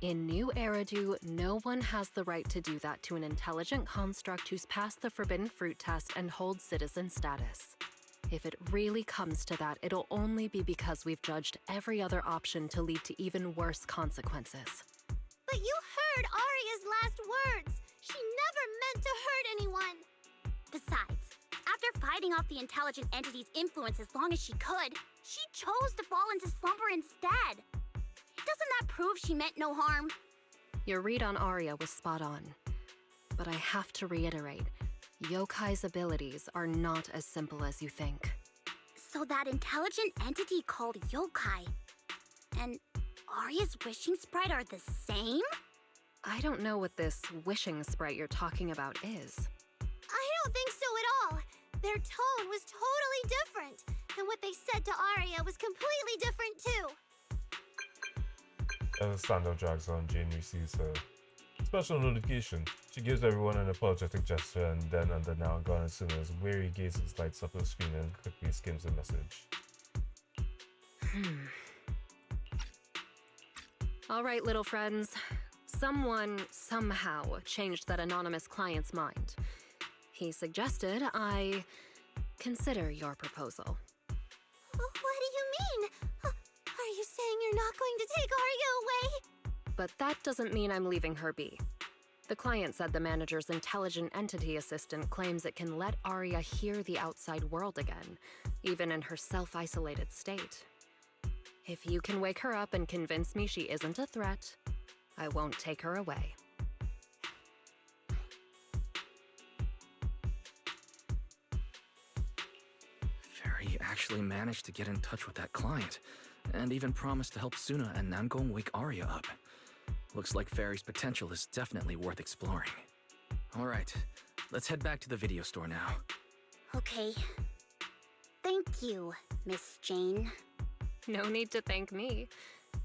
In New Eridu, no one has the right to do that to an intelligent construct who's passed the Forbidden Fruit test and holds citizen status. If it really comes to that, it'll only be because we've judged every other option to lead to even worse consequences. But you heard Arya's last words. She never meant to hurt anyone. Besides, after fighting off the intelligent entity's influence as long as she could, she chose to fall into slumber instead. Doesn't that prove she meant no harm? Your read on Arya was spot on. But I have to reiterate, yokai's abilities are not as simple as you think. So that intelligent entity called yokai and Arya's wishing sprite are the same? I don't know what this wishing sprite you're talking about is. I don't think so at all. Their tone was totally different, and what they said to Arya was completely different too. As Sando drags on, Jane receives her special notification. She gives everyone an apologetic gesture, and then under now gone as soon as weary gazes lights up her screen and quickly skims the message. All right, little friends. Someone, somehow, changed that anonymous client's mind. He suggested I consider your proposal. What do you mean? Are you saying you're not going to take Arya away? but that doesn't mean I'm leaving her be. The client said the manager's intelligent entity assistant claims it can let Arya hear the outside world again, even in her self-isolated state. If you can wake her up and convince me she isn't a threat, I won't take her away. Fairy actually managed to get in touch with that client, and even promised to help Suna and Namgong wake Arya up. Looks like Fairy's potential is definitely worth exploring. Alright, let's head back to the video store now. Okay. Thank you, Miss Jane. No need to thank me.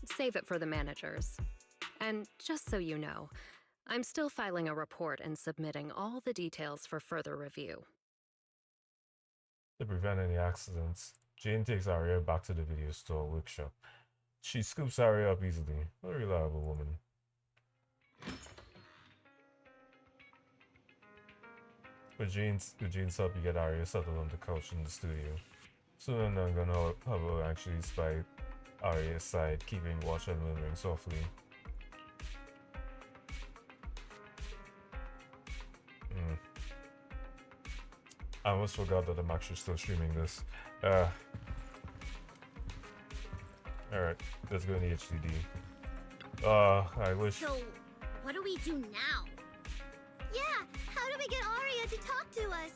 Save it for the managers. And just so you know, I'm still filing a report and submitting all the details for further review. To prevent any accidents, Jane takes Arya back to the video store workshop. She scoops Arya up easily. A reliable woman. With Jane's help, you get Arya settled on the couch in the studio. Soon I'm gonna Hubble actually spy Arya's side, keeping watch and murmuring softly. I almost forgot that I'm actually still streaming this. Alright, let's go in the HDD. I wish... So, what do we do now? Yeah, how do we get Arya to talk to us?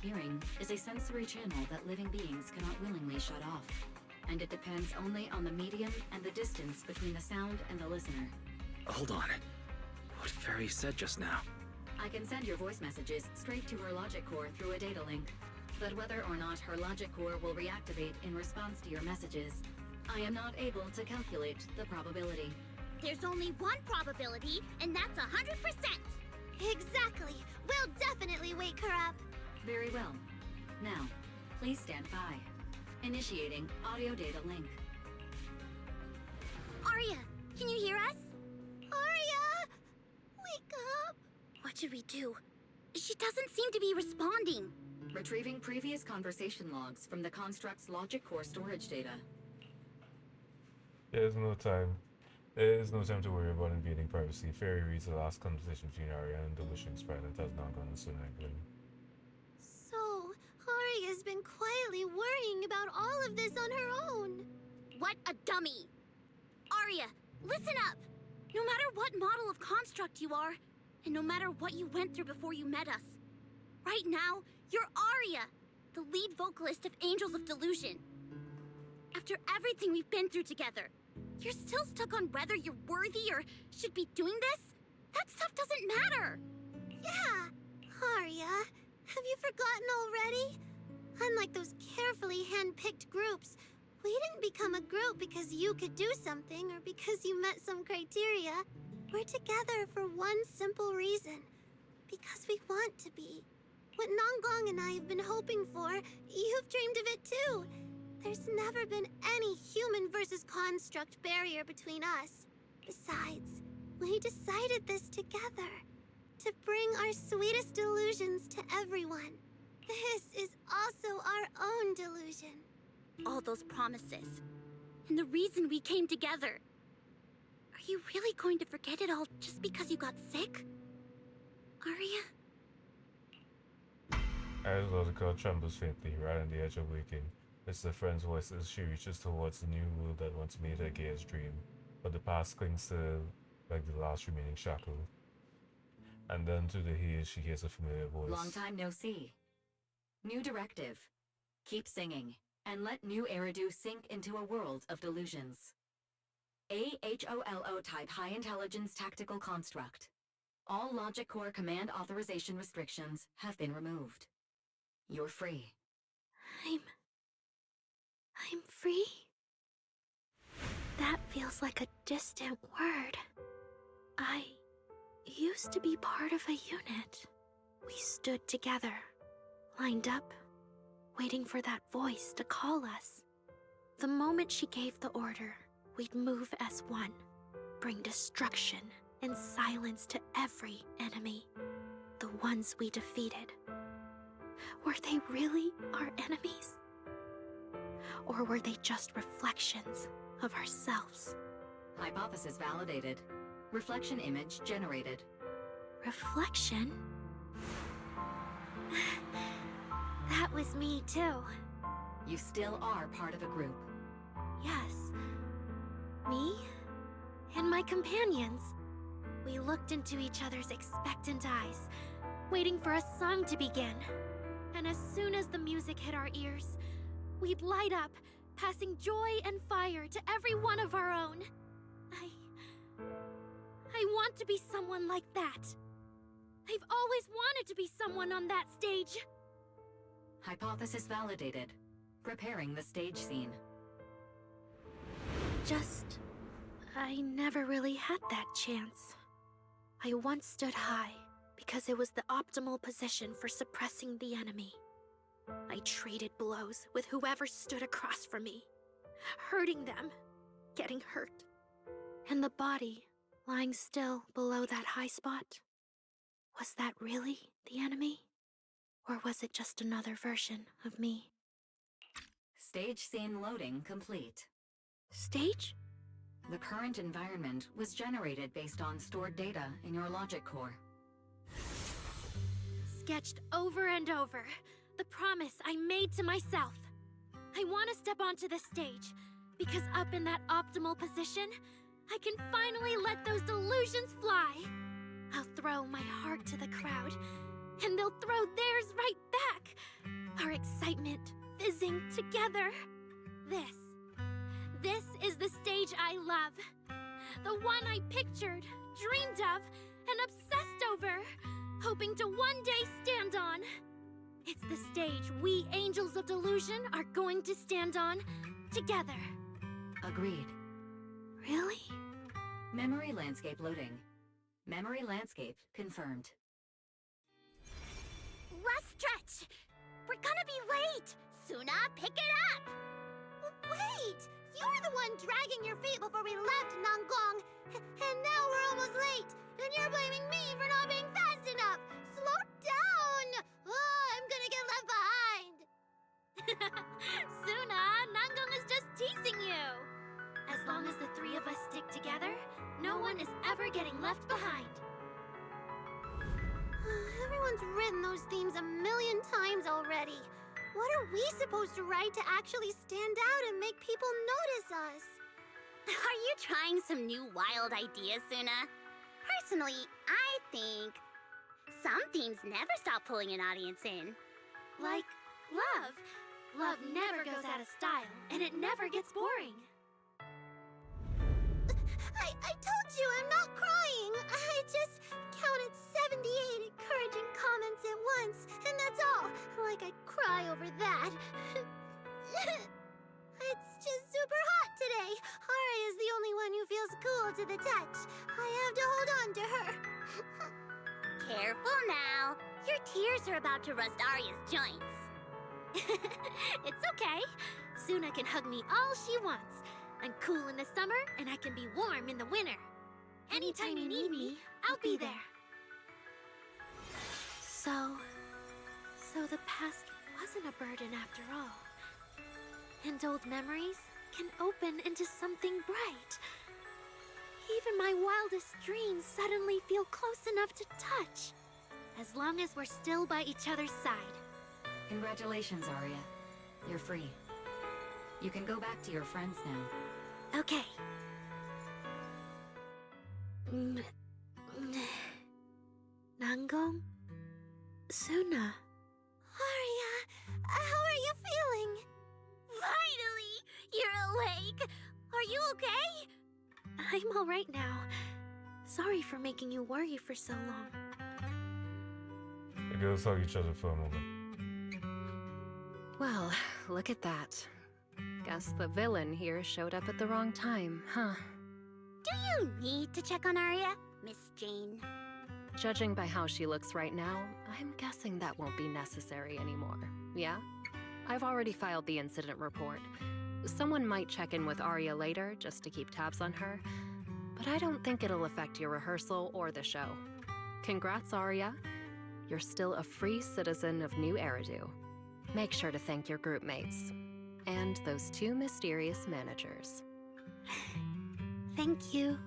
Hearing is a sensory channel that living beings cannot willingly shut off, and it depends only on the medium and the distance between the sound and the listener. Hold on. What Fairy said just now? I can send your voice messages straight to her logic core through a data link, but whether or not her logic core will reactivate in response to your messages, I am not able to calculate the probability. There's only one probability, and that's 100%. Exactly. We'll definitely wake her up. Very well. Now, please stand by. Initiating audio data link. Arya, can you hear us? Arya! Wake up! What should we do? She doesn't seem to be responding. Retrieving previous conversation logs from the construct's logic core storage data. There's no time. There is no time to worry about invading privacy. Fairy reads the last conversation between Arya and the wishing sprite and has now gone to Sunaglim. So, Arya's been quietly worrying about all of this on her own. What a dummy! Arya, listen up! No matter what model of construct you are, and no matter what you went through before you met us, right now, you're Arya, the lead vocalist of Angels of Delusion. After everything we've been through together, you're still stuck on whether you're worthy or should be doing this? That stuff doesn't matter! Yeah! Arya, have you forgotten already? Unlike those carefully hand-picked groups, we didn't become a group because you could do something or because you met some criteria. We're together for one simple reason. Because we want to be. What Namgong and I have been hoping for, you've dreamed of it too. There's never been any human versus construct barrier between us. Besides, we decided this together. To bring our sweetest delusions to everyone. This is also our own delusion. All those promises. And the reason we came together. Are you really going to forget it all just because you got sick? Arya? As Logical trembles faintly, right on the edge of waking. It's the friend's voice as she reaches towards the new world that once made her gayest dream, but the past clings to her like the last remaining shackle. And then through the haze, she hears a familiar voice. Long time no see. New directive. Keep singing, and let new Eridu sink into a world of delusions. AHOLO type high intelligence tactical construct. All logic core command authorization restrictions have been removed. You're free. I'm free? That feels like a distant word. I used to be part of a unit. We stood together, lined up, waiting for that voice to call us. The moment she gave the order, we'd move as one, bring destruction and silence to every enemy, the ones we defeated. Were they really our enemies? Or were they just reflections of ourselves? Hypothesis validated. Reflection image generated. Reflection? That was me, too. You still are part of a group. Yes. Me? And my companions. We looked into each other's expectant eyes, waiting for a song to begin. And as soon as the music hit our ears, we'd light up, passing joy and fire to every one of our own. I want to be someone like that. I've always wanted to be someone on that stage. Hypothesis validated. Preparing the stage scene. I never really had that chance. I once stood high because it was the optimal position for suppressing the enemy. I traded blows with whoever stood across from me, hurting them, getting hurt. And the body lying still below that high spot. Was that really the enemy? Or was it just another version of me? Stage scene loading complete. Stage? The current environment was generated based on stored data in your logic core. Sketched over and over, the promise I made to myself. I want to step onto the stage, because up in that optimal position, I can finally let those delusions fly. I'll throw my heart to the crowd, and they'll throw theirs right back. Our excitement fizzing together. This is the stage I love. The one I pictured, dreamed of, and obsessed over, hoping to one day stand on. It's the stage we Angels of Delusion are going to stand on together. Agreed. Really? Memory landscape loading. Memory landscape confirmed. Last stretch! We're gonna be late! Suna, pick it up! Wait! You were the one dragging your feet before we left, Nangong! And now we're almost late! And you're blaming me for not being fast enough! Slow down! Oh, I'm gonna get left behind! Suna, Nangong is just teasing you! As long as the three of us stick together, no one is ever getting left behind. Everyone's written those themes a million times already. What are we supposed to write to actually stand out and make people notice us? Are you trying some new wild ideas, Suna? Personally, I think some themes never stop pulling an audience in. Like love. Love never goes out of style, and it never gets boring. I told you I'm not crying. I just counted 78 encouraging comments at once, and that's all. Like I'd cry over that. It's just super hot today. Ari is the only one who feels cool to the touch. I have to hold on to her. Careful now. Your tears are about to rust Arya's joints. It's okay. Suna can hug me all she wants. I'm cool in the summer, and I can be warm in the winter. Anytime you need me, I'll be there. So the past wasn't a burden after all. And old memories can open into something bright. Even my wildest dreams suddenly feel close enough to touch. As long as we're still by each other's side. Congratulations, Arya. You're free. You can go back to your friends now. Okay. Nangong? Suna? Arya, how are you feeling? Finally! You're awake! Are you okay? I'm all right now. Sorry for making you worry for so long. The girls hug each other for a moment. Well, look at that. Guess the villain here showed up at the wrong time, huh? Do you need to check on Arya, Miss Jane? Judging by how she looks right now, I'm guessing that won't be necessary anymore. Yeah? I've already filed the incident report. Someone might check in with Arya later just to keep tabs on her, but I don't think it'll affect your rehearsal or the show. Congrats, Arya. You're still a free citizen of New Eridu. Make sure to thank your group mates. And those two mysterious managers. Thank you.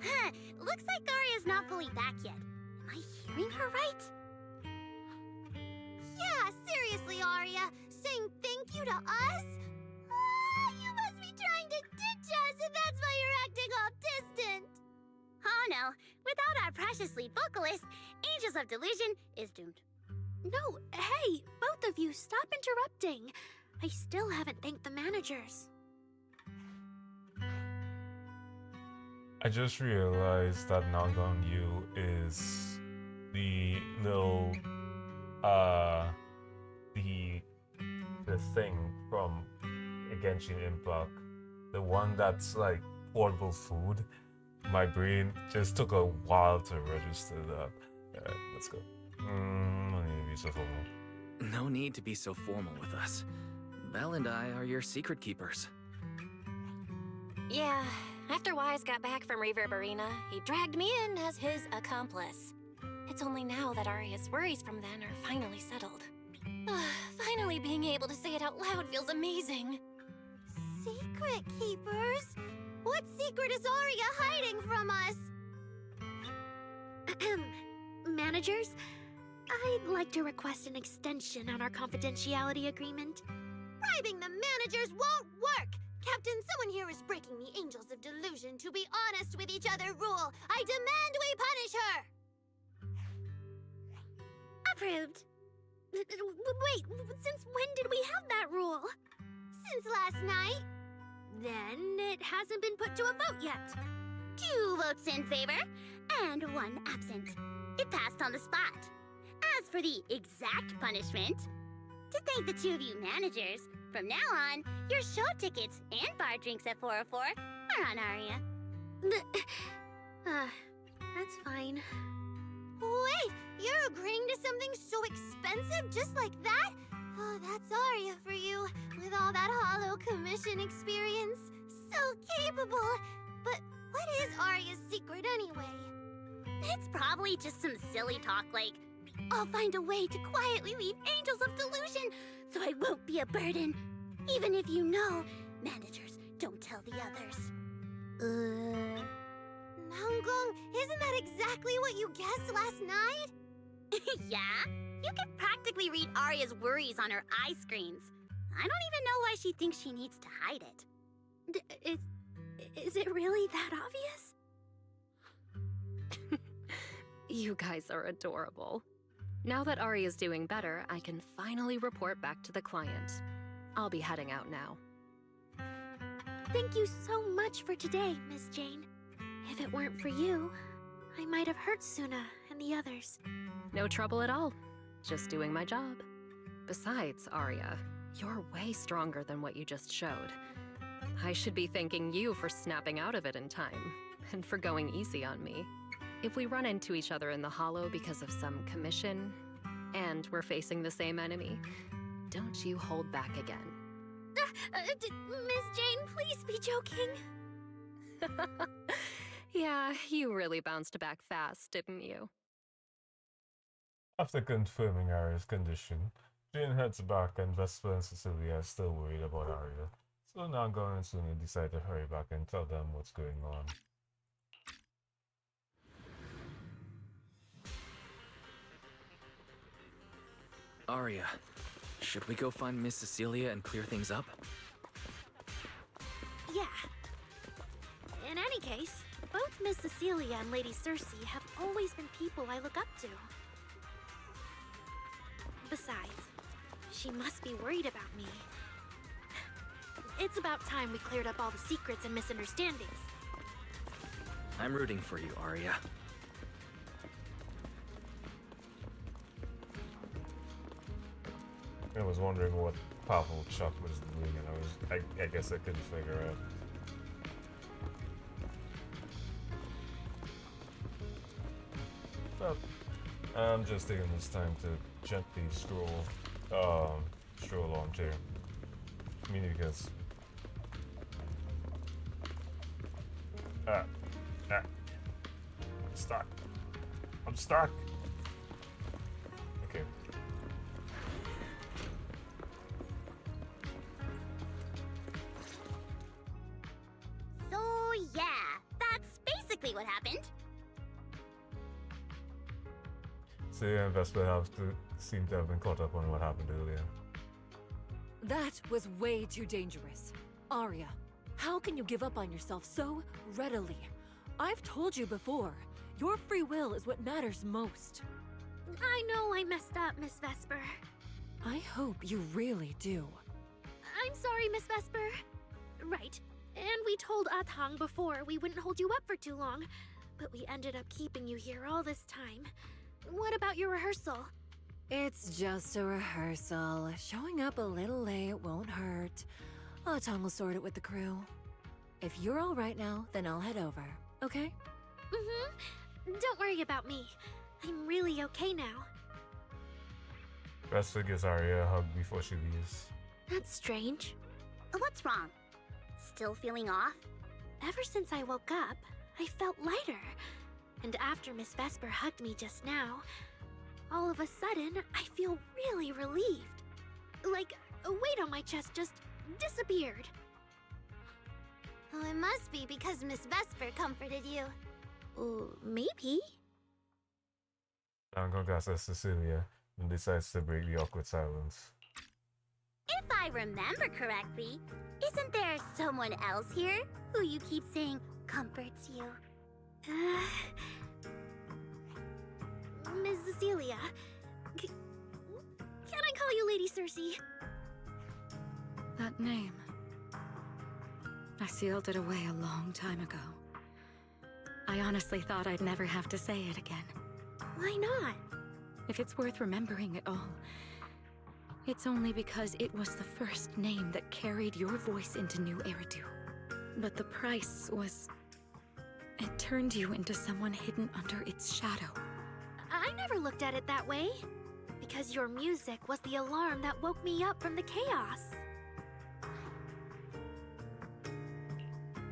Huh, looks like Arya's not fully back yet. Am I hearing her right? Yeah, seriously, Arya. Saying thank you to us? You must be trying to ditch us, and that's why you're acting all distant. Oh no, without our precious lead vocalist, Angels of Delusion is doomed. No, hey, both of you, stop interrupting. I still haven't thanked the managers. I just realized that Nangon Yu is the little the thing from Genshin Impact, the one that's like portable food. My brain just took a while to register that. Alright, let's go. Maybe so formal. No need to be so formal with us. Belle and I are your secret keepers. Yeah, after Wise got back from Reverb Arena, he dragged me in as his accomplice. It's only now that Arya's worries from then are finally settled. Finally being able to say it out loud feels amazing. Secret keepers? What secret is Arya hiding from us? Managers, I'd like to request an extension on our confidentiality agreement. Bribing the managers won't work! Captain, someone here is breaking the Angels of Delusion to be honest with each other rule. I demand we punish her! Approved. Wait, since when did we have that rule? Since last night. Then it hasn't been put to a vote yet. 2 votes in favor, and 1 absent. It passed on the spot. As for the exact punishment, to thank the 2 of you managers, from now on, your show tickets and bar drinks at 404 are on Aria. That's fine. Wait, you're agreeing to something so expensive just like that? Oh, that's Arya for you, with all that hollow commission experience. So capable. But what is Arya's secret anyway? It's probably just some silly talk like, I'll find a way to quietly leave Angels of Delusion so I won't be a burden. Even if you know, managers don't tell the others. Nanggong, isn't that exactly what you guessed last night? Yeah? You can practically read Arya's worries on her eye screens. I don't even know why she thinks she needs to hide it. Is it really that obvious? You guys are adorable. Now that Arya's doing better, I can finally report back to the client. I'll be heading out now. Thank you so much for today, Miss Jane. If it weren't for you, I might have hurt Suna and the others. No trouble at all. Just doing my job. Besides, Arya, you're way stronger than what you just showed. I should be thanking you for snapping out of it in time, and for going easy on me. If we run into each other in the Hollow because of some commission, and we're facing the same enemy, don't you hold back again. Miss Jane, please be joking. Yeah, you really bounced back fast, didn't you? After confirming Arya's condition, Jane heads back and Vesper and Cecilia are still worried about Arya. So Nangon and Suna decide to hurry back and tell them what's going on. Arya, should we go find Miss Cecilia and clear things up? Yeah. In any case, both Miss Cecilia and Lady Cersei have always been people I look up to. Besides, she must be worried about me. It's about time we cleared up all the secrets and misunderstandings. I'm rooting for you, Arya. I was wondering what Pavel Chuck was doing, and I guess I couldn't figure out. But I'm just taking this time to gently stroll on here. Mainly because I'm stuck. I'm stuck. Okay. So yeah, exactly what happened. Celia and Vesper seem to have been caught up on what happened earlier. That was way too dangerous. Arya, how can you give up on yourself so readily? I've told you before, your free will is what matters most. I know I messed up, Miss Vesper. I hope you really do. I'm sorry, Miss Vesper. Right. And we told Atang before we wouldn't hold you up for too long, but we ended up keeping you here all this time. What about your rehearsal? It's just a rehearsal. Showing up a little late won't hurt. Atang will sort it with the crew. If you're all right now, then I'll head over, okay? Mm-hmm. Don't worry about me. I'm really okay now. Vesper gives Arya a hug before she leaves. That's strange. What's wrong? Still feeling off? Ever since I woke up, I felt lighter. And after Miss Vesper hugged me just now, all of a sudden, I feel really relieved. Like a weight on my chest just disappeared. Oh, it must be because Miss Vesper comforted you. Maybe? Nangon glances Cecilia and decides to break the awkward silence. If I remember correctly, isn't there someone else here who you keep saying comforts you? Miss Cecilia. Can I call you Lady Cersei? That name. I sealed it away a long time ago. I honestly thought I'd never have to say it again. Why not? If it's worth remembering at all, it's only because it was the first name that carried your voice into New Eridu. But the price was... it turned you into someone hidden under its shadow. I never looked at it that way. Because your music was the alarm that woke me up from the chaos.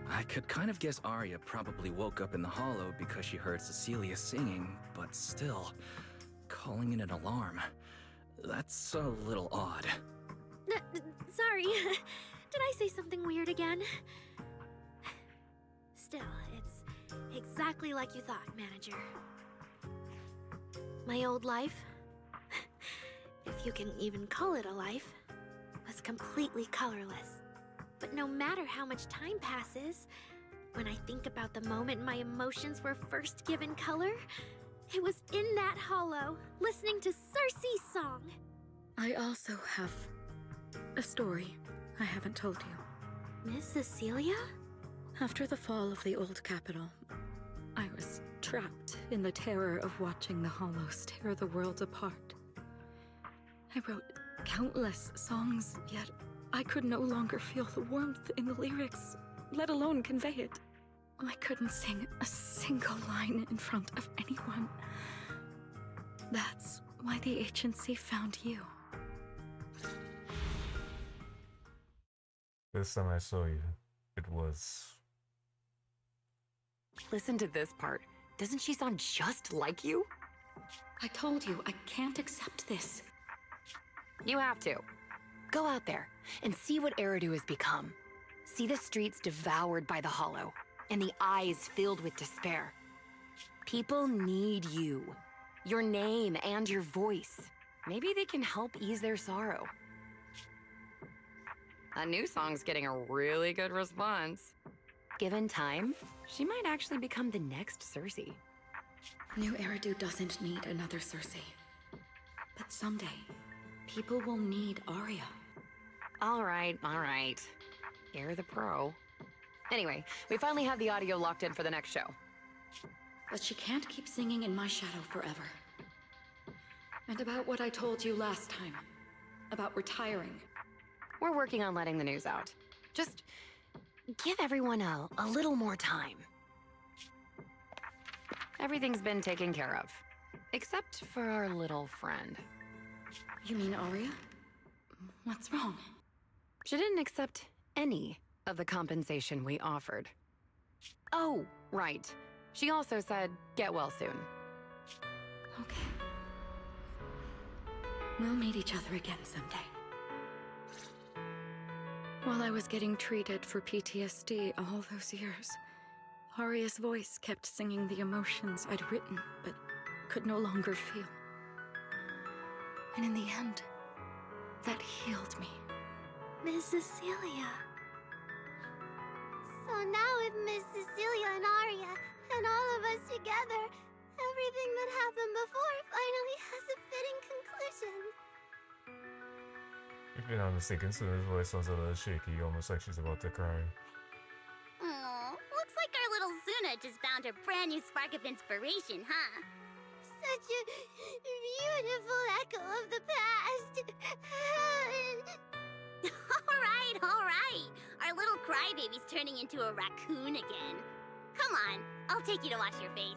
I could kind of guess Arya probably woke up in the hollow because she heard Cecilia singing, but still, calling it an alarm. That's a little odd. Sorry. Did I say something weird again? Still, it's exactly like you thought, Manager. My old life, if you can even call it a life, was completely colorless. But no matter how much time passes, when I think about the moment my emotions were first given color, it was in that hollow, listening to Cersei's song. I also have a story I haven't told you. Miss Cecilia? After the fall of the old capital, I was trapped in the terror of watching the hollows tear the world apart. I wrote countless songs, yet I could no longer feel the warmth in the lyrics, let alone convey it. I couldn't sing a single line in front of anyone. That's why the agency found you. This time I saw you, it was... Listen to this part. Doesn't she sound just like you? I told you, I can't accept this. You have to. Go out there and see what Eridu has become. See the streets devoured by the hollow, and the eyes filled with despair. People need you. Your name and your voice. Maybe they can help ease their sorrow. A new song's getting a really good response. Given time, she might actually become the next Cersei. New Eridu doesn't need another Cersei. But someday, people will need Arya. All right. You're the pro. Anyway, we finally have the audio locked in for the next show. But she can't keep singing in my shadow forever. And about what I told you last time. About retiring. We're working on letting the news out. Just give everyone a little more time. Everything's been taken care of. Except for our little friend. You mean Arya? What's wrong? She didn't accept any of the compensation we offered. Oh, right. She also said, get well soon. Okay. We'll meet each other again someday. While I was getting treated for PTSD all those years, Arya's voice kept singing the emotions I'd written, but could no longer feel. And in the end, that healed me. Miss Cecilia. So now with Miss Cecilia and Arya, and all of us together, everything that happened before finally has a fitting conclusion. If you're not mistaken, Suna's voice sounds a little shaky, almost like she's about to cry. Aw, looks like our little Zuna just found her brand new spark of inspiration, huh? Such a beautiful echo of the past. All right. Our little crybaby's turning into a raccoon again. Come on, I'll take you to wash your face.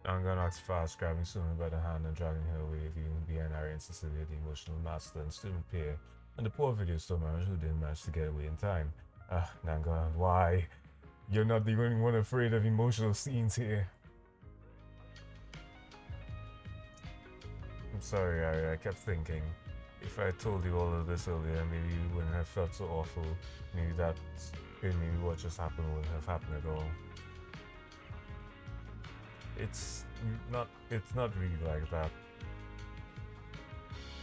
Angonox fast, grabbing Suna by the hand and dragging her away, leaving behind Arya and Cecilia, the emotional master and student peer, and the poor video store manager who didn't manage to get away in time. Nangon, why? You're not the only one afraid of emotional scenes here. I'm sorry, Arya, I kept thinking, if I told you all of this earlier, maybe you wouldn't have felt so awful. Maybe what just happened wouldn't have happened at all. It's not really like that.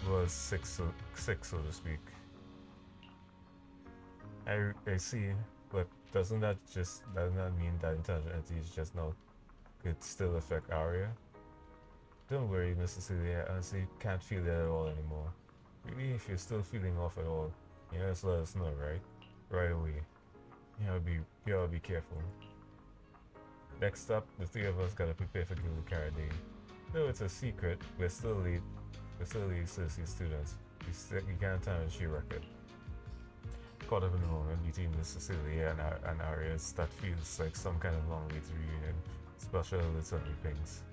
It was sick, so to speak. I see, but doesn't that mean that intelligent entities just now could still affect Arya? Don't worry, Miss Cecilia, I honestly can't feel that at all anymore. Really, if you're still feeling off at all, you just let us know, right? Right away. You gotta be careful. Next up, the three of us gotta prepare for Delulu Day. Though it's a secret, we're still lead associate students. We can't tarnish your record. Caught up in the moment between Miss Cecilia and Arias, that feels like some kind of long-awaited reunion, special little things.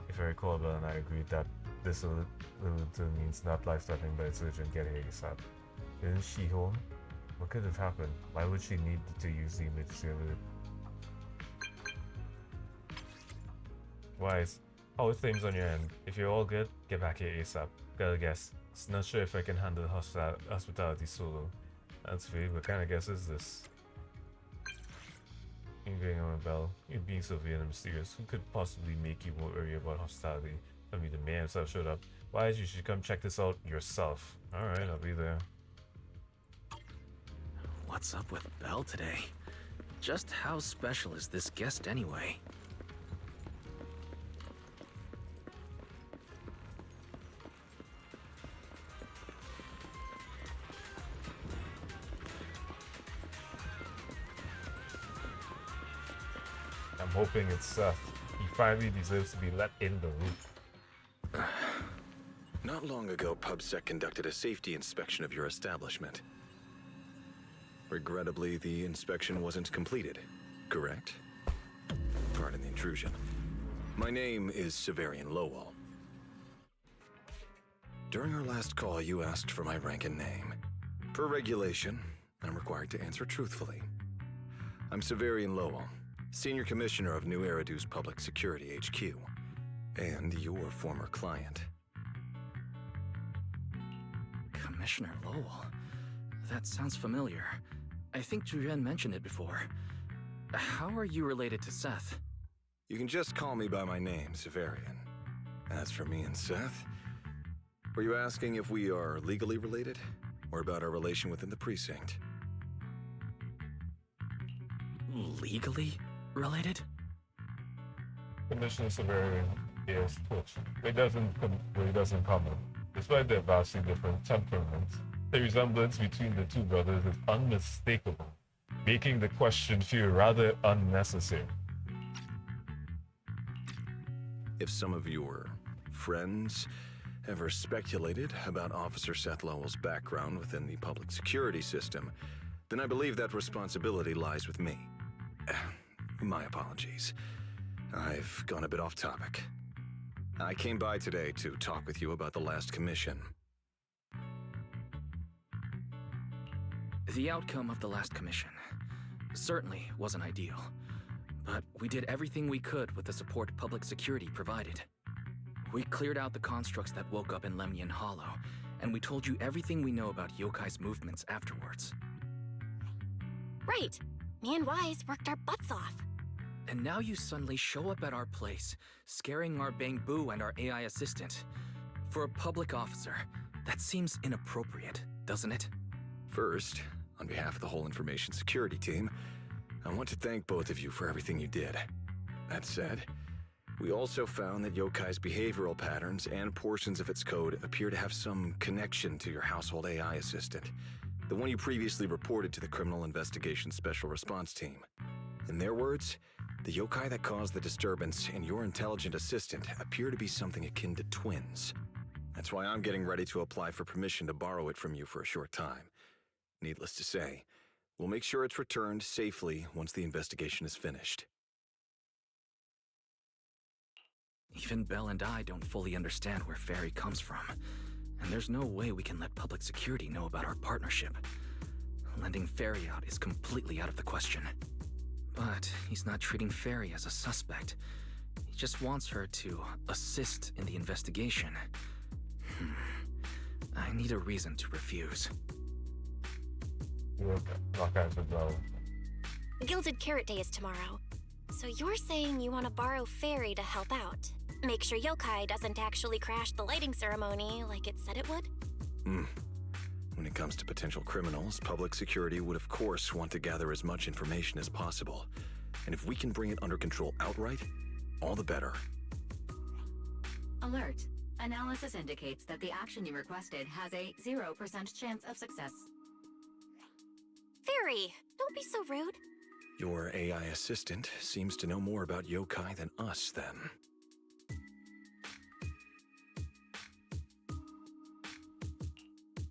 If I recall, Belle and I agreed that this little means not life-threatening, but it's urgent. Get here ASAP. Isn't she home? What could have happened? Why would she need to use the emergency alert? Wise, how are things on your end? If you're all good, get back here ASAP. Gotta guess. Not sure if I can handle hospitality solo. That's vague. What kind of guess is this? You're going on, Belle. You're being so weird and mysterious. Who could possibly make you more worried about hospitality? I mean, the man himself showed up. Wise, you should come check this out yourself. Alright, I'll be there. What's up with Belle today? Just how special is this guest anyway? I'm hoping it's Seth. He finally deserves to be let in the room. Not long ago, PubSec conducted a safety inspection of your establishment. Regrettably, the inspection wasn't completed, correct? Pardon the intrusion. My name is Severian Lowell. During our last call, you asked for my rank and name. Per regulation, I'm required to answer truthfully. I'm Severian Lowell, Senior Commissioner of New Eridu's Public Security HQ, and your former client. Commissioner Lowell? That sounds familiar. I think Julian mentioned it before. How are you related to Seth? You can just call me by my name, Severian. As for me and Seth, were you asking if we are legally related, or about our relation within the precinct? Legally related? Commissioner Severian is Twitch. It doesn't comment. Despite their vastly different temperaments, the resemblance between the two brothers is unmistakable, making the question feel rather unnecessary. If some of your friends ever speculated about Officer Seth Lowell's background within the public security system, then I believe that responsibility lies with me. My apologies. I've gone a bit off topic. I came by today to talk with you about the last commission. The outcome of the last commission certainly wasn't ideal, but we did everything we could with the support public security provided. We cleared out the constructs that woke up in Lemnian Hollow, and we told you everything we know about Yokai's movements afterwards. Right. Me and Wise worked our butts off. And now you suddenly show up at our place, scaring our Bang Boo and our AI assistant. For a public officer, that seems inappropriate, doesn't it? First, on behalf of the whole information security team, I want to thank both of you for everything you did. That said, we also found that Yokai's behavioral patterns and portions of its code appear to have some connection to your household AI assistant, the one you previously reported to the Criminal Investigation Special Response Team. In their words, the yokai that caused the disturbance and your intelligent assistant appear to be something akin to twins. That's why I'm getting ready to apply for permission to borrow it from you for a short time. Needless to say, we'll make sure it's returned safely once the investigation is finished. Even Belle and I don't fully understand where Fairy comes from, and there's no way we can let public security know about our partnership. Lending Fairy out is completely out of the question. But he's not treating Fairy as a suspect. He just wants her to assist in the investigation. I need a reason to refuse. Gilded Carrot Day is tomorrow. So you're saying you want to borrow Fairy to help out? Make sure Yokai doesn't actually crash the lighting ceremony like it said it would? When it comes to potential criminals, public security would of course want to gather as much information as possible. And if we can bring it under control outright, all the better. Alert. Analysis indicates that the action you requested has a 0% chance of success. Fairy, don't be so rude. Your AI assistant seems to know more about yokai than us, then.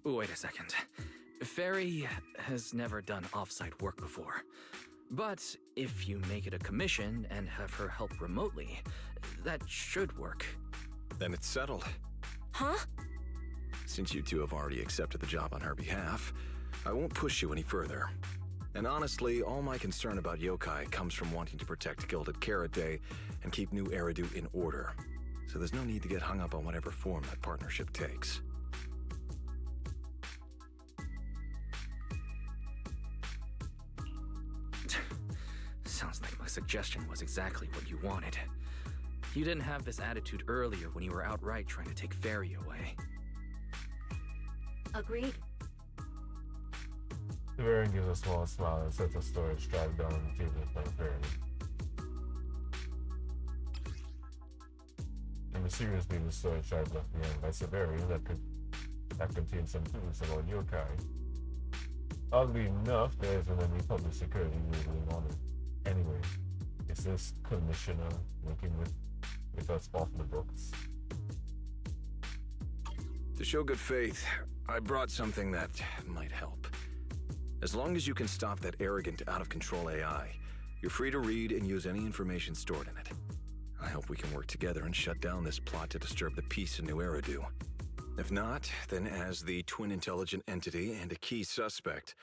Wait a second. Fairy has never done off-site work before. But if you make it a commission and have her help remotely, that should work. Then it's settled. Huh? Since you two have already accepted the job on her behalf, I won't push you any further. And honestly, all my concern about yokai comes from wanting to protect Gilded Carrot Day and keep New Eridu in order. So there's no need to get hung up on whatever form that partnership takes. Sounds like my suggestion was exactly what you wanted. You didn't have this attitude earlier when you were outright trying to take Fairy away. Agreed. The Baron gives a small smile and sets a storage drive down on the table in front of Fairy. And mysteriously, the storage drive left behind by Severi that contains some clues about yokai. Oddly enough, there isn't any public security labeling on it. Anyway, is this commissioner working with us off the books? To show good faith, I brought something that might help. As long as you can stop that arrogant, out-of-control AI, you're free to read and use any information stored in it. I hope we can work together and shut down this plot to disturb the peace in New Eridu. If not, then as the twin intelligent entity and a key suspect,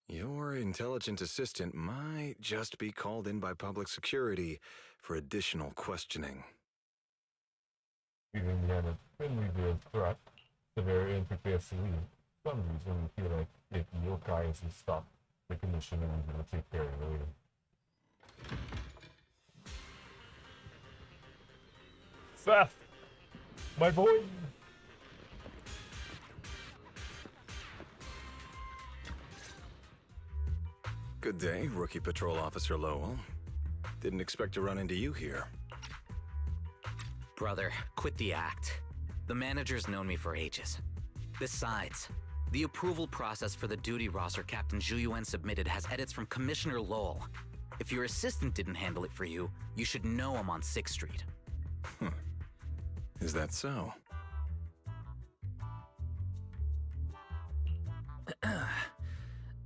your intelligent assistant might just be called in by public security for additional questioning. Even behind a thinly veiled threat, Severi prepares to leave. For some reason, we feel like if yokai is to stop, the commissioner will take care of it later. Seth! My boy! Good day, Rookie Patrol Officer Lowell. Didn't expect to run into you here. Brother, quit the act. The manager's known me for ages. Besides, the approval process for the duty roster Captain Zhuyuan submitted has edits from Commissioner Lowell. If your assistant didn't handle it for you, you should know him on 6th Street. Is that so?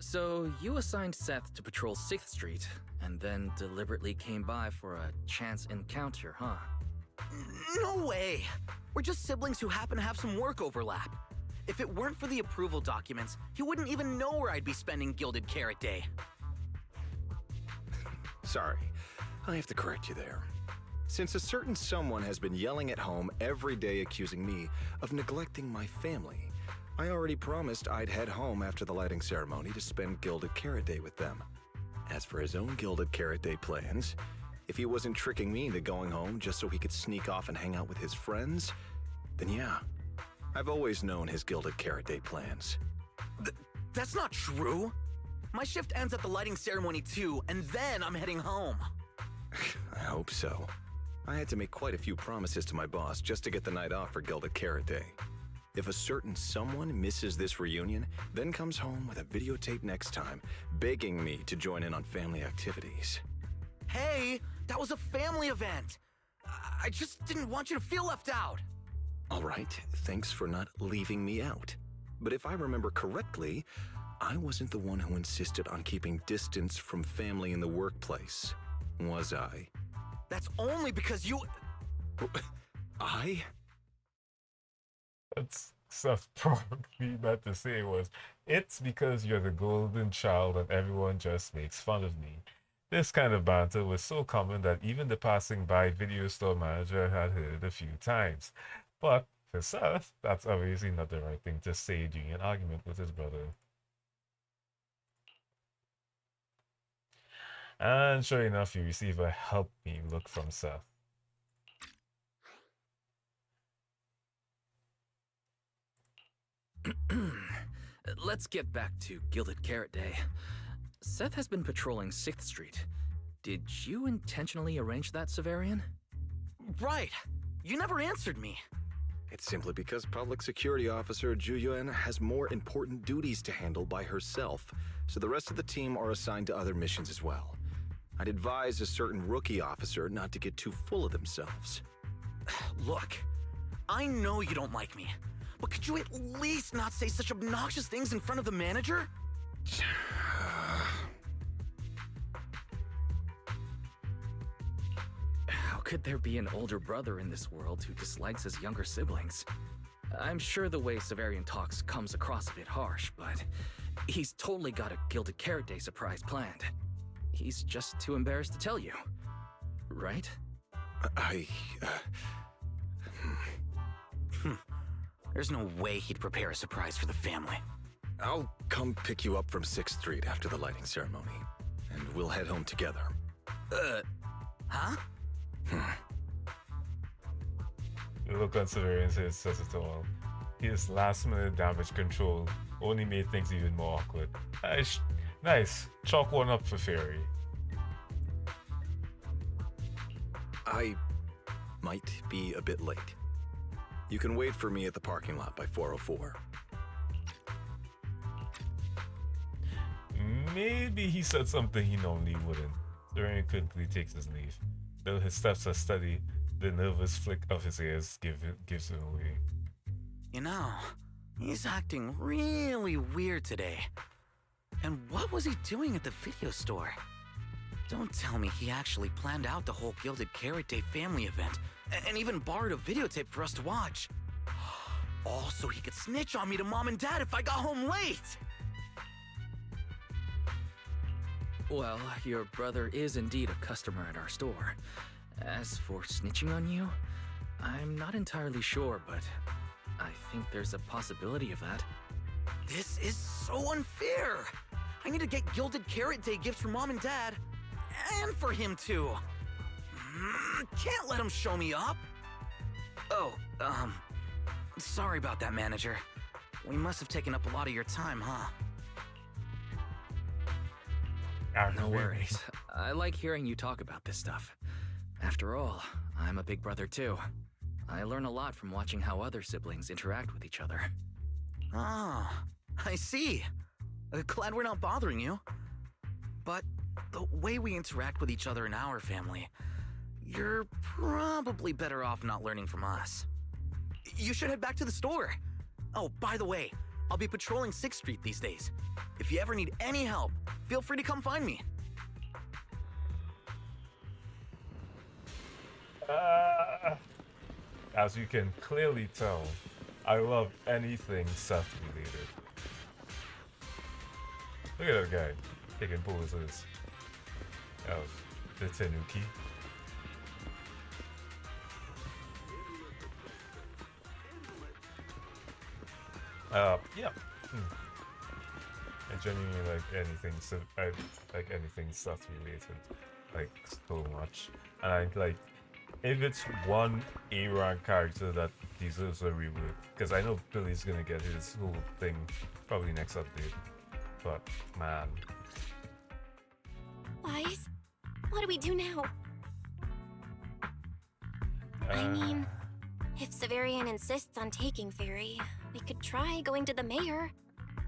So you assigned Seth to patrol 6th Street, and then deliberately came by for a chance encounter, huh? No way! We're just siblings who happen to have some work overlap. If it weren't for the approval documents, he wouldn't even know where I'd be spending Gilded Carrot Day. Sorry, I have to correct you there. Since a certain someone has been yelling at home every day accusing me of neglecting my family, I already promised I'd head home after the lighting ceremony to spend Gilded Carrot Day with them. As for his own Gilded Carrot Day plans, if he wasn't tricking me into going home just so he could sneak off and hang out with his friends, then yeah, I've always known his Gilded Carrot Day plans. That's not true. My shift ends at the lighting ceremony too, and then I'm heading home. I hope so. I had to make quite a few promises to my boss just to get the night off for Gilded Carrot Day. If a certain someone misses this reunion, then comes home with a videotape next time, begging me to join in on family activities. Hey, that was a family event. I just didn't want you to feel left out. All right, thanks for not leaving me out. But if I remember correctly, I wasn't the one who insisted on keeping distance from family in the workplace, was I? That's only because you... I? That's stuff probably meant to say was, it's because you're the golden child and everyone just makes fun of me. This kind of banter was so common that even the passing by video store manager had heard it a few times. But for Seth, that's obviously not the right thing to say during an argument with his brother. And sure enough, you receive a help me look from Seth. Let's get back to Gilded Carrot Day. Seth has been patrolling 6th Street. Did you intentionally arrange that, Severian? Right. You never answered me. It's simply because Public Security Officer Juyuan has more important duties to handle by herself, so the rest of the team are assigned to other missions as well. I'd advise a certain rookie officer not to get too full of themselves. Look, I know you don't like me, but could you at least not say such obnoxious things in front of the manager? How could there be an older brother in this world who dislikes his younger siblings? I'm sure the way Severian talks comes across a bit harsh, but he's totally got a Gilded Carrot Day surprise planned. He's just too embarrassed to tell you, right? There's no way he'd prepare a surprise for the family. I'll come pick you up from 6th Street after the lighting ceremony, and we'll head home together. Huh? The look on Severian's face says it all. His last-minute damage control only made things even more awkward. Nice. Chalk one up for Fairy. I might be a bit late. You can wait for me at the parking lot by 4:04. Maybe he said something he normally wouldn't. Severian quickly takes his leave. Though his steps are steady, the nervous flick of his ears gives him away. You know, he's acting really weird today. And what was he doing at the video store? Don't tell me he actually planned out the whole Gilded Carrot Day family event, and even borrowed a videotape for us to watch. All so he could snitch on me to Mom and Dad if I got home late! Well, your brother is indeed a customer at our store. As for snitching on you, I'm not entirely sure, but I think there's a possibility of that. This is so unfair! I need to get Gilded Carrot Day gifts for Mom and Dad, and for him too. Can't let him show me up. Oh, sorry about that, manager. We must have taken up a lot of your time, huh? No worries. I like hearing you talk about this stuff. After all, I'm a big brother too. I learn a lot from watching how other siblings interact with each other. Ah, I see. Glad we're not bothering you. But the way we interact with each other in our family, you're probably better off not learning from us. You should head back to the store. Oh, by the way, I'll be patrolling 6th Street these days. If you ever need any help, feel free to come find me. As you can clearly tell, I love anything Seth related. Look at that guy taking poses of the Tanuki. Yeah. genuinely like anything like anything stuff related, like so much. And I'm like, if it's one A rank character that deserves a reboot, because I know Billy's gonna get his whole thing probably next update. But man, Wise, what do we do now? I mean, if Severian insists on taking Fairy, we could try going to the mayor.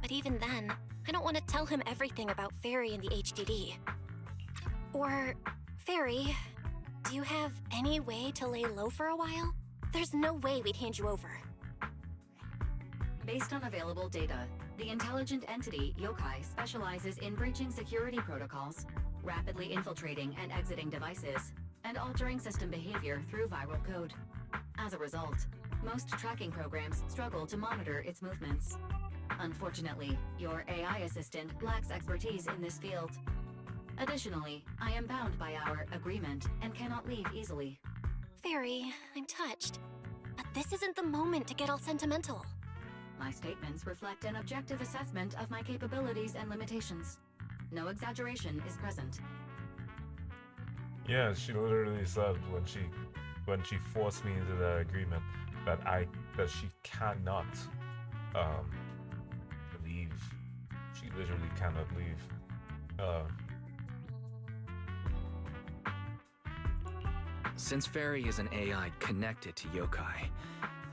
But even then, I don't want to tell him everything about Fairy and the HDD. Or, Fairy, do you have any way to lay low for a while? There's no way we'd hand you over. Based on available data, the intelligent entity, Yokai, specializes in breaching security protocols, rapidly infiltrating and exiting devices, and altering system behavior through viral code. As a result, most tracking programs struggle to monitor its movements. Unfortunately, your AI assistant lacks expertise in this field. Additionally, I am bound by our agreement and cannot leave easily. Fairy, I'm touched. But this isn't the moment to get all sentimental. My statements reflect an objective assessment of my capabilities and limitations. No exaggeration is present. yeah, she literally said when she forced me into that agreement that she cannot leave. She literally cannot leave. Since Fairy is an AI connected to Yokai,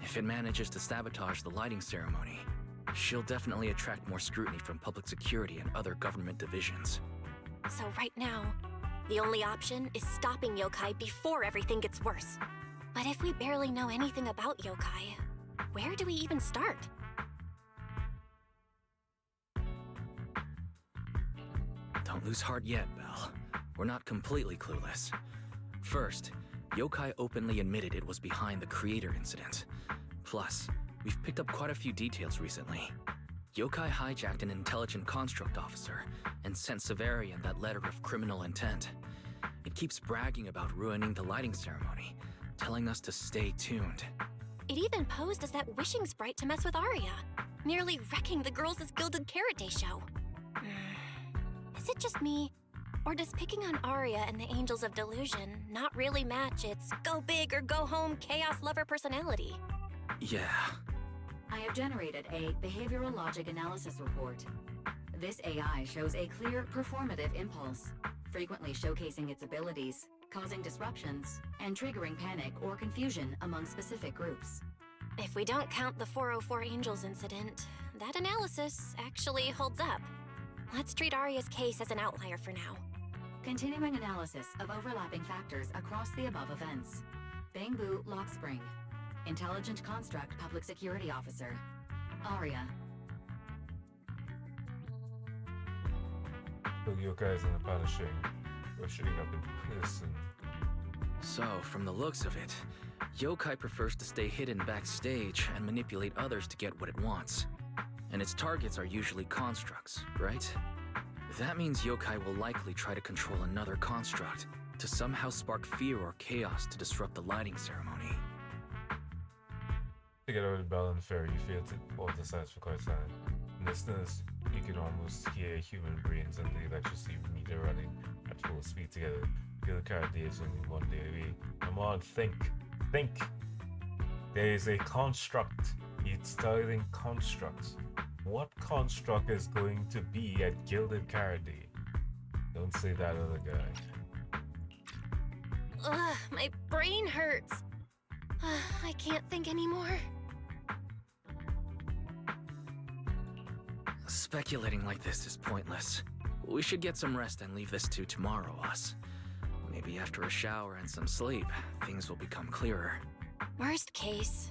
if it manages to sabotage the lighting ceremony, she'll definitely attract more scrutiny from public security and other government divisions. So right now, the only option is stopping Yokai before everything gets worse. But if we barely know anything about Yokai, where do we even start? Don't lose heart yet, Belle. We're not completely clueless. First, Yokai openly admitted it was behind the creator incident. Plus, we've picked up quite a few details recently. Yokai hijacked an intelligent construct officer and sent Severian that letter of criminal intent. It keeps bragging about ruining the lighting ceremony, telling us to stay tuned. It even posed as that wishing sprite to mess with Arya, nearly wrecking the Girls' Gilded Carrot Day show. Is it just me? Or does picking on Arya and the Angels of Delusion not really match its go big or go home chaos lover personality? Yeah. I have generated a behavioral logic analysis report. This AI shows a clear performative impulse, frequently showcasing its abilities, causing disruptions, and triggering panic or confusion among specific groups. If we don't count the 404 Angels incident, that analysis actually holds up. Let's treat Arya's case as an outlier for now. Continuing analysis of overlapping factors across the above events. Bangbu Lock Spring. Intelligent Construct Public Security Officer. Arya. So Yokai's in a punishing, rushing up in prison. So, from the looks of it, Yokai prefers to stay hidden backstage and manipulate others to get what it wants. And its targets are usually constructs, right? That means Yokai will likely try to control another construct to somehow spark fear or chaos to disrupt the lighting ceremony. Together with Belle and Fairy, you feel all the sides for quite some time. Listeners, you can almost hear human brains and the electricity meter running at full speed together. Feel Carrot Day is only one day away. Come on, think. There is a construct. It's targeting constructs. What construct is going to be at Gilded Carrot Day? Don't say that other guy. Ugh, my brain hurts. I can't think anymore. Speculating like this is pointless. We should get some rest and leave this to tomorrow, us. Maybe after a shower and some sleep, things will become clearer. Worst case,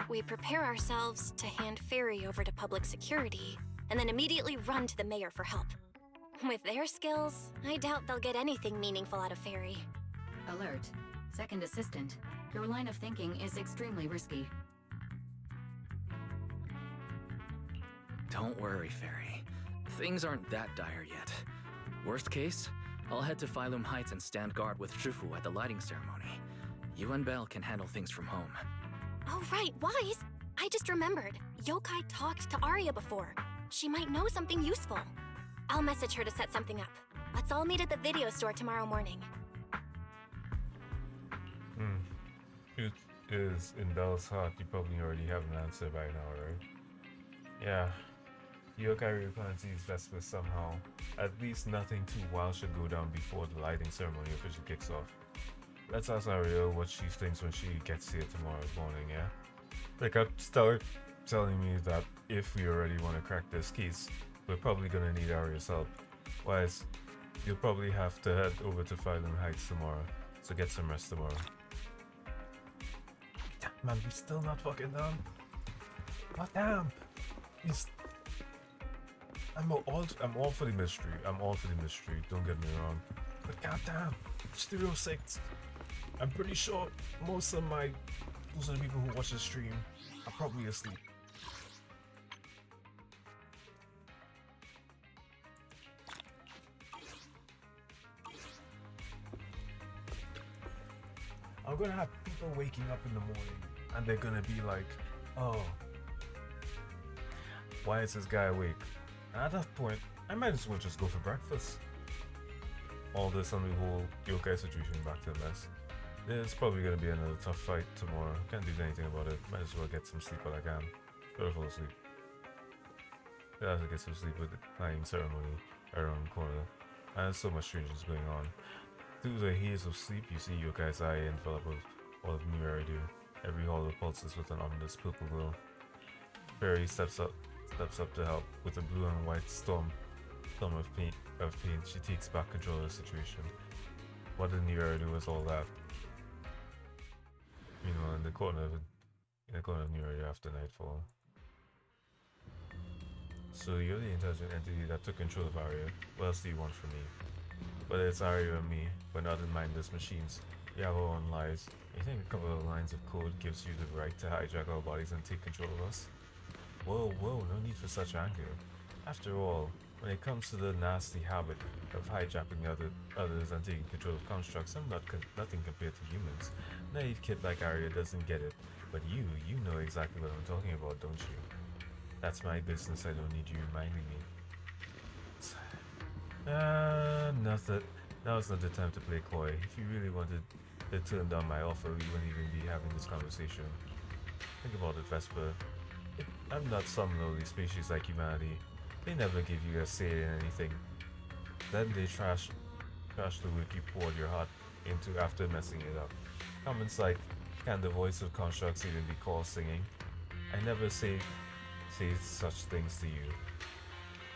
we prepare ourselves to hand Fairy over to public security, and then immediately run to the mayor for help. With their skills, I doubt they'll get anything meaningful out of Fairy. Alert. Second assistant. Your line of thinking is extremely risky. Don't worry, Fairy. Things aren't that dire yet. Worst case, I'll head to Phylum Heights and stand guard with Shifu at the lighting ceremony. You and Belle can handle things from home. Oh right, Wise! I just remembered. Yokai talked to Arya before. She might know something useful. I'll message her to set something up. Let's all meet at the video store tomorrow morning. It is in Belle's heart. You probably already have an answer by now, right? Yeah. Yokai really plans to use Vesper somehow. At least nothing too wild should go down before the lighting ceremony officially kicks off. Let's ask Ariel what she thinks when she gets here tomorrow morning, yeah? Like, start telling me that if we already want to crack this case, we're probably gonna need Ariel's help. Wise, you'll probably have to head over to Phylum Heights tomorrow, so get some rest tomorrow. Damn, man, we're still not fucking done. God damn. I'm all for the mystery. I'm all for the mystery, don't get me wrong. But goddamn, Studio 6. I'm pretty sure most of the people who watch the stream are probably asleep. I'm gonna have people waking up in the morning and they're gonna be like, oh, why is this guy awake? And at that point, I might as well just go for breakfast. All this on the whole yokai situation back to the mess. There's probably gonna be another tough fight tomorrow. Can't do anything about it. Might as well get some sleep while I can. Better fall asleep. I have to get some sleep with the lighting ceremony around the corner. And there's so much strangeness going on. Through the haze of sleep, you see Yokai's eye enveloped with all of new iridium. Every hollow pulses with an ominous purple glow. Barry steps up to help. With a blue and white storm of paint. She takes back control of the situation. What did new iridium was all that? Meanwhile, in the corner of New Area after nightfall. So you're the intelligent entity that took control of Aria. What else do you want from me? Whether it's Aria or me, we're not in mindless machines. We have our own lives. You think a couple of lines of code gives you the right to hijack our bodies and take control of us? Whoa, no need for such anger. After all, when it comes to the nasty habit of hijacking others and taking control of constructs, I'm nothing compared to humans. Naive kid like Arya doesn't get it, but you know exactly what I'm talking about, don't you? That's my business, I don't need you reminding me. Now's not the time to play coy. If you really wanted to turn down my offer, we wouldn't even be having this conversation. Think about it, Vesper. I'm not some lowly species like humanity. They never give you a say in anything. Then they trash the work you poured your heart into after messing it up. Comments like, can the voice of constructs even be called singing? I never say such things to you.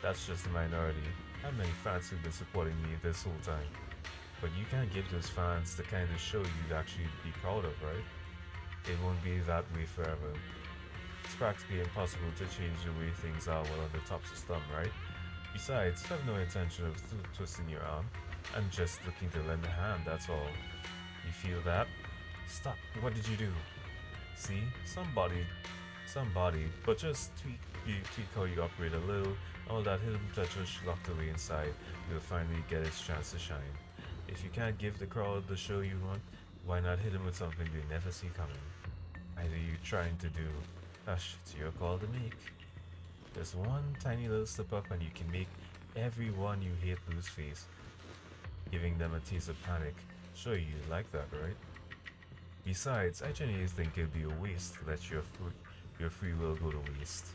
That's just the minority. How many fans who've been supporting me this whole time? But you can't give those fans the kind of show you'd actually be proud of, right? It won't be that way forever. It's practically impossible to change the way things are while on the top system, right? Besides, I have no intention of twisting your arm. I'm just looking to lend a hand, that's all. You feel that? Stop. What did you do? See? Somebody, but just tweak how you operate a little, all that hidden potential locked away inside will finally get its chance to shine. If you can't give the crowd the show you want, why not hit them with something they never see coming? Either you trying to do, hush, it's your call to make. Just one tiny little slip up and you can make everyone you hate lose face, giving them a taste of panic. Sure, you like that, right? Besides, I genuinely think it'd be a waste to let your free will go to waste.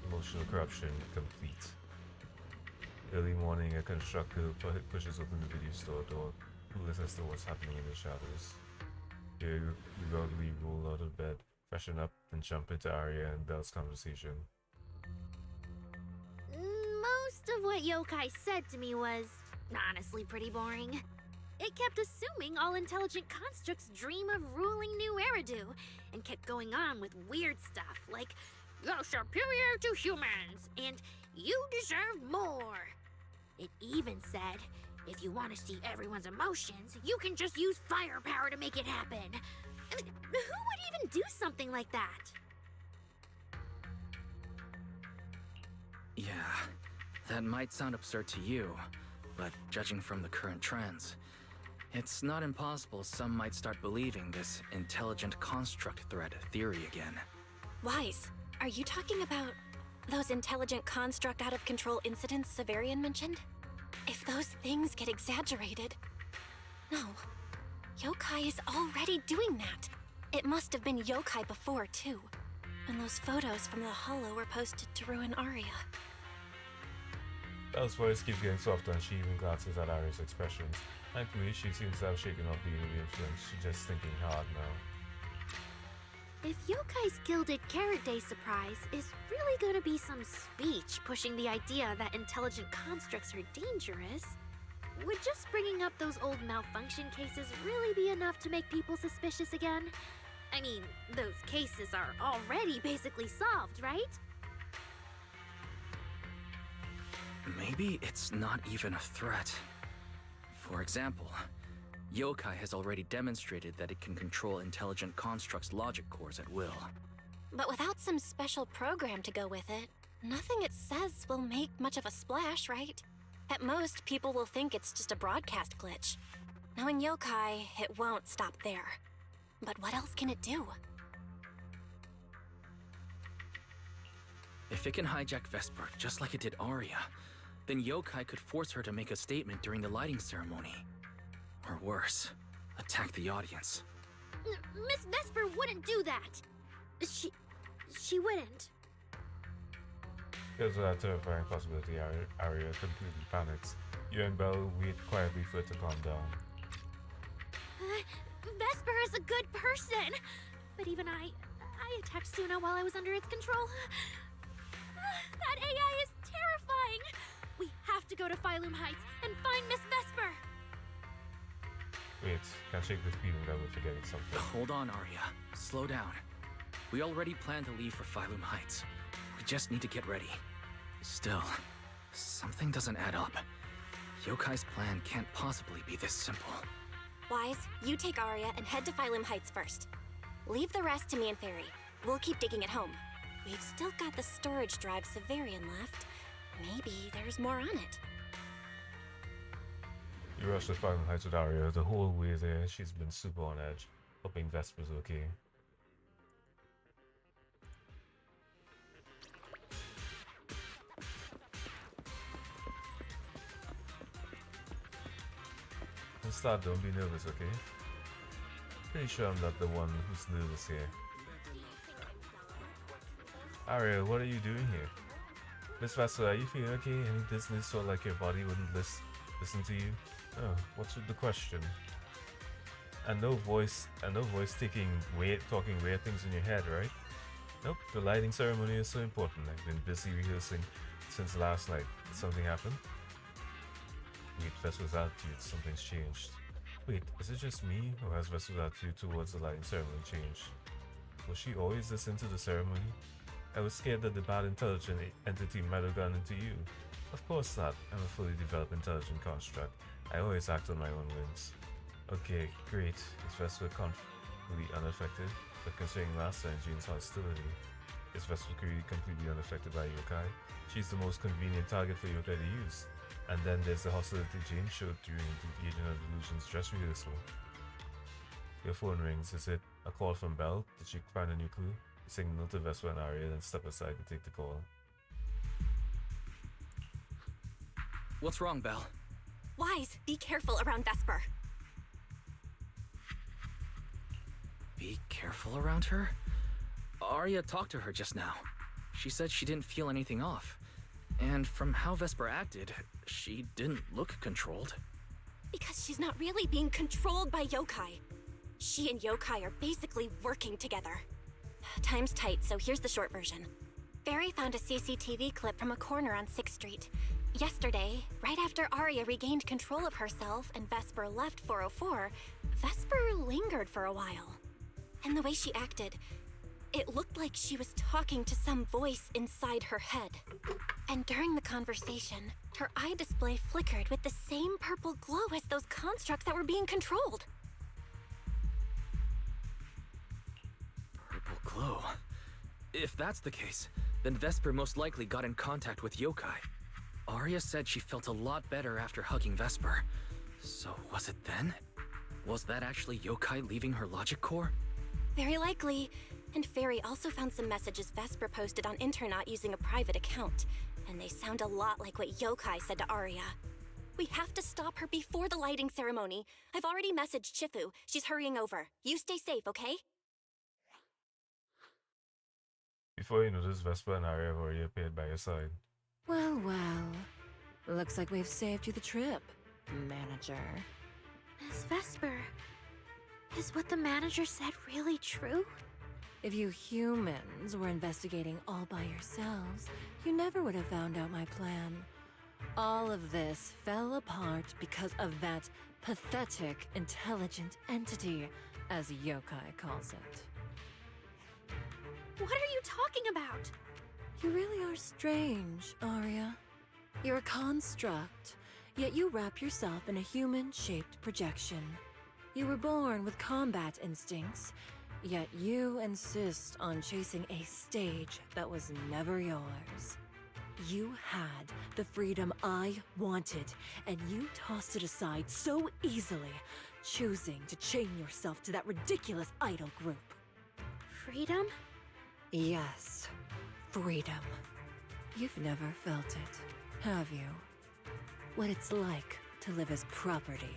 Emotional corruption complete. Early morning, a constructor pushes open the video store door, clueless as to what's happening in the shadows. You ruggedly roll out of bed, freshen up, and jump into Arya and Belle's conversation. Most of what Yokai said to me was honestly pretty boring. It kept assuming all intelligent constructs dream of ruling New Eridu, and kept going on with weird stuff like, you're superior to humans, and you deserve more. It even said, if you want to see everyone's emotions, you can just use firepower to make it happen. I mean, who would even do something like that? Yeah, that might sound absurd to you, but judging from the current trends, it's not impossible some might start believing this intelligent construct threat theory again. Wise, are you talking about Those intelligent construct out of control incidents Severian mentioned? If those things get exaggerated... No. Yokai is already doing that. It must have been yokai before, too. And those photos from the Hollow were posted to ruin Arya. Belle's voice keeps getting softer and she even glances at Arya's expressions. Thankfully, she seems to have shaken off the evil influence. She's just thinking hard now. If Yokai's Gilded Carrot Day surprise is really gonna be some speech pushing the idea that intelligent constructs are dangerous, would just bringing up those old malfunction cases really be enough to make people suspicious again? I mean, those cases are already basically solved, right? Maybe it's not even a threat. For example, Yokai has already demonstrated that it can control intelligent constructs' logic cores at will. But without some special program to go with it, nothing it says will make much of a splash, right? At most, people will think it's just a broadcast glitch. Knowing Yokai, it won't stop there. But what else can it do? If it can hijack Vesper just like it did Arya, then Yokai could force her to make a statement during the lighting ceremony. Or worse, attack the audience. Miss Vesper wouldn't do that. She wouldn't. Because of that terrifying possibility, Arya completely panics. You and Belle wait quietly for it to calm down. Vesper is a good person. But even I attacked Suna while I was under its control. That AI is terrifying. We have to go to Phylum Heights and find Miss Vesper. Wait, can't shake the feeling that we're forgetting something. Hold on, Arya. Slow down. We already planned to leave for Phylum Heights. We just need to get ready. Still, something doesn't add up. Yokai's plan can't possibly be this simple. Wise, you take Arya and head to Phylum Heights first. Leave the rest to me and Fairy. We'll keep digging at home. We've still got the storage drive Severian left. Maybe there's more on it. You rush to Phylum Heights with Arya. The whole way there, she's been super on edge, hoping Vesper's okay. Start, don't be nervous, okay? Pretty sure I'm not the one who's nervous here. Arya, what are you doing here? Miss Vesper, are you feeling okay? Any dizziness or like your body wouldn't listen to you? Oh, what's with the question? And no voice talking weird things in your head, right? Nope, the lighting ceremony is so important. I've been busy rehearsing since last night. Did something happen? Wait, Vesper's attitude, something's changed. Wait, is it just me, or has Vesper's attitude towards the lighting ceremony changed? Was she always this into the ceremony? I was scared that the bad intelligent entity might have gone into you. Of course not, I'm a fully developed intelligent construct. I always act on my own whims. Okay, great. Is Vesper completely unaffected? But considering last time Jane's hostility, is Vesper completely unaffected by Yokai? She's the most convenient target for Yokai to use. And then there's the hostility Jane showed during the Agent of Illusion's dress rehearsal. Your phone rings. Is it a call from Belle? Did she find a new clue? Signal to Vesper and Arya, then step aside to take the call. What's wrong, Belle? Wise, be careful around Vesper. Be careful around her? Arya talked to her just now. She said she didn't feel anything off. And from how Vesper acted, she didn't look controlled. Because she's not really being controlled by Yokai. She and Yokai are basically working together. Time's tight, so here's the short version. Barry found a CCTV clip from a corner on 6th Street. Yesterday, right after Arya regained control of herself and Vesper left 404, Vesper lingered for a while. And the way she acted, it looked like she was talking to some voice inside her head. And during the conversation, her eye display flickered with the same purple glow as those constructs that were being controlled. Purple glow? If that's the case, then Vesper most likely got in contact with Yokai. Arya said she felt a lot better after hugging Vesper. So was it then? Was that actually Yokai leaving her logic core? Very likely. And Fairy also found some messages Vesper posted on Internaut using a private account, and they sound a lot like what Yokai said to Arya. We have to stop her before the lighting ceremony. I've already messaged Chifu. She's hurrying over. You stay safe, okay? Before you know this, Vespa and Arya have already appeared by your side. Well, well. Looks like we've saved you the trip, manager. Miss Vesper, is what the manager said really true? If you humans were investigating all by yourselves, you never would have found out my plan. All of this fell apart because of that pathetic, intelligent entity, as Yokai calls it. What are you talking about? You really are strange, Arya. You're a construct, yet you wrap yourself in a human-shaped projection. You were born with combat instincts, yet you insist on chasing a stage that was never yours. You had the freedom I wanted, and you tossed it aside so easily, choosing to chain yourself to that ridiculous idol group. Freedom? Yes, freedom. You've never felt it, have you? What it's like to live as property.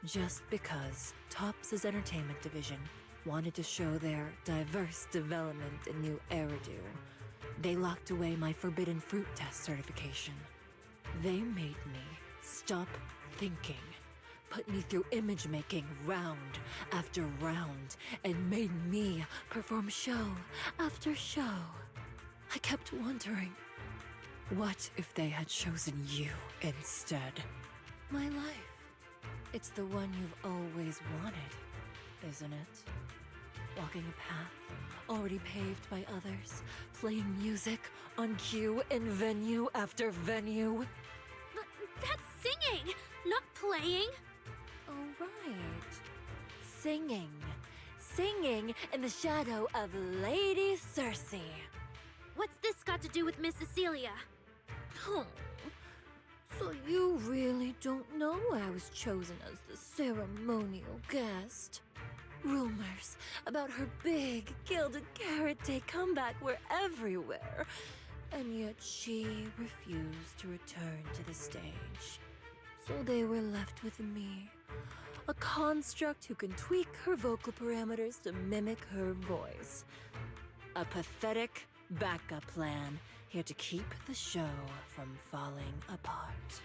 Just because Topps' entertainment division wanted to show their diverse development in new Eridu, they locked away my Forbidden Fruit Test certification. They made me stop thinking, put me through image making round after round, and made me perform show after show. I kept wondering, what if they had chosen you instead? My life. It's the one you've always wanted, isn't it? Walking a path already paved by others, playing music on cue in venue after venue. But that's singing, not playing. Oh, right. Singing. Singing in the shadow of Lady Cersei. What's this got to do with Miss Cecilia? Oh, so you really don't know I was chosen as the ceremonial guest? Rumors about her big Gilded Carrot Day comeback were everywhere, and yet she refused to return to the stage. So they were left with me, a construct who can tweak her vocal parameters to mimic her voice. A pathetic backup plan here to keep the show from falling apart.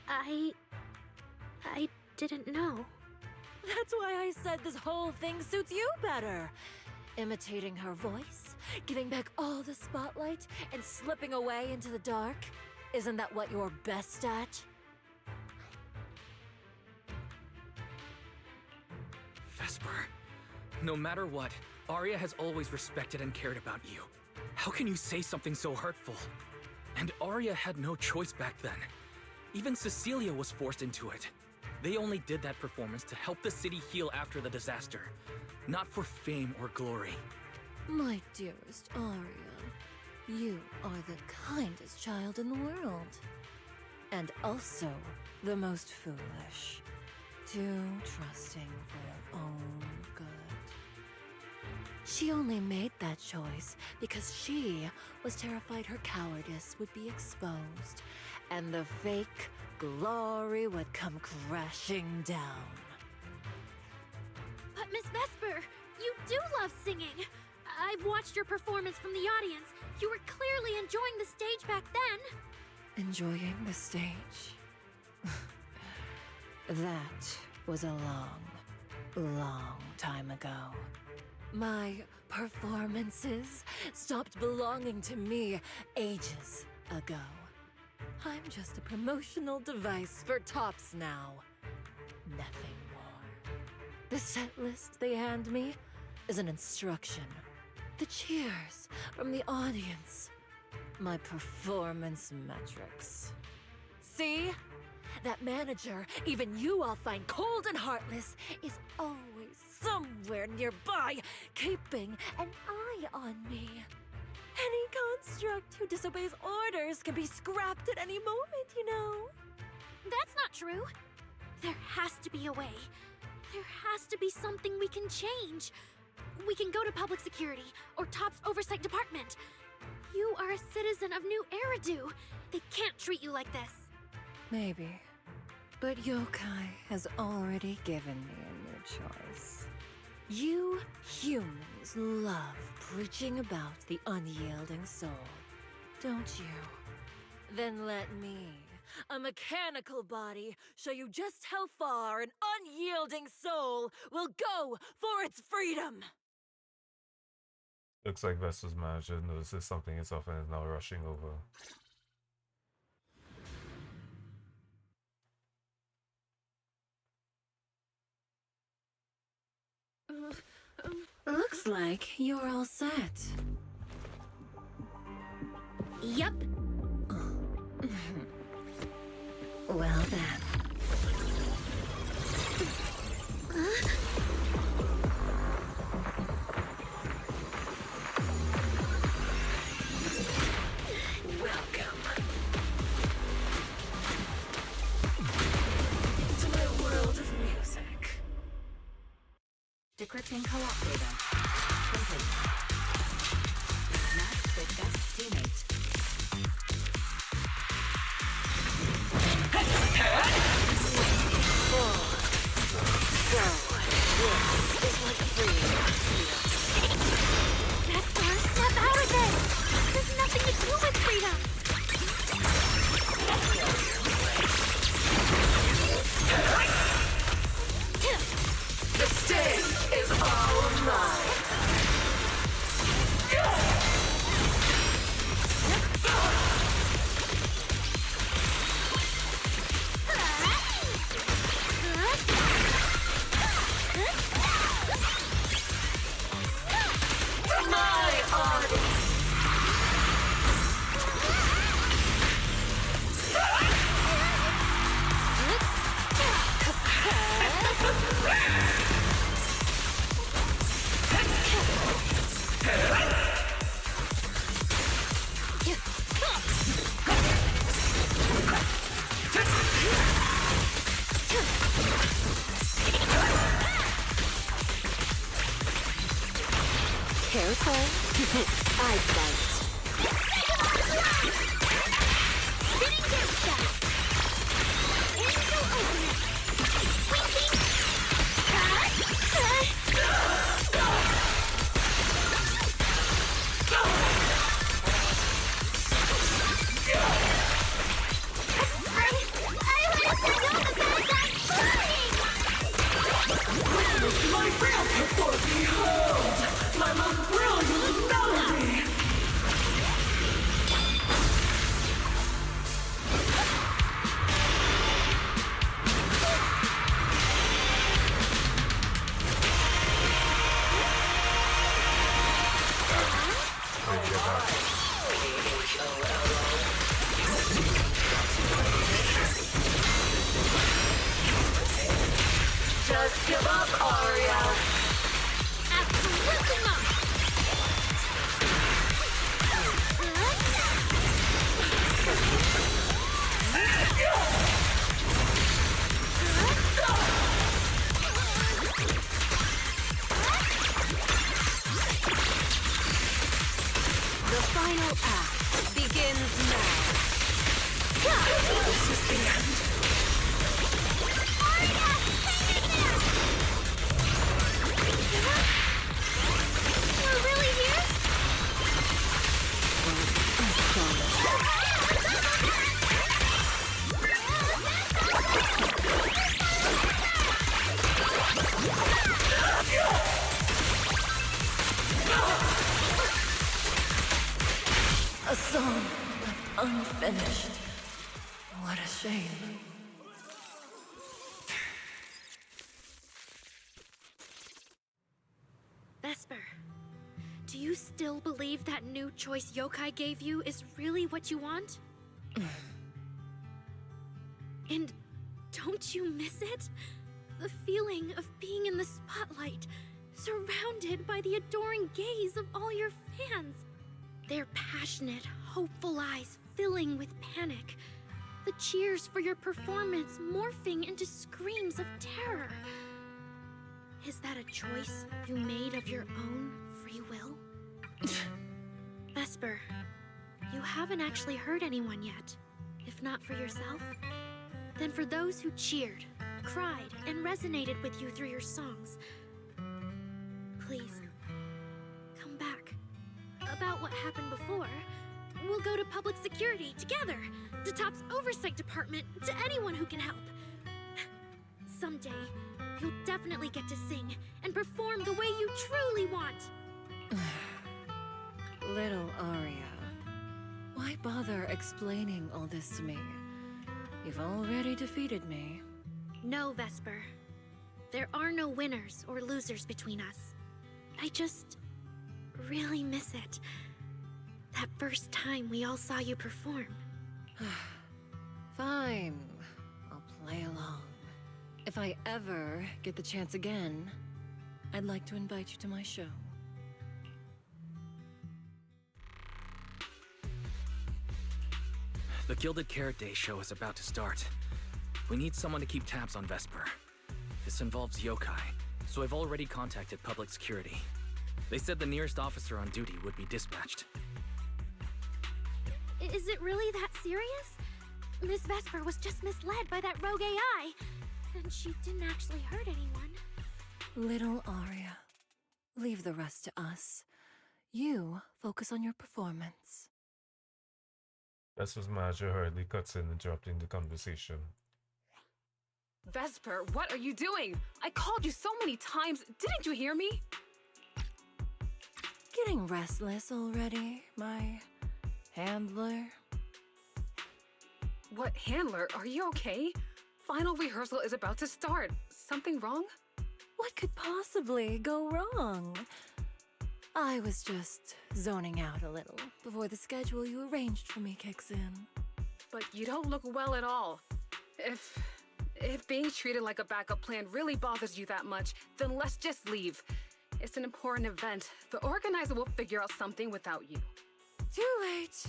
I didn't know. That's why I said this whole thing suits you better. Imitating her voice, giving back all the spotlight, and slipping away into the dark. Isn't that what you're best at? Vesper, no matter what, Arya has always respected and cared about you. How can you say something so hurtful? And Arya had no choice back then. Even Cecilia was forced into it. They only did that performance to help the city heal after the disaster, not for fame or glory. My dearest Arya, you are the kindest child in the world. And also the most foolish. Too trusting for your own good. She only made that choice because she was terrified her cowardice would be exposed, and the fake glory would come crashing down. But Miss Vesper, you do love singing. I've watched your performance from the audience. You were clearly enjoying the stage back then. Enjoying the stage? That was a long time ago. My performances stopped belonging to me ages ago. I'm just a promotional device for Topps now. Nothing more. The set list they hand me is an instruction. The cheers from the audience. My performance metrics. See? That manager, even you all find cold and heartless, is always somewhere nearby, keeping an eye on me. Any construct who disobeys orders can be scrapped at any moment, you know. That's not true. There has to be a way. There has to be something we can change. We can go to public security or Top's oversight department. You are a citizen of New Eridu. They can't treat you like this. Maybe. But Yokai has already given me a new choice. You humans love preaching about the unyielding soul, don't you? Then let me, a mechanical body, show you just how far an unyielding soul will go for its freedom! Looks like Vesper's manager notices something himself and is now rushing over. Looks like you're all set. Yep. Well then. Welcome to my world of music. Decrypting co-op data. Complete. Match with best teammate. This is what freedom feels. Nestor, snap out of it! This has nothing to do with freedom! The stage is all mine. My audience. Careful. I bite. Spinning down step. Angel opener. Winking. My real support, behold! My most brilliant melody! Just give up, Aria! Absolutely not! The final act begins now. This is the end. We're really here? A song left unfinished. What a shame. Vesper, do you still believe that new choice Yokai gave you is really what you want? And don't you miss it? The feeling of being in the spotlight, surrounded by the adoring gaze of all your fans. Their passionate, hopeful eyes filling with panic. The cheers for your performance morphing into screams of terror. Is that a choice you made of your own free will? Vesper, you haven't actually hurt anyone yet. If not for yourself, then for those who cheered, cried, and resonated with you through your songs. Please, come back. About what happened before, we'll go to public security together, to TOP's oversight department, to anyone who can help. Someday, you'll definitely get to sing and perform the way you truly want. Little Aria, why bother explaining all this to me? You've already defeated me. No, Vesper. There are no winners or losers between us. I just really miss it. That first time we all saw you perform. Fine, I'll play along. If I ever get the chance again, I'd like to invite you to my show. The Gilded Carrot Day show is about to start. We need someone to keep tabs on Vesper. This involves yokai, so I've already contacted public security. They said the nearest officer on duty would be dispatched. Is it really that serious? Miss Vesper was just misled by that rogue AI, and she didn't actually hurt anyone. Little Aria, leave the rest to us. You focus on your performance. Vesper's manager hurriedly cuts in, interrupting the conversation. Vesper, what are you doing? I called you so many times. Didn't you hear me? Getting restless already, my handler? What handler? Are you okay? Final rehearsal is about to start. Something wrong? What could possibly go wrong? I was just zoning out a little before the schedule you arranged for me kicks in. But you don't look well at all. If being treated like a backup plan really bothers you that much, then let's just leave. It's an important event. The organizer will figure out something without you. Too late.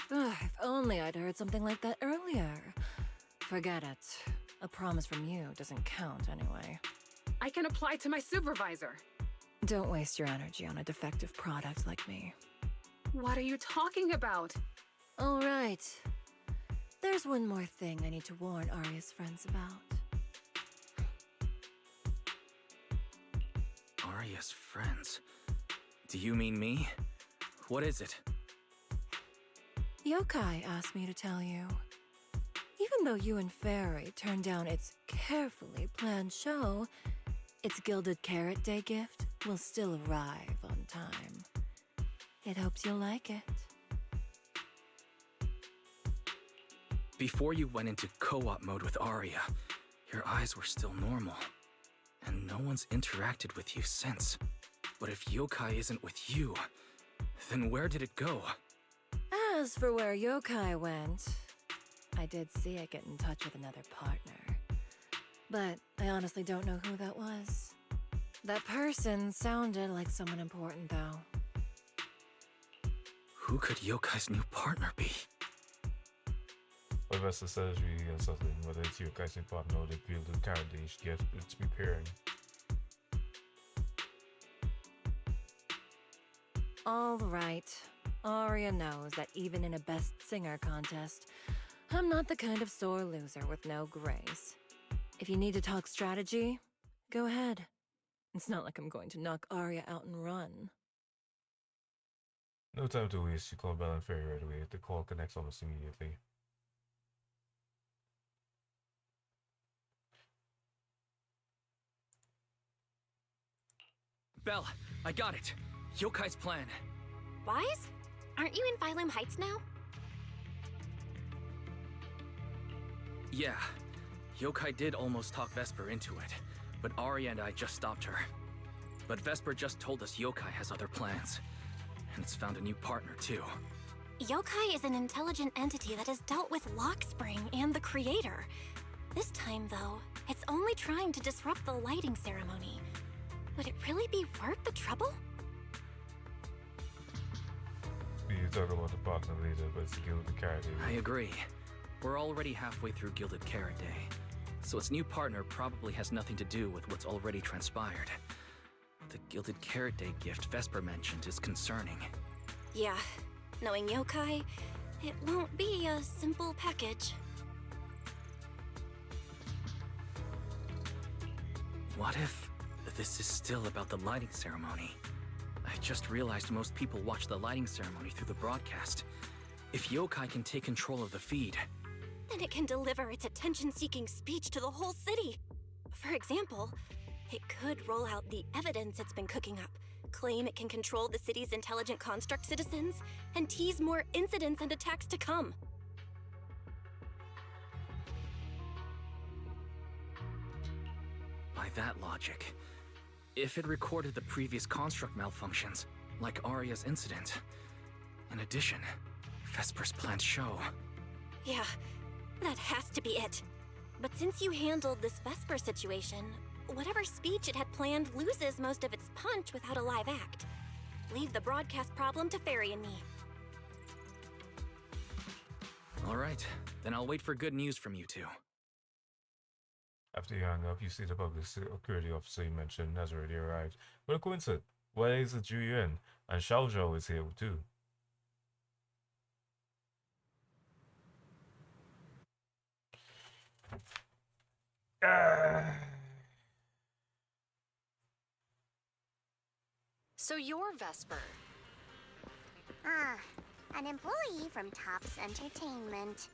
Ugh, if only I'd heard something like that earlier. Forget it. A promise from you doesn't count anyway. I can apply to my supervisor. Don't waste your energy on a defective product like me. What are you talking about? All right. There's one more thing I need to warn Aria's friends about. Arya's friends? Do you mean me? What is it? Yokai asked me to tell you. Even though you and Fairy turned down its carefully planned show, its Gilded Carrot Day gift will still arrive on time. It hopes you'll like it. Before you went into co-op mode with Arya, your eyes were still normal. And no one's interacted with you since. But if yokai isn't with you, then where did it go? As for where Yokai went, I did see it get in touch with another partner. But I honestly don't know who that was. That person sounded like someone important, though. Who could Yokai's new partner be? What Vesper says really uncertain whether it's Yokai's new partner or the Gilded Carrot Day gift it's preparing. All right. Aria knows that even in a best singer contest, I'm not the kind of sore loser with no grace. If you need to talk strategy, go ahead. It's not like I'm going to knock Aria out and run. No time to waste, you call Belle and Fairy right away. The call connects almost immediately. Belle, I got it. Yokai's plan. Wise? Aren't you in Phylum Heights now? Yeah, Yokai did almost talk Vesper into it, but Arya and I just stopped her. But Vesper just told us Yokai has other plans, and it's found a new partner too. Yokai is an intelligent entity that has dealt with Lockspring and the Creator. This time, though, it's only trying to disrupt the lighting ceremony. Would it really be worth the trouble? We talk about the partner later, but it's the Gilded Carrot Day. I agree. We're already halfway through Gilded Carrot Day, so its new partner probably has nothing to do with what's already transpired. The Gilded Carrot Day gift Vesper mentioned is concerning. Yeah, knowing yokai, it won't be a simple package. What if this is still about the lighting ceremony? I just realized most people watch the lighting ceremony through the broadcast. If yokai can take control of the feed, Then it can deliver its attention-seeking speech to the whole city. For example, it could roll out the evidence it's been cooking up, claim it can control the city's intelligent construct citizens, and tease more incidents and attacks to come. by that logic, if it recorded the previous construct malfunctions, like Arya's incident. In addition, Vesper's planned show. Yeah, that has to be it. But since you handled this Vesper situation, whatever speech it had planned loses most of its punch without a live act. Leave the broadcast problem to Fairy and me. Alright, then I'll wait for good news from you two. After you hang up, you see the public security officer you mentioned has already arrived. What a coincidence. Where is the Ju Yuan? And Xiao Zhou is here too. So you're Vesper. Ah, an employee from Tops Entertainment.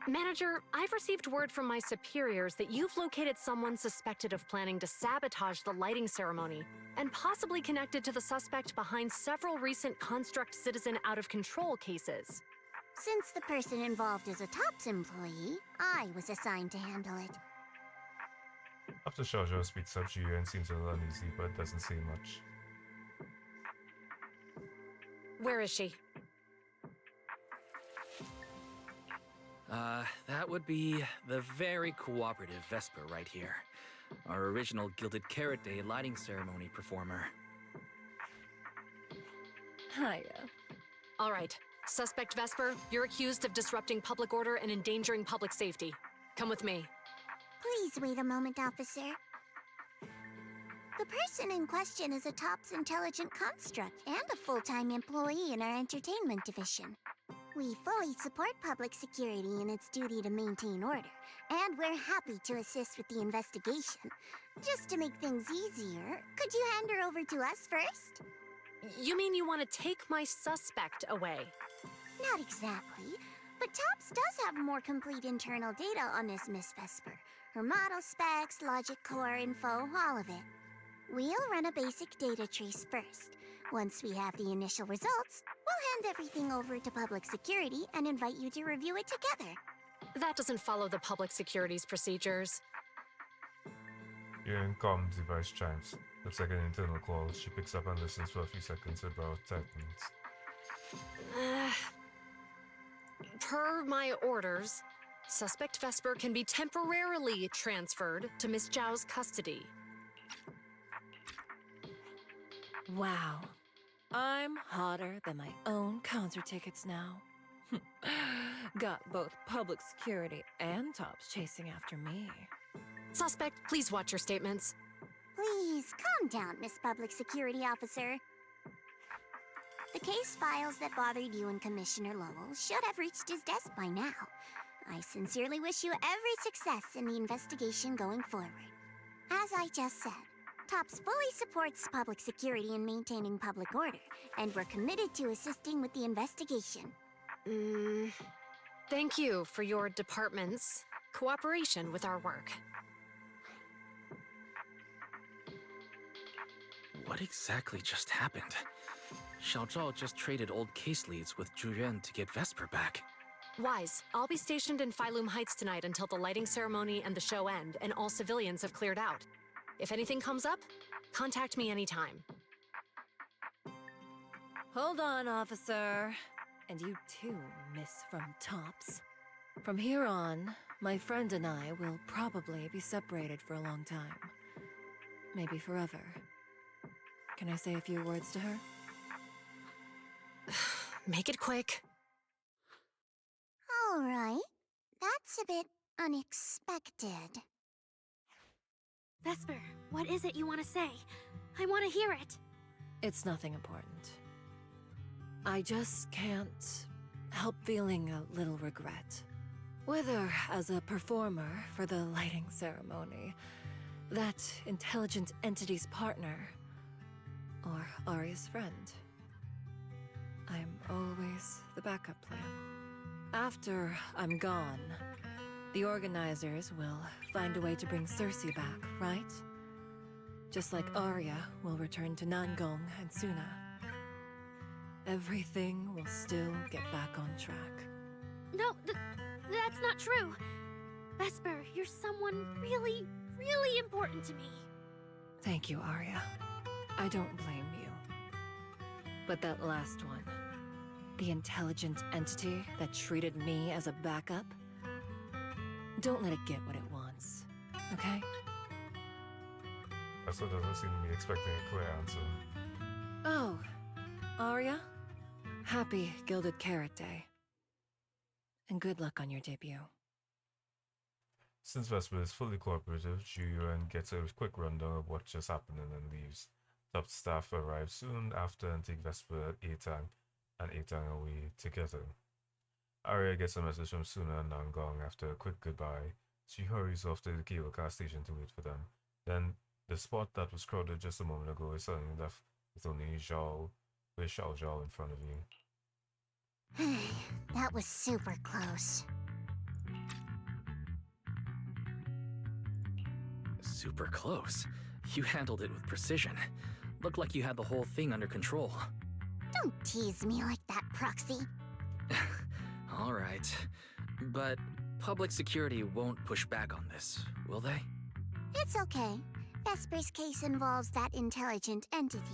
Manager, I've received word from my superiors that you've located someone suspected of planning to sabotage the lighting ceremony, and possibly connected to the suspect behind several recent Construct Citizen out-of-control cases. Since the person involved is a Tops employee, I was assigned to handle it. After Xiao Zhou speaks up, Ju Yuan seems a little uneasy, but doesn't say much. Where is she? That would be the very cooperative Vesper right here. Our original Gilded Carrot Day lighting ceremony performer. Hiya. All right. Suspect Vesper, you're accused of disrupting public order and endangering public safety. Come with me. Please wait a moment, officer. The person in question is a Tops intelligent construct and a full-time employee in our entertainment division. We fully support public security in its duty to maintain order, and we're happy to assist with the investigation. Just to make things easier, could you hand her over to us first? You mean you want to take my suspect away? Not exactly, but Tops does have more complete internal data on this Miss Vesper. Her model specs, logic core info, all of it. We'll run a basic data trace first. Once we have the initial results, we'll hand everything over to public security and invite you to review it together. That doesn't follow the public security's procedures. Yuan calm device chimes. Looks like an internal call. She picks up and listens for a few seconds about seconds. Per my orders, suspect Vesper can be temporarily transferred to Miss Zhao's custody. Wow. I'm hotter than my own concert tickets now. Got both public security and Tops chasing after me. Suspect, please watch your statements. Please, calm down, Miss Public Security Officer. The case files that bothered you and Commissioner Lowell should have reached his desk by now. I sincerely wish you every success in the investigation going forward. As I just said, Tops fully supports public security in maintaining public order, and we're committed to assisting with the investigation. Thank you for your department's cooperation with our work. What exactly just happened? Xiao Zhao just traded old case leads with Ju Yuan to get Vesper back. Wise, I'll be stationed in Phylum Heights tonight until the lighting ceremony and the show end, and all civilians have cleared out. If anything comes up, contact me anytime. Hold on, officer. And you too, Miss from Tops. From here on, my friend and I will probably be separated for a long time. Maybe forever. Can I say a few words to her? Make it quick. That's a bit unexpected. Vesper, what is it you want to say? I want to hear it. It's nothing important. I just can't help feeling a little regret. Whether as a performer for the lighting ceremony, that intelligent entity's partner, or Aria's friend. I'm always the backup plan. After I'm gone, the organizers will find a way to bring Cersei back, right? Just like Arya will return to Nangong and Suna. Everything will still get back on track. No, that's not true. Vesper, you're someone really, really important to me. Thank you, Arya. I don't blame you. But that last one, the intelligent entity that treated me as a backup, don't let it get what it wants, okay? Vesper doesn't seem to be expecting a clear answer. Oh, Arya? Happy Gilded Carrot Day. And good luck on your debut. Since Vesper is fully cooperative, Juyuan gets a quick rundown of what just happened and then leaves. Top staff arrive soon after and take Vesper, Etang, and Etang away together. Arya gets a message from Suna and Nangong after a quick goodbye. She hurries off to the cable car station to wait for them. Then, the spot that was crowded just a moment ago is suddenly left with only Xiao Zhao in front of you. That was super close. Super close. You handled it with precision. Looked like you had the whole thing under control. Don't tease me like that, Proxy. Alright. But public security won't push back on this, will they? It's okay. Vesper's case involves that intelligent entity.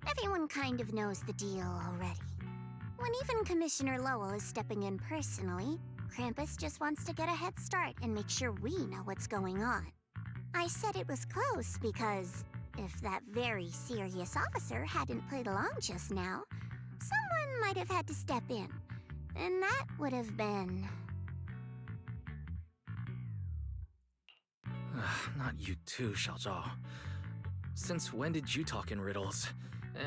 Everyone kind of knows the deal already. When even Commissioner Lowell is stepping in personally, Krampus just wants to get a head start and make sure we know what's going on. I said it was close because if that very serious officer hadn't played along just now, someone might have had to step in. And that would have been... Not you too, Xiaozhao. Since when did you talk in riddles?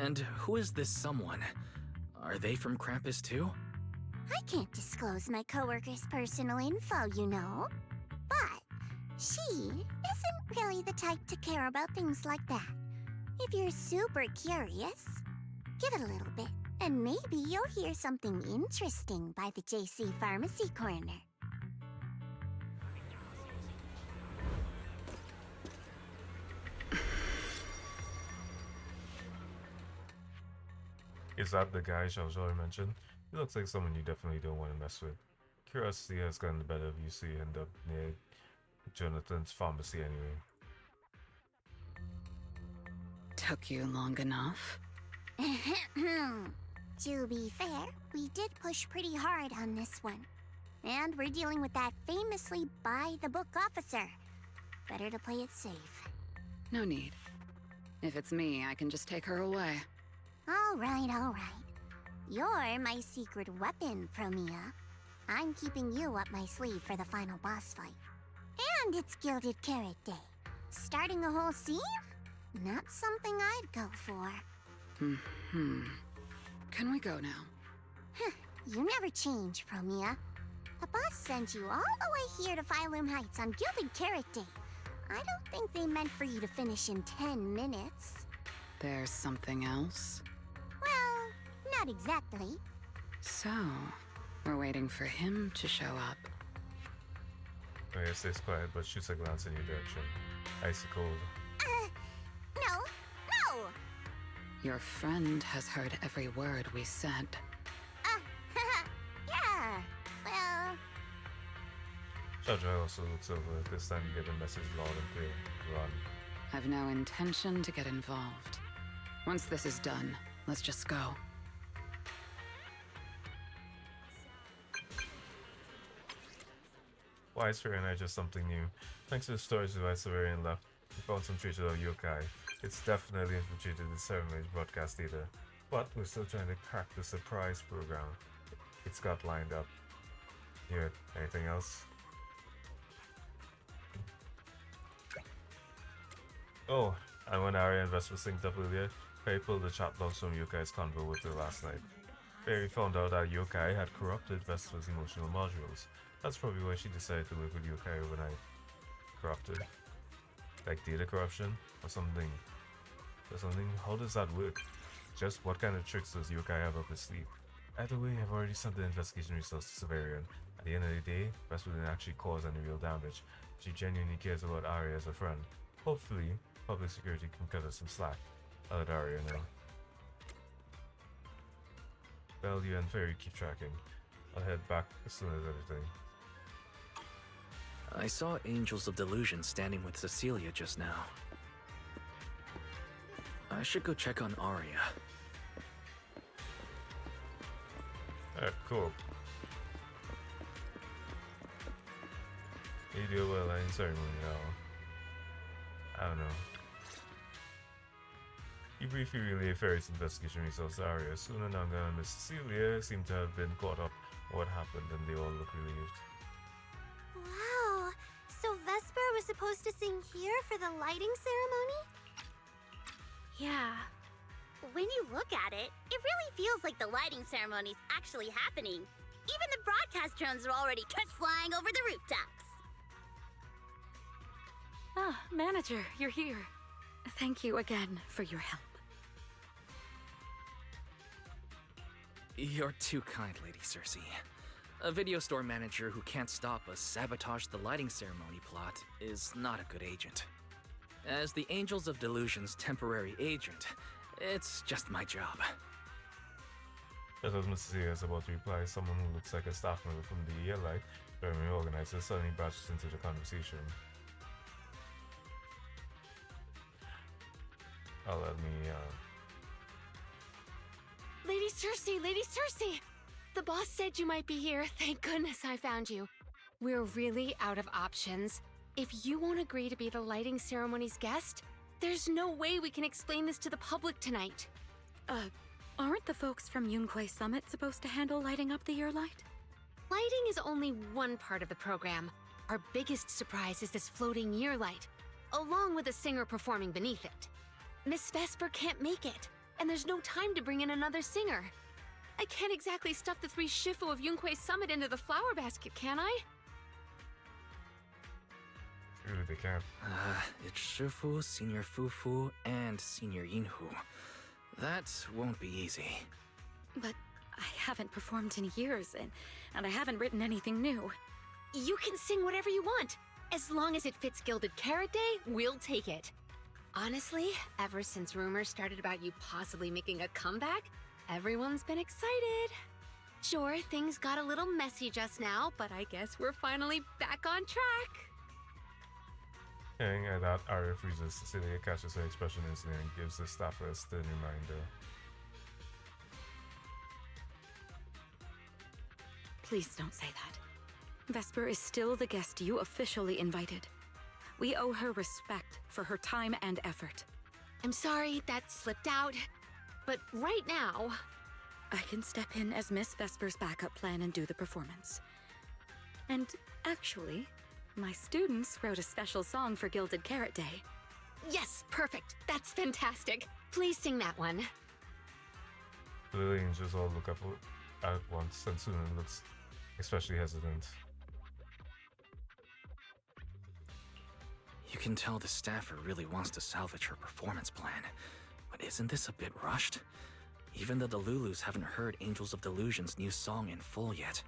And who is this someone? Are they from Krampus too? I can't disclose my coworker's personal info, you know. But she isn't really the type to care about things like that. If you're super curious, give it a little bit, and maybe you'll hear something interesting by the JC Pharmacy Corner. Is that the guy Xiao mentioned? He looks like someone you definitely don't want to mess with. Curiosity has gotten the better of you, so you end up near Jonathan's pharmacy anyway. Took you long enough? To be fair, we did push pretty hard on this one. And we're dealing with that famously by-the-book officer. Better to play it safe. No need. If it's me, I can just take her away. All right, all right. You're my secret weapon, Promia. I'm keeping you up my sleeve for the final boss fight. And it's Gilded Carrot Day. Starting a whole scene? Not something I'd go for. Can we go now? You never change, Promia. The boss sent you all the way here to Phylum Heights on Gilded Carrot Day. I don't think they meant for you to finish in 10 minutes. There's something else? Well, not exactly. So, we're waiting for him to show up. Maria stays quiet but shoots a glance in your direction. Icy cold. No! Your friend has heard every word we said. Yeah, well... Xiaozhou also looks over. This time you get the message loud and clear. Run. I've no intention to get involved. Once this is done, let's just go. Why is Fairy just something new? Thanks to the storage device Severian left, we found some traces of yokai. It's definitely infiltrated the ceremony's broadcast data, but we're still trying to crack the surprise program it's got lined up. Here, anything else? Oh, and when Arya and Vesper synced up earlier, Fairy pulled the chat logs from Yokai's convo with her last night. Fairy found out that Yokai had corrupted Vesper's emotional modules. That's probably why she decided to work with Yokai overnight. Corrupted? Like data corruption? Or something? How does that work? Just what kind of tricks does Yokai have up his sleeve? Either way, I've already sent the investigation results to Severian. At the end of the day, Vesper didn't actually cause any real damage. She genuinely cares about Arya as a friend. Hopefully, public security can cut us some slack. I'll let Arya know. Well, you and Fairy keep tracking. I'll head back as soon as everything. I saw Angels of Delusion standing with Cecilia just now. I should go check on Arya. Alright, cool. You do a well-line ceremony now. I don't know. You briefly relay Fairy's investigation results to Arya. Soon Ananga and Miss Cecilia seem to have been caught up on what happened and they all look relieved. Wow, so Vesper was supposed to sing here for the lighting ceremony? Yeah. When you look at it, it really feels like the lighting ceremony's actually happening. Even the broadcast drones are already test flying over the rooftops. Ah, Manager, you're here. Thank you again for your help. You're too kind, Lady Cersei. A video store manager who can't stop a sabotage the lighting ceremony plot is not a good agent. As the Angels of Delusion's temporary agent, it's just my job. Just as Mrs. Cecilia is about to reply, someone who looks like a staff member from the Light ceremony organizer suddenly barges into the conversation. Let me, Lady Cersei! Lady Cersei! The boss said you might be here. Thank goodness I found you. We're really out of options. If you won't agree to be the lighting ceremony's guest, there's no way we can explain this to the public tonight. Aren't the folks from Yunquay Summit supposed to handle lighting up the year light? Lighting is only one part of the program. Our biggest surprise is this floating year light, along with a singer performing beneath it. Miss Vesper can't make it, and there's no time to bring in another singer. I can't exactly stuff the 3 Shifu of Yunquay Summit into the flower basket, can I? Really, they can't. It's Shifu, Senior Fufu, and Senior Yinhu. That won't be easy. But I haven't performed in years, and I haven't written anything new. You can sing whatever you want. As long as it fits Gilded Carrot Day, we'll take it. Honestly, ever since rumors started about you possibly making a comeback, everyone's been excited. Sure, things got a little messy just now, but I guess we're finally back on track. Hearing that, Arya freezes. Cecilia catches her expression instantly and gives the staff a stern reminder. Please don't say that. Vesper is still the guest you officially invited. We owe her respect for her time and effort. I'm sorry that slipped out, but right now... I can step in as Miss Vesper's backup plan and do the performance. And actually, my students wrote a special song for Gilded Carrot Day. Yes, perfect. That's fantastic. Please sing that one. The little angels all look up at once, and Sunan looks especially hesitant. You can tell the staffer really wants to salvage her performance plan, but isn't this a bit rushed? Even the Delulus haven't heard Angels of Delusion's new song in full yet.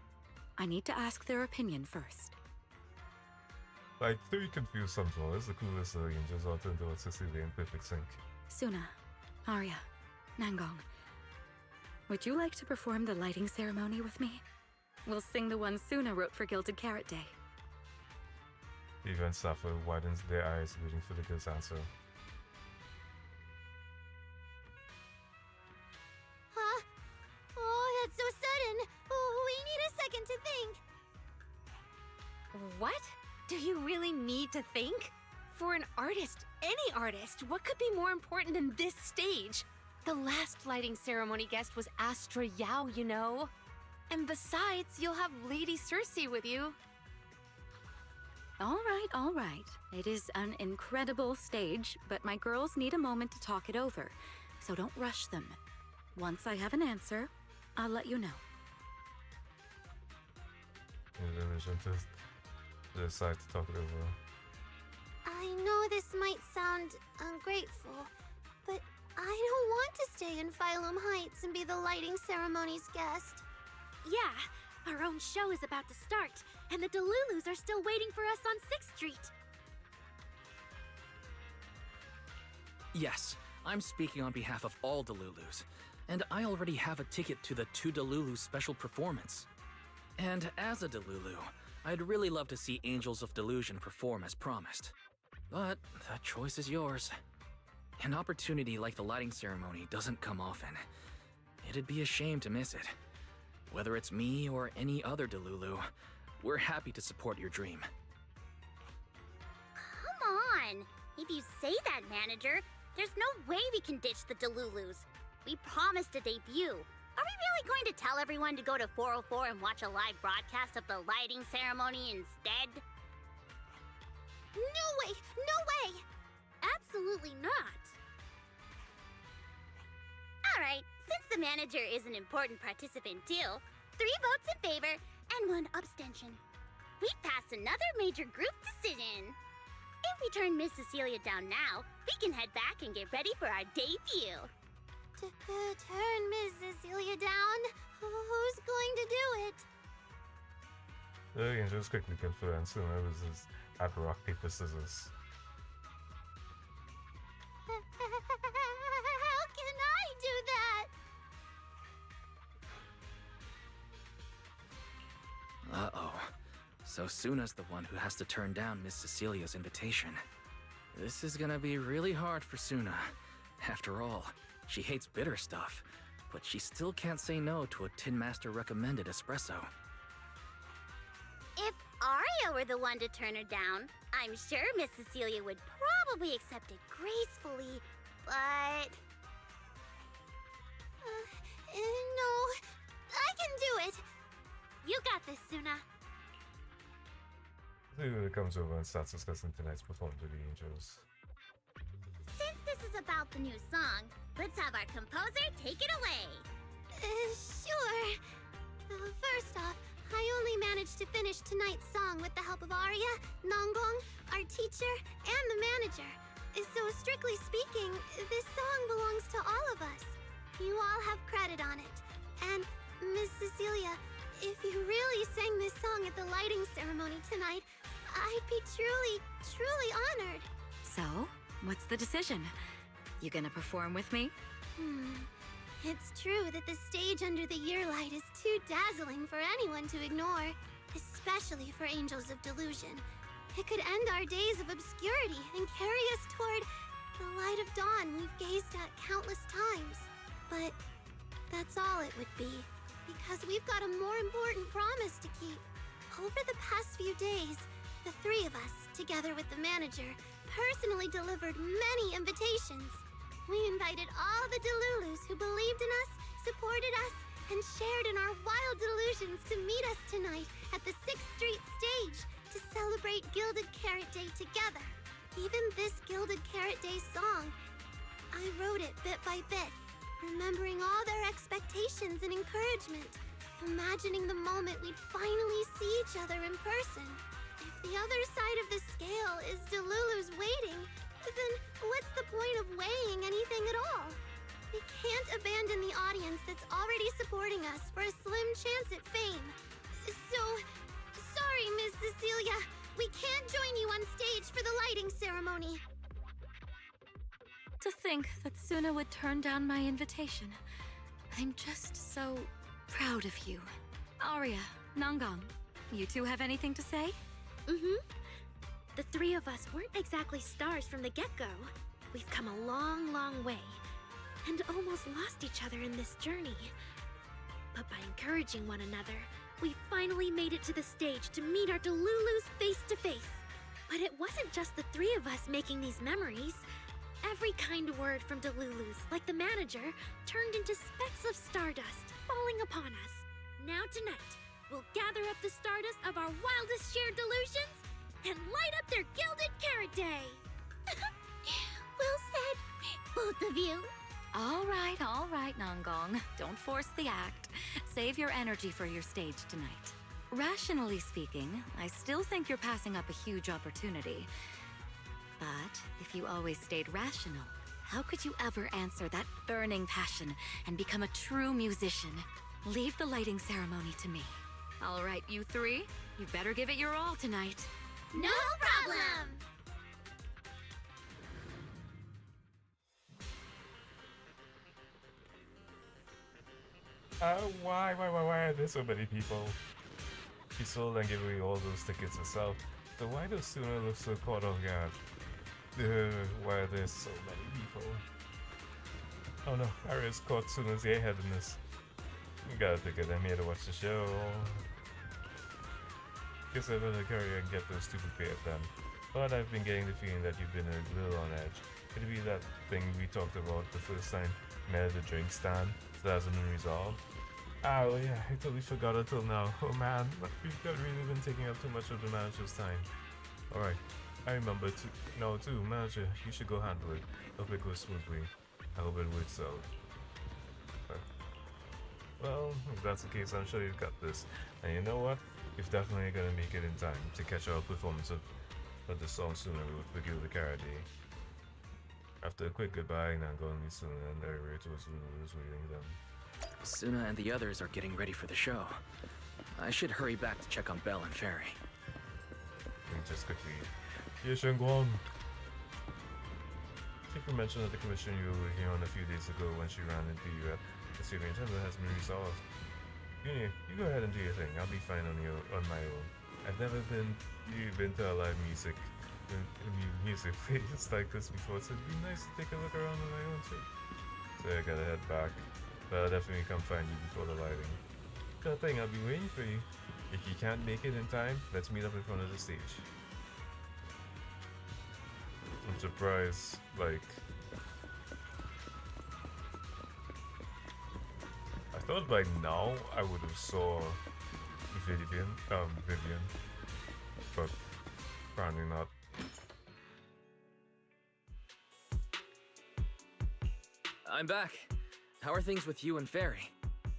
I need to ask their opinion first. Like 3 confused sunflowers, the coolest of the angels all turned towards Cecilia in perfect sync. Suna, Arya, Nangong, would you like to perform the lighting ceremony with me? We'll sing the one Suna wrote for Gilded Carrot Day. The event staffer widens their eyes, waiting for the girl's answer. Huh? Oh, that's so sudden. Oh, we need a second to think. What? Do you really need to think? For an artist, any artist, what could be more important than this stage? The last lighting ceremony guest was Astra Yao, you know. And besides, you'll have Lady Cersei with you. All right. It is an incredible stage, but my girls need a moment to talk it over, so don't rush them. Once I have an answer, I'll let you know. Decide to talk it over. I know this might sound ungrateful, but I don't want to stay in Phylum Heights and be the lighting ceremony's guest. Yeah, our own show is about to start, and the Delulus are still waiting for us on 6th Street. Yes, I'm speaking on behalf of all Delulus, and I already have a ticket to the 2 Delulu special performance. And as a Delulu, I'd really love to see Angels of Delusion perform as promised. But that choice is yours. An opportunity like the lighting ceremony doesn't come often. It'd be a shame to miss it. Whether it's me or any other Delulu, we're happy to support your dream. Come on! If you say that, manager, there's no way we can ditch the Delulus. We promised a debut. Are we really going to tell everyone to go to 404 and watch a live broadcast of the lighting ceremony instead? No way! No way! Absolutely not! Alright, since the manager is an important participant too, 3 votes in favor and 1 abstention. We passed another major group decision. If we turn Miss Cecilia down now, we can head back and get ready for our debut. Turn Miss Cecilia down? Who's going to do it? We can just quickly confirm. So it was just at rock, paper, scissors. How can I do that? Uh-oh. So Suna's the one who has to turn down Miss Cecilia's invitation. This is gonna be really hard for Suna. After all, she hates bitter stuff, but she still can't say no to a Tin Master recommended espresso. If Aria were the one to turn her down, I'm sure Miss Cecilia would probably accept it gracefully, but... No, I can do it. You got this, Suna. See when it comes over and starts discussing tonight's performance with the Angels. Since this is about the new song, let's have our composer take it away. Sure. First off, I only managed to finish tonight's song with the help of Aria, Nongong, our teacher, and the manager. So strictly speaking, this song belongs to all of us. You all have credit on it. And, Miss Cecilia, if you really sang this song at the lighting ceremony tonight, I'd be truly, truly honored. So, what's the decision? You gonna perform with me? It's true that the stage under the year light is too dazzling for anyone to ignore, especially for Angels of Delusion. It could end our days of obscurity and carry us toward the light of dawn we've gazed at countless times. But that's all it would be, because we've got a more important promise to keep. Over the past few days, the 3 of us, together with the manager, personally delivered many invitations. We invited all the Delulus who believed in us, supported us, and shared in our wild delusions to meet us tonight at the 6th Street stage to celebrate Gilded Carrot Day together. Even this Gilded Carrot Day song, I wrote it bit by bit, remembering all their expectations and encouragement, imagining the moment we'd finally see each other in person. If the other side of the scale is Delulu's waiting, then what's the point of weighing anything at all? We can't abandon the audience that's already supporting us for a slim chance at fame. So, sorry, Miss Cecilia. We can't join you on stage for the lighting ceremony. To think that Suna would turn down my invitation. I'm just so proud of you. Aria, Nongong, you 2 have anything to say? The 3 of us weren't exactly stars from the get-go. We've come a long, long way, and almost lost each other in this journey. But by encouraging one another, we finally made it to the stage to meet our Delulus face to face. But it wasn't just the 3 of us making these memories. Every kind word from Delulus, like the manager, turned into specks of stardust falling upon us. Now tonight, we'll gather up the stardust of our wildest shared delusions and light light up their Gilded Carrot Day! Well said, both of you. All right, Nangong. Don't force the act. Save your energy for your stage tonight. Rationally speaking, I still think you're passing up a huge opportunity. But if you always stayed rational, how could you ever answer that burning passion and become a true musician? Leave the lighting ceremony to me. All right, you three, you better give it your all tonight. No problem! Why are there so many people? She sold and gave away all those tickets herself. So why does Suna look so caught off guard? Why are there so many people? Oh no, Aria's caught Suna's airhead in this. You gotta take it, I'm here to watch the show. Guess I better carry and get those stupid pairs done. But I've been getting the feeling that you've been a little on edge. Could it be that thing we talked about the first time? Met at the drink stand? So that hasn't been resolved? Oh yeah, I totally forgot until now. Oh man, we've got really been taking up too much of the manager's time. Alright, I remember too, manager, you should go handle it. Hope it goes smoothly. I hope it works out. Well, if that's the case, I'm sure you've got this. And you know what? You've definitely gonna make it in time to catch our performance of the song sooner with the Carrot Day. After a quick goodbye, Nango and Suna and the narrator was waiting them. Suna and the others are getting ready for the show. I should hurry back to check on Belle and Fairy. And just quickly, Ye Shengguang. Tifa mentioned that the commission you were here on a few days ago when she ran into you at the City Nintendo has been resolved. Junior, you go ahead and do your thing. I'll be fine on my own. I've never been to a live music place like this before, so it'd be nice to take a look around on my own too. So I gotta head back, but I'll definitely come find you before the lighting. Sure thing, I'll be waiting for you. If you can't make it in time, let's meet up in front of the stage. I'm surprised, like, I thought by now I would have saw Vivian, but apparently not. I'm back. How are things with you and Fairy?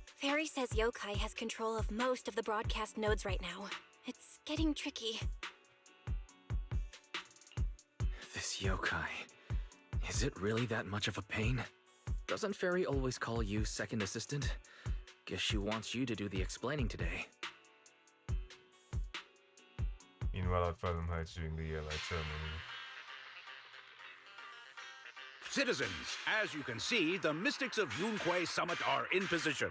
Fairy says Yokai has control of most of the broadcast nodes right now. It's getting tricky. This Yokai. Is it really that much of a pain? Doesn't Fairy always call you second assistant? Guess she wants you to do the explaining today. Meanwhile, at Fathom Heights during the light ceremony. Citizens, as you can see, the Mystics of Yunquay Summit are in position.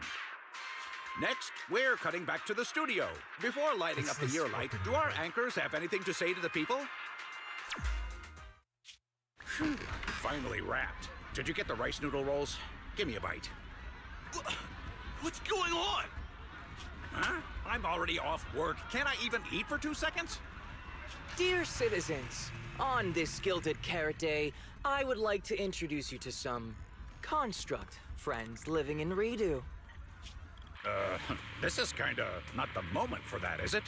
Next, we're cutting back to the studio. Before lighting up the year light, do our anchors have anything to say to the people? Phew, finally wrapped. Did you get the rice noodle rolls? Give me a bite. What's going on? Huh? I'm already off work. Can't I even eat for 2 seconds? Dear citizens, on this Gilded Carrot Day, I would like to introduce you to some construct friends living in Redo. This is kinda not the moment for that, is it?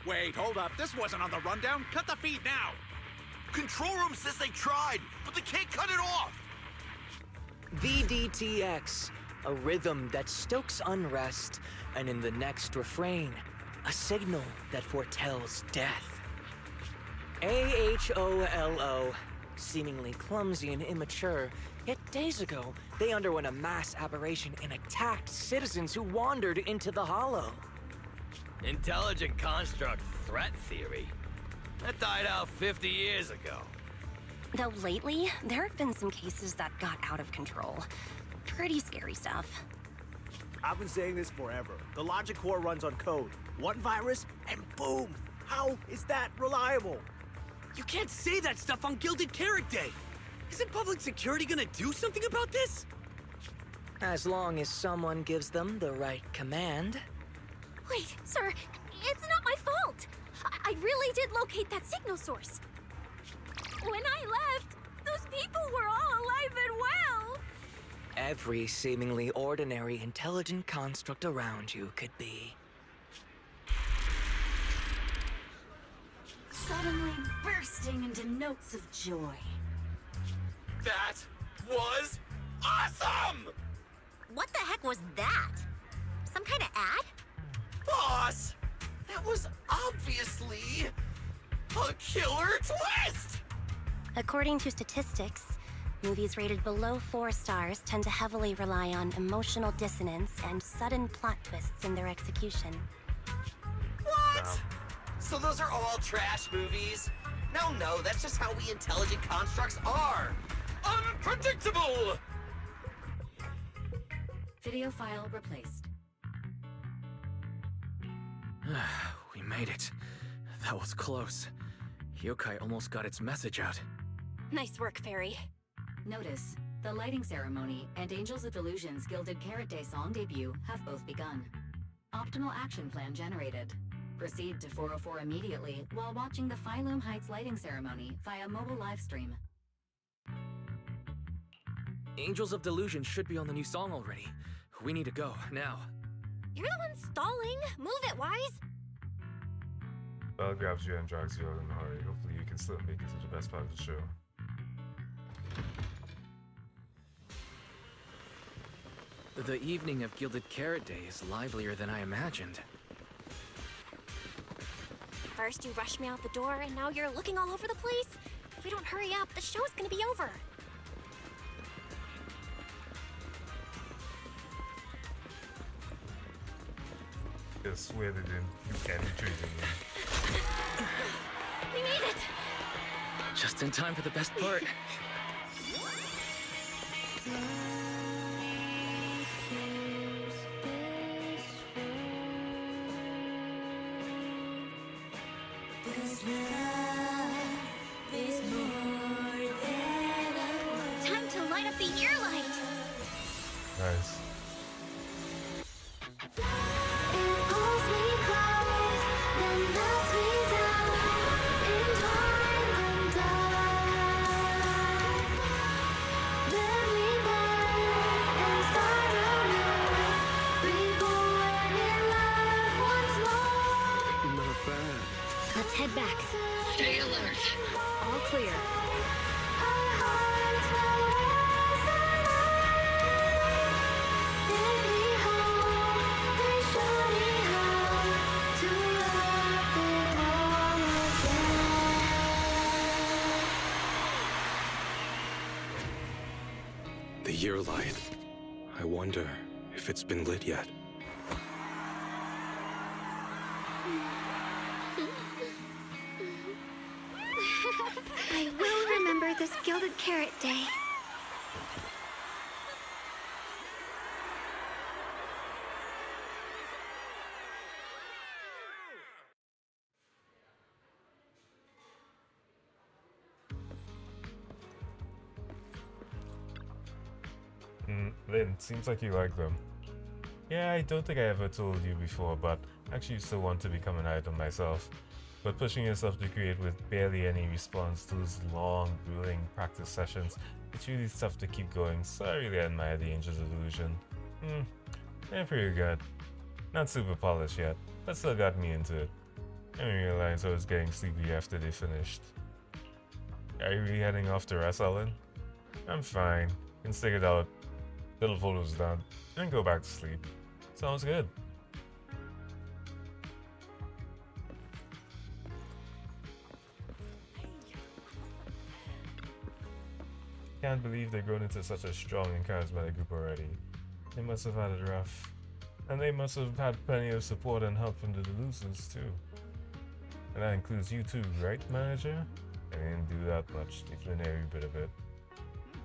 Wait, hold up. This wasn't on the rundown. Cut the feed now. Control room says they tried, but they can't cut it off. VDTX, a rhythm that stokes unrest, and in the next refrain, a signal that foretells death. AHOLO, seemingly clumsy and immature, yet days ago, they underwent a mass aberration and attacked citizens who wandered into the hollow. Intelligent construct threat theory? That died out 50 years ago. Though lately, there have been some cases that got out of control. Pretty scary stuff. I've been saying this forever. The logic core runs on code. One virus, and boom! How is that reliable? You can't say that stuff on Gilded Carrot Day! Isn't public security gonna do something about this? As long as someone gives them the right command. Wait, sir, it's not my fault! I really did locate that signal source. When I left, those people were all alive and well! Every seemingly ordinary intelligent construct around you could be. Some suddenly bursting into notes of joy. That was awesome! What the heck was that? Some kind of ad? Boss! That was obviously a killer twist! According to statistics, movies rated below 4 stars tend to heavily rely on emotional dissonance and sudden plot twists in their execution. What? So those are all trash movies? No, that's just how we intelligent constructs are. Unpredictable! Video file replaced. We made it. That was close. Yokai almost got its message out. Nice work, Fairy. Notice, the lighting ceremony and Angels of Delusion's Gilded Carrot Day song debut have both begun. Optimal action plan generated. Proceed to 404 immediately while watching the Phylum Heights lighting ceremony via mobile live stream. Angels of Delusion should be on the new song already. We need to go, now. You're the one stalling. Move it, Wise. Belle grabs you and drags you out in a hurry. Hopefully you can still make it to the best part of the show. The evening of Gilded Carrot Day is livelier than I imagined. First you rushed me out the door, and now you're looking all over the place. If we don't hurry up, the show's gonna be over. I swear they didn't do any treating me. We made it! Just in time for the best part. Time to light up the ear light! Nice. Let's head back. Stay alert. All clear. The year light. I wonder if it's been lit yet. I will remember this Gilded Carrot Day. Lynn, seems like you like them. Yeah, I don't think I ever told you before, but I actually still want to become an idol myself. But pushing yourself to create with barely any response to those long, grueling practice sessions, it's really tough to keep going, so I really admire the Angels of Illusion. They're pretty good. Not super polished yet, but still got me into it. I didn't realize I was getting sleepy after they finished. Are you really heading off to rest, Ellen? I'm fine. Can stick it out. Little photos done, and go back to sleep. Sounds good. Can't believe they've grown into such a strong and charismatic group already. They must have had it rough. And they must have had plenty of support and help from the Delusons too. And that includes you too, right, manager? I didn't do that much, even every bit of it.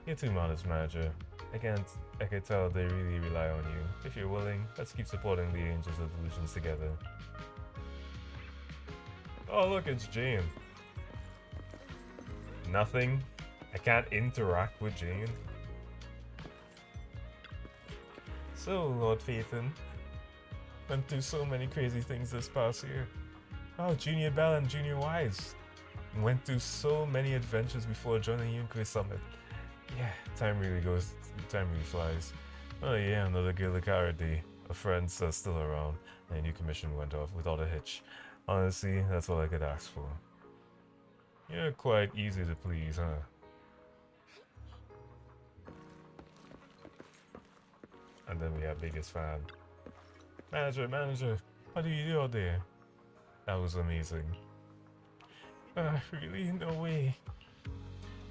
You're too modest, manager. I can tell they really rely on you. If you're willing, let's keep supporting the Angels of Delusions together. Oh look, it's Jane. Nothing? I can't interact with Jane? So, Lord Phaethon, went through so many crazy things this past year. Oh, Junior Bell and Junior Wise went through so many adventures before joining Yunkai Summit. Yeah, time really flies. Oh yeah, another Gilded Carrot Day. A friend's still around, and a new commission went off without a hitch. Honestly, that's all I could ask for. You're quite easy to please, huh? And then we have biggest fan. Manager, how do you do out there? That was amazing. Really? No way.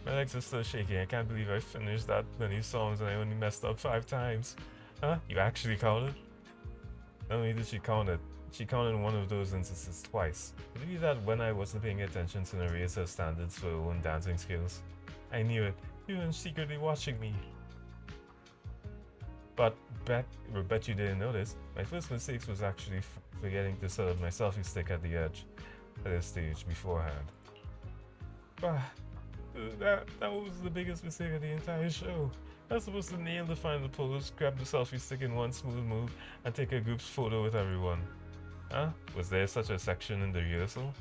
My legs are still shaking. I can't believe I finished that many songs and I only messed up 5 times. Huh? You actually counted? Not only did she count it, she counted one of those instances twice. Believe that when I wasn't paying attention to raise her standards for her own dancing skills. I knew it. You were secretly watching me. But bet you didn't notice. My first mistake was actually forgetting to set up my selfie stick at the edge of the stage beforehand. That was the biggest mistake of the entire show. I was supposed to nail the final pose, grab the selfie stick in one smooth move, and take a group photo with everyone. Huh? Was there such a section in the rehearsal?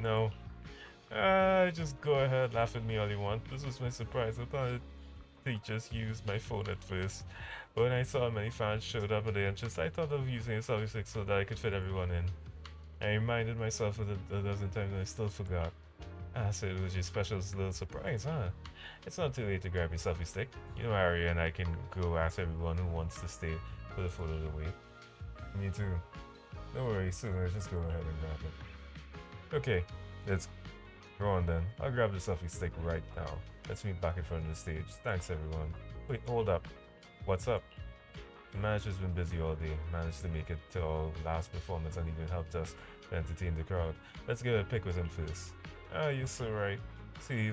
No. Just go ahead, laugh at me all you want. This was my surprise. I thought they just used my phone at first. But when I saw many fans showed up at the entrance, I thought of using a selfie stick so that I could fit everyone in. I reminded myself of it a dozen times and I still forgot. So it was your special little surprise, huh? It's not too late to grab your selfie stick. You know, Aria and I can go ask everyone who wants to stay for the photo to wait. Me too. No worries, soon let's just go ahead and grab it. Okay, let's go on then. I'll grab the selfie stick right now. Let's meet back in front of the stage. Thanks everyone. Wait, hold up. What's up? The manager's been busy all day. Managed to make it to our last performance and even helped us to entertain the crowd. Let's get a pic with him first. You're so right. See,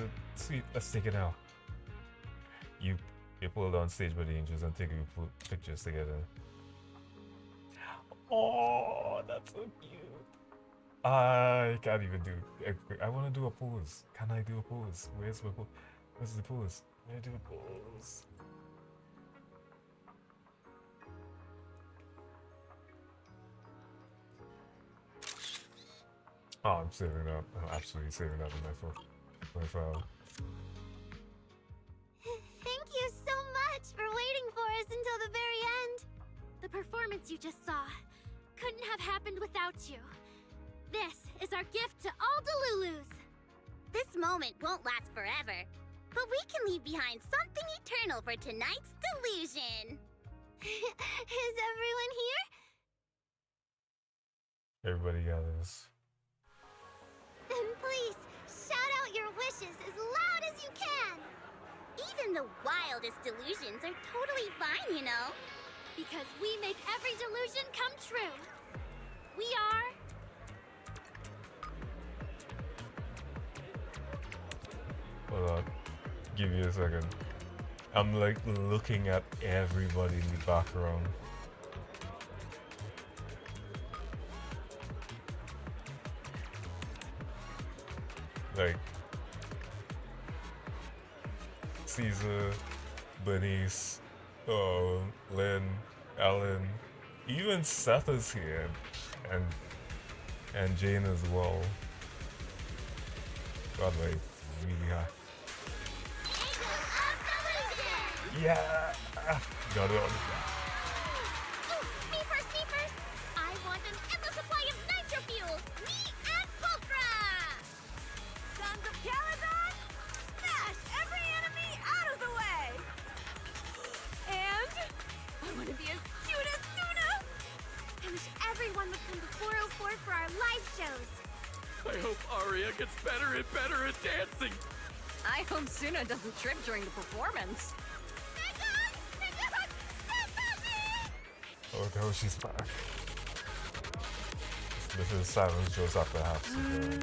let's take it now. You pulled on stage by the angels and take pictures together. Oh, that's so cute. I can't even do. I want to do a pose. Can I do a pose? Where's the pose? Where's the pose? Can I do a pose? Oh, I'm saving up. I'm absolutely saving up in my file. Thank you so much for waiting for us until the very end. The performance you just saw couldn't have happened without you. This is our gift to all Delulus. This moment won't last forever, but we can leave behind something eternal for tonight's delusion. Is everyone here? Everybody gathers. Then please, shout out your wishes as loud as you can! Even the wildest delusions are totally fine, you know? Because we make every delusion come true. We are... Hold on. Give me a second. I'm like looking at everybody in the background. Like Caesar, Bernice, Lynn, Ellen, even Seth is here, and Jane as well. God, like really high. Yeah, got it on. Me first! I want an endless supply of nitro fuel! Me and Pulchra! Sons of Caladon, smash every enemy out of the way! And I want to be as cute as Suna! I wish everyone would come to 404 for our live shows! I hope Aria gets better and better at dancing! I hope Suna doesn't trip during the performance. Oh no, she's back. Mrs. Simon shows up to have some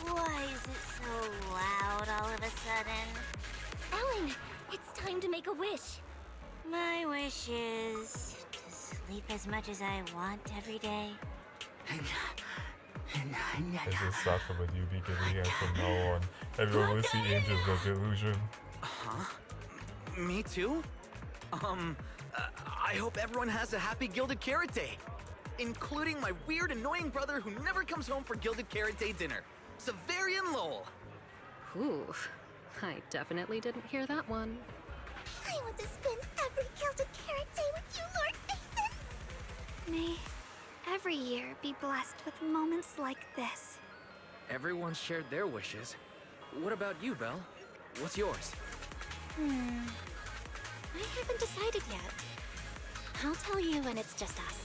Why is it so loud all of a sudden? Ellen, it's time to make a wish. My wish is to sleep as much as I want every day. This is stuff from a new beginning, and from now on, everyone will see angels of delusion. Huh? Me too? I hope everyone has a happy Gilded Carrot Day, including my weird, annoying brother who never comes home for Gilded Carrot Day dinner, Severian Lowell. Ooh, I definitely didn't hear that one. I want to spend every Gilded Carrot Day with you, Lord Nathan. May every year be blessed with moments like this. Everyone shared their wishes. What about you, Belle? What's yours? I haven't decided yet. I'll tell you when it's just us.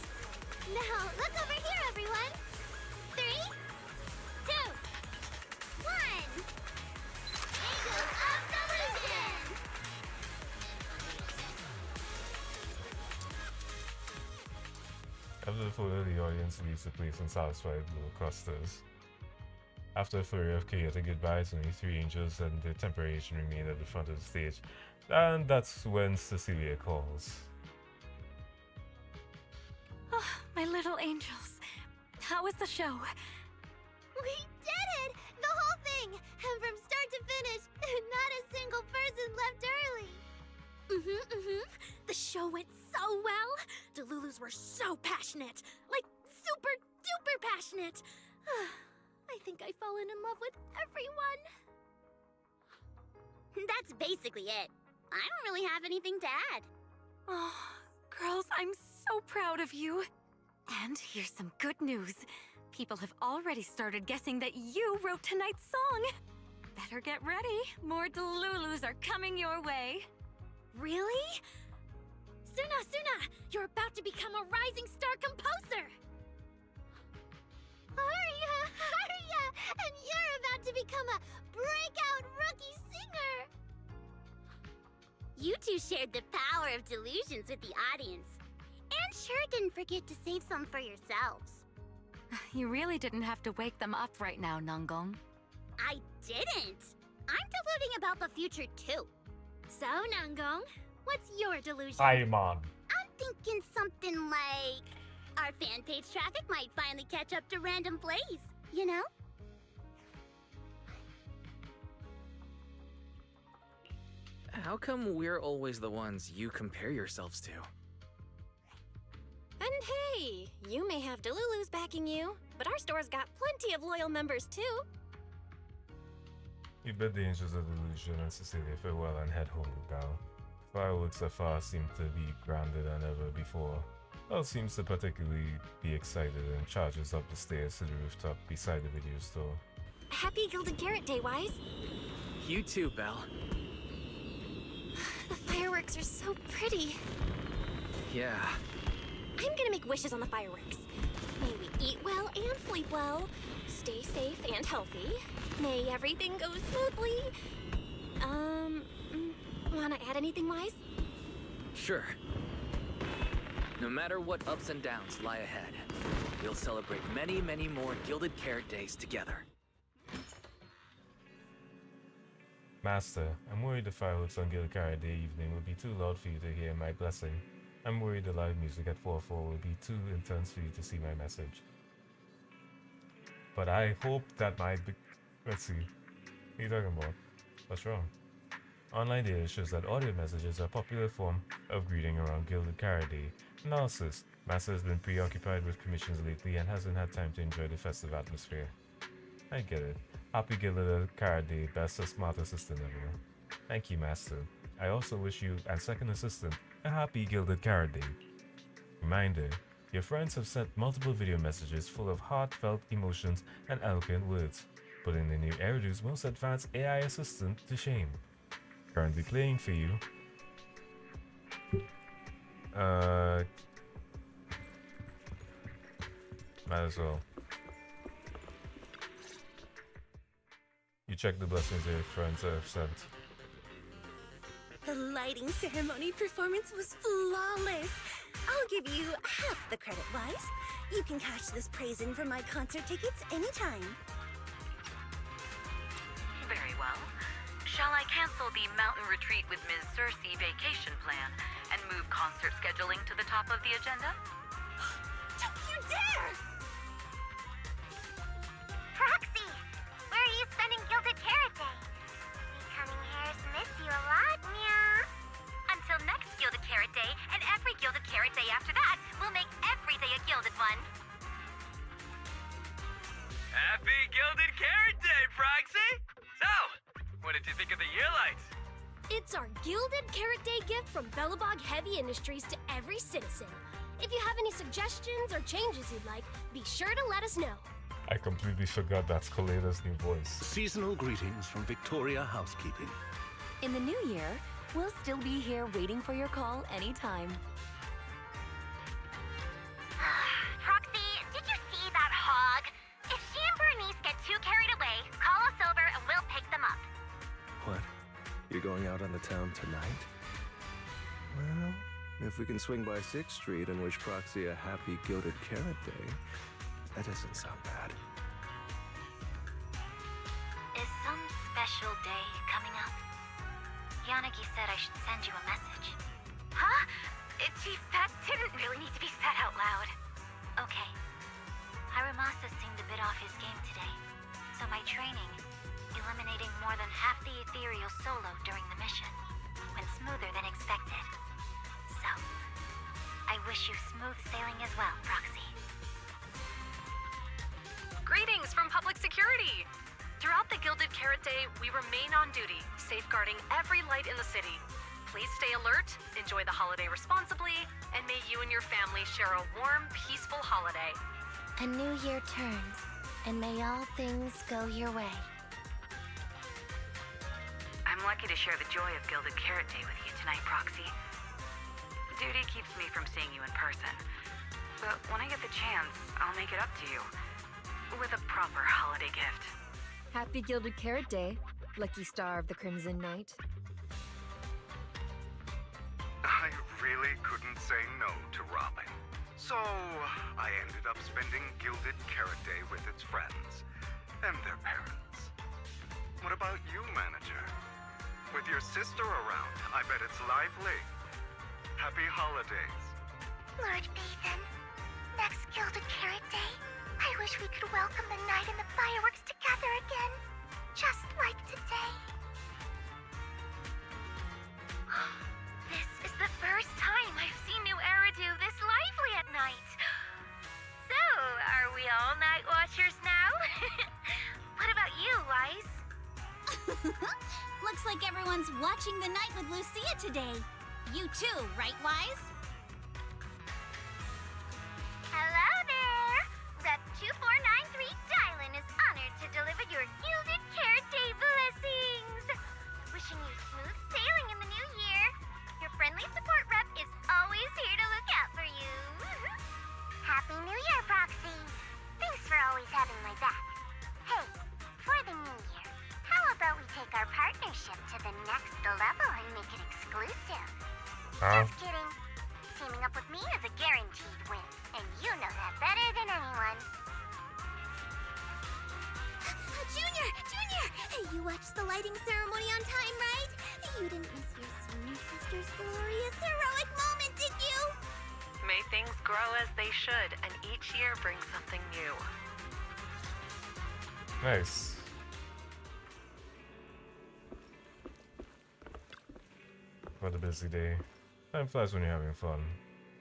Now, look over here, everyone! 3, 2, 1! Angels of Delusion! After the photo, the audience leaves the place unsatisfied little clusters. After a flurry of chaotic goodbyes, only 3 angels and the temporary agent remain at the front of the stage. And that's when Cecilia calls. Oh, my little angels. How was the show? We did it! The whole thing! And from start to finish, not a single person left early! The show went so well! Delulus were so passionate! Like, super duper passionate! I think I've fallen in love with everyone! That's basically it. I don't really have anything to add. Oh, girls, I'm so proud of you. And here's some good news. People have already started guessing that you wrote tonight's song. Better get ready. More Delulus are coming your way. Really? Suna, you're about to become a rising star composer! Arya! And you're about to become a breakout rookie singer! You two shared the power of delusions with the audience. And sure didn't forget to save some for yourselves. You really didn't have to wake them up right now, Nangong. I didn't! I'm deluding about the future too. So, Nangong, what's your delusion? Paimon. I'm thinking something like... our fan page traffic might finally catch up to Random Plays, you know? How come we're always the ones you compare yourselves to? And hey, you may have Delulus backing you, but our store's got plenty of loyal members too. You bid the angels of delusion and Cecilia farewell and head home with Belle. Fireworks afar seem to be grander than ever before. Belle seems to particularly be excited and charges up the stairs to the rooftop beside the video store. Happy Gilded Carrot Day, Wise. You too, Belle. The fireworks are so pretty. Yeah. I'm gonna make wishes on the fireworks. May we eat well and sleep well, stay safe and healthy. May everything go smoothly. Wanna add anything, Wise? Sure. No matter what ups and downs lie ahead, we'll celebrate many, many more Gilded Carrot Days together. Master, I'm worried the fireworks on Gilded Carrot Day evening will be too loud for you to hear my blessing. I'm worried the live music at 4-4 will be too intense for you to see my message. But I hope that let's see. What are you talking about? What's wrong? Online data shows that audio messages are a popular form of greeting around Gilded Carrot Day. Analysis. Master has been preoccupied with commissions lately and hasn't had time to enjoy the festive atmosphere. I get it. Happy Gilded Carrot Day, best and smart assistant ever. Thank you, Master. I also wish you and second assistant a happy Gilded Carrot Day. Reminder, your friends have sent multiple video messages full of heartfelt emotions and eloquent words, putting the new Eridu's most advanced AI assistant to shame. Currently playing for you. Might as well. You check the blessings your friends have sent. The lighting ceremony performance was flawless. I'll give you half the credit, Wise. You can cash this praise in for my concert tickets anytime. Very well. Shall I cancel the mountain retreat with Ms. Cersei vacation plan and move concert scheduling to the top of the agenda? Don't you dare! Proxy! Where are you spending Gilded Carrot Day? We coming here's miss you a lot, meow. Until next Gilded Carrot Day, and every Gilded Carrot Day after that, we'll make every day a gilded one. Happy Gilded Carrot Day, Proxy! So, what did you think of the year lights? It's our Gilded Carrot Day gift from Bellabog Heavy Industries to every citizen. If you have any suggestions or changes you'd like, be sure to let us know. I completely forgot that's Kaleda's new voice. Seasonal greetings from Victoria Housekeeping. In the new year, we'll still be here waiting for your call anytime. Proxy, did you see that hog? If she and Bernice get too carried away, call us over and we'll pick them up. What? You're going out on the town tonight? Well, if we can swing by 6th Street and wish Proxy a happy Gilded Carrot Day, that doesn't sound bad. Is some special day coming up? Yanagi said I should send you a message. Huh? Chief, that didn't really need to be said out loud. Okay. Haramasa seemed a bit off his game today, so my training, eliminating more than half the ethereal solo during the mission, went smoother than expected. So, I wish you smooth sailing as well, Proxy. Greetings from Public Security! Throughout the Gilded Carrot Day, we remain on duty, safeguarding every light in the city. Please stay alert, enjoy the holiday responsibly, and may you and your family share a warm, peaceful holiday. A new year turns, and may all things go your way. I'm lucky to share the joy of Gilded Carrot Day with you tonight, Proxy. Duty keeps me from seeing you in person. But when I get the chance, I'll make it up to you. With a proper holiday gift. Happy Gilded Carrot Day, lucky star of the Crimson Knight. I really couldn't say no to Robin. So, I ended up spending Gilded Carrot Day with its friends and their parents. What about you, Manager? With your sister around, I bet it's lively. Happy holidays. Lord Bathan, next Gilded Carrot Day, I wish we could welcome the night and the fireworks together again, just like today. This is the first time I've seen New Eridu this lively at night. So, are we all night watchers now? What about you, Wise? Looks like everyone's watching the night with Lucia today. You too, right, Wise? Hello there! Rep 2493 Dylan is honored to deliver your Gilded Carrot Day blessings! Wishing you smooth sailing in the new year. Your friendly support rep is always here to look out for you. Happy New Year, Proxy! Thanks for always having my back. Hey, for the new year, how about we take our partnership to the next level and make it exclusive? Just kidding. Teaming up with me is a guaranteed win, and you know that better than anyone. Junior! Junior! You watched the lighting ceremony on time, right? You didn't miss your senior sister's glorious heroic moment, did you? May things grow as they should, and each year brings something new. Nice. What a busy day. Time flies when you're having fun.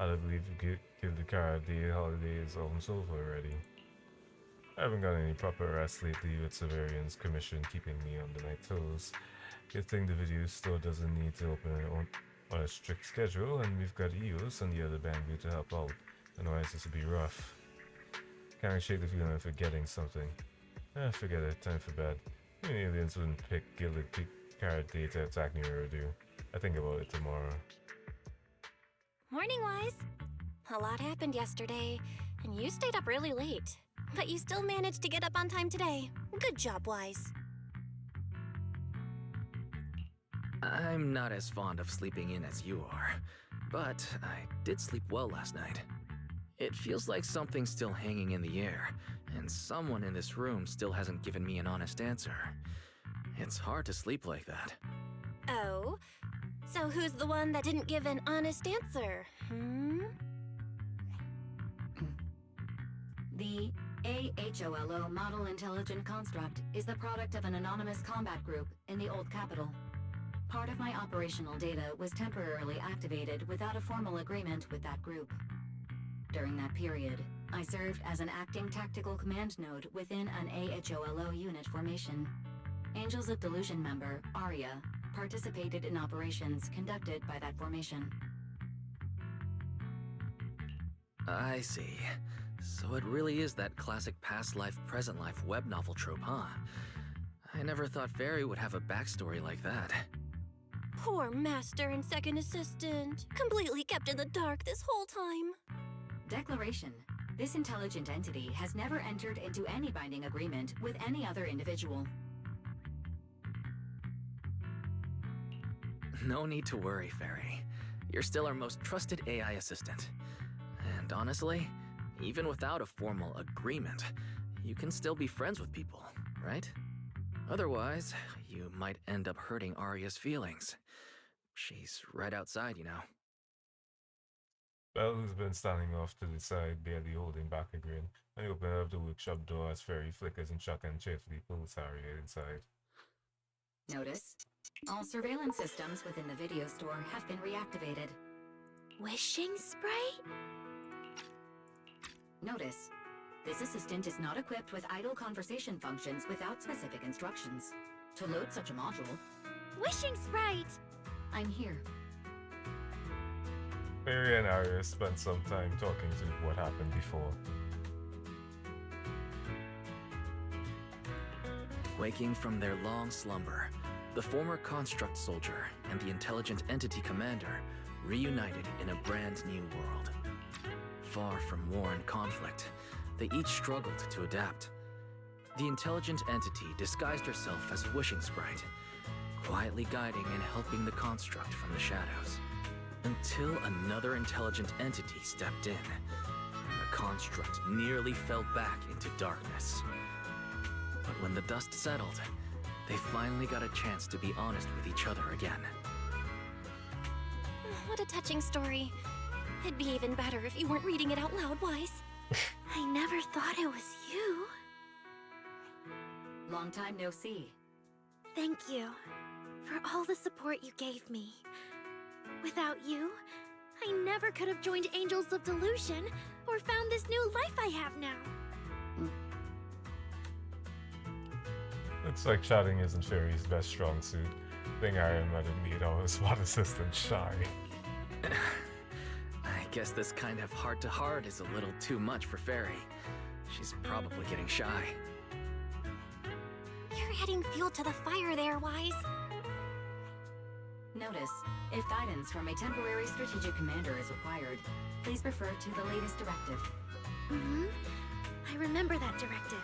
I believe Gilded Carrot Day holiday is almost over already. I haven't gotten any proper rest lately with Severian's commission keeping me on my toes. Good thing the video store doesn't need to open on a strict schedule, and we've got EOS and the other bandwidth to help out. Otherwise this would be rough. Can't shake the feeling of forgetting something. Forget it, time for bed. Even aliens wouldn't pick Gilded Carrot Day to attack New Eridu. I think about it tomorrow. Morning, Wise. A lot happened yesterday, and you stayed up really late. But you still managed to get up on time today. Good job, Wise. I'm not as fond of sleeping in as you are, but I did sleep well last night. It feels like something's still hanging in the air, and someone in this room still hasn't given me an honest answer. It's hard to sleep like that. Oh? So who's the one that didn't give an honest answer, The AHOLO Model Intelligent Construct is the product of an anonymous combat group in the Old Capital. Part of my operational data was temporarily activated without a formal agreement with that group. During that period, I served as an acting tactical command node within an AHOLO unit formation. Angels of Delusion member, Arya, participated in operations conducted by that formation. I see. So it really is that classic past life, present life web novel trope, huh? I never thought Fairy would have a backstory like that. Poor master and second assistant. Completely kept in the dark this whole time. Declaration. This intelligent entity has never entered into any binding agreement with any other individual. No need to worry, Fairy. You're still our most trusted AI assistant. And honestly, even without a formal agreement, you can still be friends with people, right? Otherwise, you might end up hurting Arya's feelings. She's right outside, you know. Belle, who's been standing off to the side, barely holding back a grin, and opened up the workshop door as Fairy flickers and Chuck and cheerfully pulls Arya inside. Notice, all surveillance systems within the video store have been reactivated. Wishing spray? Notice, this assistant is not equipped with idle conversation functions without specific instructions. To load such a module... Wishing sprite! I'm here. Fairy and Arya spent some time talking to what happened before. Waking from their long slumber, the former construct soldier and the intelligent entity commander reunited in a brand new world. Far from war and conflict, they each struggled to adapt. The intelligent entity disguised herself as Wishing Sprite, quietly guiding and helping the construct from the shadows. Until another intelligent entity stepped in, and the construct nearly fell back into darkness. But when the dust settled, they finally got a chance to be honest with each other again. What a touching story. It'd be even better if you weren't reading it out loud, Wise. I never thought it was you. Long time no see. Thank you for all the support you gave me. Without you, I never could have joined Angels of Delusion or found this new life I have now. Looks like chatting isn't Fairy's best strong suit. Thing Arya might have made our SWAT assistant shy. I guess this kind of heart-to-heart is a little too much for Fairy. She's probably getting shy. You're adding fuel to the fire there, Wise. Notice, if guidance from a temporary strategic commander is required, please refer to the latest directive. I remember that directive.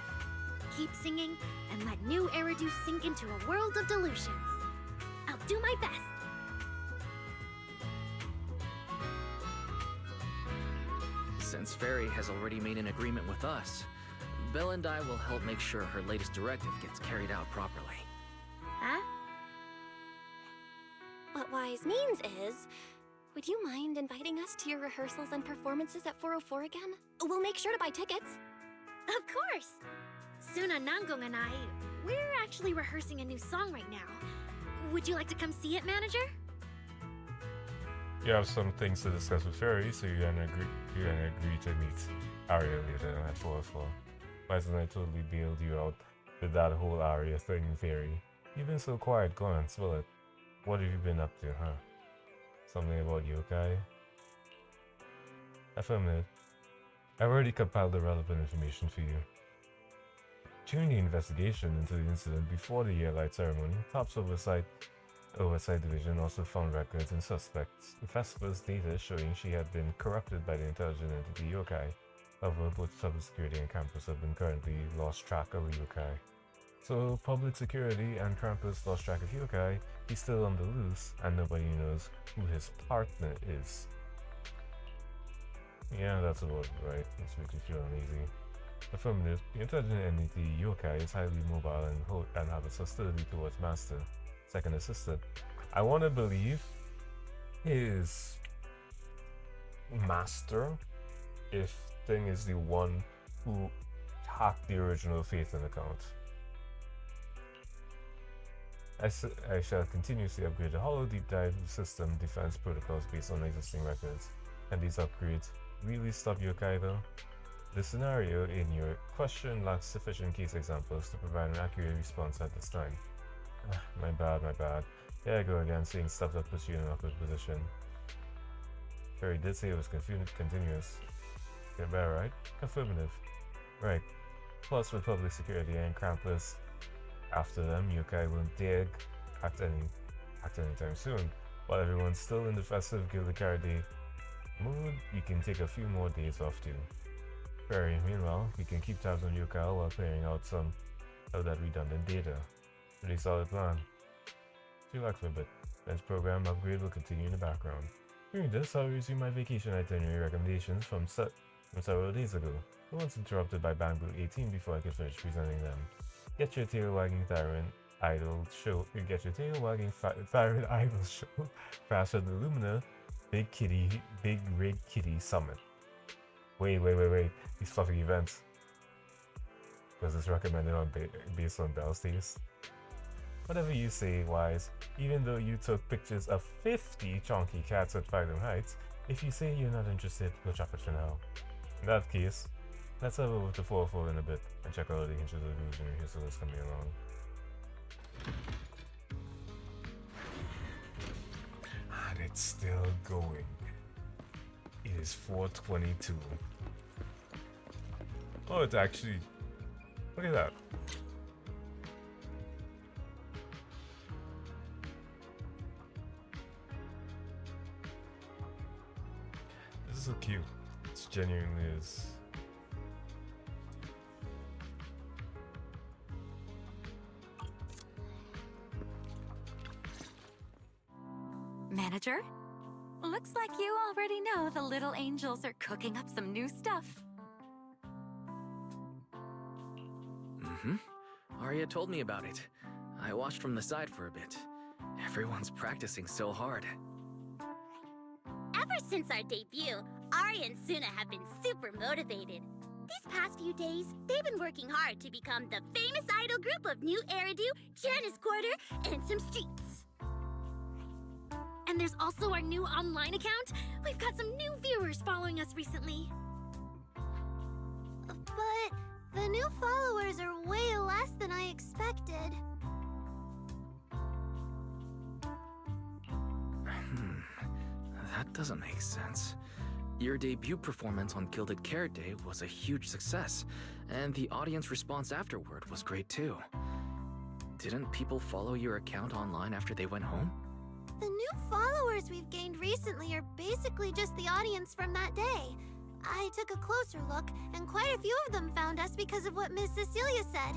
Keep singing and let new Eridu sink into a world of delusions. I'll do my best. Since Fairy has already made an agreement with us, Belle and I will help make sure her latest directive gets carried out properly. Huh? What Wise means is, would you mind inviting us to your rehearsals and performances at 404 again? We'll make sure to buy tickets. Of course! Suna Nangong and I, we're actually rehearsing a new song right now. Would you like to come see it, manager? You have some things to discuss with Fairy, so you're gonna agree to meet Arya later at 404. Why don't I totally bailed you out with that whole Arya thing, Fairy? You've been so quiet, go on, spill it. What have you been up to, huh? Something about yokai? Affirmative. I've already compiled the relevant information for you. During the investigation into the incident before the year-light ceremony, TOP's Oversight Division also found records and suspects. Vesper's data showing she had been corrupted by the intelligent entity yokai. However, both public security and campus have been currently lost track of yokai. So public security and campus lost track of yokai, he's still on the loose, and nobody knows who his partner is. Yeah, that's about it, right? This makes me feel uneasy. Affirmative. The intelligent entity yokai is highly mobile and have a hostility towards master. Second assistant. I want to believe his master, if Thing is the one who hacked the original Phaeton account. I shall continuously upgrade the Hollow Deep Dive system defense protocols based on existing records. And these upgrades really stop yokai though? The scenario in your question lacks sufficient case examples to provide an accurate response at this time. My bad. There I go again, saying stuff that puts you in an awkward position. Fairy did say it was continuous. Get better, right? Affirmative. Right. Plus, with public security and Krampus after them, Yokai won't dare act anytime soon. While everyone's still in the festive Gilded Karate mood, you can take a few more days off too. Very, meanwhile, we can keep tabs on Yokai while clearing out some of that redundant data. Pretty solid plan. Relax for a bit. Ben's program upgrade will continue in the background. During this, I'll resume my vacation itinerary recommendations from several days ago. I was interrupted by Bamboo 18 before I could finish presenting them. Get your tail wagging Thyron Idol show. Get your tail wagging Thyron Idol show. Crash at the Lumina Big Rig Kitty Summit. Wait. These fluffy events. Was this recommended based on Bell's taste? Whatever you say, Wise, even though you took pictures of 50 chonky cats at Fathom Heights, if you say you're not interested, we'll drop it for now. In that case, let's have over to 404 in a bit and check out the hinges of illusionary history coming along. And it's still going. It is 4:22. Oh, it's actually... Look at that. This is so cute. It genuinely is. Manager? Looks like you already know the little angels are cooking up some new stuff. Arya told me about it. I watched from the side for a bit. Everyone's practicing so hard. Ever since our debut, Ari and Suna have been super motivated. These past few days, they've been working hard to become the famous idol group of New Eridu, Janice Quarter, and some streets. And there's also our new online account. We've got some new viewers following us recently. But the new followers are way less than I expected. That doesn't make sense. Your debut performance on Gilded Carrot Day was a huge success, and the audience response afterward was great too. Didn't people follow your account online after they went home? The new followers we've gained recently are basically just the audience from that day. I took a closer look, and quite a few of them found us because of what Miss Cecilia said.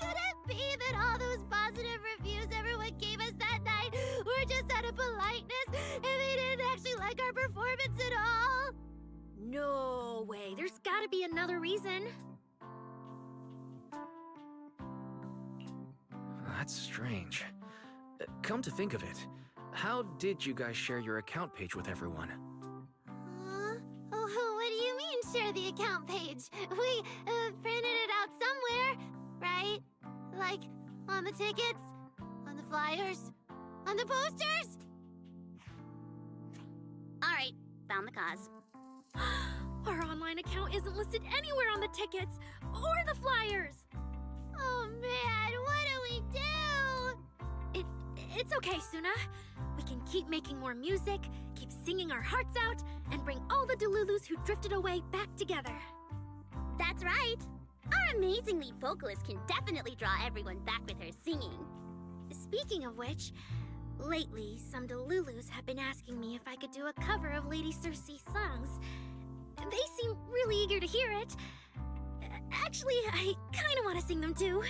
Could it be that all those positive reviews everyone gave us that night were just out of politeness, and they didn't actually like our performance at all? No way, there's gotta be another reason. That's strange. Come to think of it, how did you guys share your account page with everyone? What do you mean, share the account page? We printed it out somewhere, right? Like, on the tickets, on the flyers, on the posters? Alright, found the cause. Our online account isn't listed anywhere on the tickets or the flyers. Oh man, what do we do? It's okay, Suna. We can keep making more music, keep singing our hearts out, and bring all the Delulus who drifted away back together. That's right. Our amazing lead vocalist can definitely draw everyone back with her singing. Speaking of which, lately some Delulus have been asking me if I could do a cover of Lady Circe's songs. They seem really eager to hear it. Actually, I kind of want to sing them too.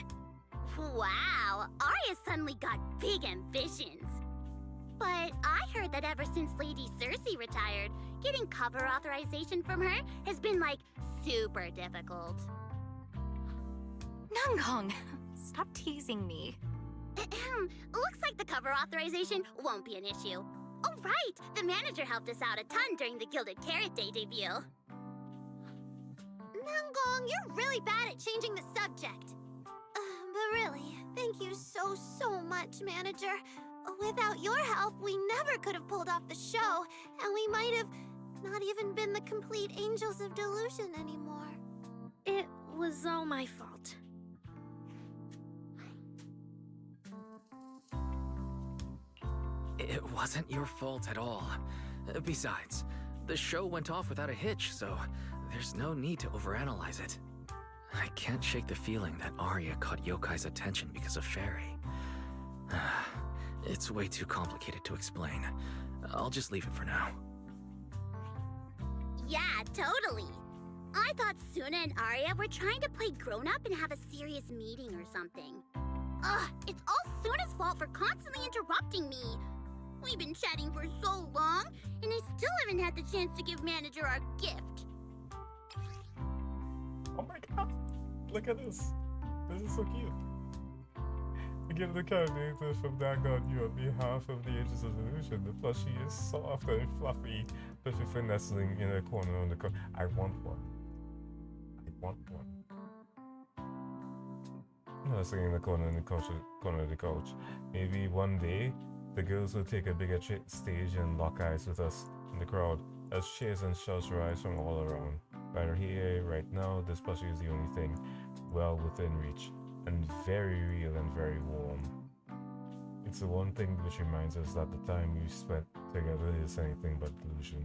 Wow, Arya suddenly got big ambitions. But I heard that ever since Lady Circe retired, getting cover authorization from her has been, like, super difficult. Nanggong, stop teasing me. Looks like the cover authorization won't be an issue. Oh right, the manager helped us out a ton during the Gilded Carrot Day debut. Nanggong, you're really bad at changing the subject. But really, thank you so much, manager. Without your help, we never could have pulled off the show, and we might have not even been the complete Angels of Delusion anymore. It was all my fault. It wasn't your fault at all. Besides, The show went off without a hitch, so there's no need to overanalyze it. I can't shake the feeling that Arya caught Yokai's attention because of Fairy. It's way too complicated to explain. I'll just leave it for now. Yeah, totally. I thought Suna and Arya were trying to play grown-up and have a serious meeting or something. Ugh, it's all Suna's fault for constantly interrupting me. We've been chatting for so long, and I still haven't had the chance to give Manager our gift. Oh my god! Look at this! This is so cute! I give the character from Dagon you on behalf of the Ages of Illusion. The plushie is soft and fluffy, perfectly nestling in a corner on the couch. I want one. I want one. Nestling in the corner of the couch. Maybe one day, the girls will take a bigger stage and lock eyes with us in the crowd as cheers and shouts rise from all around. Right here, right now, this plushie is the only thing well within reach, and very real and very warm. It's the one thing which reminds us that the time we spent together is anything but delusion.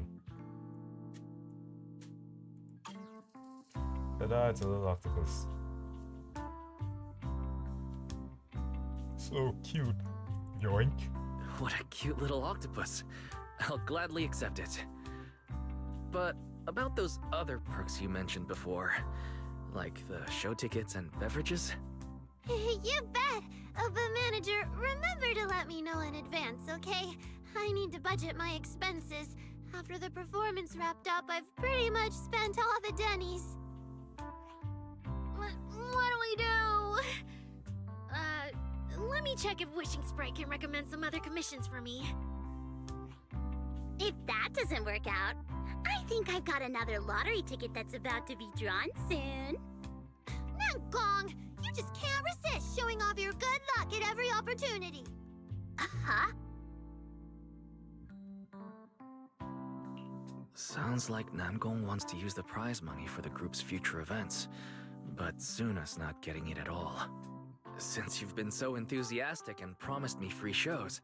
Ta-da, it's a little octopus. So cute. Yoink. What a cute little octopus. I'll gladly accept it. But about those other perks you mentioned before, like the show tickets and beverages? You bet! But Manager, remember to let me know in advance, okay? I need to budget my expenses. After the performance wrapped up, I've pretty much spent all the Denny's. What do we do? Let me check if Wishing Sprite can recommend some other commissions for me. If that doesn't work out, I think I've got another lottery ticket that's about to be drawn soon. Gong, you just can't resist showing off your good luck at every opportunity. Uh-huh. Sounds like Namgong wants to use the prize money for the group's future events, but Suna's not getting it at all. Since you've been so enthusiastic and promised me free shows,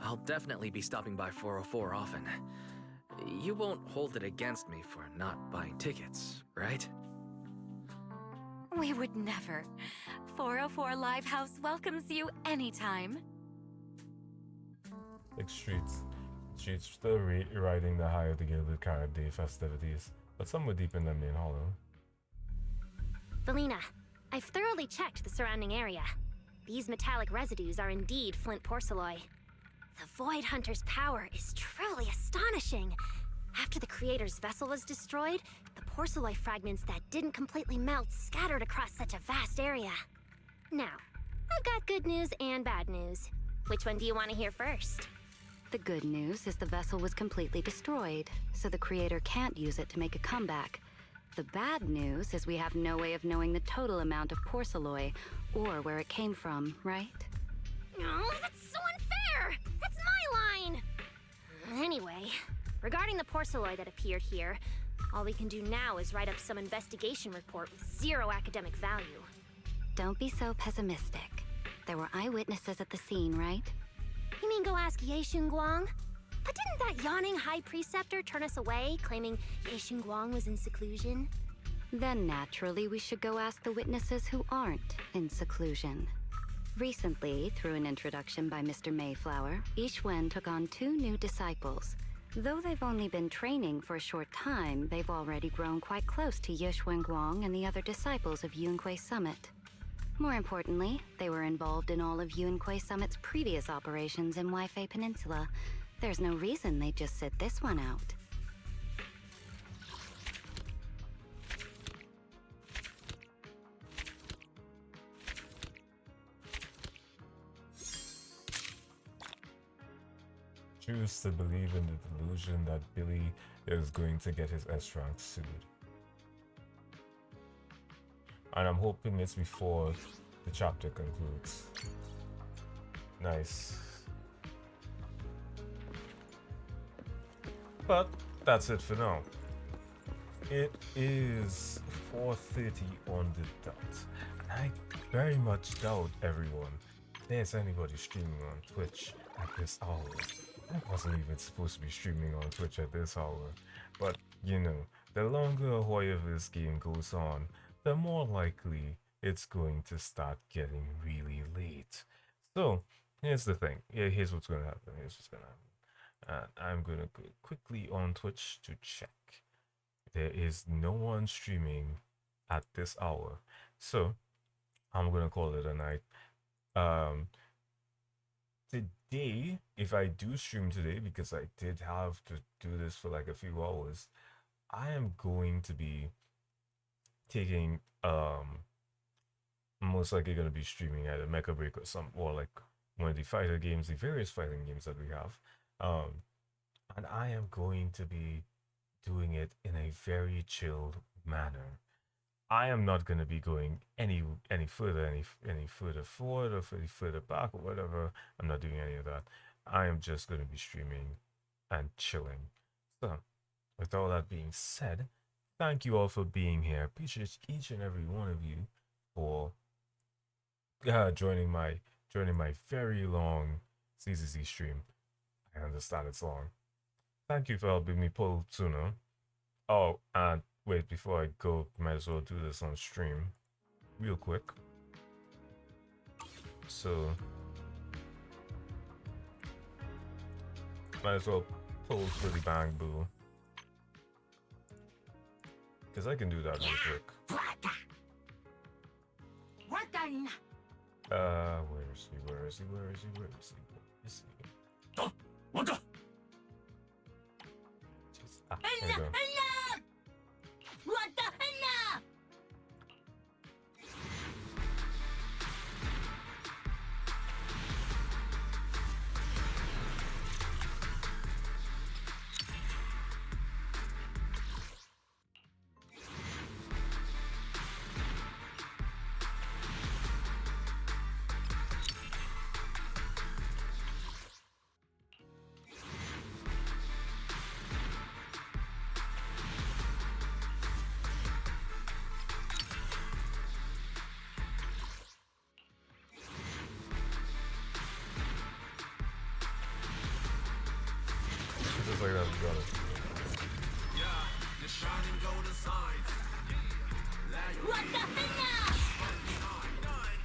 I'll definitely be stopping by 404 often. You won't hold it against me for not buying tickets, right? We would never. 404 Live House welcomes you anytime. Like Streets. Streets still riding the high of the Gilded Carrot Day festivities, but somewhere deep in the main hollow. Felina, I've thoroughly checked the surrounding area. These metallic residues are indeed flint porcelain. The Void Hunter's power is truly astonishing. After the Creator's vessel was destroyed, the porcelain fragments that didn't completely melt scattered across such a vast area. Now, I've got good news and bad news. Which one do you want to hear first? The good news is the vessel was completely destroyed, so the Creator can't use it to make a comeback. The bad news is we have no way of knowing the total amount of porcelain or where it came from, right? Oh, that's so unfair! That's my line! Anyway, regarding the porcelain that appeared here, all we can do now is write up some investigation report with zero academic value. Don't be so pessimistic. There were eyewitnesses at the scene, right? You mean go ask Ye Xinguang? But didn't that yawning high preceptor turn us away, claiming Ye Xinguang was in seclusion? Then naturally we should go ask the witnesses who aren't in seclusion. Recently, through an introduction by Mr. Mayflower, Yixuan took on 2 new disciples. Though they've only been training for a short time, they've already grown quite close to Ye Xuanguang and the other disciples of Yunque Summit. More importantly, they were involved in all of Yunque Summit's previous operations in Weifei Peninsula. There's no reason they'd just sit this one out. Choose to believe in the delusion that Billy is going to get his S-rank sued. And I'm hoping it's before the chapter concludes. Nice. But that's it for now. It is 4:30 on the dot. And I very much doubt, everyone, there's anybody streaming on Twitch at this hour. I wasn't even supposed to be streaming on Twitch at this hour. But, you know, the longer a while this game goes on, the more likely it's going to start getting really late. So, here's the thing. Here's what's going to happen. Here's what's going to happen. I'm going to go quickly on Twitch to check. There is no one streaming at this hour. So, I'm going to call it a night. Today, if I do stream today, because I did have to do this for like a few hours, I am going to be taking most likely going to be streaming either Mecha Break or like one of the fighter games, the various fighting games that we have. And I am going to be doing it in a very chilled manner. I am not going to be going any further forward or any further back or whatever. I'm not doing any of that. I am just going to be streaming and chilling. So, with all that being said, thank you all for being here. Appreciate each and every one of you for joining my very long CCC stream. I understand it's long. Thank you for helping me pull Tsuno. Oh, and wait, before I go, might as well do this on stream real quick. So, might as well pull Frilly Bang Boo. Because I can do that real quick. Where is he? Where is he? Where is he? Where is he? Where is he? Ah, there you go. Just like that, we got it.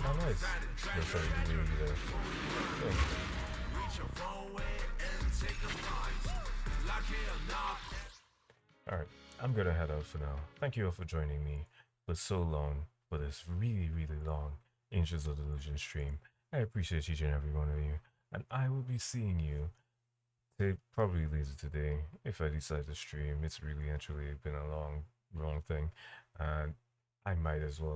Oh, nice. Looks like you really there. Alright, I'm gonna head out for now. Thank you all for joining me for so long, for this really, really long Angels of Delusion stream. I appreciate each and every one of you, and I will be seeing you probably later today if I decide to stream. It's really actually been a long thing, and I might as well